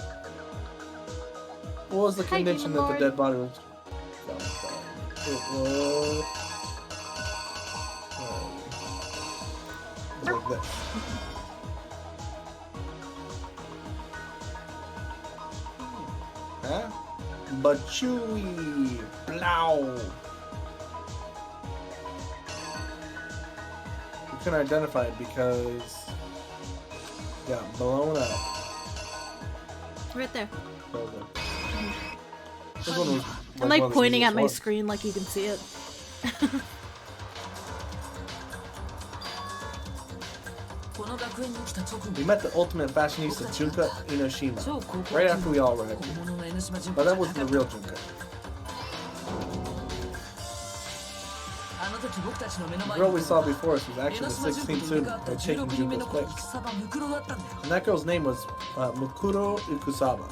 What was the Hi, condition Demon that the Lord. dead body was? It was... Like this. Huh? But chewy, blow. We couldn't identify it because it got blown up. Right there. So this one was I'm one of like the pointing at easiest my ones. screen like you can see it. We met the ultimate fashionista Junka Inoshima right after we all arrived here. But that wasn't the real Junka. The girl we saw before us was actually the 16th student who had taken Junko's place. And that girl's name was Mukuro Ikusaba.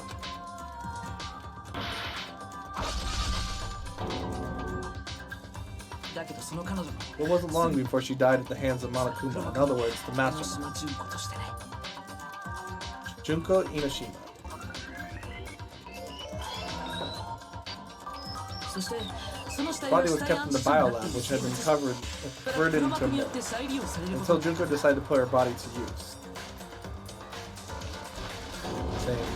It wasn't long before she died at the hands of Monokuma, in other words, the mastermind. Junko Inoshima. The body was kept in the biolab, which had been converted into a mill, until Junko decided to put her body to use. Same.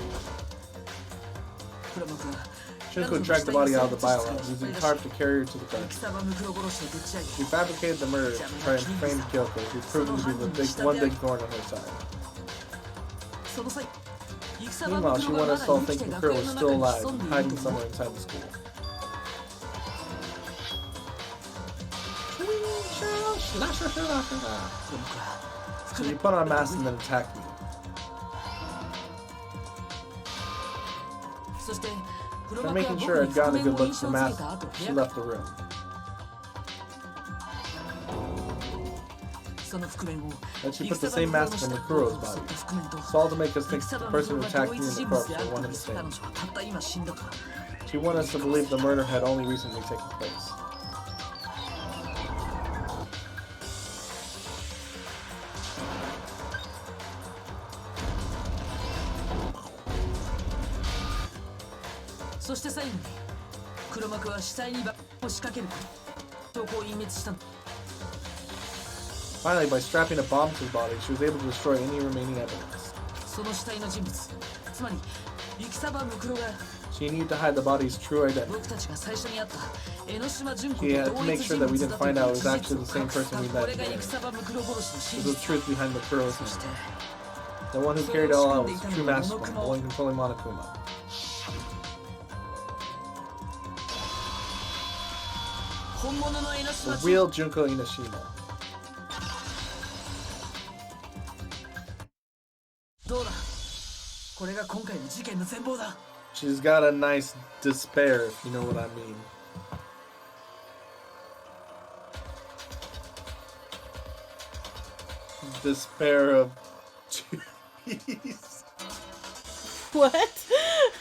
Junko dragged the body out of the biolab, using tarp to carry her to the garden. She fabricated the murder to try and frame Kyoko, who's proven to be one big thorn on her side. Meanwhile, she wanted us all to think the girl was still alive, and hiding somewhere inside the school. So she put on a mask and then attacked me. After making sure I'd gotten a good look at the mask, she left the room. Then she put the same mask on Makuro's body. It's all to make us think the person who attacked me in the corpse were one and the same. She wanted us to believe the murder had only recently taken place. Finally, by strapping a bomb to his body, she was able to destroy any remaining evidence. She needed to hide the body's true identity. She had to make sure that we didn't find out it was actually the same person we met today. There's the truth behind Makuro's name. The one who carried it all out was the true mastermind, the one controlling Monokuma. The real Junko Inoshima. She's got a nice despair, if you know what I mean. Despair of cheese. What?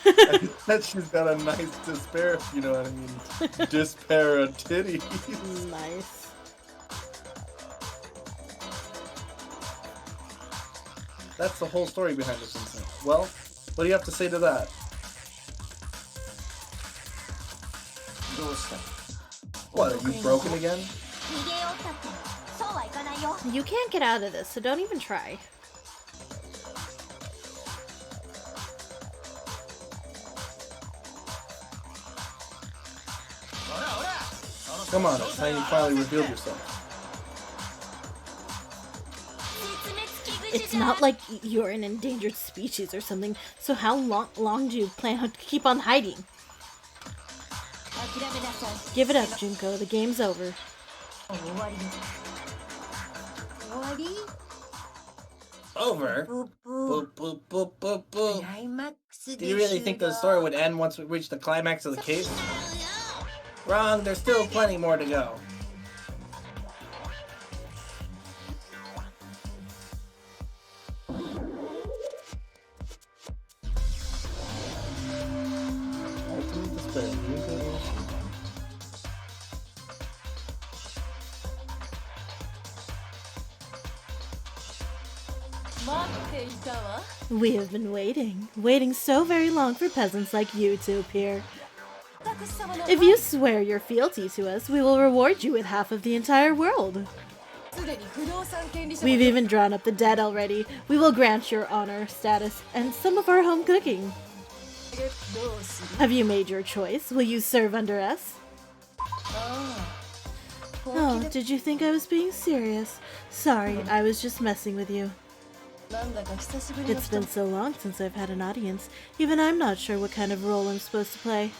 I said she's got a nice despair, if you know what I mean. Despair of titties. Nice. That's the whole story behind this incident. Well, what do you have to say to that? What, are you broken again? You can't get out of this, so don't even try. Come on, it's time you finally revealed yourself. It's not like you're an endangered species or something, so how long do you plan to keep on hiding? Give it up, Junko. The game's over. Over? ププ Boop, boop, boop, boop, ク boop. ライマックス Do で you really think the story would end once we reach the climax of the case? Wrong, there's still plenty more to go. Ultimate Despair, Junko Ishii. We have been waiting so very long for peasants like you to appear. If you swear your fealty to us, we will reward you with half of the entire world. We've even drawn up the debt already. We will grant your honor status and some of our home cooking. Have you made your choice? Will you serve under us? Oh, did you think I was being serious? Sorry, I was just messing with you. It's been so long since I've had an audience. Even I'm not sure what kind of role I'm supposed to play.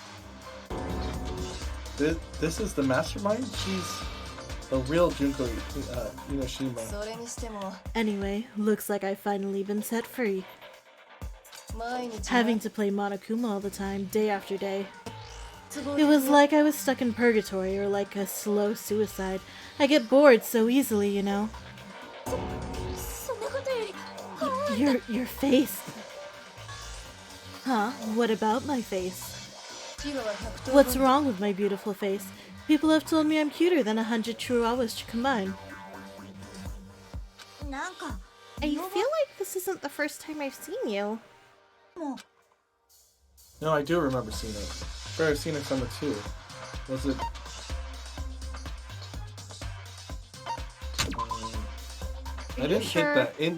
This is the mastermind? She's the real Junko Inoshima. Anyway, looks like I've finally been set free. Having to play Monokuma all the time, day after day. It was like I was stuck in purgatory or like a slow suicide. I get bored so easily, you know. Your face. Huh? What about my face? What's wrong with my beautiful face? People have told me I'm cuter than 100 Chihuahuas combined. なんか I feel like this isn't the first time I've seen you. No, I do remember seeing it. I've seen it on the 2. Was it... I didn't sure? hit that.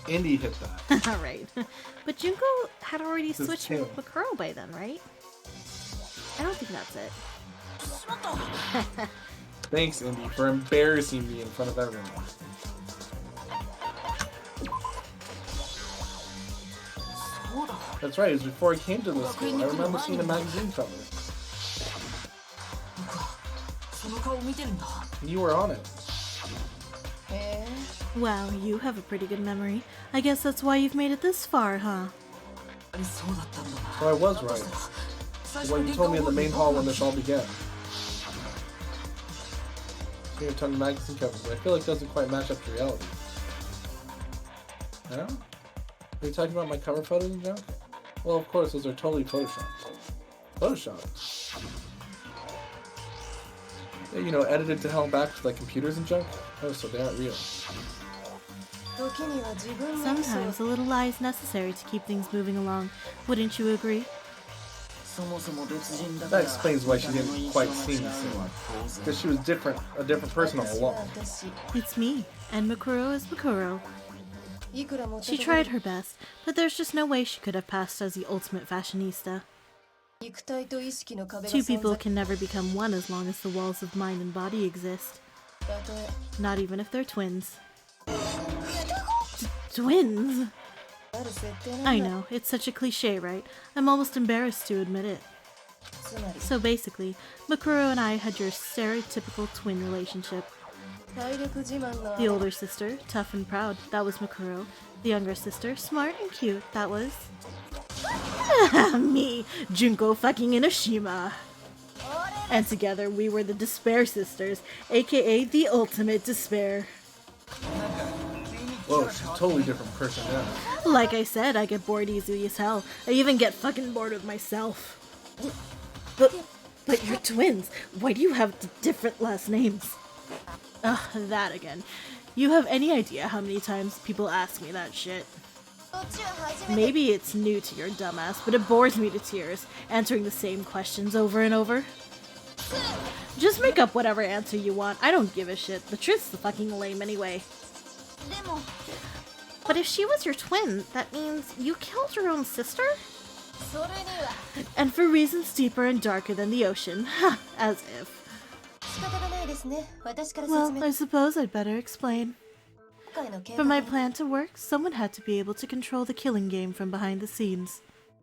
Indy hit that. Alright. But Junko had already This is switched two. with Makuro by then, right? I don't think that's it. Thanks, Indy, for embarrassing me in front of everyone. That's right, it was before I came to this school. I remember seeing a magazine cover. You were on it. Wow, you have a pretty good memory. I guess that's why you've made it this far, huh? So I was right. What you told me in the main hall when this all began. Seeing a ton of magazine covers, but I feel like it doesn't quite match up to reality. Yeah? Are you talking about my cover photos and junk? Well, of course, those are totally photoshopped. Photoshopped? Yeah, you know, edited to hell and back with like computers and junk? Oh, so they aren't real. Sometimes a little lie is necessary to keep things moving along. Wouldn't you agree? That explains why she didn't quite see me soon. Because she was a different person all along. It's me, and Makuro is Makuro. She tried her best, but there's just no way she could have passed as the ultimate fashionista. Two people can never become one as long as the walls of mind and body exist. Not even if they're twins. Twins? I know, it's such a cliche, right? I'm almost embarrassed to admit it. So basically, Makuro and I had your stereotypical twin relationship. The older sister, tough and proud, that was Makuro. The younger sister, smart and cute, that was... me, Junko fucking Inoshima. And together we were the Despair Sisters, aka the ultimate despair. Whoa, she's a totally different person now. Like I said, I get bored easily as hell. I even get fucking bored with myself. But you're twins. Why do you have different last names? Ugh, that again. You have any idea how many times people ask me that shit? Maybe it's new to your dumbass, but it bores me to tears, answering the same questions over and over. Just make up whatever answer you want. I don't give a shit. The truth's fucking lame anyway. But if she was your twin, that means you killed your own sister? And for reasons deeper and darker than the ocean. As if. Well, I suppose I'd better explain. For my plan to work, someone had to be able to control the killing game from behind the scenes.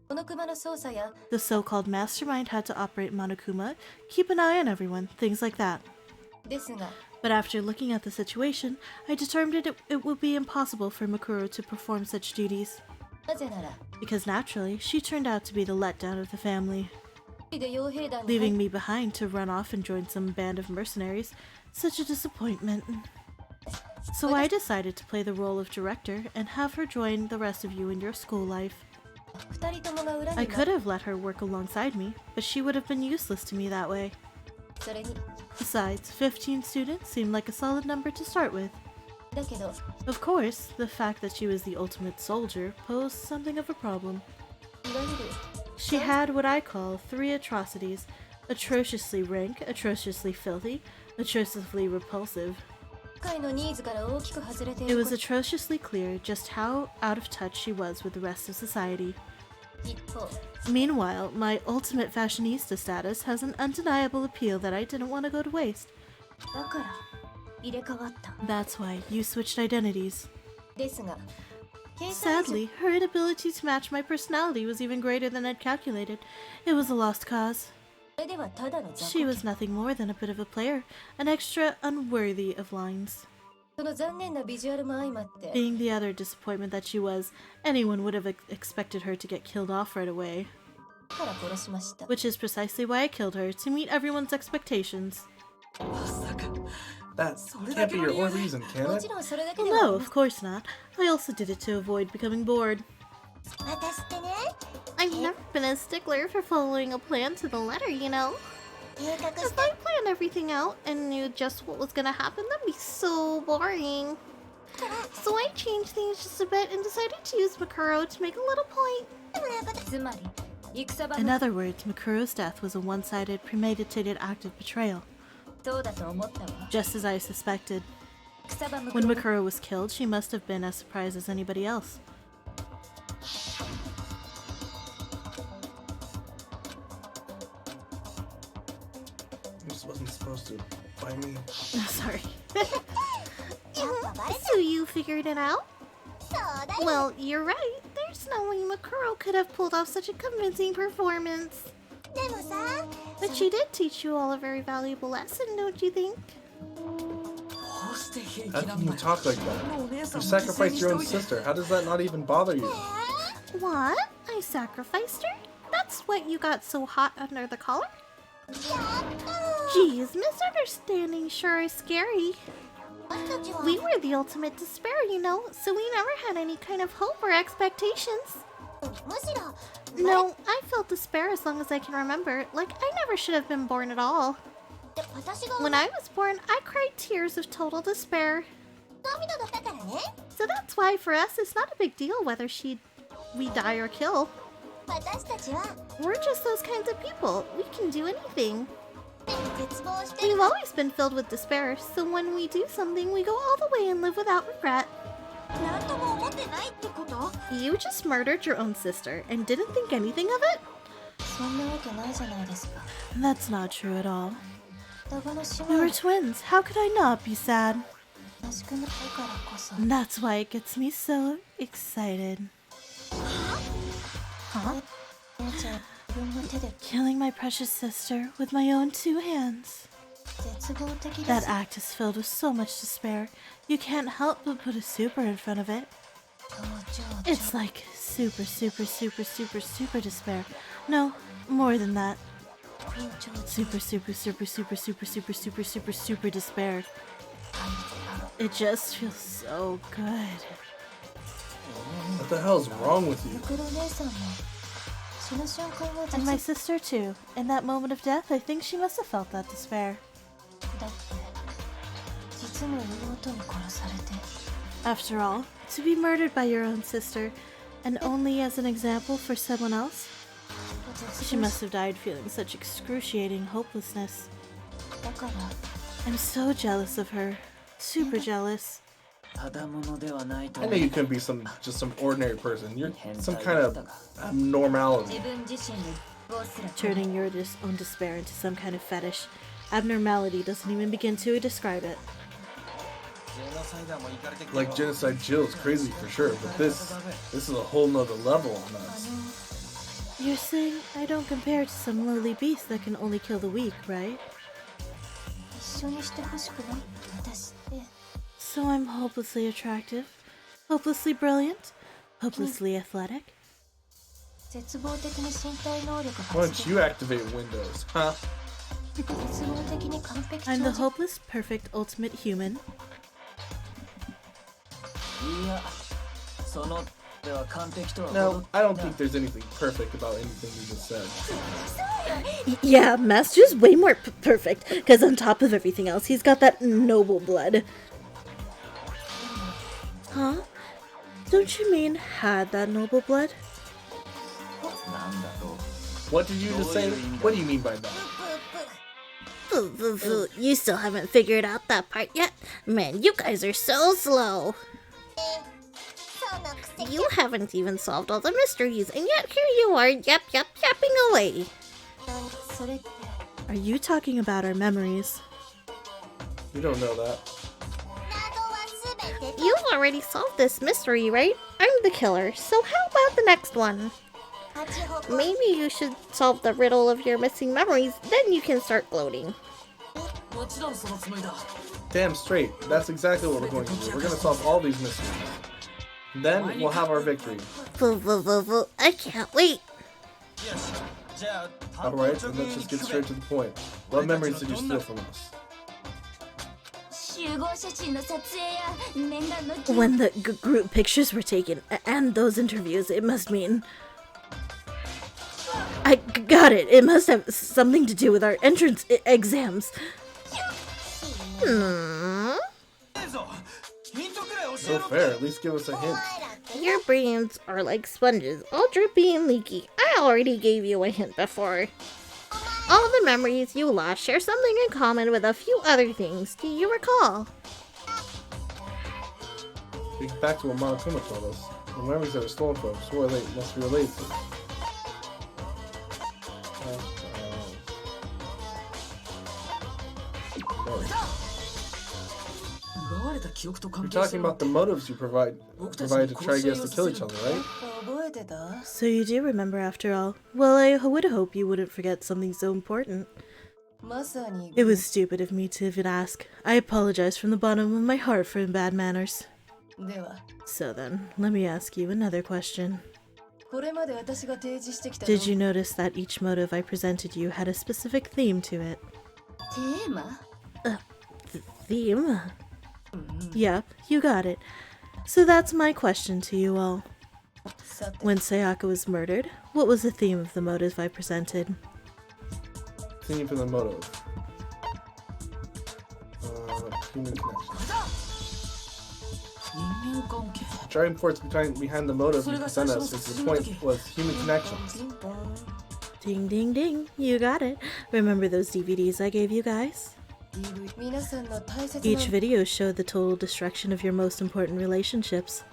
The so-called mastermind had to operate Monokuma, keep an eye on everyone, things like that. But after looking at the situation, I determined it would be impossible for Makuro to perform such duties. なぜなら Because naturally, she turned out to be the letdown of the family, で傭兵団に leaving me behind to run off and join some band of mercenaries. Such a disappointment. So I decided to play the role of director and have her join the rest of you in your school life. 二人ともが裏に I could have let her work alongside me, but she would have been useless to me that way. それに Besides, 15 students seemed like a solid number to start with. だけど Of course, the fact that she was the ultimate soldier posed something of a problem. いわゆる She had what I call 3 atrocities: atrociously rank, atrociously filthy, atrociously repulsive. 会のニーズから大きく外れてい It る was atrociously clear just how out of touch she was with the rest of society. 一方 Meanwhile, my ultimate fashionista status has an undeniable appeal that I didn't want to go to waste. だから入れ替わった That's why you switched identities. ですが計算以上 Sadly, her inability to match my personality was even greater than I'd calculated. It was a lost cause. それではただの雑 She 魚 was nothing more than a bit of a player, an extra unworthy of lines. その残念なビジュアルも相まって Being the other disappointment that she was, anyone would have expected her to get killed off right away. から殺しました Which is precisely why I killed her, to meet everyone's expectations. まさか That can't be your only reason, can も it? ちろんそれだけで Well, は no, of course not. I also did it to avoid becoming bored. 私ってね I've never been a stickler for following a plan to the letter, you know. 計画 If した I planned everything out and knew just what was gonna happen, that'd be so boring. So I changed things just a bit and decided to use Makuro to make a little point. つまり戦場 In の other words, Makuro's death was a one-sided, premeditated act of betrayal, そうだと思ったわ just as I suspected. 戦場向 When こう Makuro was killed, she must have been as surprised as anybody else. This wasn't supposed to by me. Sorry. やっぱバレ So you figured it out? そうだよ Well, you're right. There's no way Makuro could have pulled off such a convincing performance. でもさ But she did teach you all a very valuable lesson, don't you think? どうして平 How 気な can ん you だよ talk like もうお that? 姉さ You んも犠牲 sacrificed にし your て own おいて sister. How does that not even bother you? What? I sacrificed her? That's what you got so hot under the collar? Geez, misunderstanding sure is scary. 私たちは We were the ultimate despair, you know, so we never had any kind of hope or expectations. むしろ No, I felt despair as long as I can remember. Like, I never should have been born at all. 私が When I was born, I cried tears of total despair. 涙だったからね So that's why for us, it's not a big deal whether we die or kill. 私たちは We're just those kinds of people. We can do anything. 絶望して We've always been filled with despair, so when we do something, we go all the way and live without regret. 何とも思ってないってこと You just murdered your own sister and didn't think anything of it? そんなわけないじゃないですか That's not true at all. 双子の姉 We 妹 were twins. How could I not be sad? らしくないからこそ And that's why it gets me so excited. Huh? 姉ちゃん自分の手で Killing my precious sister with my own 2 hands. 絶望的で That す act is filled with so much despair. You can't help but put a super in front of it. 超超 It's like super, super, super, super, super despair. No, more than that. 超 Super, super, super, super, super, super, super, super, super despair. It just feels so good. What the hell is wrong with you? 黒姉さんも死ぬ瞬間は And my 絶 sister too. In that moment of death, I think she must have felt that despair. だって実の妹に殺されて After all, to be murdered by your own sister, and only as an example for someone else, 絶 she 望 must have died feeling such excruciating hopelessness. だから I'm so jealous of her. Super jealous. ただものではないと I know you couldn't be just some ordinary person. You're some kind of abnormality. 自分自身にどうすら Turning your own despair into some kind of fetish. Abnormality doesn't even begin to describe it. Like Genocide Jill is crazy for sure, but this is a whole nother level on us. You're saying I don't compare to some lowly beast that can only kill the weak, right? 緒にしてほしくない。私って So I'm hopelessly attractive, hopelessly brilliant, hopelessly athletic. 絶望的に身体能力 Why が don't you activate Windows, huh? 絶望的に完璧 I'm the 超人 hopeless, perfect, ultimate human. いや、そのでは完璧とは No, I don't think there's anything perfect about anything you just said. Yeah, Master's way more perfect, because on top of everything else, he's got that noble blood. Huh? Don't you mean had that noble blood? なんだろう。 What did you just say? What do you mean by that? You still haven't figured out that part yet? Man, you guys are so slow. そうのくせに You haven't even solved all the mysteries, and yet here you are, yapping away. それって Are you talking about our memories? You don't know that. 謎は全て You've already solved this mystery, right? I'm the killer, so how about the next one? 八方 Maybe you should solve the riddle of your missing memories, then you can start gloating. もちろんそのつもりだ。 Damn straight. That's exactly what we're going to do. We're going to solve all these mysteries. Then we'll have our victory. I can't wait. じゃあ、 Alright, then let's just get straight to the point. What memories did you steal from us? 集合写真の撮影や念願の When the group pictures were taken, and those interviews, it must mean... I got it. It must have something to do with our entrance exams. Hmm. So fair, at least give us a hint. Your brains are like sponges, all drippy and leaky. I already gave you a hint before. All the memories you lost share something in common with a few other things. Do you recall? Think back to what Monokuma told us. The memories that were stolen from us must be related to. You're talking about the motives you provide to try to get us to kill each other, right? 覚えてた So you do remember after all. Well, I would hope you wouldn't forget something so important. まさに It was stupid of me to even ask. I apologize from the bottom of my heart for bad manners. では So then, let me ask you another question. これまで私が提示してきた Did you notice that each motive I presented you had a specific theme to it? テーマ Theme? Yep, you got it. So that's my question to you all. さて When Sayaka was murdered, what was the theme of the motive I presented? Theme for the motive. Human connection. 人間関係。 Driving force behind the motive you present us is the point was human connections. ピンポン Ding ding ding, you got it. Remember those DVDs I gave you guys? 皆さんの大切な Each video showed the total destruction of your most important relationships.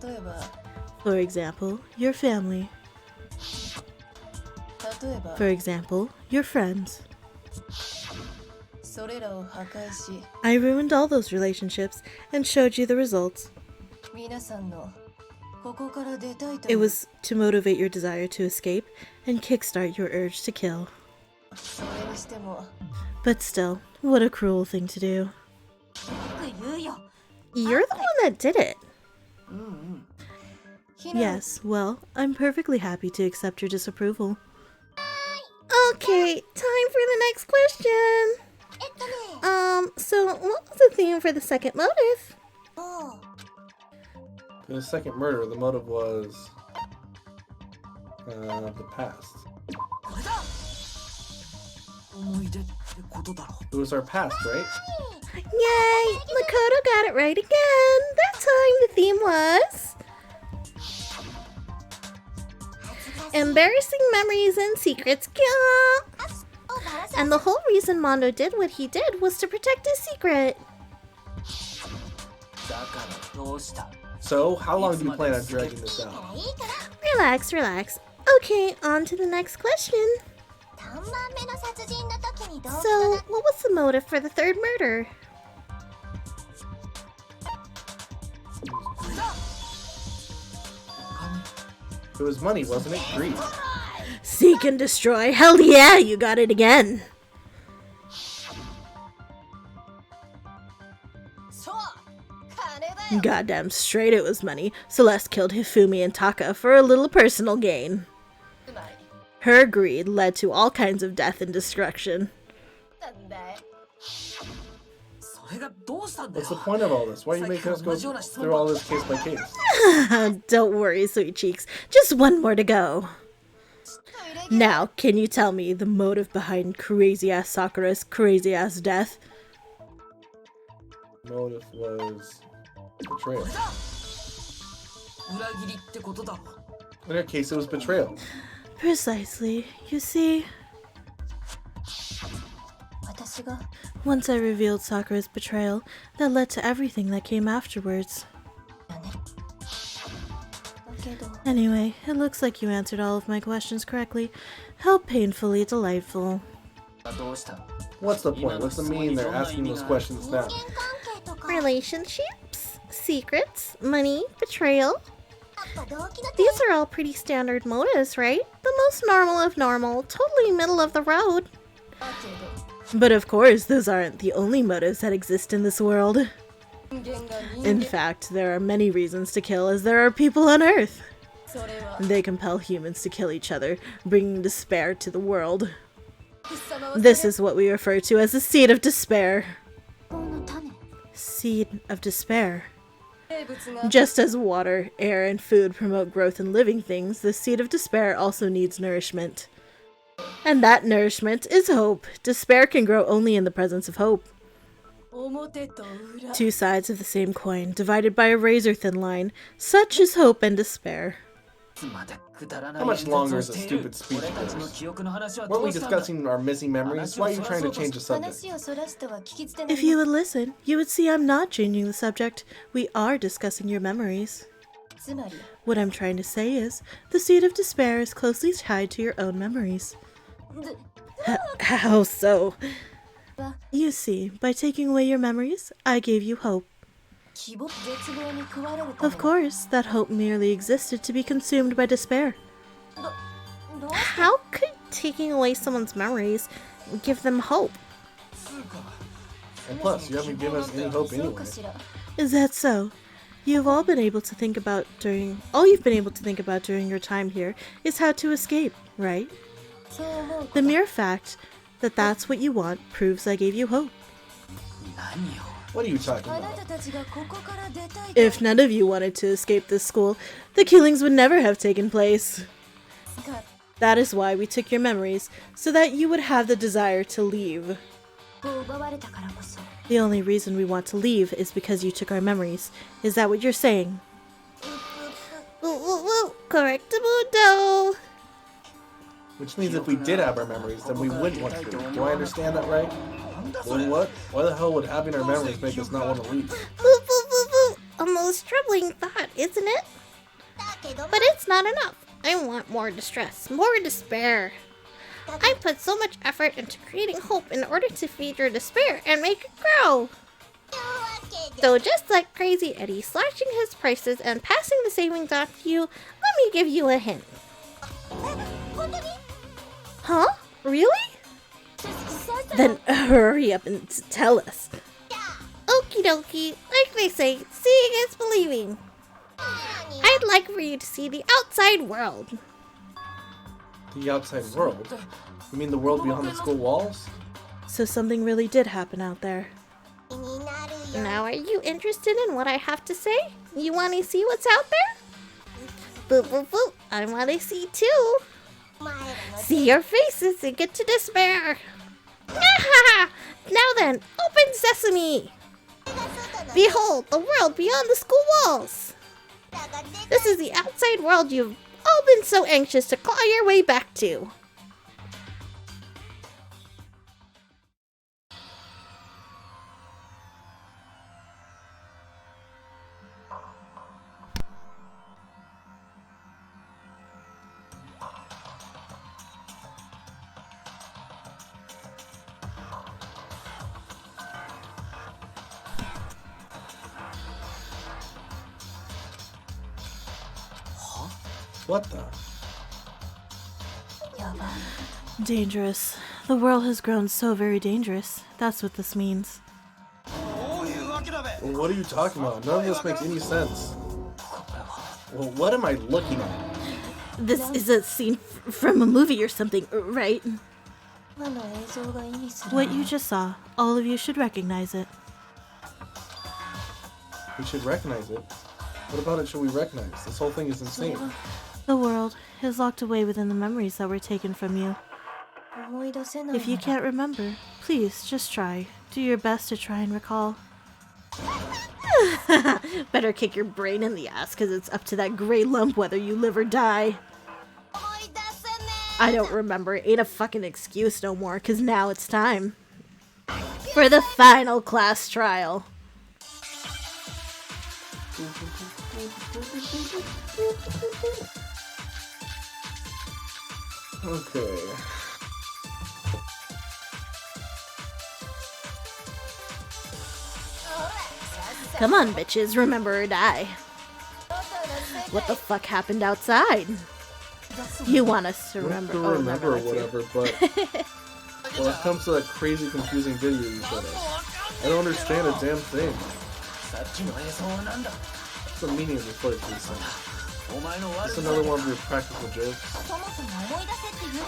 例えば For example, your family. 例えば For example, your friends. それらを破壊し I ruined all those relationships and showed you the results. 皆さんのここから出たいと It was to motivate your desire to escape and kickstart your urge to kill. それにしても But still, what a cruel thing to do. よく言うよ You're the one that did it. ひな Yes, well, I'm perfectly happy to accept your disapproval. Okay, time for the next question. えっとね So what was the theme for the second motive? もう For the second murder, the motive was the past. これだ。思い出ってことだろう。 It was our past, right? Yay! Makoto got it right again! That time the theme was... Embarrassing memories and secrets. Gah! おバラさん And the whole reason Mondo did what he did was to protect his secret. だからどうした？ So, how long do you plan on dragging this だ out? からいいから Relax, relax. Okay, on to the next question. 3番目の殺人の時に動機 So, とな what was the motive for the third murder? これだ。 It was money, wasn't it? Greed. Seek and destroy. Hell yeah, you got it again. そう金だよ Goddamn straight it was money. Celeste killed Hifumi and Taka for a little personal gain. つまり Her greed led to all kinds of death and destruction. なんだよ それがどうしたんだ What's よ the point of all this? Why are you making us go through all this case by case? Don't worry, sweet cheeks. Just one more to go. Now, can you tell me the motive behind crazy-ass Sakura's crazy-ass death? Motive was betrayal. 裏切りってことだろ In her case, it was betrayal. Precisely. You see, 私が once I revealed Sakura's betrayal, that led to everything that came afterwards. だねだけど Anyway, it looks like you answered all of my questions correctly. How painfully delightful. どうした What's the point? What's the meaning they're asking those questions 人 now? 間関係とか Relationships, secrets, money, betrayal. やっぱ動機の These are all pretty standard motives, right? The most normal of normal, totally middle of the road. だけど But of course, those aren't the only motives that exist in this world. 人間が人 In 間 fact, there are many reasons to kill as there are people on Earth. それは They compel humans to kill each other, bringing despair to the world. 貴様は This is what we refer to as the seed of despair. それの種 Seed of despair. 生物が Just as water, air, and food promote growth in living things, the seed of despair also needs nourishment. And that nourishment is hope. Despair can grow only in the presence of hope. 表と裏 Two sides of the same coin, divided by a razor-thin line. Such is hope and despair. いつまでくだらない How much 演説を longer is し a ている stupid speech 俺たちの of 記憶の話は Weren't ど we うしたんだ discussing our missing memories? Why are you trying to change the subject? 話をそらしては聞き捨てな If you would listen, you would see I'm not changing the subject. We are discussing your memories. つまり What I'm trying to say is, the seed of despair is closely tied to your own memories. で How so? は You see, by taking away your memories, I gave you hope. 希望絶望に食われるため Of course, that hope merely existed to be consumed by despair. どう How could taking away someone's memories give them hope? And plus, you haven't given us any hope そう anyway. かしら Is that so? You've all been able to think about all you've been able to think about during your time here is how to escape, right? そう思う The mere fact that that's what you want proves I gave you hope. 何よ What are you talking あな about? たたちがここから出たいと If none of you wanted to escape this school, the killings would never have taken place. か That is why we took your memories, so that you would have the desire to leave. 奪われたからこそ The only reason we want to leave is because you took our memories. Is that what you're saying? Correctamundo! Which means if we did have our memories, then we wouldn't want to leave. Do I understand that right? Well, what? Why the hell would having our memories make us not want to leave? A most troubling thought, isn't it? だけど But it's not enough. I want more distress, more despair. I put so much effort into creating hope in order to feed your despair and make it grow. というわけで So just like Crazy Eddie slashing his prices and passing the savings on to you, let me give you a hint. 本当に Huh? Really? 先生 Then hurry up and tell us. Okie dokie, like they say, seeing is believing. I'd like for you to see the outside world. The outside world? You mean the world beyond the school walls? So something really did happen out there. 気になるよ Now are you interested in what I have to say? You want to see what's out there? Boop boop boop, I want to see too. お前らの See your faces and get to despair. Now then, open sesame. Behold, the world beyond the school walls. だが出 This is the outside world you've all been so anxious to claw your way back to. What the? やば Dangerous. The world has grown so very dangerous. That's what this means. Well, what are you talking about? None of this makes any sense. Well, what am I looking at? This is a scene from a movie or something, right? What you just saw, all of you should recognize it. We should recognize it. What about it should we recognize? This whole thing is insane. The world is locked away within the memories that were taken from you. If you can't remember, please just try. Do your best to try and recall. Better kick your brain in the ass, because it's up to that gray lump whether you live or die. I don't remember. Ain't a fucking excuse no more, because now it's time for the final class trial. Okay. Come on, bitches, remember or die. What the fuck happened outside? You want us to remember? To remember or whatever, but when it comes to that crazy, confusing video you showed us, I don't understand a damn thing. What's the meaning of the footage these things? Just another one of your practical jokes.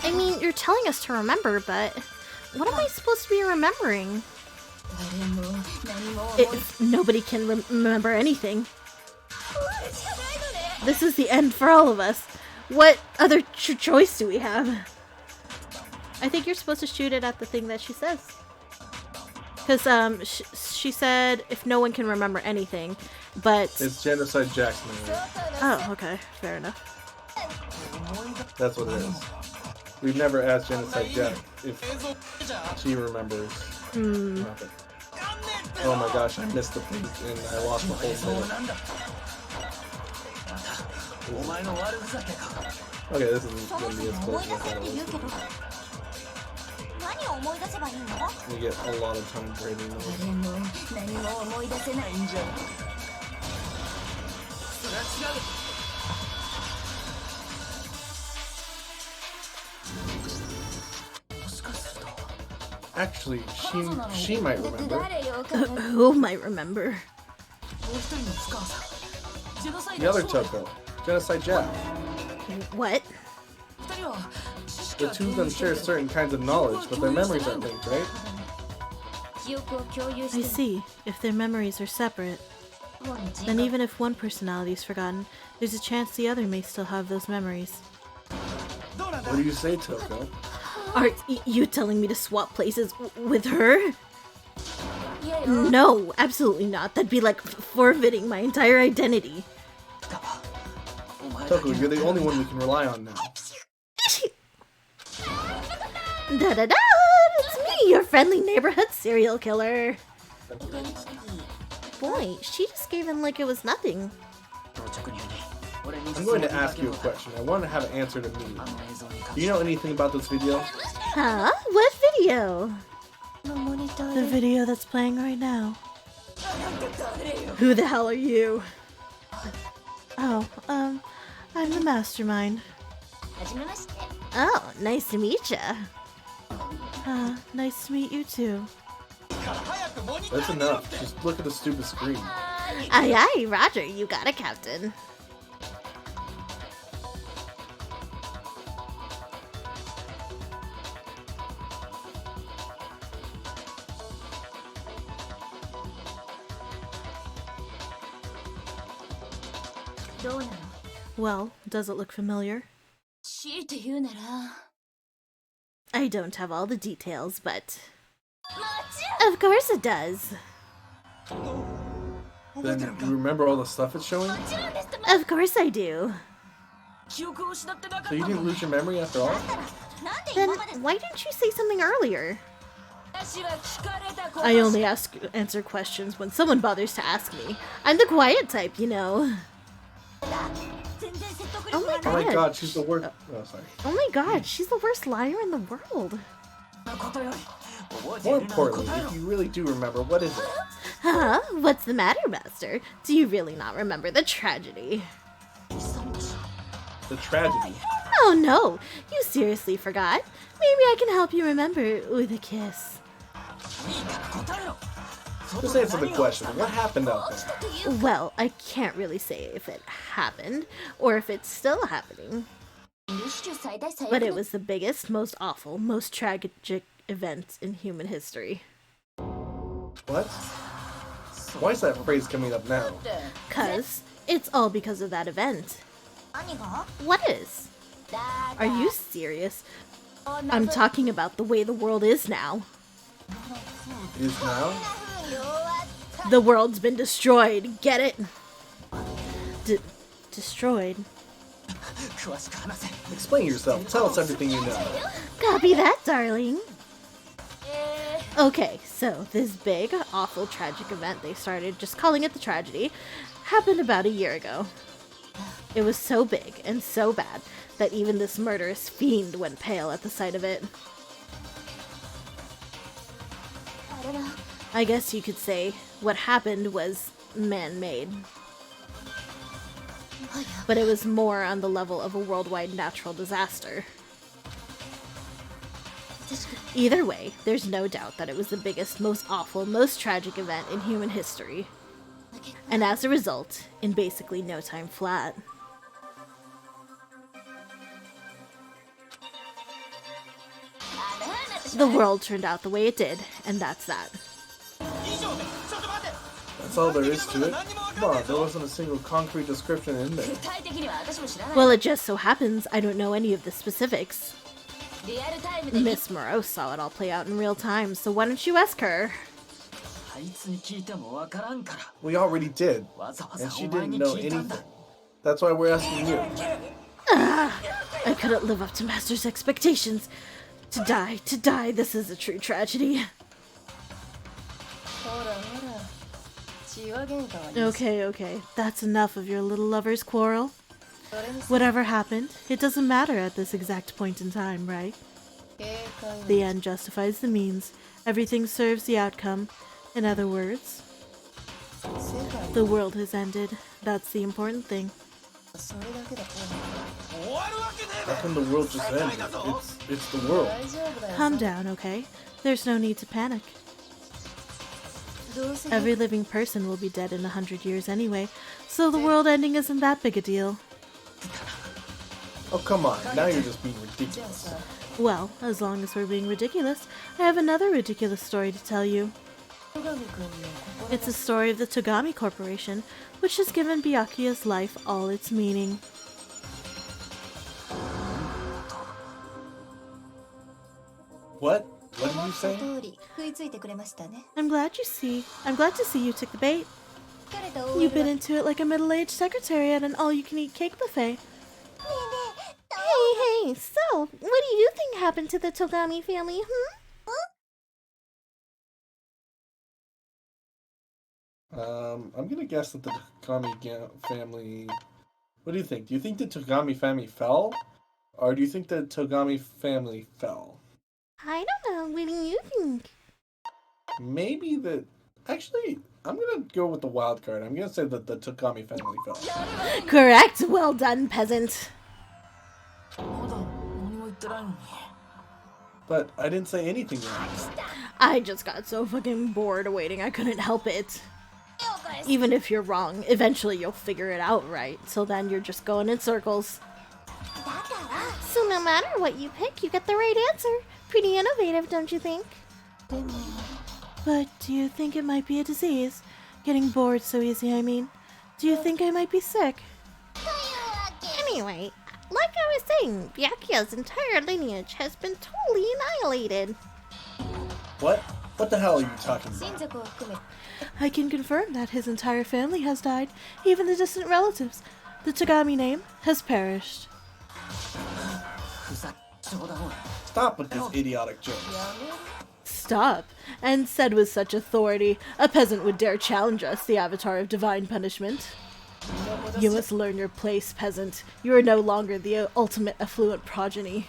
I mean, you're telling us to remember, but what am I supposed to be remembering? If nobody can remember anything. This is the end for all of us. What other choice do we have? I think you're supposed to shoot it at the thing that she says. Because she said if no one can remember anything, but... It's Genocide Jack's memory. Oh, okay. Fair enough. That's what it is. We've never asked Genocide Jack if she remembers nothing. Oh my gosh, I missed the beat and I lost the whole minute. Okay, this isn't going to be as close as I thought it was. We get a lot of time grading Actually, she might remember. Who might remember? The other Toko, Genocide Jack. What? The two of them share certain kinds of knowledge, but their memories aren't linked, right? I see. If their memories are separate, then even if one personality is forgotten, there's a chance the other may still have those memories. What do you say, Toko? Are you telling me to swap places with her? No, absolutely not. That'd be like forfeiting my entire identity. Toko, you're the only one we can rely on now. Da-da-da! It's me, your friendly neighborhood serial killer. Boy, she just gave in like it was nothing. I'm going to ask you a question. I want to have an answer to me. Do you know anything about this video? Huh? What video? The video that's playing right now. Who the hell are you? Oh, I'm the mastermind. Oh, nice to meet ya. Nice to meet you too. That's enough. Just look at the stupid screen. Aye aye, Roger, you got it, Captain. Well, does it look familiar? I don't have all the details, but... Of course it does! Then you remember all the stuff it's showing? Of course I do! So you didn't lose your memory after all? Then why didn't you say something earlier? I only answer questions when someone bothers to ask me. I'm the quiet type, you know. Oh my god. Oh my god, she's the worst. Oh, sorry. Oh my god, she's the worst liar in the world. More importantly, if you really do remember, what is it? Huh? What's the matter, Master? Do you really not remember the tragedy? The tragedy. Oh no, you seriously forgot? Maybe I can help you remember with a kiss. Just answer the question. What happened out there? Well, I can't really say if it happened or if it's still happening. But it was the biggest, most awful, most tragic event in human history. What? Why is that phrase coming up now? 'Cause it's all because of that event. What is? Are you serious? I'm talking about the way the world is now. Is now? The world's been destroyed, get it? Destroyed? Explain yourself. Tell us everything you know. Copy that, darling. Okay, so this big, awful, tragic event they started just calling it the tragedy happened about a year ago. It was so big and so bad that even this murderous fiend went pale at the sight of it. I guess you could say what happened was man-made. But it was more on the level of a worldwide natural disaster. Either way, there's no doubt that it was the biggest, most awful, most tragic event in human history. And as a result, in basically no time flat. The world turned out the way it did, and that's that. That's all there is to it. Come on, there wasn't a single concrete description in there. Well, it just so happens I don't know any of the specifics. Miss Moreau saw it all play out in real time, so why don't you ask her? We already did, and she didn't know anything. That's why we're asking you. I couldn't live up to Master's expectations. To die, this is a true tragedy. Okay, that's enough of your little lover's quarrel. Whatever happened, it doesn't matter at this exact point in time, right? The end justifies the means. Everything serves the outcome. In other words, the world has ended. That's the important thing. How can the world just end? It's the world. Calm down, okay? There's no need to panic. Every living person will be dead in 100 years anyway, so the world ending isn't that big a deal. Oh, come on. Now you're just being ridiculous. Well, as long as we're being ridiculous, I have another ridiculous story to tell you. It's a story of the Togami Corporation, which has given Byakuya's life all its meaning. What? What did you say? I'm glad to see you took the bait. You bit into it like a middle-aged secretary at an all-you-can-eat cake buffet. Hey, so, what do you think happened to the Togami family, I'm gonna guess that the Togami family... What do you think? Do you think the Togami family fell? Or do you think the Togami family fell? I don't know, what do you think? Maybe the... Actually, I'm gonna go with the wild card. I'm gonna say that the Togami family fell. Correct! Well done, peasant. But I didn't say anything wrong. I just got so fucking bored waiting, I couldn't help it. Even if you're wrong, eventually you'll figure it out, right? So then you're just going in circles. So no matter what you pick, you get the right answer. Pretty innovative, don't you think? But do you think it might be a disease? Getting bored so easy, I mean. Do you think I might be sick? Anyway, like I was saying, Byakuya's entire lineage has been totally annihilated. What? What the hell are you talking about? I can confirm that his entire family has died, even the distant relatives. The Togami name has perished. Stop with this idiotic joke. Stop, and said with such authority, a peasant would dare challenge us, the avatar of divine punishment. You must learn your place, peasant. You are no longer the ultimate affluent progeny.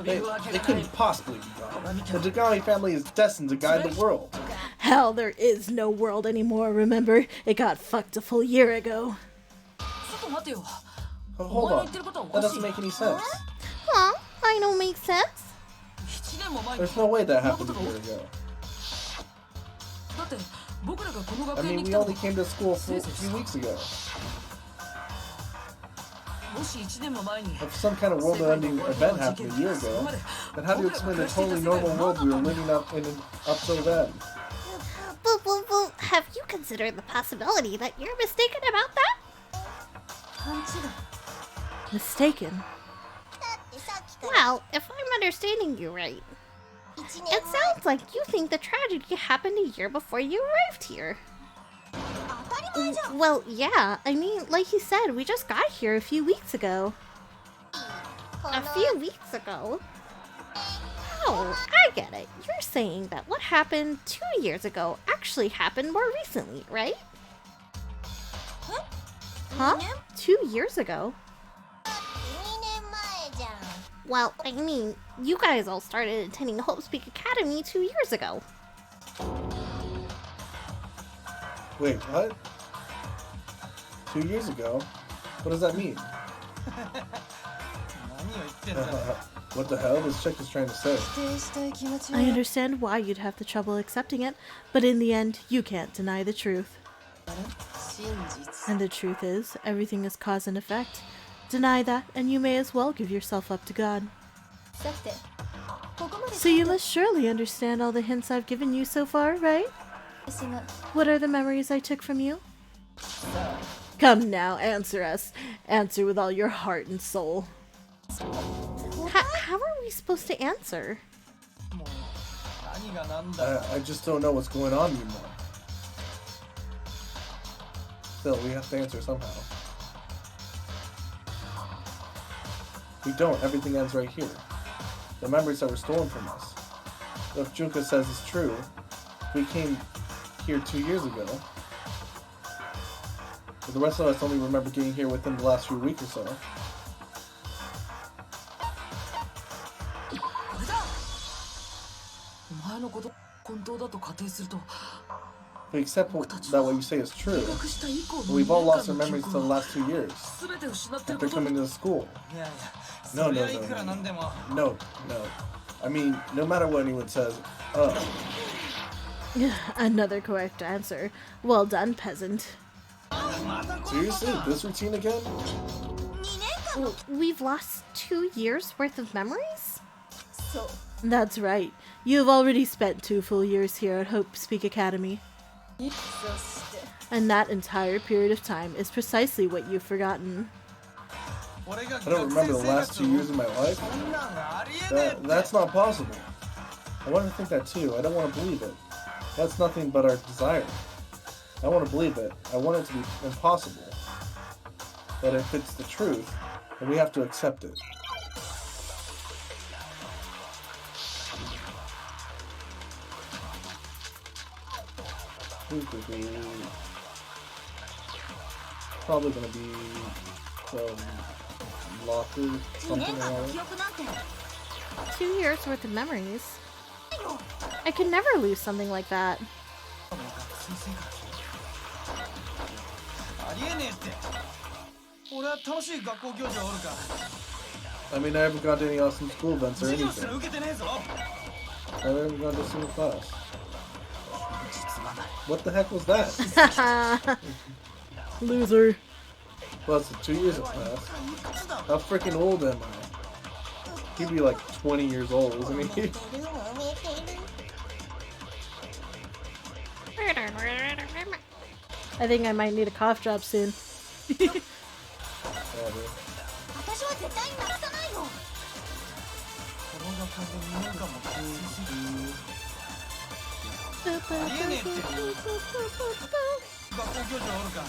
They couldn't possibly be gone. The Togami family is destined to guide the world. Hell, there is no world anymore, remember? It got fucked a full year ago. Hold on. That doesn't make any sense. Huh? I don't make sense. 1年も前に There's no way that happened a year ago. だって僕らがこの I 学園 mean, に来 we たの only came to school a few weeks ago. もし1年も前に If some kind of world-ending event happened a year ago, then how do you explain the totally normal world we were living up till then? Have you considered the possibility that you're mistaken about that? 勘違い Mistaken? だってさっきから Well, if I'm understanding you right, 1 it 年 sounds like you think the tragedy happened a year before you arrived here. 前当たり前じゃん Well, yeah, I mean, like you said, we just got here a few weeks ago. こ A の few weeks ago? Oh, I get it. You're saying that what happened 2 years ago actually happened more recently, right? Huh? 2 years ago? 2年前じゃん Well, I mean, you guys all started attending Hope Speak Academy 2 years ago. Wait, what? 2 years ago? What does that mean? 何を言ってんだよ What the hell? This chick is trying to say. 否定したい気持ちは I understand why you'd have the trouble accepting it, but in the end, you can't deny the truth. 真実 And the truth is, everything is cause and effect. Deny that, and you may as well give yourself up to God. だってここまで So you must surely understand all the hints I've given you so far, right? 私が What are the memories I took from you? Come now, answer us. Answer with all your heart and soul. How are we supposed to answer? もう何が何だよ I just don't know what's going on anymore. Still, we have to answer somehow. We don't. Everything ends right here. The memories that were stolen from us. If Junka says it's true, we came here 2 years ago. But the rest of us only remember getting here within the last few weeks or so. これだお前のこと本当だと仮定すると If we accept that what you say is true, 留学した以降 but の we've all 2 lost our 年間の memories 記 for 憶 the を last 2 years 全て失ってる after ことに coming to school. いやいや No, そり no, ゃ no, いくら no. なんでも No, no. I mean, no matter what anyone says, Another correct answer. Well done, peasant. seriously? This routine again? 2年間 We've lost 2 years worth of memories? そう That's right. You have already spent 2 full years here at Hope Speak Academy. そして And that entire period of time is precisely what you've forgotten. 俺が I don't remember the last 2 years of my life. そんなんありえねえって That's not possible. I want to think that too. I don't want to believe it. That's nothing but our desire. I want to believe it. I want it to be impossible. But if it's the truth, then we have to accept it. Probably gonna be locker, 2 something 年間の like 記 that. 憶なんて 2 years worth of memories? I could never lose something like that. 学生生活ありえねえって俺は楽しい学校行事はおるか I mean, I haven't gone to any awesome school events or 授業すら anything. 受けてねえぞ I haven't gone to a single class. 実はない What the heck was that? Loser. Well, it's 2 years have passed. いくつだ How freaking old am I? He'd be like 20 years old, isn't he? 出る揉めてる I think I might need a cough drop soon. Yeah, dude. 私は絶対に流さないよこの学校で2年間も学生生活ありえねえって学校行事はおるか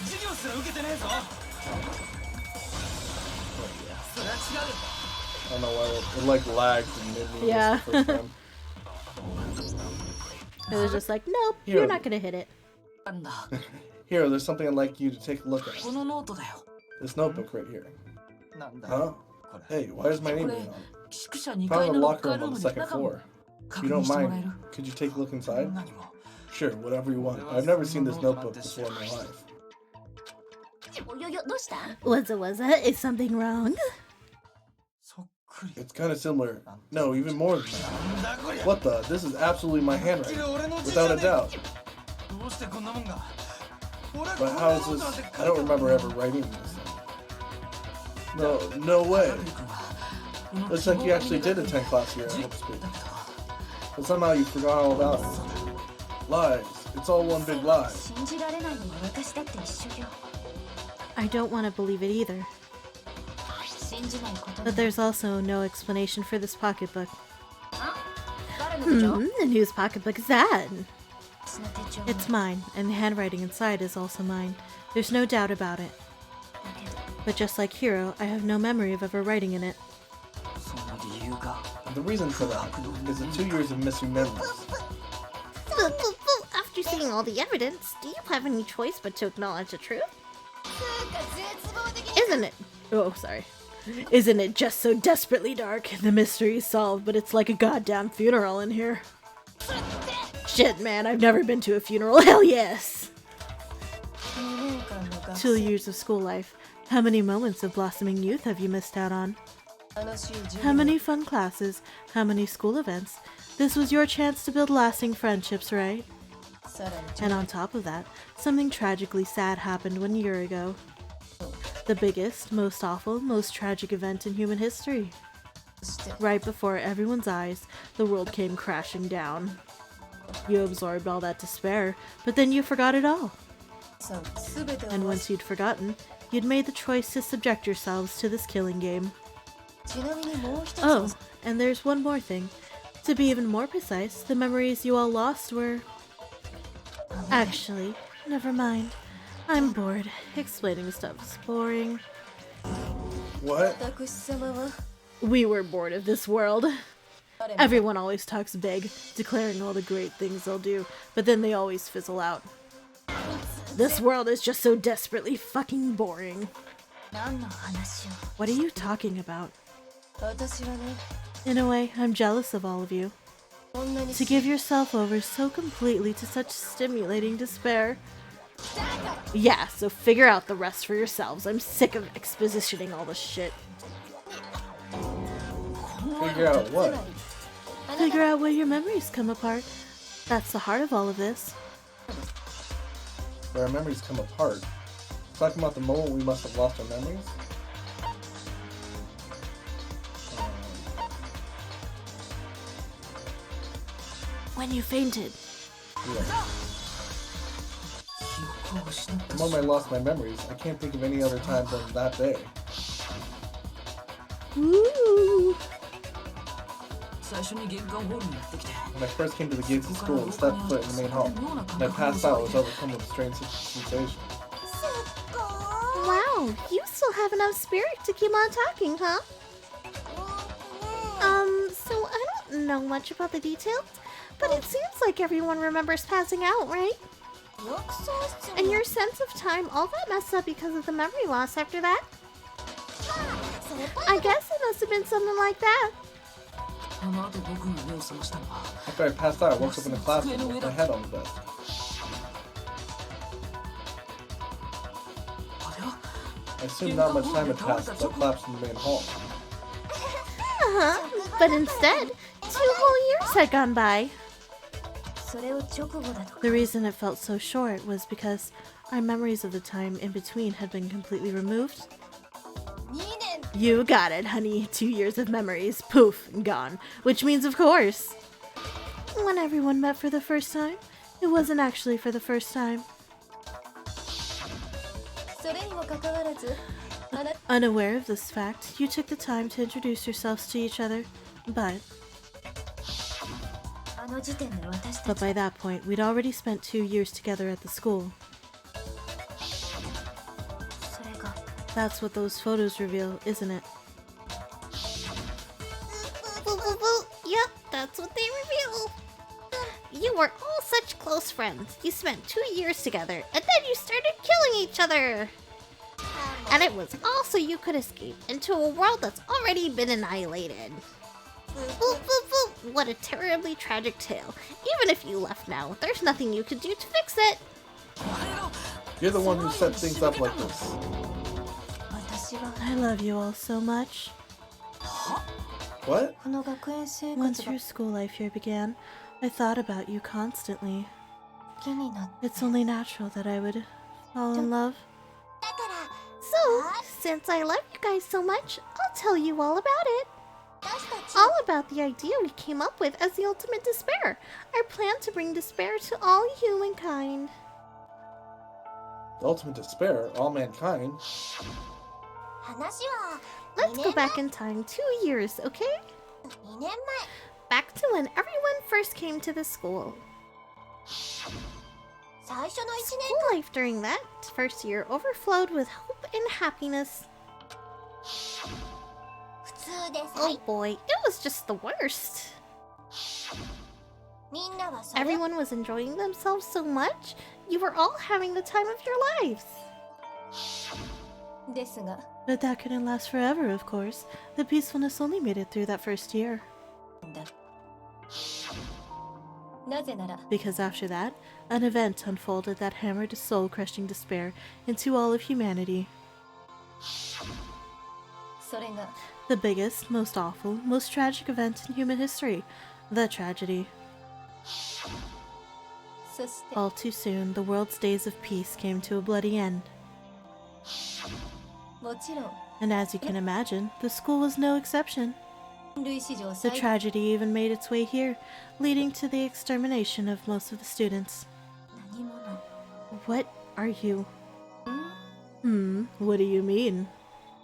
授業すら受けてねえぞそれは違うよ I don't know why it like lagged and made me Yeah. miss the first time. It was just like, nope, Here. you're not gonna hit it. なんだ Here, there's something I'd like you to take a look at. このノートだよ This notebook right here. なんだ Huh? これ Hey, why is my name こ being れ on? 宿舎2 Found 階 a のロッ locker カー room ルー on ム the に second 中も floor. If 確 you 認 don't してもらえ mind, る could you take a look inside? 何も Sure, whatever you want. I've never seen this notebook before in my life. どうした？ Was it? Is something wrong? そっくり It's kind of similar. No, even more than that. なんだこりゃ What the? This is absolutely my き handwriting. り俺の字じゃ Without a ねえか doubt. どうしてこんなもんが俺はこ But んな how ノ is ートなん this? て I 書い don't たこと remember ever writing this thing. No way. Looks like you actually did attend class here at Hope Speak. But somehow you forgot all about it. Lies. It's all one big lie. 信じられないのは私だって一緒よ。 I don't want to believe it either. 信じないこと But there's also no explanation for this pocketbook. 誰の手帳？ And whose pocketbook is that? 私の手帳。 It's mine, and the handwriting inside is also mine. There's no doubt about it. だけど But just like Hiro, I have no memory of ever writing in it. その理由が And the reason for that is the 2 years of missing memories. After seeing all the evidence, do you have any choice but to acknowledge the truth? なんか絶望的。 Isn't it? Oh, sorry. Isn't it just so desperately dark? The mystery is solved, but it's like a goddamn funeral in here. Shit, man, I've never been to a funeral. Hell yes! 2年間の学 2 生 years of school life. How many moments of blossoming youth have you missed out on? 楽しい授 How 業 many fun classes? How many school events? This was your chance to build lasting friendships, right? さらに And on top of that, something tragically sad happened 1 year ago. The biggest, most awful, most tragic event in human history. して Right before everyone's eyes, the world came crashing down. You absorbed all that despair, but then you forgot it all. さ全てを And 忘 once you'd forgotten, you'd made the choice to subject yourselves to this killing game. ちなみにもう一つ Oh, and there's one more thing. To be even more precise, the memories you all lost were... Actually, never mind. I'm bored. Explaining stuff is boring. What? 私様は We were bored of this world. 誰も Everyone always talks big, declaring all the great things they'll do, but then they always fizzle out. This world is just so desperately fucking boring. 何の話を What are you talking about? 私はね In a way, I'm jealous of all of you. こんなに To give yourself over so completely to such stimulating despair. Yeah, so figure out the rest for yourselves. I'm sick of expositioning all this shit. Figure out what? Figure out where your memories come apart. That's the heart of all of this. Where our memories come apart. Talking about the moment we must have lost our memories? When you fainted. Yeah. 記憶を失った The moment I lost my memories, I can't think of any other time than that day. Ooh. 最初に玄関ホールにやってきて When I first came to the gates of school and stepped foot in the main hall, and I passed out, I was overcome with a strange sensation. Wow, you still have enough spirit to keep on talking, huh? So I don't know much about the details, but it seems like everyone remembers passing out, right? 浴槽室 And your sense of time all got messed up because of the memory loss after that? それと I guess it must have been something like that. あの後僕が目を覚ましたのは After I passed out, I woke up in the classroom with my head on the desk. あれは I assumed not much time had passed, so I collapsed in the main hall. But instead, 2 whole years had gone by. それを直後だと The reason it felt so short was because our memories of the time in between had been completely removed. 2年 You got it, honey. 2 years of memories, poof, gone. Which means, of course. When everyone met for the first time, it wasn't actually for the first time. それにもかかわらずあな Unaware of this fact, you took the time to introduce yourselves to each other. But あの時点で私た But ち by that point, we'd already spent 2 years together at the school. それが That's what those photos reveal, isn't it? Yep, that's what they reveal. You were all such close friends. You spent 2 years together, and then you started killing each other. And it was all so you could escape into a world that's already been annihilated. Boop, boop, boop. What a terribly tragic tale. Even if you left now, there's nothing you could do to fix it. You're the one who set things up like this. I love you all so much. What? この学園生 Once 活が your school life here began, I thought about you constantly. 気になって It's only natural that I would fall in love. だから So, since I love you guys so much, I'll tell you all about it. 私たち All about the idea we came up with as the ultimate despair. Our plan to bring despair to all humankind. The ultimate despair, all mankind. 話は Let's go back in time 2 years, okay? 2年 Back to when everyone first came to the school. 前最初の1 School life during that first year overflowed with hope and happiness. 年普通でさ Oh boy, it was just the worst. みんなはそれ Everyone was enjoying themselves so much. You were all having the time of your lives. ですが But that couldn't last forever, of course. The peacefulness only made it through that first year. だなぜなら Because after that, an event unfolded that hammered soul-crushing despair into all of humanity. それが The biggest, most awful, most tragic event in human history. The tragedy. そして All too soon, the world's days of peace came to a bloody end. もちろん And as you can imagine, the school was no exception. 人類史上 The 最 tragedy even made its way here, leading to the extermination of most of the students. 何者 What are you? What do you mean?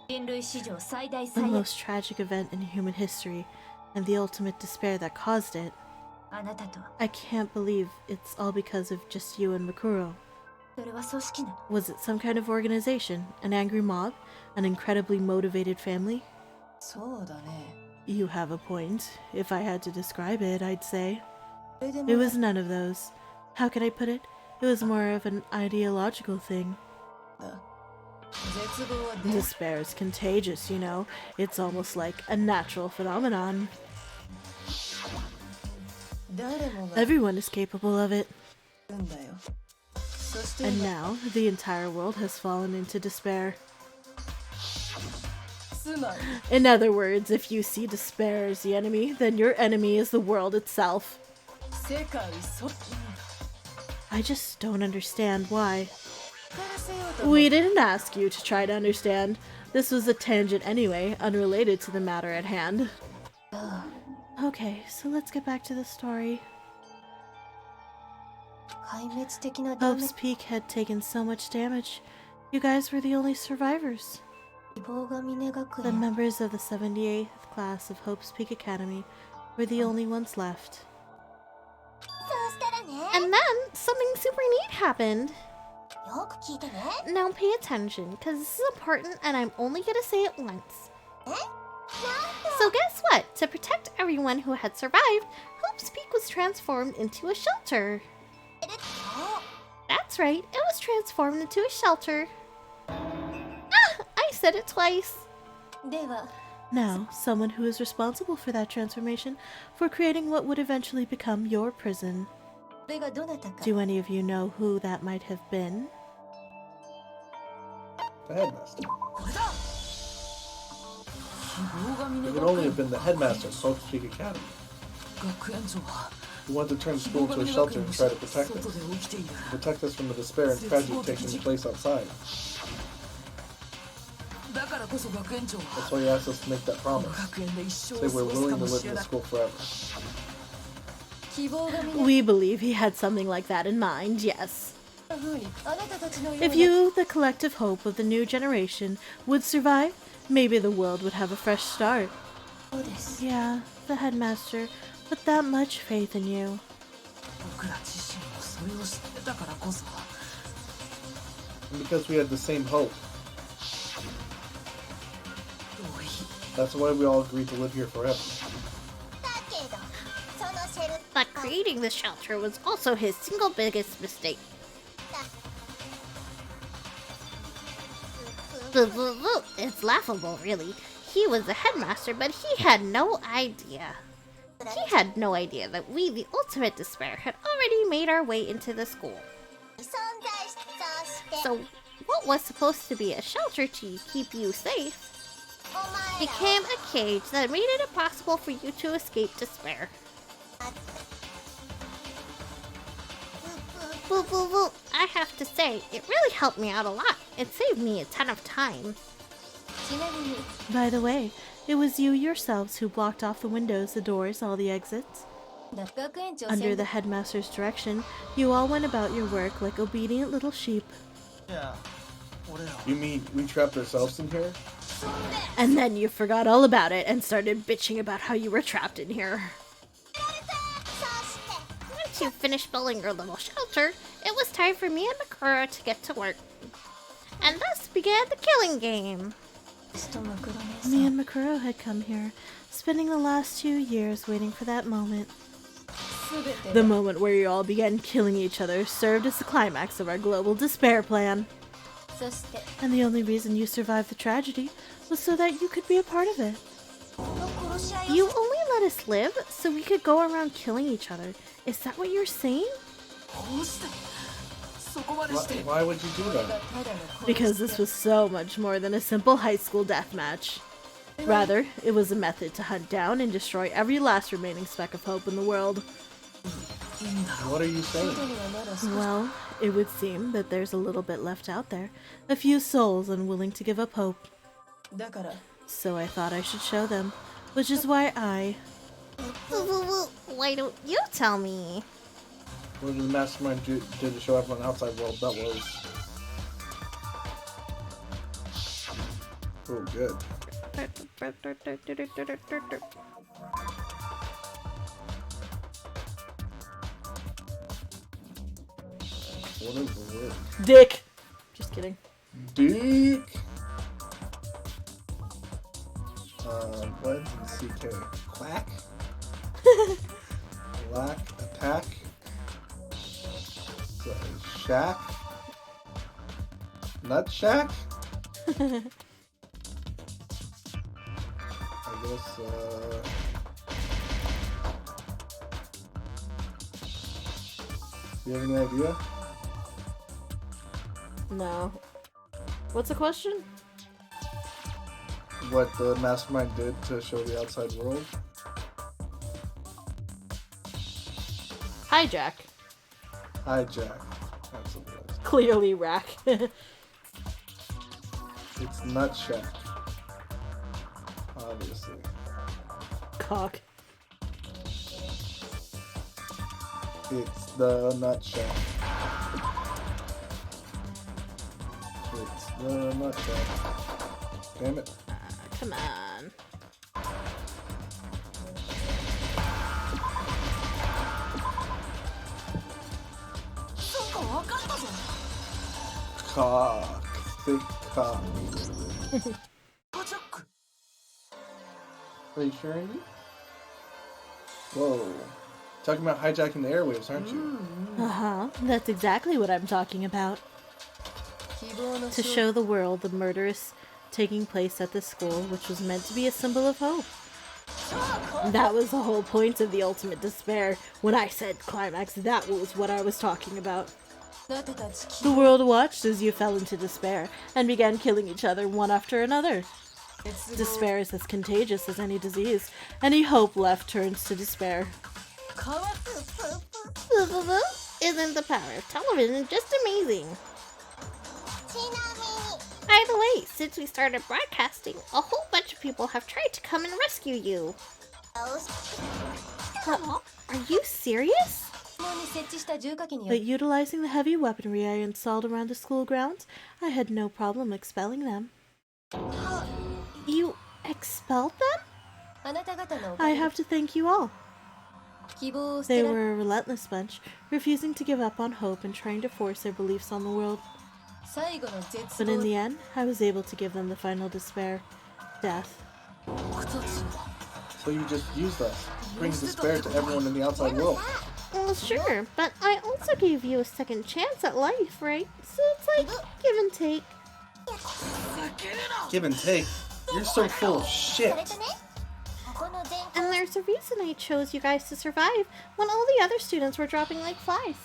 人類史上最大 The 最悪 most tragic event in human history, and the ultimate despair that caused it. あなたと I can't believe it's all because of just you and Makuro. それは組織なの Was it some kind of organization, an angry mob, an incredibly motivated family? そうだね You have a point. If I had to describe it, I'd say. それで It も was none of those. How can I put it? It was more of an ideological thing. 絶望は出 Despair is contagious, you know. It's almost like a natural phenomenon. 誰もが Everyone is capable of it. いるんだよそして And now, the entire world has fallen into despair. つまり In other words, if you see despair as the enemy, then your enemy is the world itself. 世界そ I just don't understand why. からせようと思 We didn't ask you to try to understand. This was a tangent anyway, unrelated to the matter at hand. Okay, so let's get back to the story. 壊滅的なダメ Hope's Peak had taken so much damage. You guys were the only survivors. 希望が峰学 The 園 members of the 78th class of Hope's Peak Academy were the only ones left. そうしたらね And then, something super neat happened. よく聞いてね Now pay attention, because this is important and I'm only gonna say it once. え So guess what? To protect everyone who had survived, Hope's Peak was transformed into a shelter. えると That's right, it was transformed into a shelter. Ah, I said it twice. では Now, someone who is responsible for that transformation, for creating what would eventually become your prison. それがどなたか Do any of you know who that might have been? The headmaster. これだ希望が峰 It could 学 only 園 have been the headmaster of Hope's Peak Academy, 学園長は who wanted to turn 希 school 望が to a 峰 shelter 学園 and の try to protect 外 us. で起きている Protect us from the despair and tragedy taking place outside. だからこそ学園長 That's は why he asked us to make that この promise. 学園で一生 Say を we're 過ごすか willing to も live しれ in な the い school forever. 希望が峰 We believe he had something like that in mind, yes. の風にあなたたちのよう If な you, the collective hope of the new generation, would survive, maybe the world would have a fresh start. そうです Yeah, the headmaster put that much faith in you. 僕ら自身もそれを知ってたからこそ And because we had the same hope, 同意 that's why we all agreed to live here forever. だけどそのシェル But creating the shelter was also his single biggest mistake. It's laughable, really. He was the headmaster, but he had no idea. He had no idea that we, the ultimate despair, had already made our way into the school. 存在しそして So, what was supposed to be a shelter to keep you safe became a cage that made it impossible for you to escape despair. Woo woo woo, I have to say, it really helped me out a lot. It saved me a ton of time. By the way, it was you yourselves who blocked off the windows, the doors, all the exits. Under the headmaster's direction, you all went about your work like obedient little sheep. Yeah. You mean we trapped ourselves in here? And then you forgot all about it and started bitching about how you were trapped in here. Once you finished building your little shelter, it was time for me and Makura to get to work. And thus began the killing game. Me and Makuro had come here, spending the last 2 years waiting for that moment. The moment where you all began killing each other served as the climax of our global despair plan. And the only reason you survived the tragedy was so that you could be a part of it. You only let us live so we could go around killing each other. Is that what you're saying? Why would you do that? Because this was so much more than a simple high school deathmatch. Rather, it was a method to hunt down and destroy every last remaining speck of hope in the world. What are you saying? Well, it would seem that there's a little bit left out there. A few souls unwilling to give up hope. So I thought I should show them. Which is why Why don't you tell me? What did the mastermind do to show everyone outside world? That was... Oh, good. What is the word? Dick! Just kidding. Dick! What? CK. Quack? Lack. Attack. Shack? Nut shack? I guess, you have any idea? No. What's the question? What the mastermind did to show the outside world? Hijack. Hijack. That's what it is. Clearly rack. It's nut shack. Obviously. Cock. It's the nut shack. It's the nut shack. Damn it. Come on. Cock. Thick cock. Are you sure, Andy? Whoa. Talking about hijacking the airwaves, aren't you? Uh-huh. That's exactly what I'm talking about. To show the world the murderous taking place at the school, which was meant to be a symbol of hope. That was the whole point of the ultimate despair. When I said climax, that was what I was talking about. The world watched as you fell into despair and began killing each other one after another. Despair is as contagious as any disease. Any hope left turns to despair. Isn't the power of television just amazing? By the way, since we started broadcasting, a whole bunch of people have tried to come and rescue you. Are you serious? But utilizing the heavy weaponry I installed around the school grounds, I had no problem expelling them. You expelled them? I have to thank you all. They were a relentless bunch, refusing to give up on hope and trying to force their beliefs on the world. But in the end, I was able to give them the final despair. Death. So you just used us. Brings despair to everyone in the outside world. Well, sure, but I also gave you a second chance at life, right? So it's like give and take. Give and take? You're so full of shit. And there's a reason I chose you guys to survive when all the other students were dropping like flies.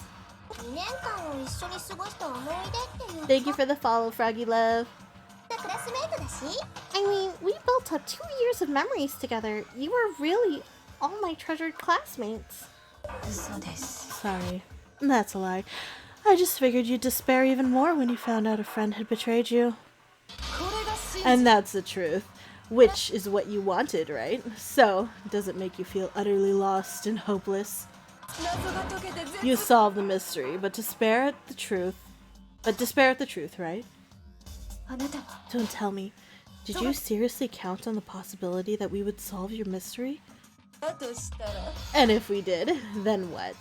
2年間を一緒に過ごした思い出っていう Thank you for the follow, Froggy Love. クラスメートだし I mean, we built up 2 years of memories together. You were really all my treasured classmates. 嘘です Sorry. That's a lie. I just figured you'd despair even more when you found out a friend had betrayed you. これが真実 And that's the truth. Which is what you wanted, right? So, does it make you feel utterly lost and hopeless? 謎が解けて絶 You solved the mystery, but despair at the truth. But despair at the truth, right? あなたは Don't tell me. Did you seriously count on the possibility that we would solve your mystery? だとしたら And if we did, then what?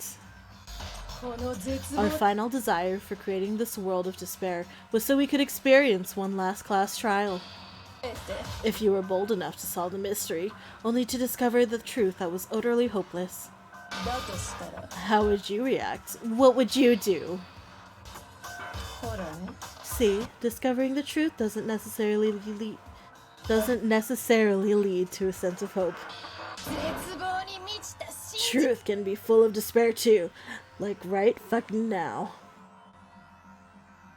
この絶 Our 望 final desire for creating this world of despair was so we could experience one last class trial. って If you were bold enough to solve the mystery, only to discover the truth that was utterly hopeless, だとしたら how would you react? What would you do? ほらね See, discovering the truth doesn't necessarily lead to a sense of hope. 絶望に満ちた真実 Truth can be full of despair too, like right fucking now.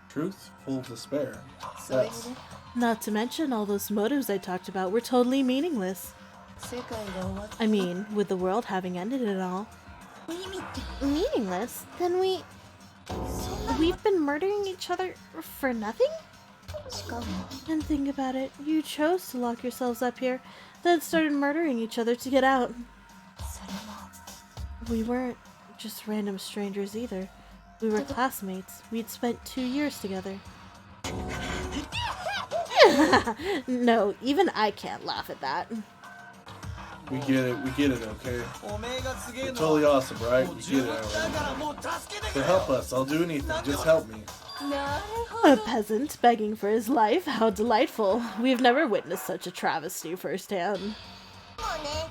Truth, full of despair. それに That's ね Not to mention all those motives I talked about were totally meaningless. 世界が終わっ I mean, with the world having ended it all. 意味って Meaningless? Then we've been murdering each other for nothing? しかも And think about it, you chose to lock yourselves up here, then started murdering each other to get out. それも We weren't just random strangers either. We were classmates. We'd spent 2 years together. No, even I can't laugh at that. we get it, okay? おめえがすげえ You're の totally は awesome, right? もう You 十 get 分 it だ already. からもう助けてく So れ help us, I'll do anything. Just help me. なるほ A ど peasant begging for his life? How delightful. We've never witnessed such a travesty firsthand. もうね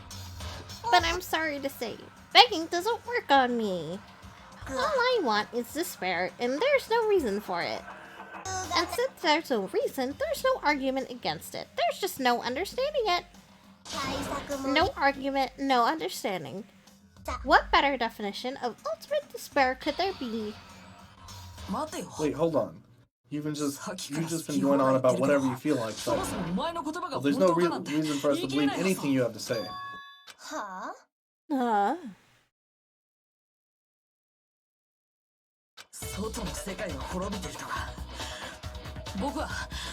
But I'm sorry to say, begging doesn't work on me. All I want is despair, and there's no reason for it. And since there's no reason, there's no argument against it. There's just no understanding it. 対策も No argument, no understanding. What better definition of ultimate despair could there be? 待てよ Wait, hold on. You've just been 好き going on から about 好き放題 whatever you feel like. そ So もそもお前の言葉が well, 本 there's no 当かなんて reason for us to 言い切れ believe ないはず anything you have to say. はあ Huh? 外の世界が滅びてるとか僕は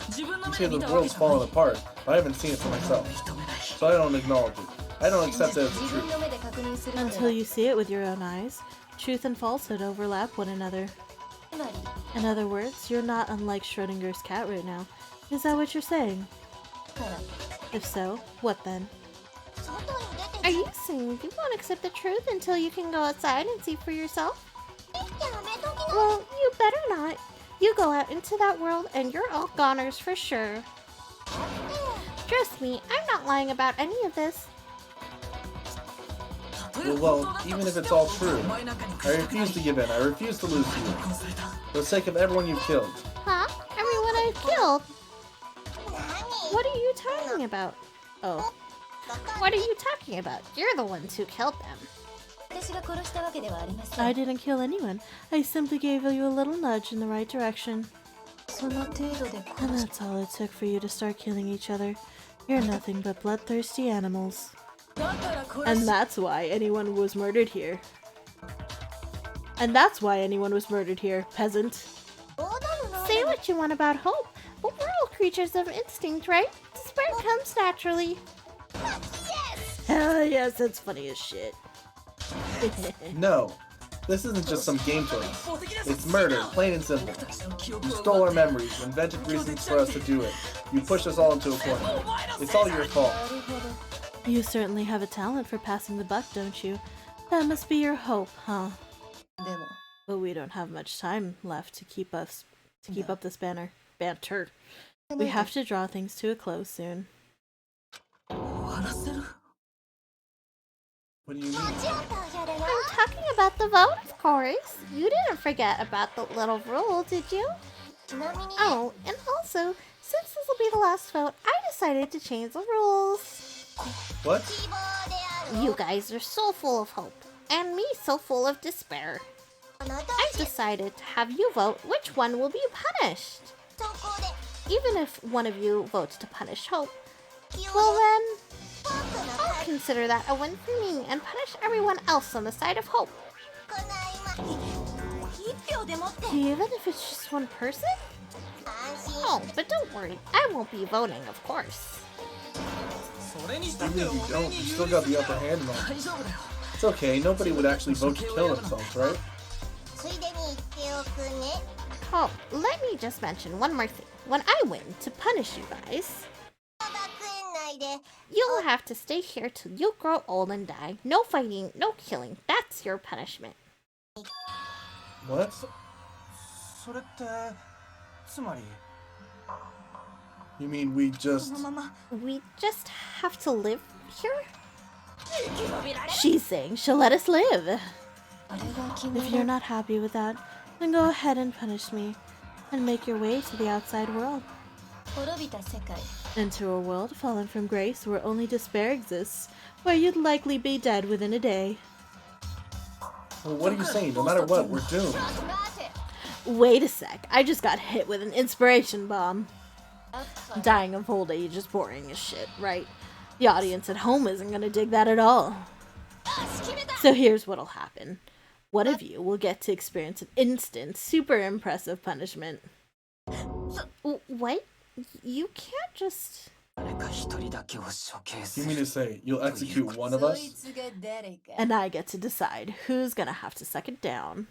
自分の You 目 say で the 見たわけ world's じゃない falling apart, but I haven't seen it for そんなの myself. 認めない So I don't acknowledge it. I don't accept it as the 自分 truth. の目で確認するまで Until you see it with your own eyes, truth and falsehood overlap one another. つまり In other words, you're not unlike Schrodinger's cat right now. Is that what you're saying? から If so, what then? 外に出て Are you saying you won't accept the truth until you can go outside and see for yourself? やめときな Well, you better not. You go out into that world and you're all goners for sure. Trust me, I'm not lying about any of this. Well, even if it's all true, I refuse to give in. I refuse to lose to you. For the sake of everyone you've killed. Huh? Everyone I killed? 何 What are you talking about? Oh, わかん what are you talking about? You're the ones who killed them. 私が殺したわけではありません I didn't kill anyone. I simply gave you a little nudge in the right direction. その程度で And 殺し that's all it took for you to start killing each other. You're nothing but bloodthirsty animals. だから殺 And し that's why anyone was murdered here. And that's why anyone was murdered here, peasant. どうなるの Say what you want about hope, but we're all creatures of instinct, right? Despair comes naturally. Hell yes, that's funny as shit. No. This isn't just some game to us. It's murder, plain and simple. You stole our memories, invented reasons for us to do it. You pushed us all into a corner. It's all your fault. You certainly have a talent for passing the buck, don't you? That must be your hope, huh? でも But we don't have much time left to keep up this banter. We have to draw things to a close soon. 終わらせる What do you mean? 持ち合ったおじゃるな I'm talking about the vote, of course. You didn't forget about the little rule, did you? ちなみに Oh, and also, since this will be the last vote, I decided to change the rules. What? 希望である You guys are so full of hope, and me so full of despair. I've decided to have you vote which one will be punished. Even if one of you votes to punish Hope, well then, I'll consider that a win for me and punish everyone else on the side of Hope. Even if it's just one person? Oh, but don't worry, I won't be voting, of course. Even if you don't, you still got the upper hand now. It's okay, nobody would actually vote to kill themselves, right? Oh, let me just mention one more thing. When I win to punish you guys, you'll have to stay here till you grow old and die. No fighting, no killing. That's your punishment. What? それってつまり You mean we just... We just have to live here? She's saying she'll let us live. If you're not happy with that, then go ahead and punish me, and make your way to the outside world. Into a world fallen from grace where only despair exists, where you'd likely be dead within a day. Well, what are you saying? No matter what, we're doomed. Wait a sec, I just got hit with an inspiration bomb. Dying of old age is boring as shit, right? The audience at home isn't gonna dig that at all. So here's what'll happen. One of you will get to experience an instant, super impressive punishment. What? You can't just... You mean to say you'll execute one of us? And I get to decide who's gonna have to suck it down.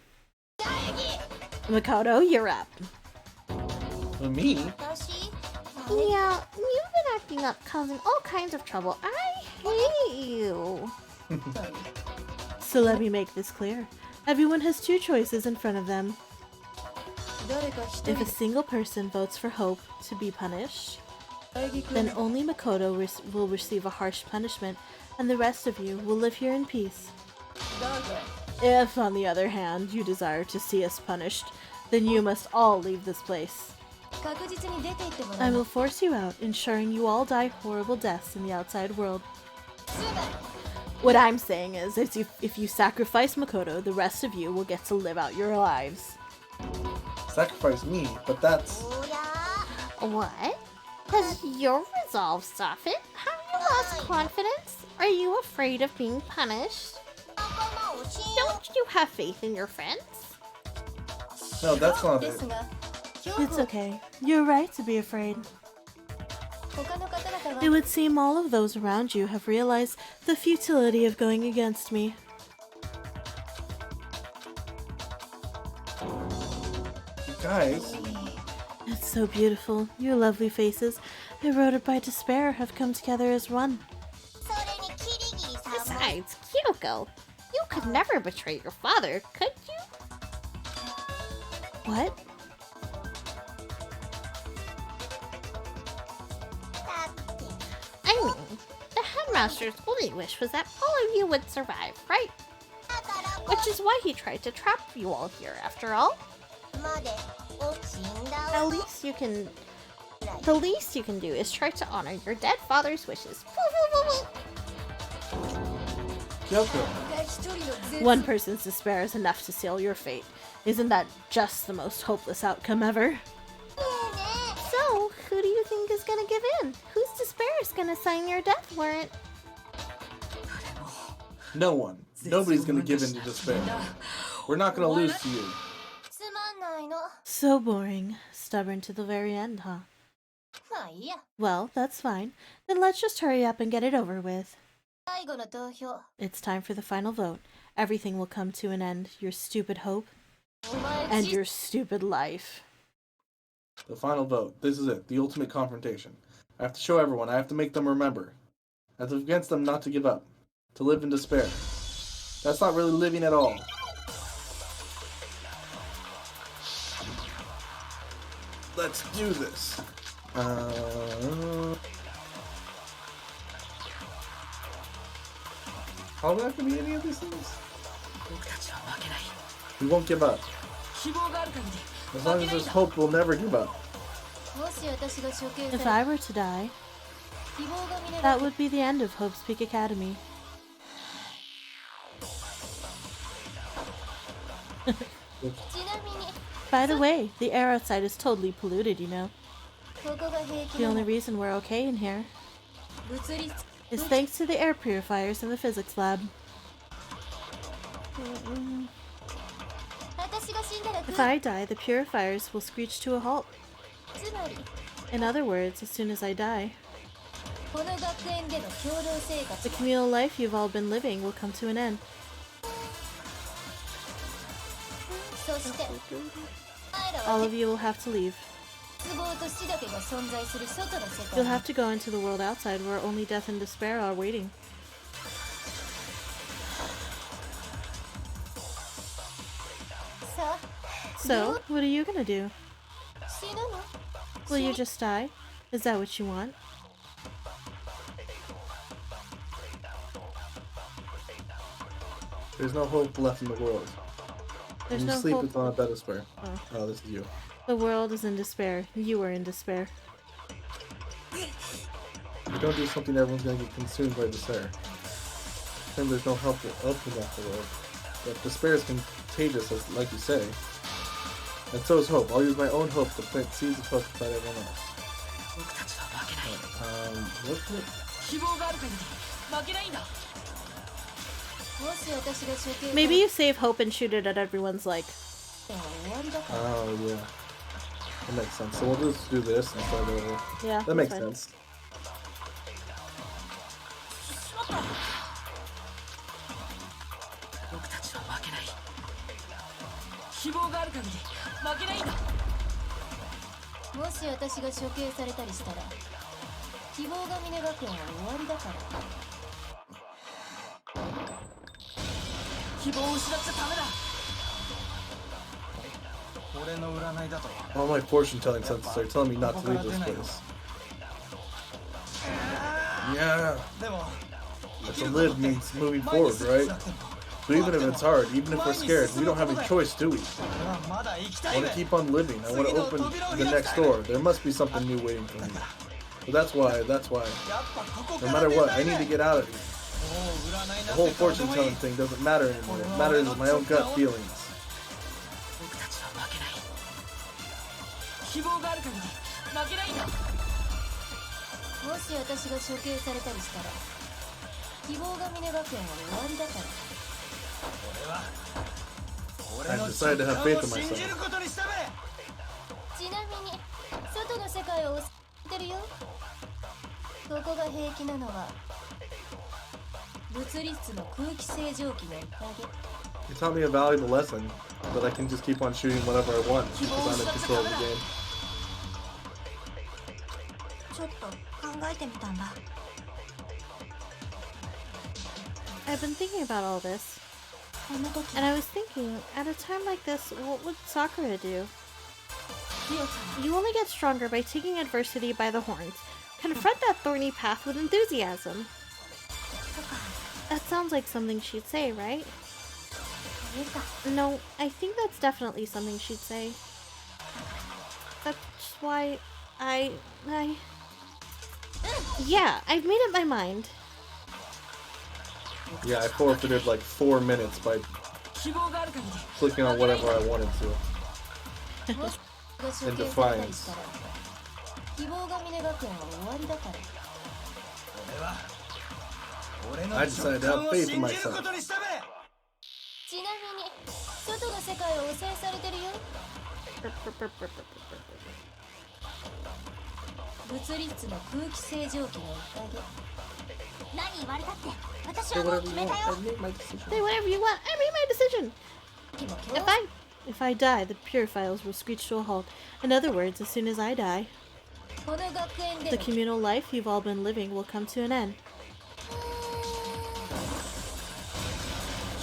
Makoto, you're up. Me? Yeah, you've been acting up, causing all kinds of trouble. I hate you. So let me make this clear. Everyone has two choices in front of them. If a single person votes for Hope to be punished, then only Makoto will receive a harsh punishment, and the rest of you will live here in peace. If, on the other hand, you desire to see us punished, then you must all leave this place. I will force you out, ensuring you all die horrible deaths in the outside world. What I'm saying is, if you sacrifice Makoto, the rest of you will get to live out your lives. Sacrifice me, but that's... What? Has your resolve softened? Have you lost confidence? Are you afraid of being punished? Don't you have faith in your friends? No, that's not it. It's okay. You're right to be afraid. It would seem all of those around you have realized the futility of going against me. You guys... It's so beautiful. Your lovely faces, eroded by despair, have come together as one. Besides, Kyoko, you could never betray your father, could you? What? I mean, the headmaster's only wish was that all of you would survive, right? Which is why he tried to trap you all here, after all. The least you can do is try to honor your dead father's wishes. Kyoko. One person's despair is enough to seal your fate. Isn't that just the most hopeless outcome ever? So, who do you think is gonna give in? Whose despair is gonna sign your death warrant? No one. Nobody's gonna give in to despair. We're not gonna lose to you. So boring. Stubborn to the very end, huh? Well, that's fine. Then let's just hurry up and get it over with. It's time for the final vote. Everything will come to an end. Your stupid hope and your stupid life. The final vote. This is it. The ultimate confrontation. I have to show everyone. I have to make them remember. I have to convince them not to give up. To live in despair. That's not really living at all. Let's do this. How would I have to be any of these things? We won't give up. As long as there's hope, we'll never give up. If I were to die, that would be the end of Hope's Peak Academy. By the way, the air outside is totally polluted, you know. ここが平気 The な only の reason we're okay in here 物理 is thanks to the air purifiers in the physics lab. 私が死んだら If I die, the purifiers will screech to a halt. つまり In other words, as soon as I die, この学園での共同生活 the communal life you've all been living will come to an end. そして前ら All は of you will have to leave. 絶望と死だけが存在する外の世 You'll 界 have to go into the world outside where only death and despair are waiting. さあ So, what are you gonna do? 死ぬの Will you just die? Is that what you want? There's no hope left in the world. There's When you no sleep, hope. it's on a bed of despair. Oh. Oh, this is you. The world is in despair. You are in despair. If you don't do something, everyone's gonna get consumed by despair. Then there's no help left in the world. But despair is contagious, like you say. And so is hope. I'll use my own hope to plant seeds of hope inside everyone else. 僕たちは負けない What's it? 希望がある限り負けないんだもし私が処刑 Maybe you save hope and shoot it at everyone's like. 終わりだから Oh, yeah. That makes sense. So we'll just do this and start over. Yeah, That makes that's fine. sense. 僕たちは負けない希望がある限り負けないんだもし私が処刑されたりしたら希望が峰学園は終わりだから希望を失っちゃダメだ All my fortune telling senses are telling me not to leave this place. Yeah. But to live means moving forward, right? So even if it's hard, even if we're scared, we don't have a choice, do we? I want to keep on living. I want to open the next door. There must be something new waiting for me. So that's why. No matter what, I need to get out of here. The whole fortune telling thing doesn't matter anymore. It matters is my own gut feelings. 僕たちは負けない希望がある限り負けないんだもし私が処刑されたりしたら希望が峰学園は終わりだから I decided to have faith in myself. ちなみに外の世界を教えてるよここが平気なのは物理室の空気清浄機のおかげ You taught me a valuable lesson, that I can just keep on shooting whatever I want because I'm in control of the game. ちょっと考えてみたんだ I've been thinking about all this, この時 and I was thinking, at a time like this, what would Sakura do? ヒヨさん You only get stronger by taking adversity by the horns. Confront that thorny path with enthusiasm. That sounds like something she'd say, right? これか No, I think that's definitely something she'd say. That's why Yeah, I've made up my mind. Yeah, I forfeited like 4 minutes by 希望がある限り clicking on whatever I wanted to. もし私が処刑されたりしたら希望が峰学園は終わりだから I decided to have faith in myself. ちなみに外の世界を汚染されてるよ物理室の空気清浄機のおかげ何言われたって私 Say はもう whatever 決 you めた want. よ I made my decision. Say whatever you want. I made my decision. でも今 If I die, the purifiers will screech to a halt. In other words, as soon as I die, 日この学園で the の communal life you've all been living will come to an end.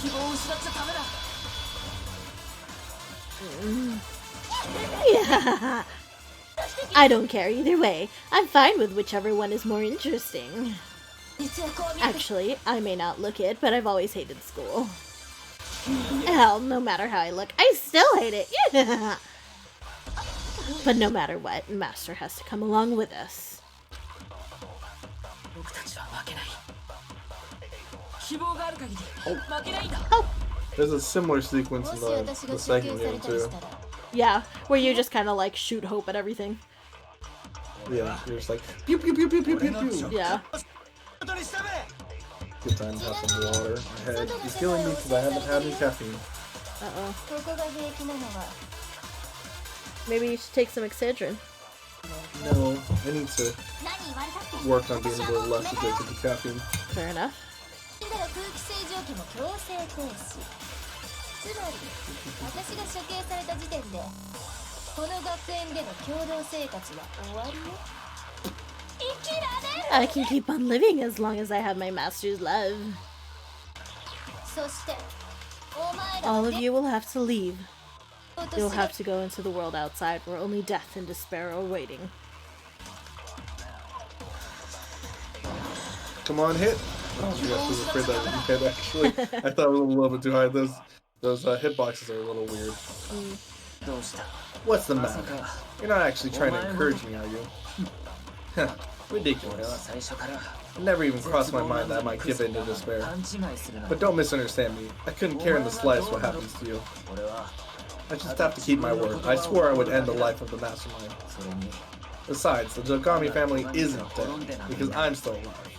希望を失っちゃダメだ Yeah. I don't care either way. I'm fine with whichever one is more interesting. 実はこう見えて Actually, I may not look it, but I've always hated school. Hell, no matter how I look, I still hate it. Yeah. But no matter what, Master has to come along with us. 僕たちは負けない希望がある限り負けないんだ Hope! There's a similar sequence in the second game too. Yeah, where you just kind of like shoot hope at everything. Yeah, you're just like pew pew pew pew pew pew pew. Yeah. Good time to have some water. My head is killing me because I haven't had any caffeine. Uh-oh. Maybe you should take some Excedrin. No, I need to work on being a little less addicted to caffeine. Fair enough. 空気清浄機も強制停止。つまり私が処刑された時点でこの学園での共同生活は終わりよ。生きられる。 I can keep on living as long as I have my master's love. そしてお前ら All は of you will have to leave. You'll have to go into the world outside where only death and despair are waiting. Come on, hit! Oh, yes, I was afraid that would hit, actually. I thought it was a little bit too high. Those hitboxes are a little weird. What's the matter? You're not actually trying to encourage me, are you? Ridiculous. It never even crossed my mind that I might give in to despair. But don't misunderstand me. I couldn't care in the slightest what happens to you. I just have to keep my word. I swore I would end the life of the mastermind. Besides, the Jogami family isn't dead, because I'm still alive.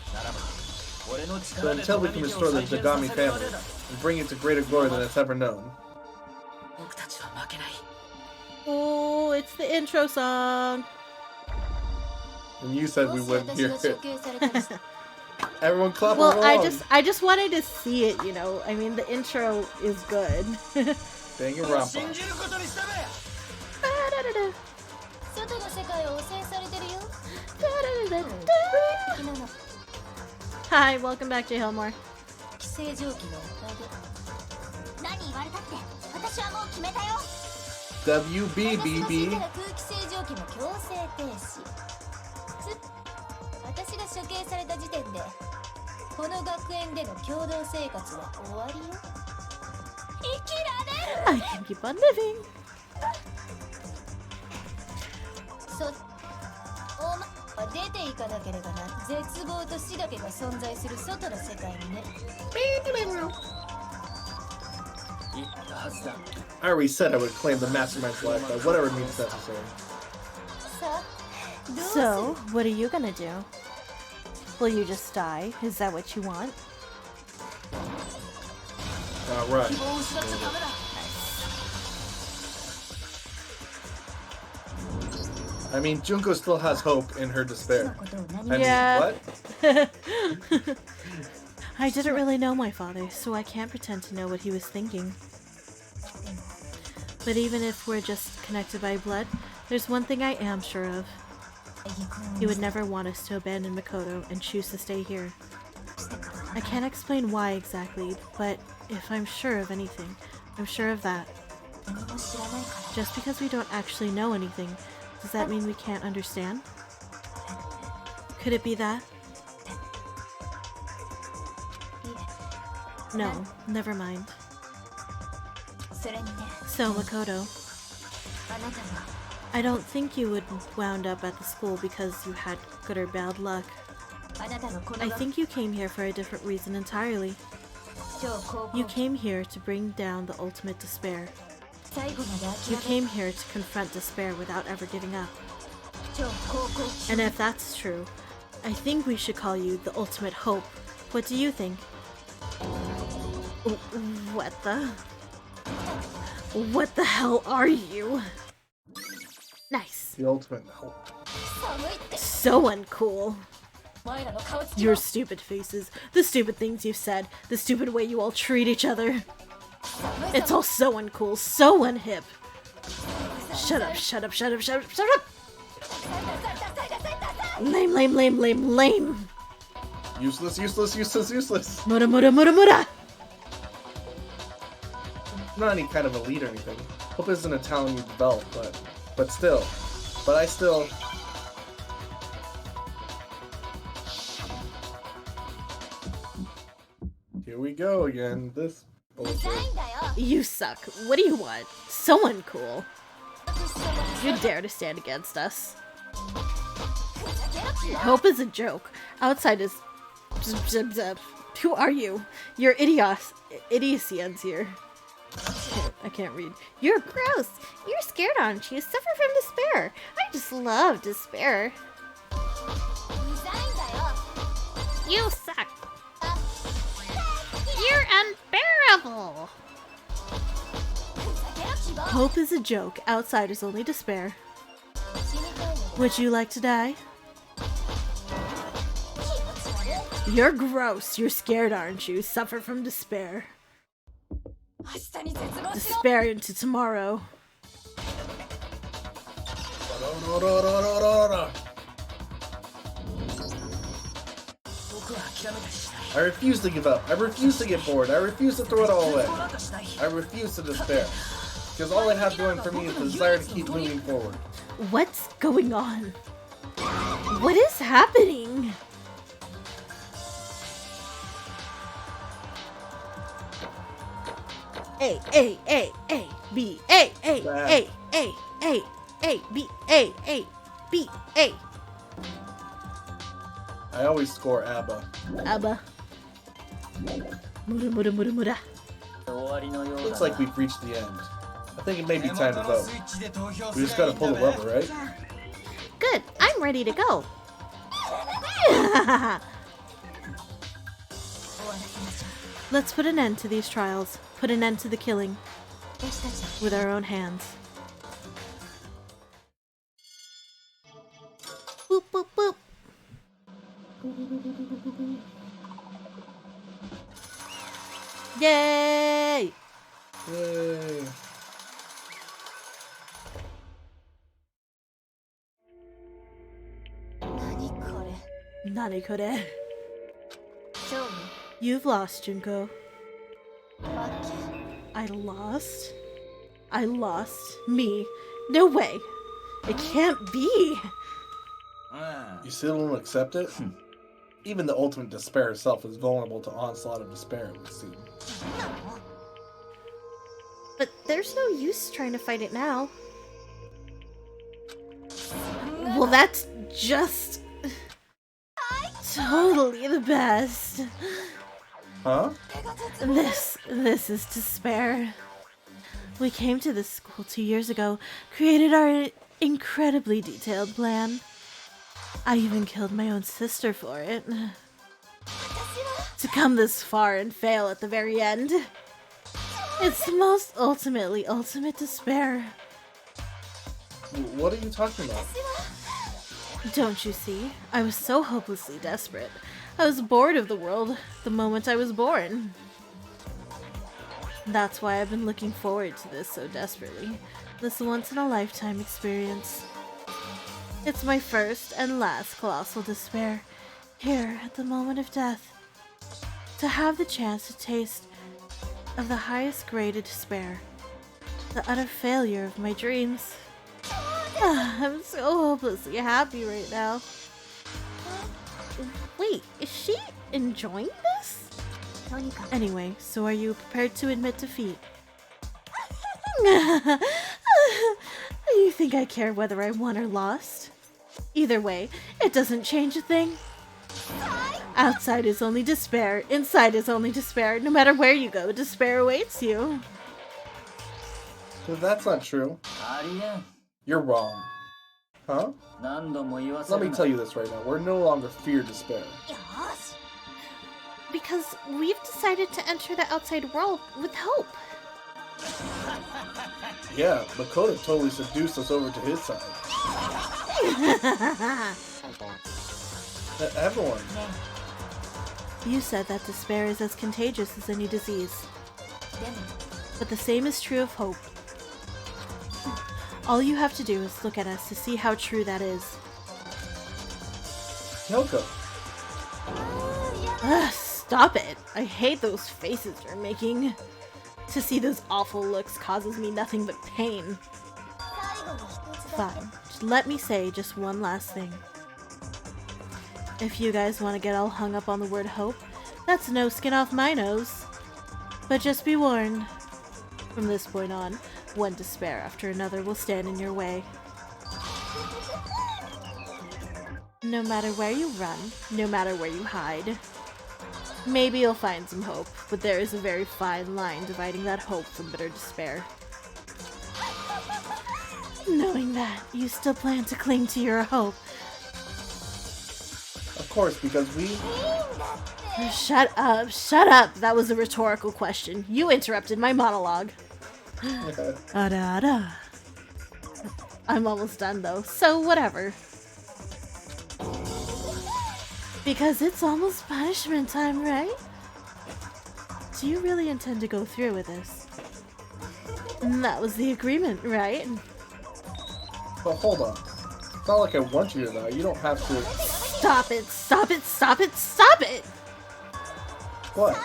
So until we can restore the Jogami family and bring it to greater glory than it's ever known. Oh, it's the intro song. And you said we wouldn't hear it. Everyone clap Well, along. I just wanted to see it, you know. I mean, the intro is good. Dang it, Rampa. 外の世界は汚染されてるよ。的なの Hi, welcome back, J. Hillmore. 清浄機のおかげ。何言われたって私はもう決めたよ。 WBBB. 空気清浄機も強制停止。私が処刑された時点でこの学園での共同生活は終わりよ。生きられる。 I can keep on living. お前は出ていかなければな。絶望と死だけが存在する外の世界にね。 I already said I would claim the mastermind's life by whatever means necessary. さあ、どうする So, what are you gonna do? Will you just die? Is that what you want? Alright. 希望を失っちゃダメだ。 I mean, Junko still has hope in her despair. ことを何 I も mean, Yeah. what? I didn't really know my father, so I can't pretend to know what he was thinking. But even if we're just connected by blood, there's one thing I am sure of. He would never want us to abandon Makoto and choose to stay here. I can't explain why exactly, but if I'm sure of anything, I'm sure of that. 何も知らないから。 Just because we don't actually know anything, does that mean we can't understand? Could it be that? No, never mind. それにね、 So, Makoto, あなたは I don't think you would wound up at the school because you had good or bad luck. あなたのこの I think you came here for a different reason entirely. 超高校 You came here to bring down the ultimate despair. 最後まで You 諦め came here to confront despair without ever giving up. 超高校 And if that's true, I think we should call you the ultimate hope. What do you think? What the? What the hell are you? Nice. The ultimate hope. 寒いって So uncool. お前らの顔つき Your は stupid faces, the stupid things you've said, the stupid way you all treat each other. It's all so uncool, so unhip. Shut up, shut up, shut up, shut up, shut up! Lame, lame, lame, lame, lame. Useless, useless, useless, useless. Mura, mura, mura, mura. I'm not any kind of elite or anything. Hope isn't a talent you develop, but still. But I still... Here we go again. This うざ bullshit. いんだよ。 You suck. What do you want? So uncool. You dare to stand against us. Hope is a joke. Outside is... Who are you? Your idiocy ends here. I can't read. You're gross. You're scared, aren't you? Suffer from despair. I just love despair. You suck. You're unbearable. Hope is a joke. Outside is only despair. Would you like to die? You're gross. You're scared, aren't you? Suffer from despair. Despair into tomorrow. I refuse to give up. I refuse to get bored. I refuse to throw it all away. I refuse to despair. Because all I have going for me is the desire to keep moving forward. What's going on? What is happening? A, B, A, B, B, A. I always score ABBA. ABBA. Mura, mura, mura, mura. Looks like we've reached the end. I think it may be time to vote. We just gotta pull the lever, right? Good. I'm ready to go. Let's put an end to these trials. Put an end to the killing. With our own hands. Boop, boop, boop. Yay! Yay. Nani kore? You've lost, Junko. I lost? I lost? Me? No way! It can't be! You still don't accept it? Even the ultimate despair itself is vulnerable to onslaught of despair, it would seem. But there's no use trying to fight it now. Well, that's just... totally the best. Huh? This is despair. We came to this school 2 years ago, created our incredibly detailed plan. I even killed my own sister for it. To come this far and fail at the very end. It's the most ultimate despair. What are you talking about? Don't you see? I was so hopelessly desperate. I was bored of the world the moment I was born. That's why I've been looking forward to this so desperately. This once-in-a-lifetime experience. It's my first and last colossal despair, here at the moment of death. To have the chance to taste of the highest grade of despair. The utter failure of my dreams. I'm so hopelessly happy right now. Wait, is she enjoying this? Anyway, so are you prepared to admit defeat? You think I care whether I won or lost? Either way, it doesn't change a thing. Outside is only despair, inside is only despair. No matter where you go, despair awaits you. But that's not true. You're wrong. Huh? Let me tell you this right now. We're no longer fear despair. Because we've decided to enter the outside world with hope. Yeah, Makoto totally seduced us over to his side. Everyone. You said that despair is as contagious as any disease. But the same is true of hope. All you have to do is look at us to see how true that is. Kyoko. Ugh, stop it! I hate those faces you're making. To see those awful looks causes me nothing but pain. Fine, just let me say just one last thing. If you guys want to get all hung up on the word hope, that's no skin off my nose. But just be warned, from this point on, one despair after another will stand in your way. No matter where you run, no matter where you hide, Maybe you'll find some hope, but there is a very fine line dividing that hope from bitter despair. Knowing that, you still plan to cling to your hope. Of course, because we... Shut up, shut up! That was a rhetorical question. You interrupted my monologue. Da-da-da. I'm almost done though, so whatever. Because it's almost punishment time, right? Do you really intend to go through with this? That was the agreement, right? But hold on. It's not like I want you to die. You don't have to... Stop it, stop it, stop it, stop it! What?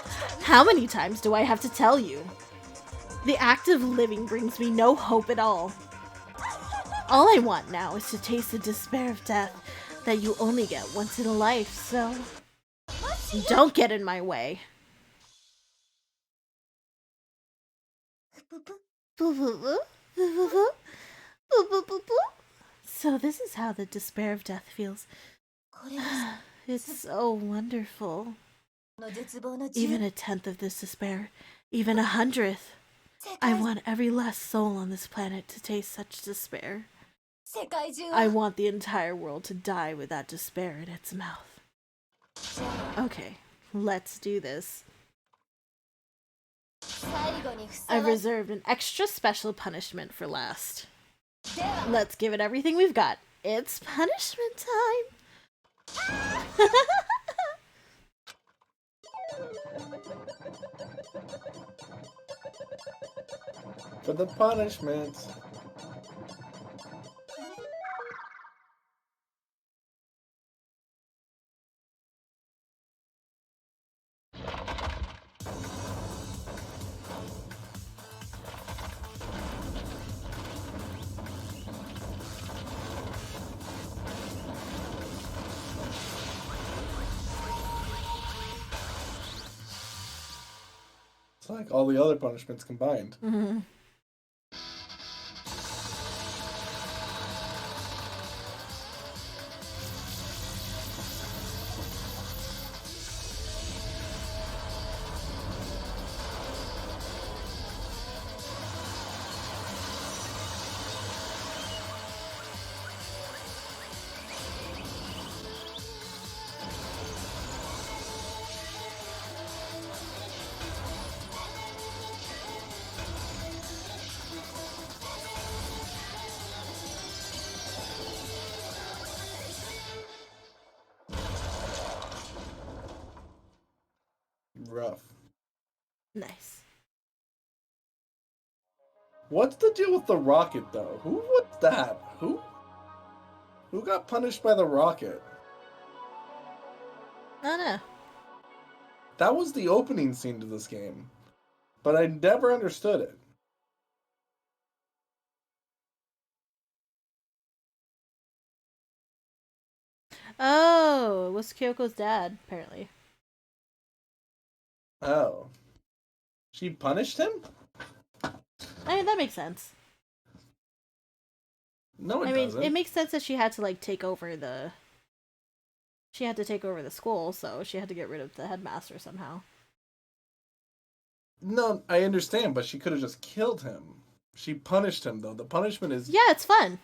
How many times do I have to tell you? The act of living brings me no hope at all. All I want now is to taste the despair of death that you only get once in a life, so... Don't get in my way. So this is how the despair of death feels. It's so wonderful. Even a tenth of this despair, even 100th. I want every last soul on this planet to taste such despair. I want the entire world to die with that despair in its mouth. Okay, let's do this. I've reserved an extra special punishment for last. Let's give it everything we've got. It's punishment time! For the punishment. It's like all the other punishments combined. Mm-hmm. Rough. Nice. What's the deal with the rocket, though? Who was that? Who got punished by the rocket? I don't know. That was the opening scene to this game, but I never understood it. Oh, it was Kyoko's dad, apparently. Oh. She punished him? I mean, that makes sense. No, it I mean, doesn't. it makes sense that she had to, like, take over the... She had to take over the school, so she had to get rid of the headmaster somehow. No, I understand, but she could have just killed him. She punished him, though. The punishment is... Yeah, it's fun.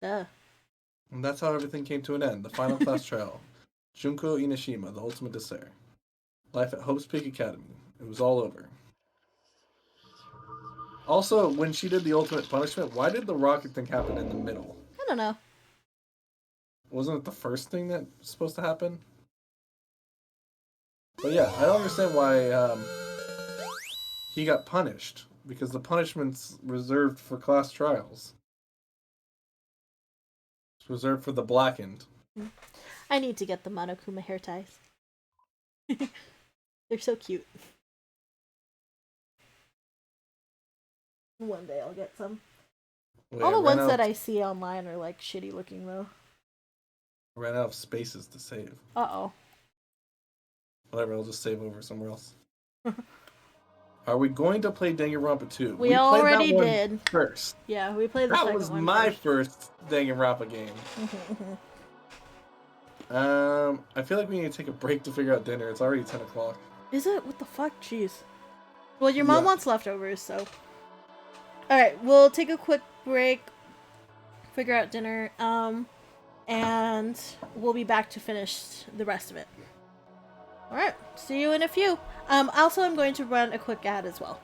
Duh. And that's how everything came to an end. The final class trial. Junko Inashima, the ultimate despair. Life at Hope's Peak Academy. It was all over. Also, when she did the ultimate punishment, why did the rocket thing happen in the middle? I don't know. Wasn't it the first thing that was supposed to happen? But yeah, I don't understand why he got punished. Because the punishment's reserved for class trials. It's reserved for the blackened. I need to get the Monokuma hair ties. They're so cute. One day I'll get some. Wait, All the ran ones out- that I see online are like shitty looking though. Ran out of spaces to save. Uh-oh. Whatever, I'll just save over somewhere else. Are we going to play Danganronpa 2? We played already that one did. first. Yeah, we played the That second was one my first. first Danganronpa game. I feel like we need to take a break to figure out dinner. It's already 10 o'clock. Is it? What the fuck? Jeez. Well, your mom Yeah. wants leftovers, so. Alright, we'll take a quick break, figure out dinner, and we'll be back to finish the rest of it. Alright, see you in a few. Also, I'm going to run a quick ad as well.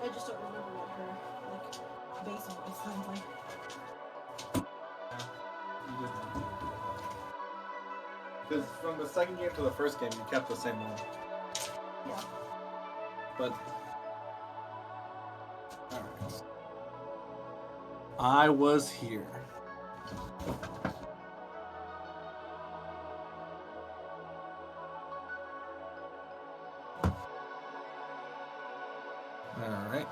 I just don't remember what her, like, bass voice sounds like. Because from the second game to the first game, you kept the same one. Yeah. But alright. I was here. Alright.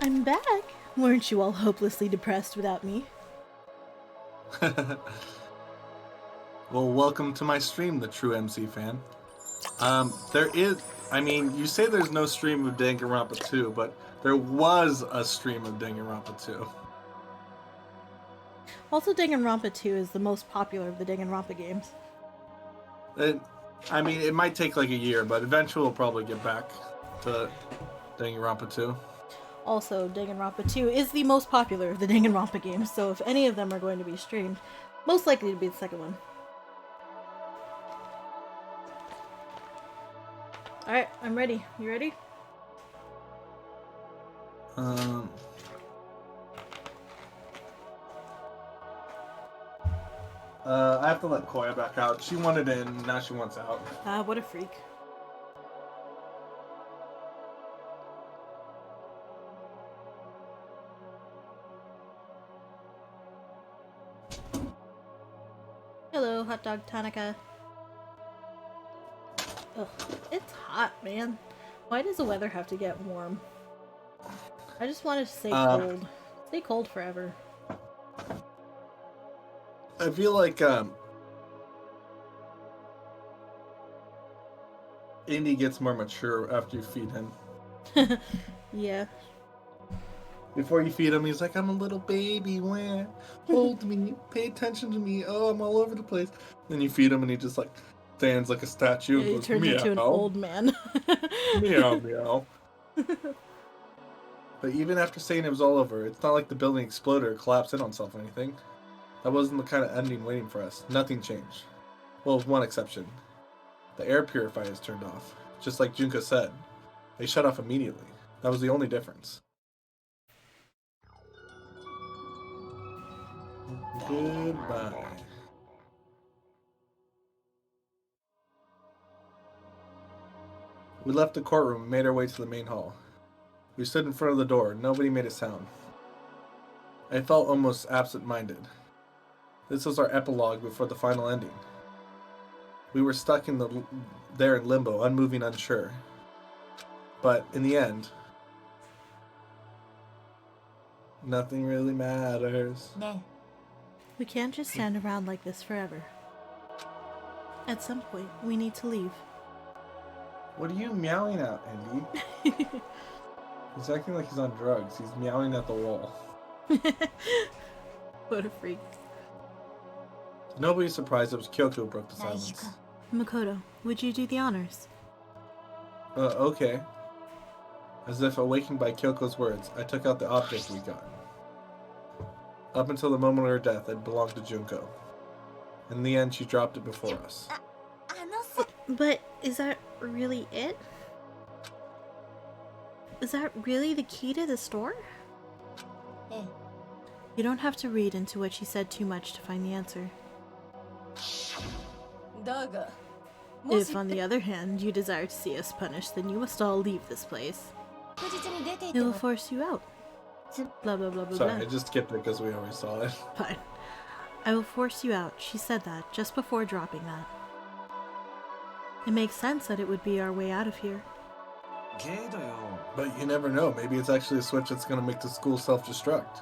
I'm back. Weren't you all hopelessly depressed without me? Well, welcome to my stream, the true MC fan. There is, I mean, you say there's no stream of Danganronpa 2, but there was a stream of Danganronpa 2. Also, Danganronpa 2 is the most popular of the Danganronpa games. I mean, it might take like a year, but eventually we'll probably get back to Danganronpa 2. Also, Danganronpa 2 is the most popular of the Danganronpa games, so if any of them are going to be streamed, most likely to be the second one. Alright, I'm ready. You ready? I have to let Koya back out. She wanted in, now she wants out. What a freak. Hello, hot dog Tanaka. Ugh, it's hot, man. Why does the weather have to get warm? I just want it to stay cold. Stay cold forever. I feel like, Indy gets more mature after you feed him. Yeah. Before you feed him, he's like, I'm a little baby, where? Hold me, pay attention to me, oh, I'm all over the place. Then you feed him and he just like stands like a statue Yeah, and he goes, turns meow. into an old man. Meow, meow. But even after saying it was all over, it's not like the building exploded or collapsed in on itself or anything. That wasn't the kind of ending waiting for us. Nothing changed. Well, with one exception. The air purifiers turned off. Just like Junko said. They shut off immediately. That was the only difference. Goodbye. We left the courtroom and made our way to the main hall. We stood in front of the door. Nobody made a sound. I felt almost absent-minded. This was our epilogue before the final ending. We were stuck there in limbo, unmoving, unsure. But in the end, nothing really matters. We can't just stand around like this forever. At some point, we need to leave. What are you meowing at, Andy? He's acting like he's on drugs. He's meowing at the wall. What a freak. Nobody's surprised it was Kyoko who broke the silence. Makoto, would you do the honors? Okay. As if awakened by Kyoko's words, I took out the object we'd gotten. Up until the moment of her death, it belonged to Junko. In the end, she dropped it before us. But is that really it? Is that really the key to the store? You don't have to read into what she said too much to find the answer. If, on the other hand, you desire to see us punished, then you must all leave this place. It will force you out. Blah blah blah blah Sorry, blah. I just skipped it because we already saw it. Fine. I will force you out. She said that just before dropping that. It makes sense that it would be our way out of here. But you never know. Maybe it's actually a switch that's going to make the school self-destruct.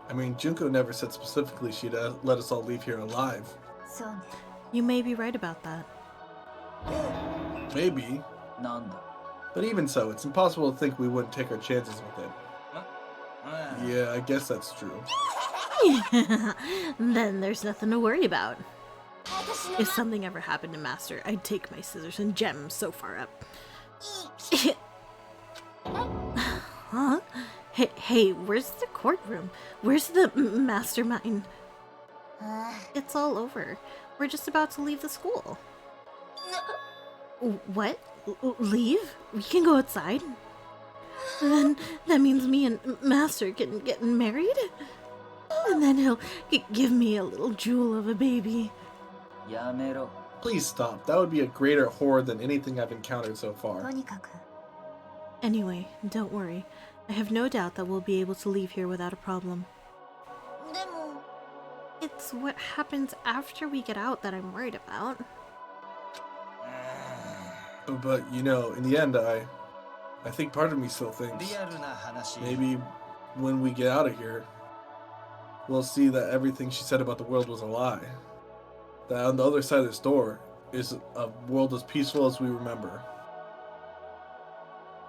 I mean, Junko never said specifically she'd let us all leave here alive. You may be right about that. Maybe. But even so, it's impossible to think we wouldn't take our chances with it. Yeah, I guess that's true. Then there's nothing to worry about. If something ever happened to Master, I'd take my scissors and jam him so far up. Huh? Hey, where's the courtroom? Where's the mastermind? It's all over. We're just about to leave the school. What? Leave? We can go outside? Then that means me and Master can get married? And then he'll give me a little jewel of a baby. Please stop. That would be a greater horror than anything I've encountered so far. Anyway, don't worry. I have no doubt that we'll be able to leave here without a problem. It's what happens after we get out that I'm worried about. But you know, in the end, I think part of me still thinks maybe when we get out of here, we'll see that everything she said about the world was a lie. That on the other side of this door is a world as peaceful as we remember.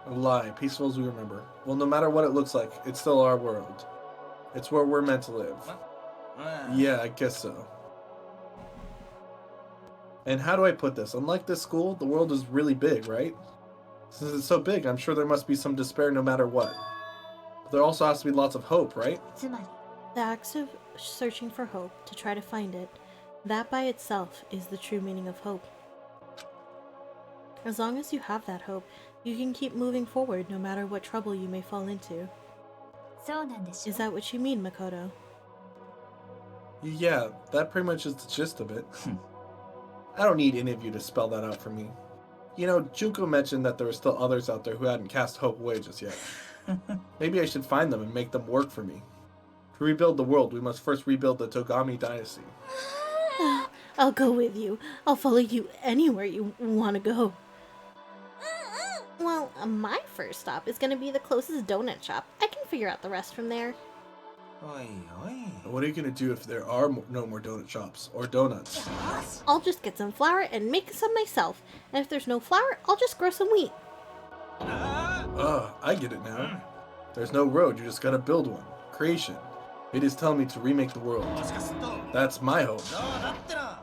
A lie, peaceful as we remember. Well, no matter what it looks like, it's still our world. It's where we're meant to live. Yeah, I guess so. And how do I put this? Unlike this school, the world is really big, right? Since it's so big, I'm sure there must be some despair no matter what. But there also has to be lots of hope, right? The act of searching for hope to try to find it, that by itself is the true meaning of hope. As long as you have that hope, you can keep moving forward no matter what trouble you may fall into. Is that what you mean, Makoto? Yeah, that pretty much is the gist of it. I don't need any of you to spell that out for me. You know, Junko mentioned that there were still others out there who hadn't cast hope away just yet. Maybe I should find them and make them work for me. To rebuild the world, we must first rebuild the Togami dynasty. I'll go with you. I'll follow you anywhere you want to go. Well, my first stop is gonna be the closest donut shop. I can figure out the rest from there. What are you gonna do if there are no more donut shops or donuts? I'll just get some flour and make some myself. And if there's no flour, I'll just grow some wheat. I get it now. There's no road, you just gotta build one. Creation. It is telling me to remake the world. That's my hope.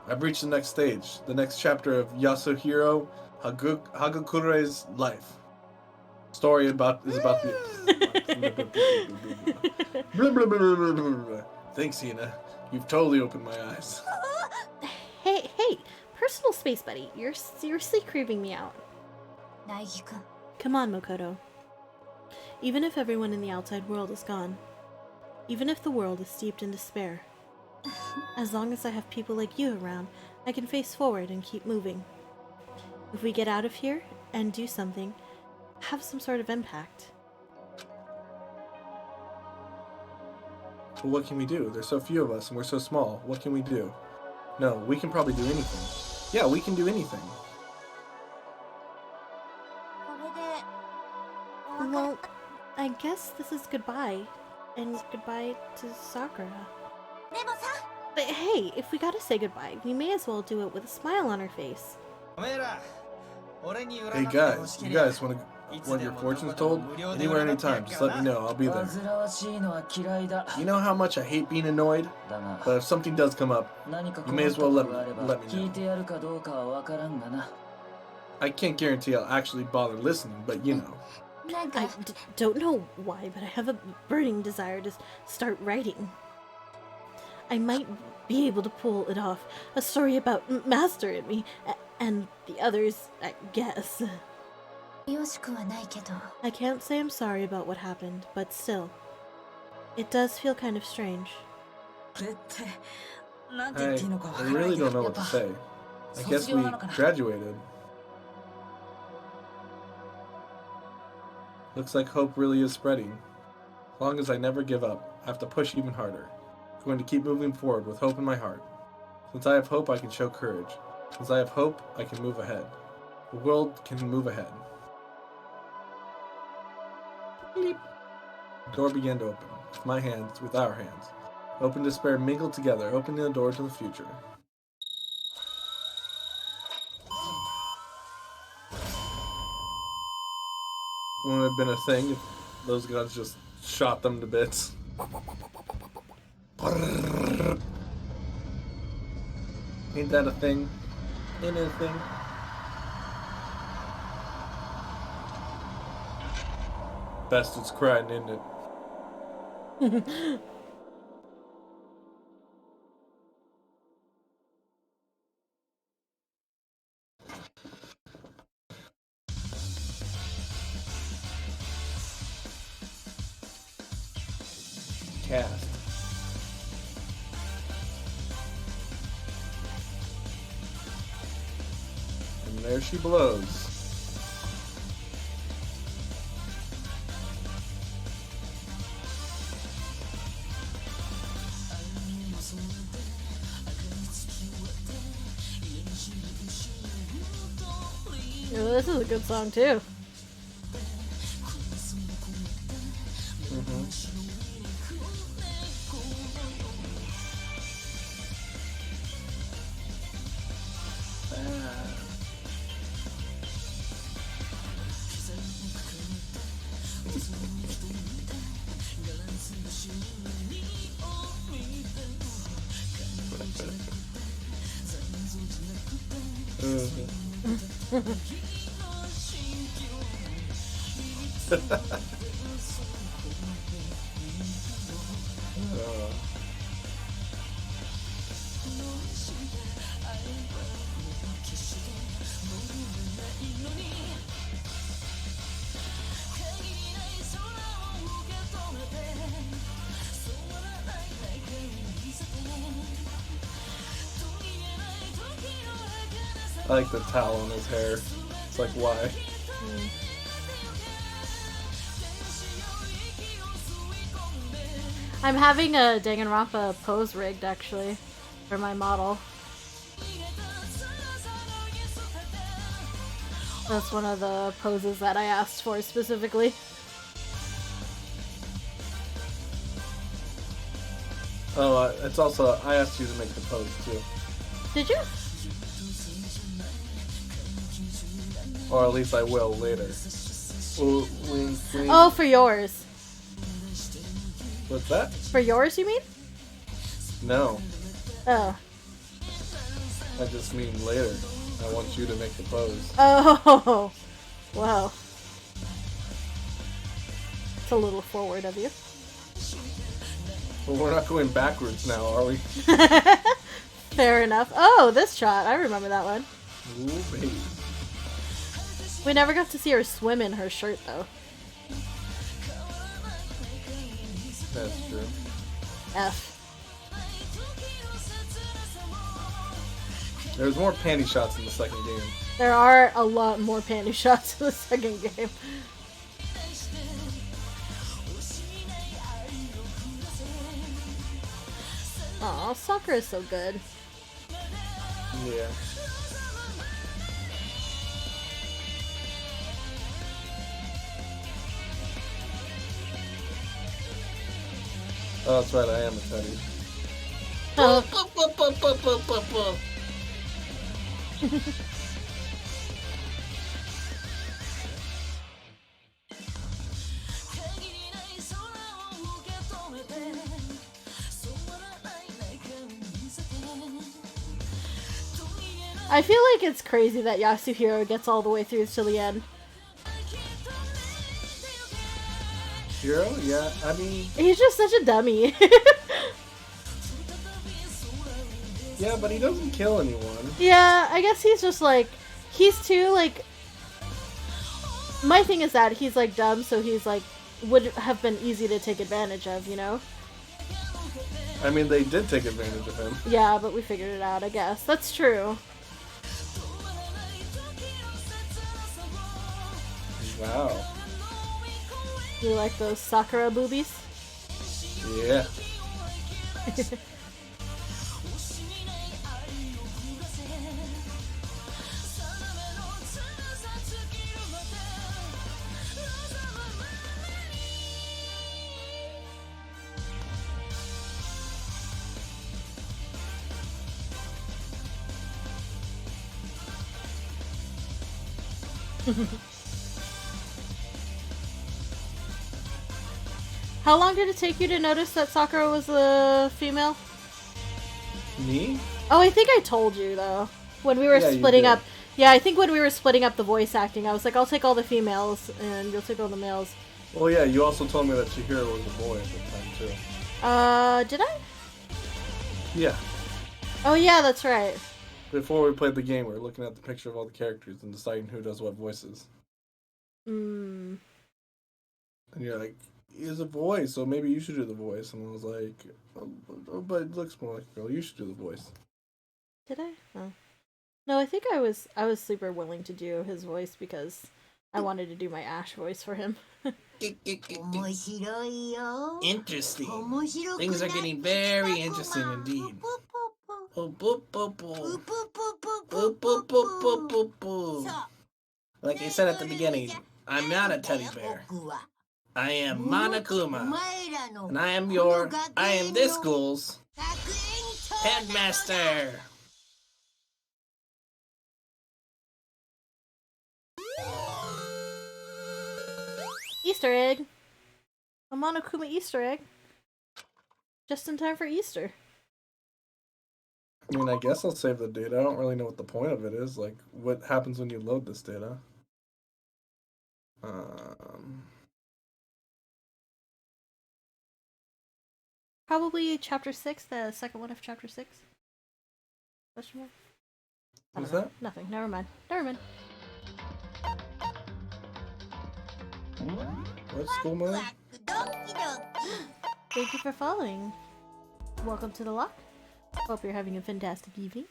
I've reached the next stage, the next chapter of Yasuhiro Hagakure's life. Story is about the... Thanks, Hina. You've totally opened my eyes. Hey, personal space buddy, you're seriously creeping me out. Come on, Makoto. Even if everyone in the outside world is gone, even if the world is steeped in despair, as long as I have people like you around, I can face forward and keep moving. If we get out of here and do something, have some sort of impact. But what can we do? There's so few of us and we're so small. What can we do? No, we can probably do anything. Yeah, we can do anything. Well, I guess this is goodbye. And goodbye to Sakura. But hey, if we gotta say goodbye, we may as well do it with a smile on our face. Hey guys, you guys want your fortunes told? Anywhere, anytime, just let me know, I'll be there. You know how much I hate being annoyed? But if something does come up, you may as well let me know. I can't guarantee I'll actually bother listening, but you know. I don't know why, but I have a burning desire to start writing. I might be able to pull it off. A story about Master and me, and the others, I guess. I can't say I'm sorry about what happened, but still. It does feel kind of strange. I really don't know what to say. I guess we graduated. Looks like hope really is spreading. As long as I never give up, I have to push even harder. I'm going to keep moving forward with hope in my heart. Since I have hope, I can show courage. Since I have hope, I can move ahead. The world can move ahead. Bleep. The door began to open, with my hands, with our hands. Hope and despair mingled together, opening the door to the future. Wouldn't have been a thing if those guns just shot them to bits. Ain't that a thing? Ain't it a thing? Bastards crying, isn't it? Cast. And there she blows. Oh, this is a good song too. I like the towel on his hair. It's like, why? I'm having a Danganronpa pose rigged actually for my model. That's one of the poses that I asked for specifically. Oh, it's also, I asked you to make the pose too. Did you? Or at least I will later. Ooh, wink, wink. Oh, for yours. What's that? For yours, you mean? No, Oh. I just mean later. I want you to make the pose. Oh. Wow. It's a little forward of you. Well, we're not going backwards now, are we? Fair enough. Oh, this shot. I remember that one. Ooh, baby. We never got to see her swim in her shirt, though. That's true. F. There's more panty shots in the second game. There are a lot more panty shots in the second game. Aw, Sakura is so good. Yeah. Oh, that's right, I am a teddy. Oh. I feel like it's crazy that Yasuhiro gets all the way through to the end. Hero? Yeah, I mean... He's just such a dummy. Yeah, but he doesn't kill anyone. Yeah, I guess he's just like... He's too, like... My thing is that he's, like, dumb, so he's, like... Would have been easy to take advantage of, you know? I mean, they did take advantage of him. Yeah, but we figured it out, I guess. That's true. Wow. You like those Sakura boobies? Yeah. How long did it take you to notice that Sakura was a female? Me? Oh, I think I told you though when we were Yeah, you splitting did. up. Yeah, I think when we were splitting up the voice acting, I was like, I'll take all the females and you'll take all the males. Well, yeah, you also told me that Chihiro was a boy at the time, too. Did I? Yeah. Oh yeah, that's right. Before we played the game, we were looking at the picture of all the characters and deciding who does what voices. Hmm. And you're like, he's a boy, so maybe you should do the voice. And I was like, oh, but it looks more like a girl. You should do the voice. Did I? Oh. No, I think I was super willing to do his voice because I wanted to do my Ash voice for him. Interesting. Things are getting very interesting indeed. Boop, boop, boop, boop. Boop, boop, boop, boop, boop, boop. Like I said at the beginning, I'm not a teddy bear. I am Monokuma. And I am this school's headmaster. Easter egg! A Monokuma Easter egg. Just in time for Easter. I mean, I guess I'll save the data. I don't really know what the point of it is. Like, what happens when you load this data? Probably chapter 6, the second one of chapter 6. Question mark? I What's don't know. that? Nothing. Never mind. Never mind. What school mode? Thank you for following. Welcome to the lock. Hope you're having a fantastic evening.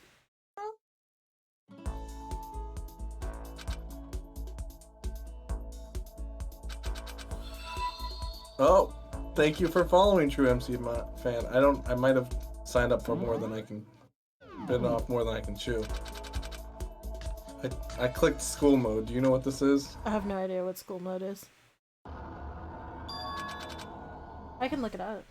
Oh, thank you for following, True MC fan. I might have signed up for more than I can, bitten off more than I can chew. I clicked school mode. Do you know what this is? I have no idea what school mode is. I can look it up.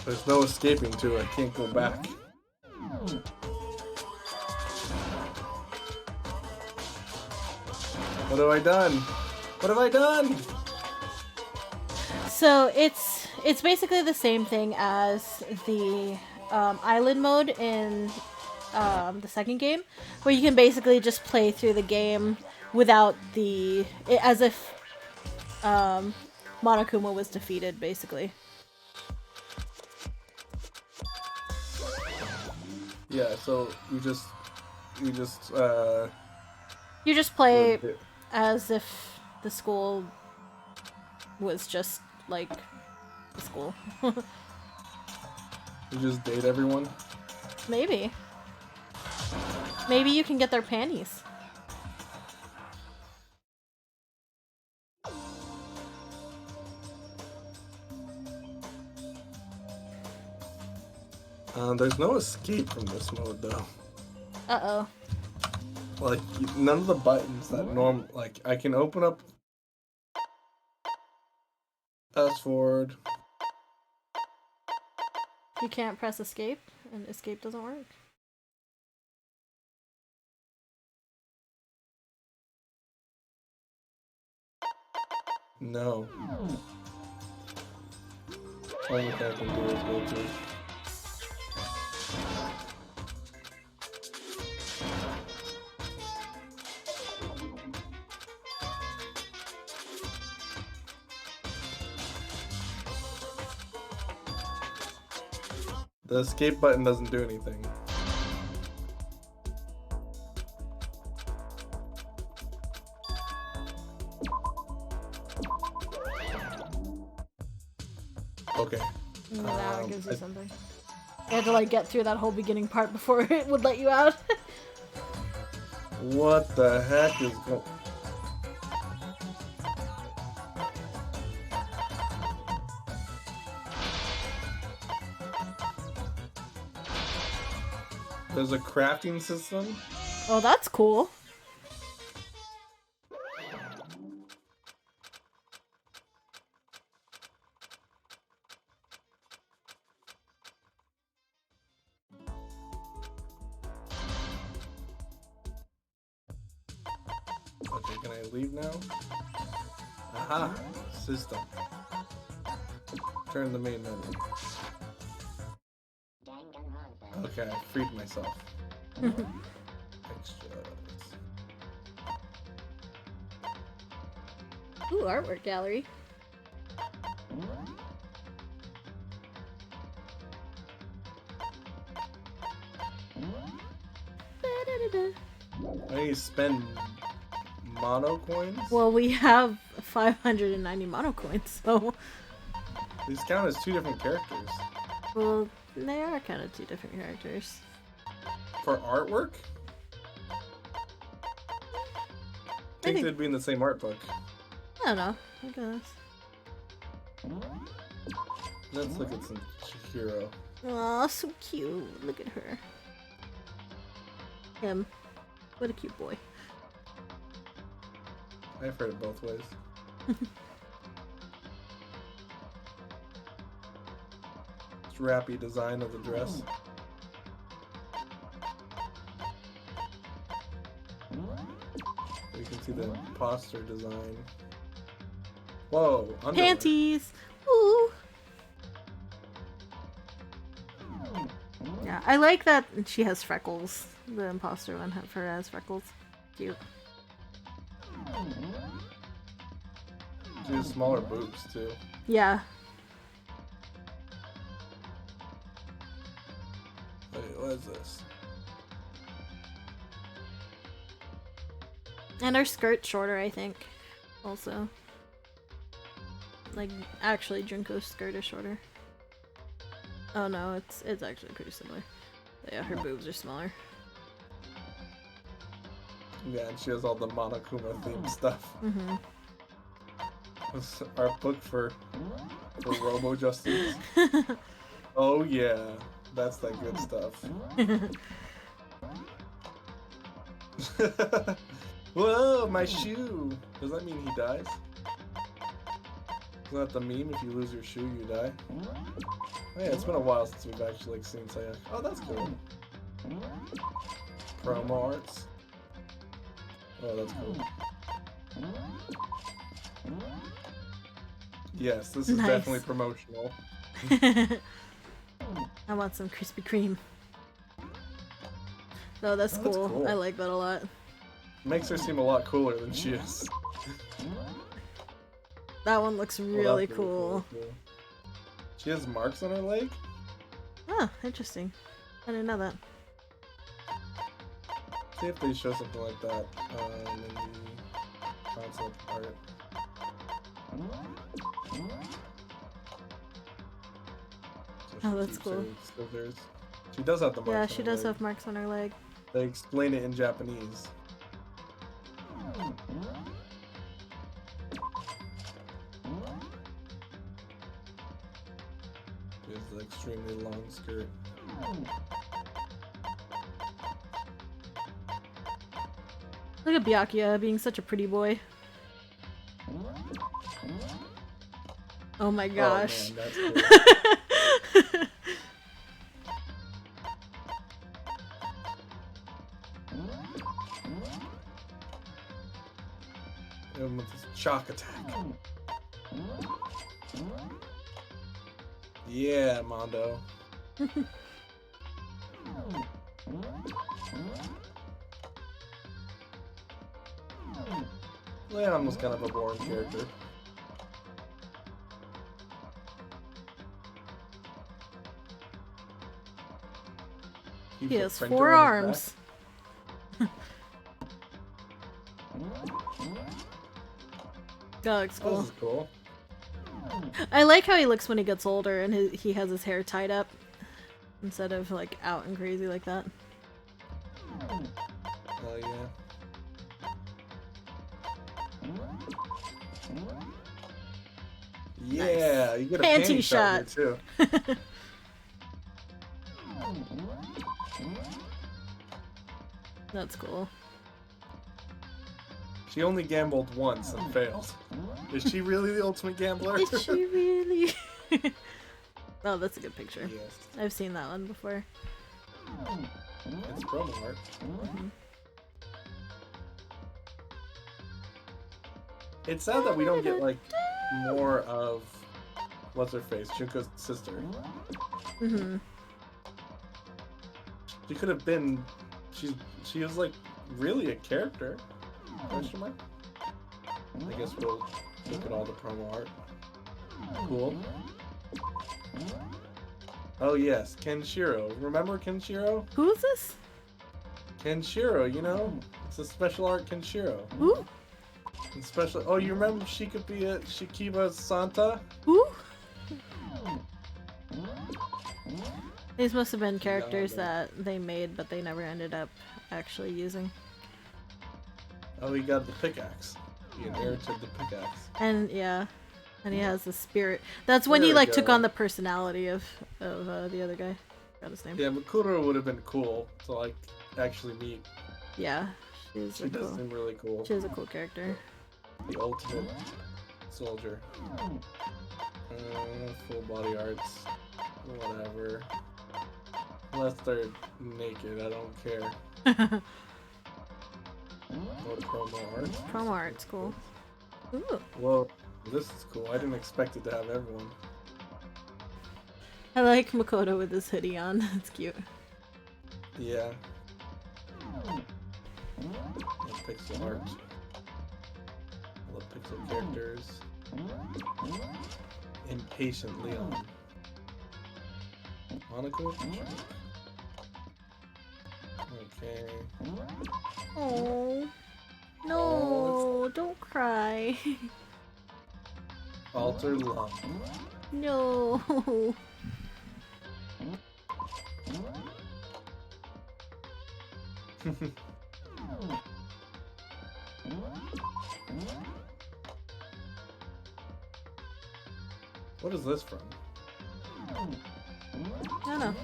There's no escaping to it. I can't go back. What have I done? What have I done? So it's basically the same thing as the island mode in the second game, where you can basically just play through the game without as if Monokuma was defeated, basically. Yeah, so you just You just play as if the school was just like the school. you just date everyone. Maybe. Maybe you can get their panties. There's no escape from this mode though. Uh-oh. Like none of the buttons that like I can open up fast forward. You can't press escape, and escape doesn't work. No. Only thing I can do is go through. The escape button doesn't do anything. Okay. Now it gives you something. You had to like get through that whole beginning part before it would let you out. What the heck is going? There's a crafting system. Oh, that's cool. Okay, can I leave now? Aha! System. Turn the main menu. Okay, I freed myself. Extras. Ooh, artwork gallery. I need to spend mono coins? Well, we have 590 mono coins, so These count as two different characters. well, they are kind of two different characters. For artwork? I think they'd be in the same art book. I don't know. I guess. Let's look at some Chihiro. Aw, so cute. Look at her. Him. What a cute boy. I've heard it both ways. Strappy design of the dress. You can see the imposter design. Whoa, underwear. Panties! Ooh! Yeah, I like that she has freckles. The imposter one for her has freckles. Cute. She has smaller boobs too. Yeah. Wait, what is this? And her skirt's shorter, I think. Also. Like, actually, Junko's skirt is shorter. Oh no, it's actually pretty similar. But yeah, her boobs are smaller. Yeah, and she has all the Monokuma themed stuff. Mm-hmm. This is our book for Robo Justice. Oh yeah, that's that good stuff. Whoa, my shoe! Does that mean he dies? Isn't that the meme? If you lose your shoe, you die. Oh, yeah, it's been a while since we've actually seen Sayaka. Oh, that's cool. Promo arts. Oh, that's cool. Yes, this is Nice. definitely promotional. I want some Krispy Kreme. Oh, that's cool. I like that a lot. Makes her seem a lot cooler than she is. That one looks really cool. She has marks on her leg? Oh, interesting. I didn't know that. See if they show something like that in the concept art. So Oh, she that's keeps cool. her scissors. She does have the marks. Yeah, on she her does leg. have marks on her leg. They explain it in Japanese. She has the extremely long skirt. Look at Byakuya being such a pretty boy. Oh my gosh. Oh, man, that's cool. And with his shock attack. Yeah, Mondo. Leon was kind of a boring character. He Keeps a has printer 4 on his arms. That looks back. cool. This is cool. I like how he looks when he gets older and he has his hair tied up instead of like out and crazy like that. Oh yeah. Yeah, you get a Panty panty shot shot. here too. That's cool. She only gambled once and failed. Is she really the ultimate gambler? Is she really? Oh, that's a good picture. Yes. I've seen that one before. It's promo art. It's sad that we don't get like more of what's her face, Junko's sister. She could have been. She was like really a character. Question mark? I guess we'll look at all the promo art. Cool. Oh yes, Kenshiro. Remember Kenshiro? Who is this? Kenshiro, you know? It's a special art Kenshiro. Who? It's special. Oh, you remember Shikiba Santa? Who? These must have been characters that they made, but they never ended up actually using. Oh, he got the pickaxe. He inherited the pickaxe. And yeah, and he has the spirit. That's when There he we like took go. on the personality of the other guy. Got his name. Yeah, Makuro would have been cool to like actually meet. Yeah, she's She a does cool. seem really cool. She's a cool character. The ultimate soldier. Full body arts. Whatever. Unless they're naked, I don't care. More promo art. Promo art's cool. Ooh, Whoa, this is cool. I didn't expect it to have everyone. I like Makoto with his hoodie on. It's cute. Yeah. Pixel art. I love pixel characters. Impatient Leon. Monaco? Okay. Oh no! Don't cry. Alter Lump. No. What is this from? I don't know.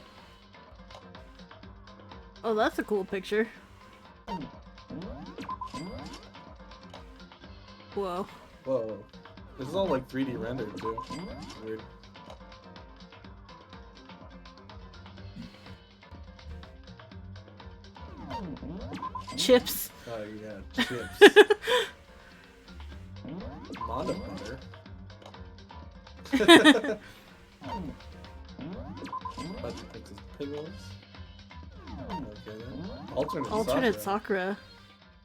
Oh, that's a cool picture. Whoa. Whoa. This is all like 3D rendered too. Weird. Chips. Oh yeah, chips. Mondo butter. Budget thinks it's Piggles. Okay then. Alternate Sakura. Sakura.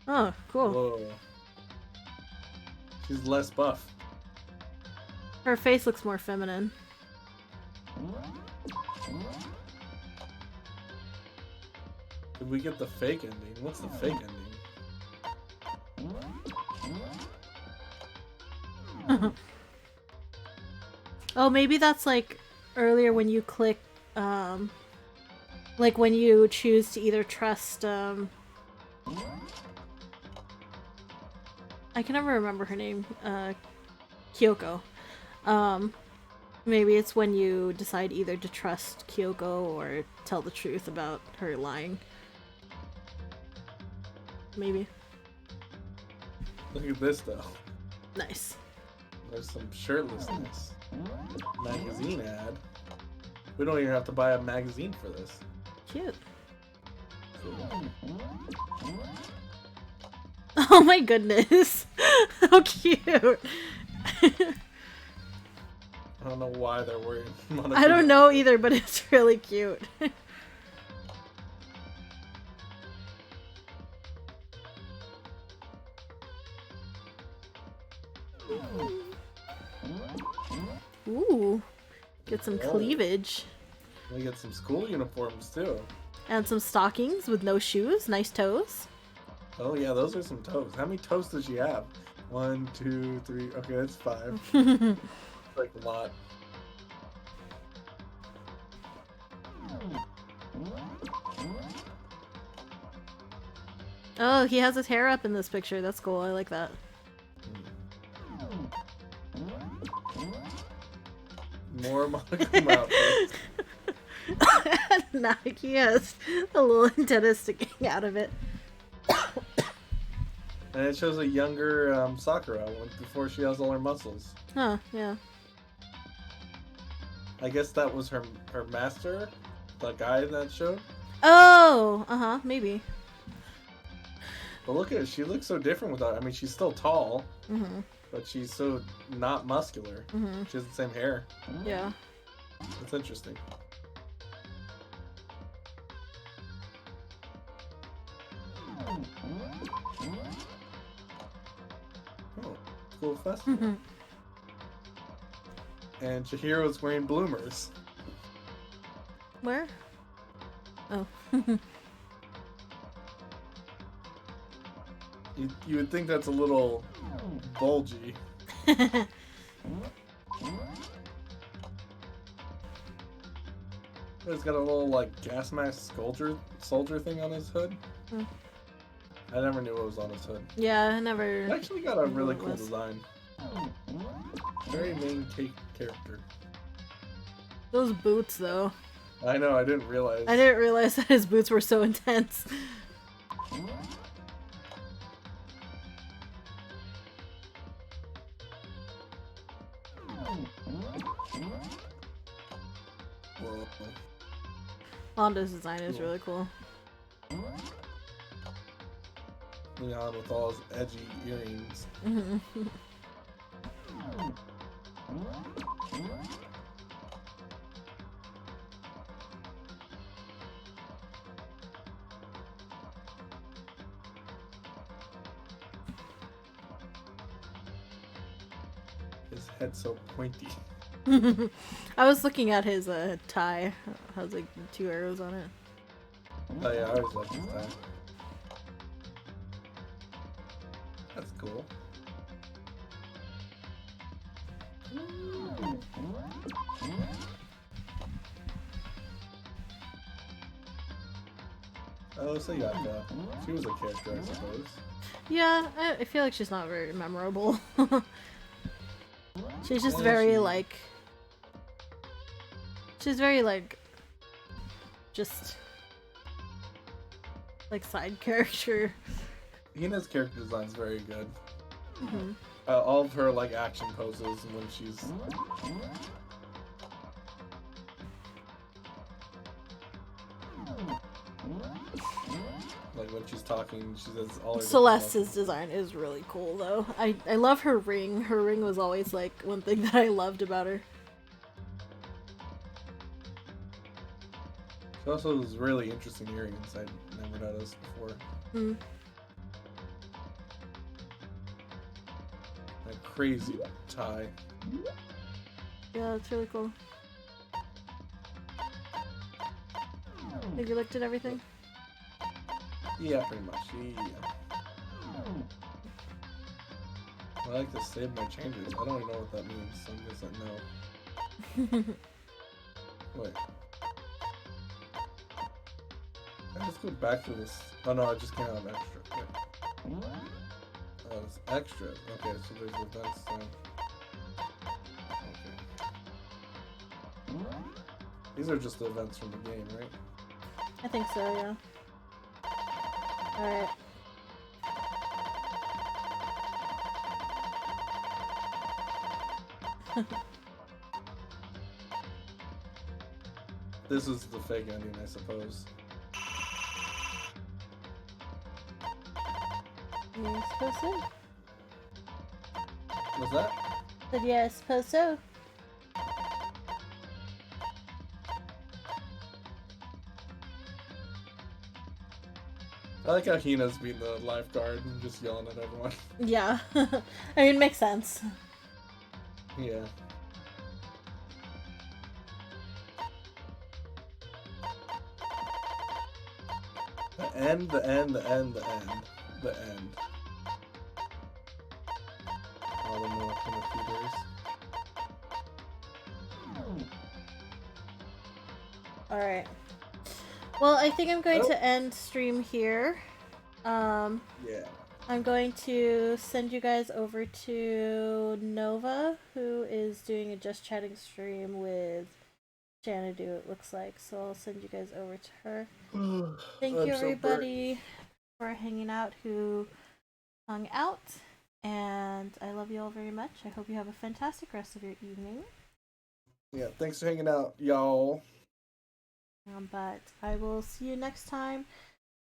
Oh, cool. Whoa. She's less buff. Her face looks more feminine. Did we get the fake ending? What's the fake ending? Oh, maybe that's like earlier when you click, like when you choose to either trust, I can never remember her name, Kyoko. Maybe it's when you decide either to trust Kyoko or tell the truth about her lying. Maybe. Look at this though. Nice. There's some shirtlessness. Magazine ad. We don't even have to buy a magazine for this. Cute. Cool. Oh my goodness. How cute. I don't know why they're wearing Monaco. I don't know either, but it's really cute. Ooh. Get some Whoa. cleavage. We get some school uniforms too. And some stockings with no shoes. Nice toes. Oh yeah, those are some toes. How many toes does she have? 1, 2, 3. Okay, that's 5. Like a lot. Oh, he has his hair up in this picture. That's cool. I like that. More Monaco outfits. Nike has a little antenna sticking out of it. And it shows a younger Sakura before she has all her muscles. Huh, yeah. I guess that was her master, the guy that showed. Oh, uh-huh, maybe. But look at it, she looks so different without. I mean, she's still tall, but she's so not muscular. She has the same hair. Yeah. That's interesting. Oh, cool festival. And Chihiro's wearing bloomers. Where? Oh. You would think that's a little bulgy. He's got a little like gas mask soldier thing on his hood. I never knew what was on his hood. Yeah, I never. He actually got a really what it cool was. design. Very main character. Those boots, though. I know, I didn't realize. I didn't realize that his boots were so intense. Whoa. Honda's design is really cool. Leon with all his edgy earrings. His head's so pointy. I was looking at his tie. Has like 2 arrows on it. Oh yeah, I always liked his tie. That's cool. Oh, Sayaka. She was a character, I suppose. Yeah, I feel like she's not very memorable. She's just Yeah, very she- like. She's very like. Just. Like side character. Hina's character design's very good. All of her like action poses when she's like when she's talking, she says all her different Celeste's design is really cool though. I love her ring. Her ring was always like one thing that I loved about her. She also has really interesting earrings I never noticed before. A crazy tie. Yeah, it's really cool. Have you looked at everything? Yeah, pretty much. Yeah. I like to save my changes. I don't even know what that means, so I'm just like, no. Wait. Let's go back to this. Oh no, I just came out of extra. Wait. Oh, it's extra. Okay, so there's events then. Okay. These are just the events from the game, right? I think so, yeah. Alright. This is the fake ending, I suppose. Yeah, I suppose so. Was that? But yeah, I suppose so. I like how Hina's being the lifeguard and just yelling at everyone. Yeah. I mean, it makes sense. Yeah. The end, the end, the end, the end. The end. All the more from the feeders. Alright. Well, I think I'm going to end stream here. Yeah. I'm going to send you guys over to Nova, who is doing a Just Chatting stream with Xanadu, it looks like. So I'll send you guys over to her. Thank I'm you, so burnt. everybody, for hanging out who hung out, and I love you all very much. I hope you have a fantastic rest of your evening. Yeah, thanks for hanging out, y'all. But I will see you next time.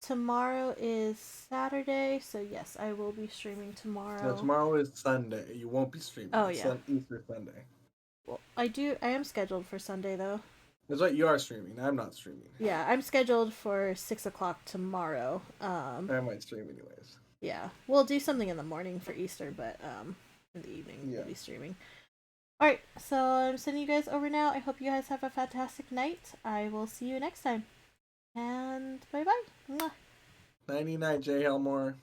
Tomorrow is Saturday, so yes, I will be streaming tomorrow. No, tomorrow is Sunday. You won't be streaming. Oh, yeah. Easter Sunday. Well, I am scheduled for Sunday, though. That's right, you are streaming. I'm not streaming. Yeah, I'm scheduled for 6 o'clock tomorrow. I might stream anyways. Yeah, we'll do something in the morning for Easter, but in the evening Yeah. we'll be streaming. Alright, so I'm sending you guys over now. I hope you guys have a fantastic night. I will see you next time. And bye-bye. Mwah. Nighty night, Jay Helmore.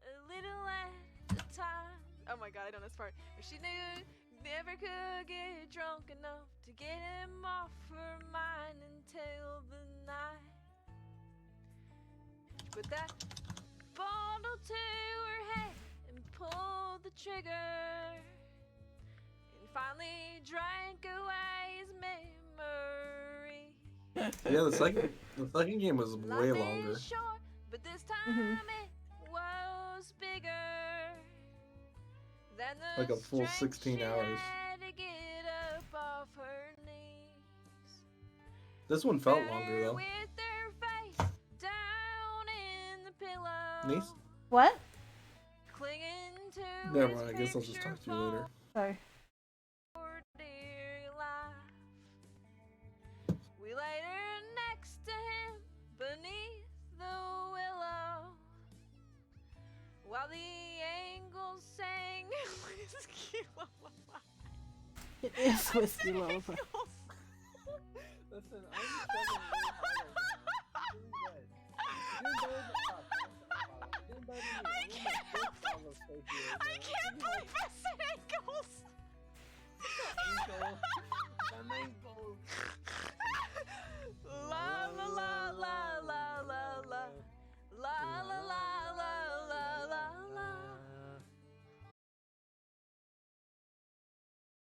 A little at a time. Oh my god, I know this part. But she knew never could get drunk enough to get him off her mind until the night. Put that bottle to her head and pulled the trigger. And finally drank away his memory. Yeah, the second game was way Life longer. is short, but this time it was bigger than the Like a full strength 16 she hours. had to get up off her knees. This one felt longer though. With her face down in the pillow. Niece? What? Clinging to Never his mind, I guess I'll just talk to you later. Sorry. for dear life. We laid her next to him beneath the willow, while the angels sang Whiskey Lullaby. It is Whiskey Lullaby.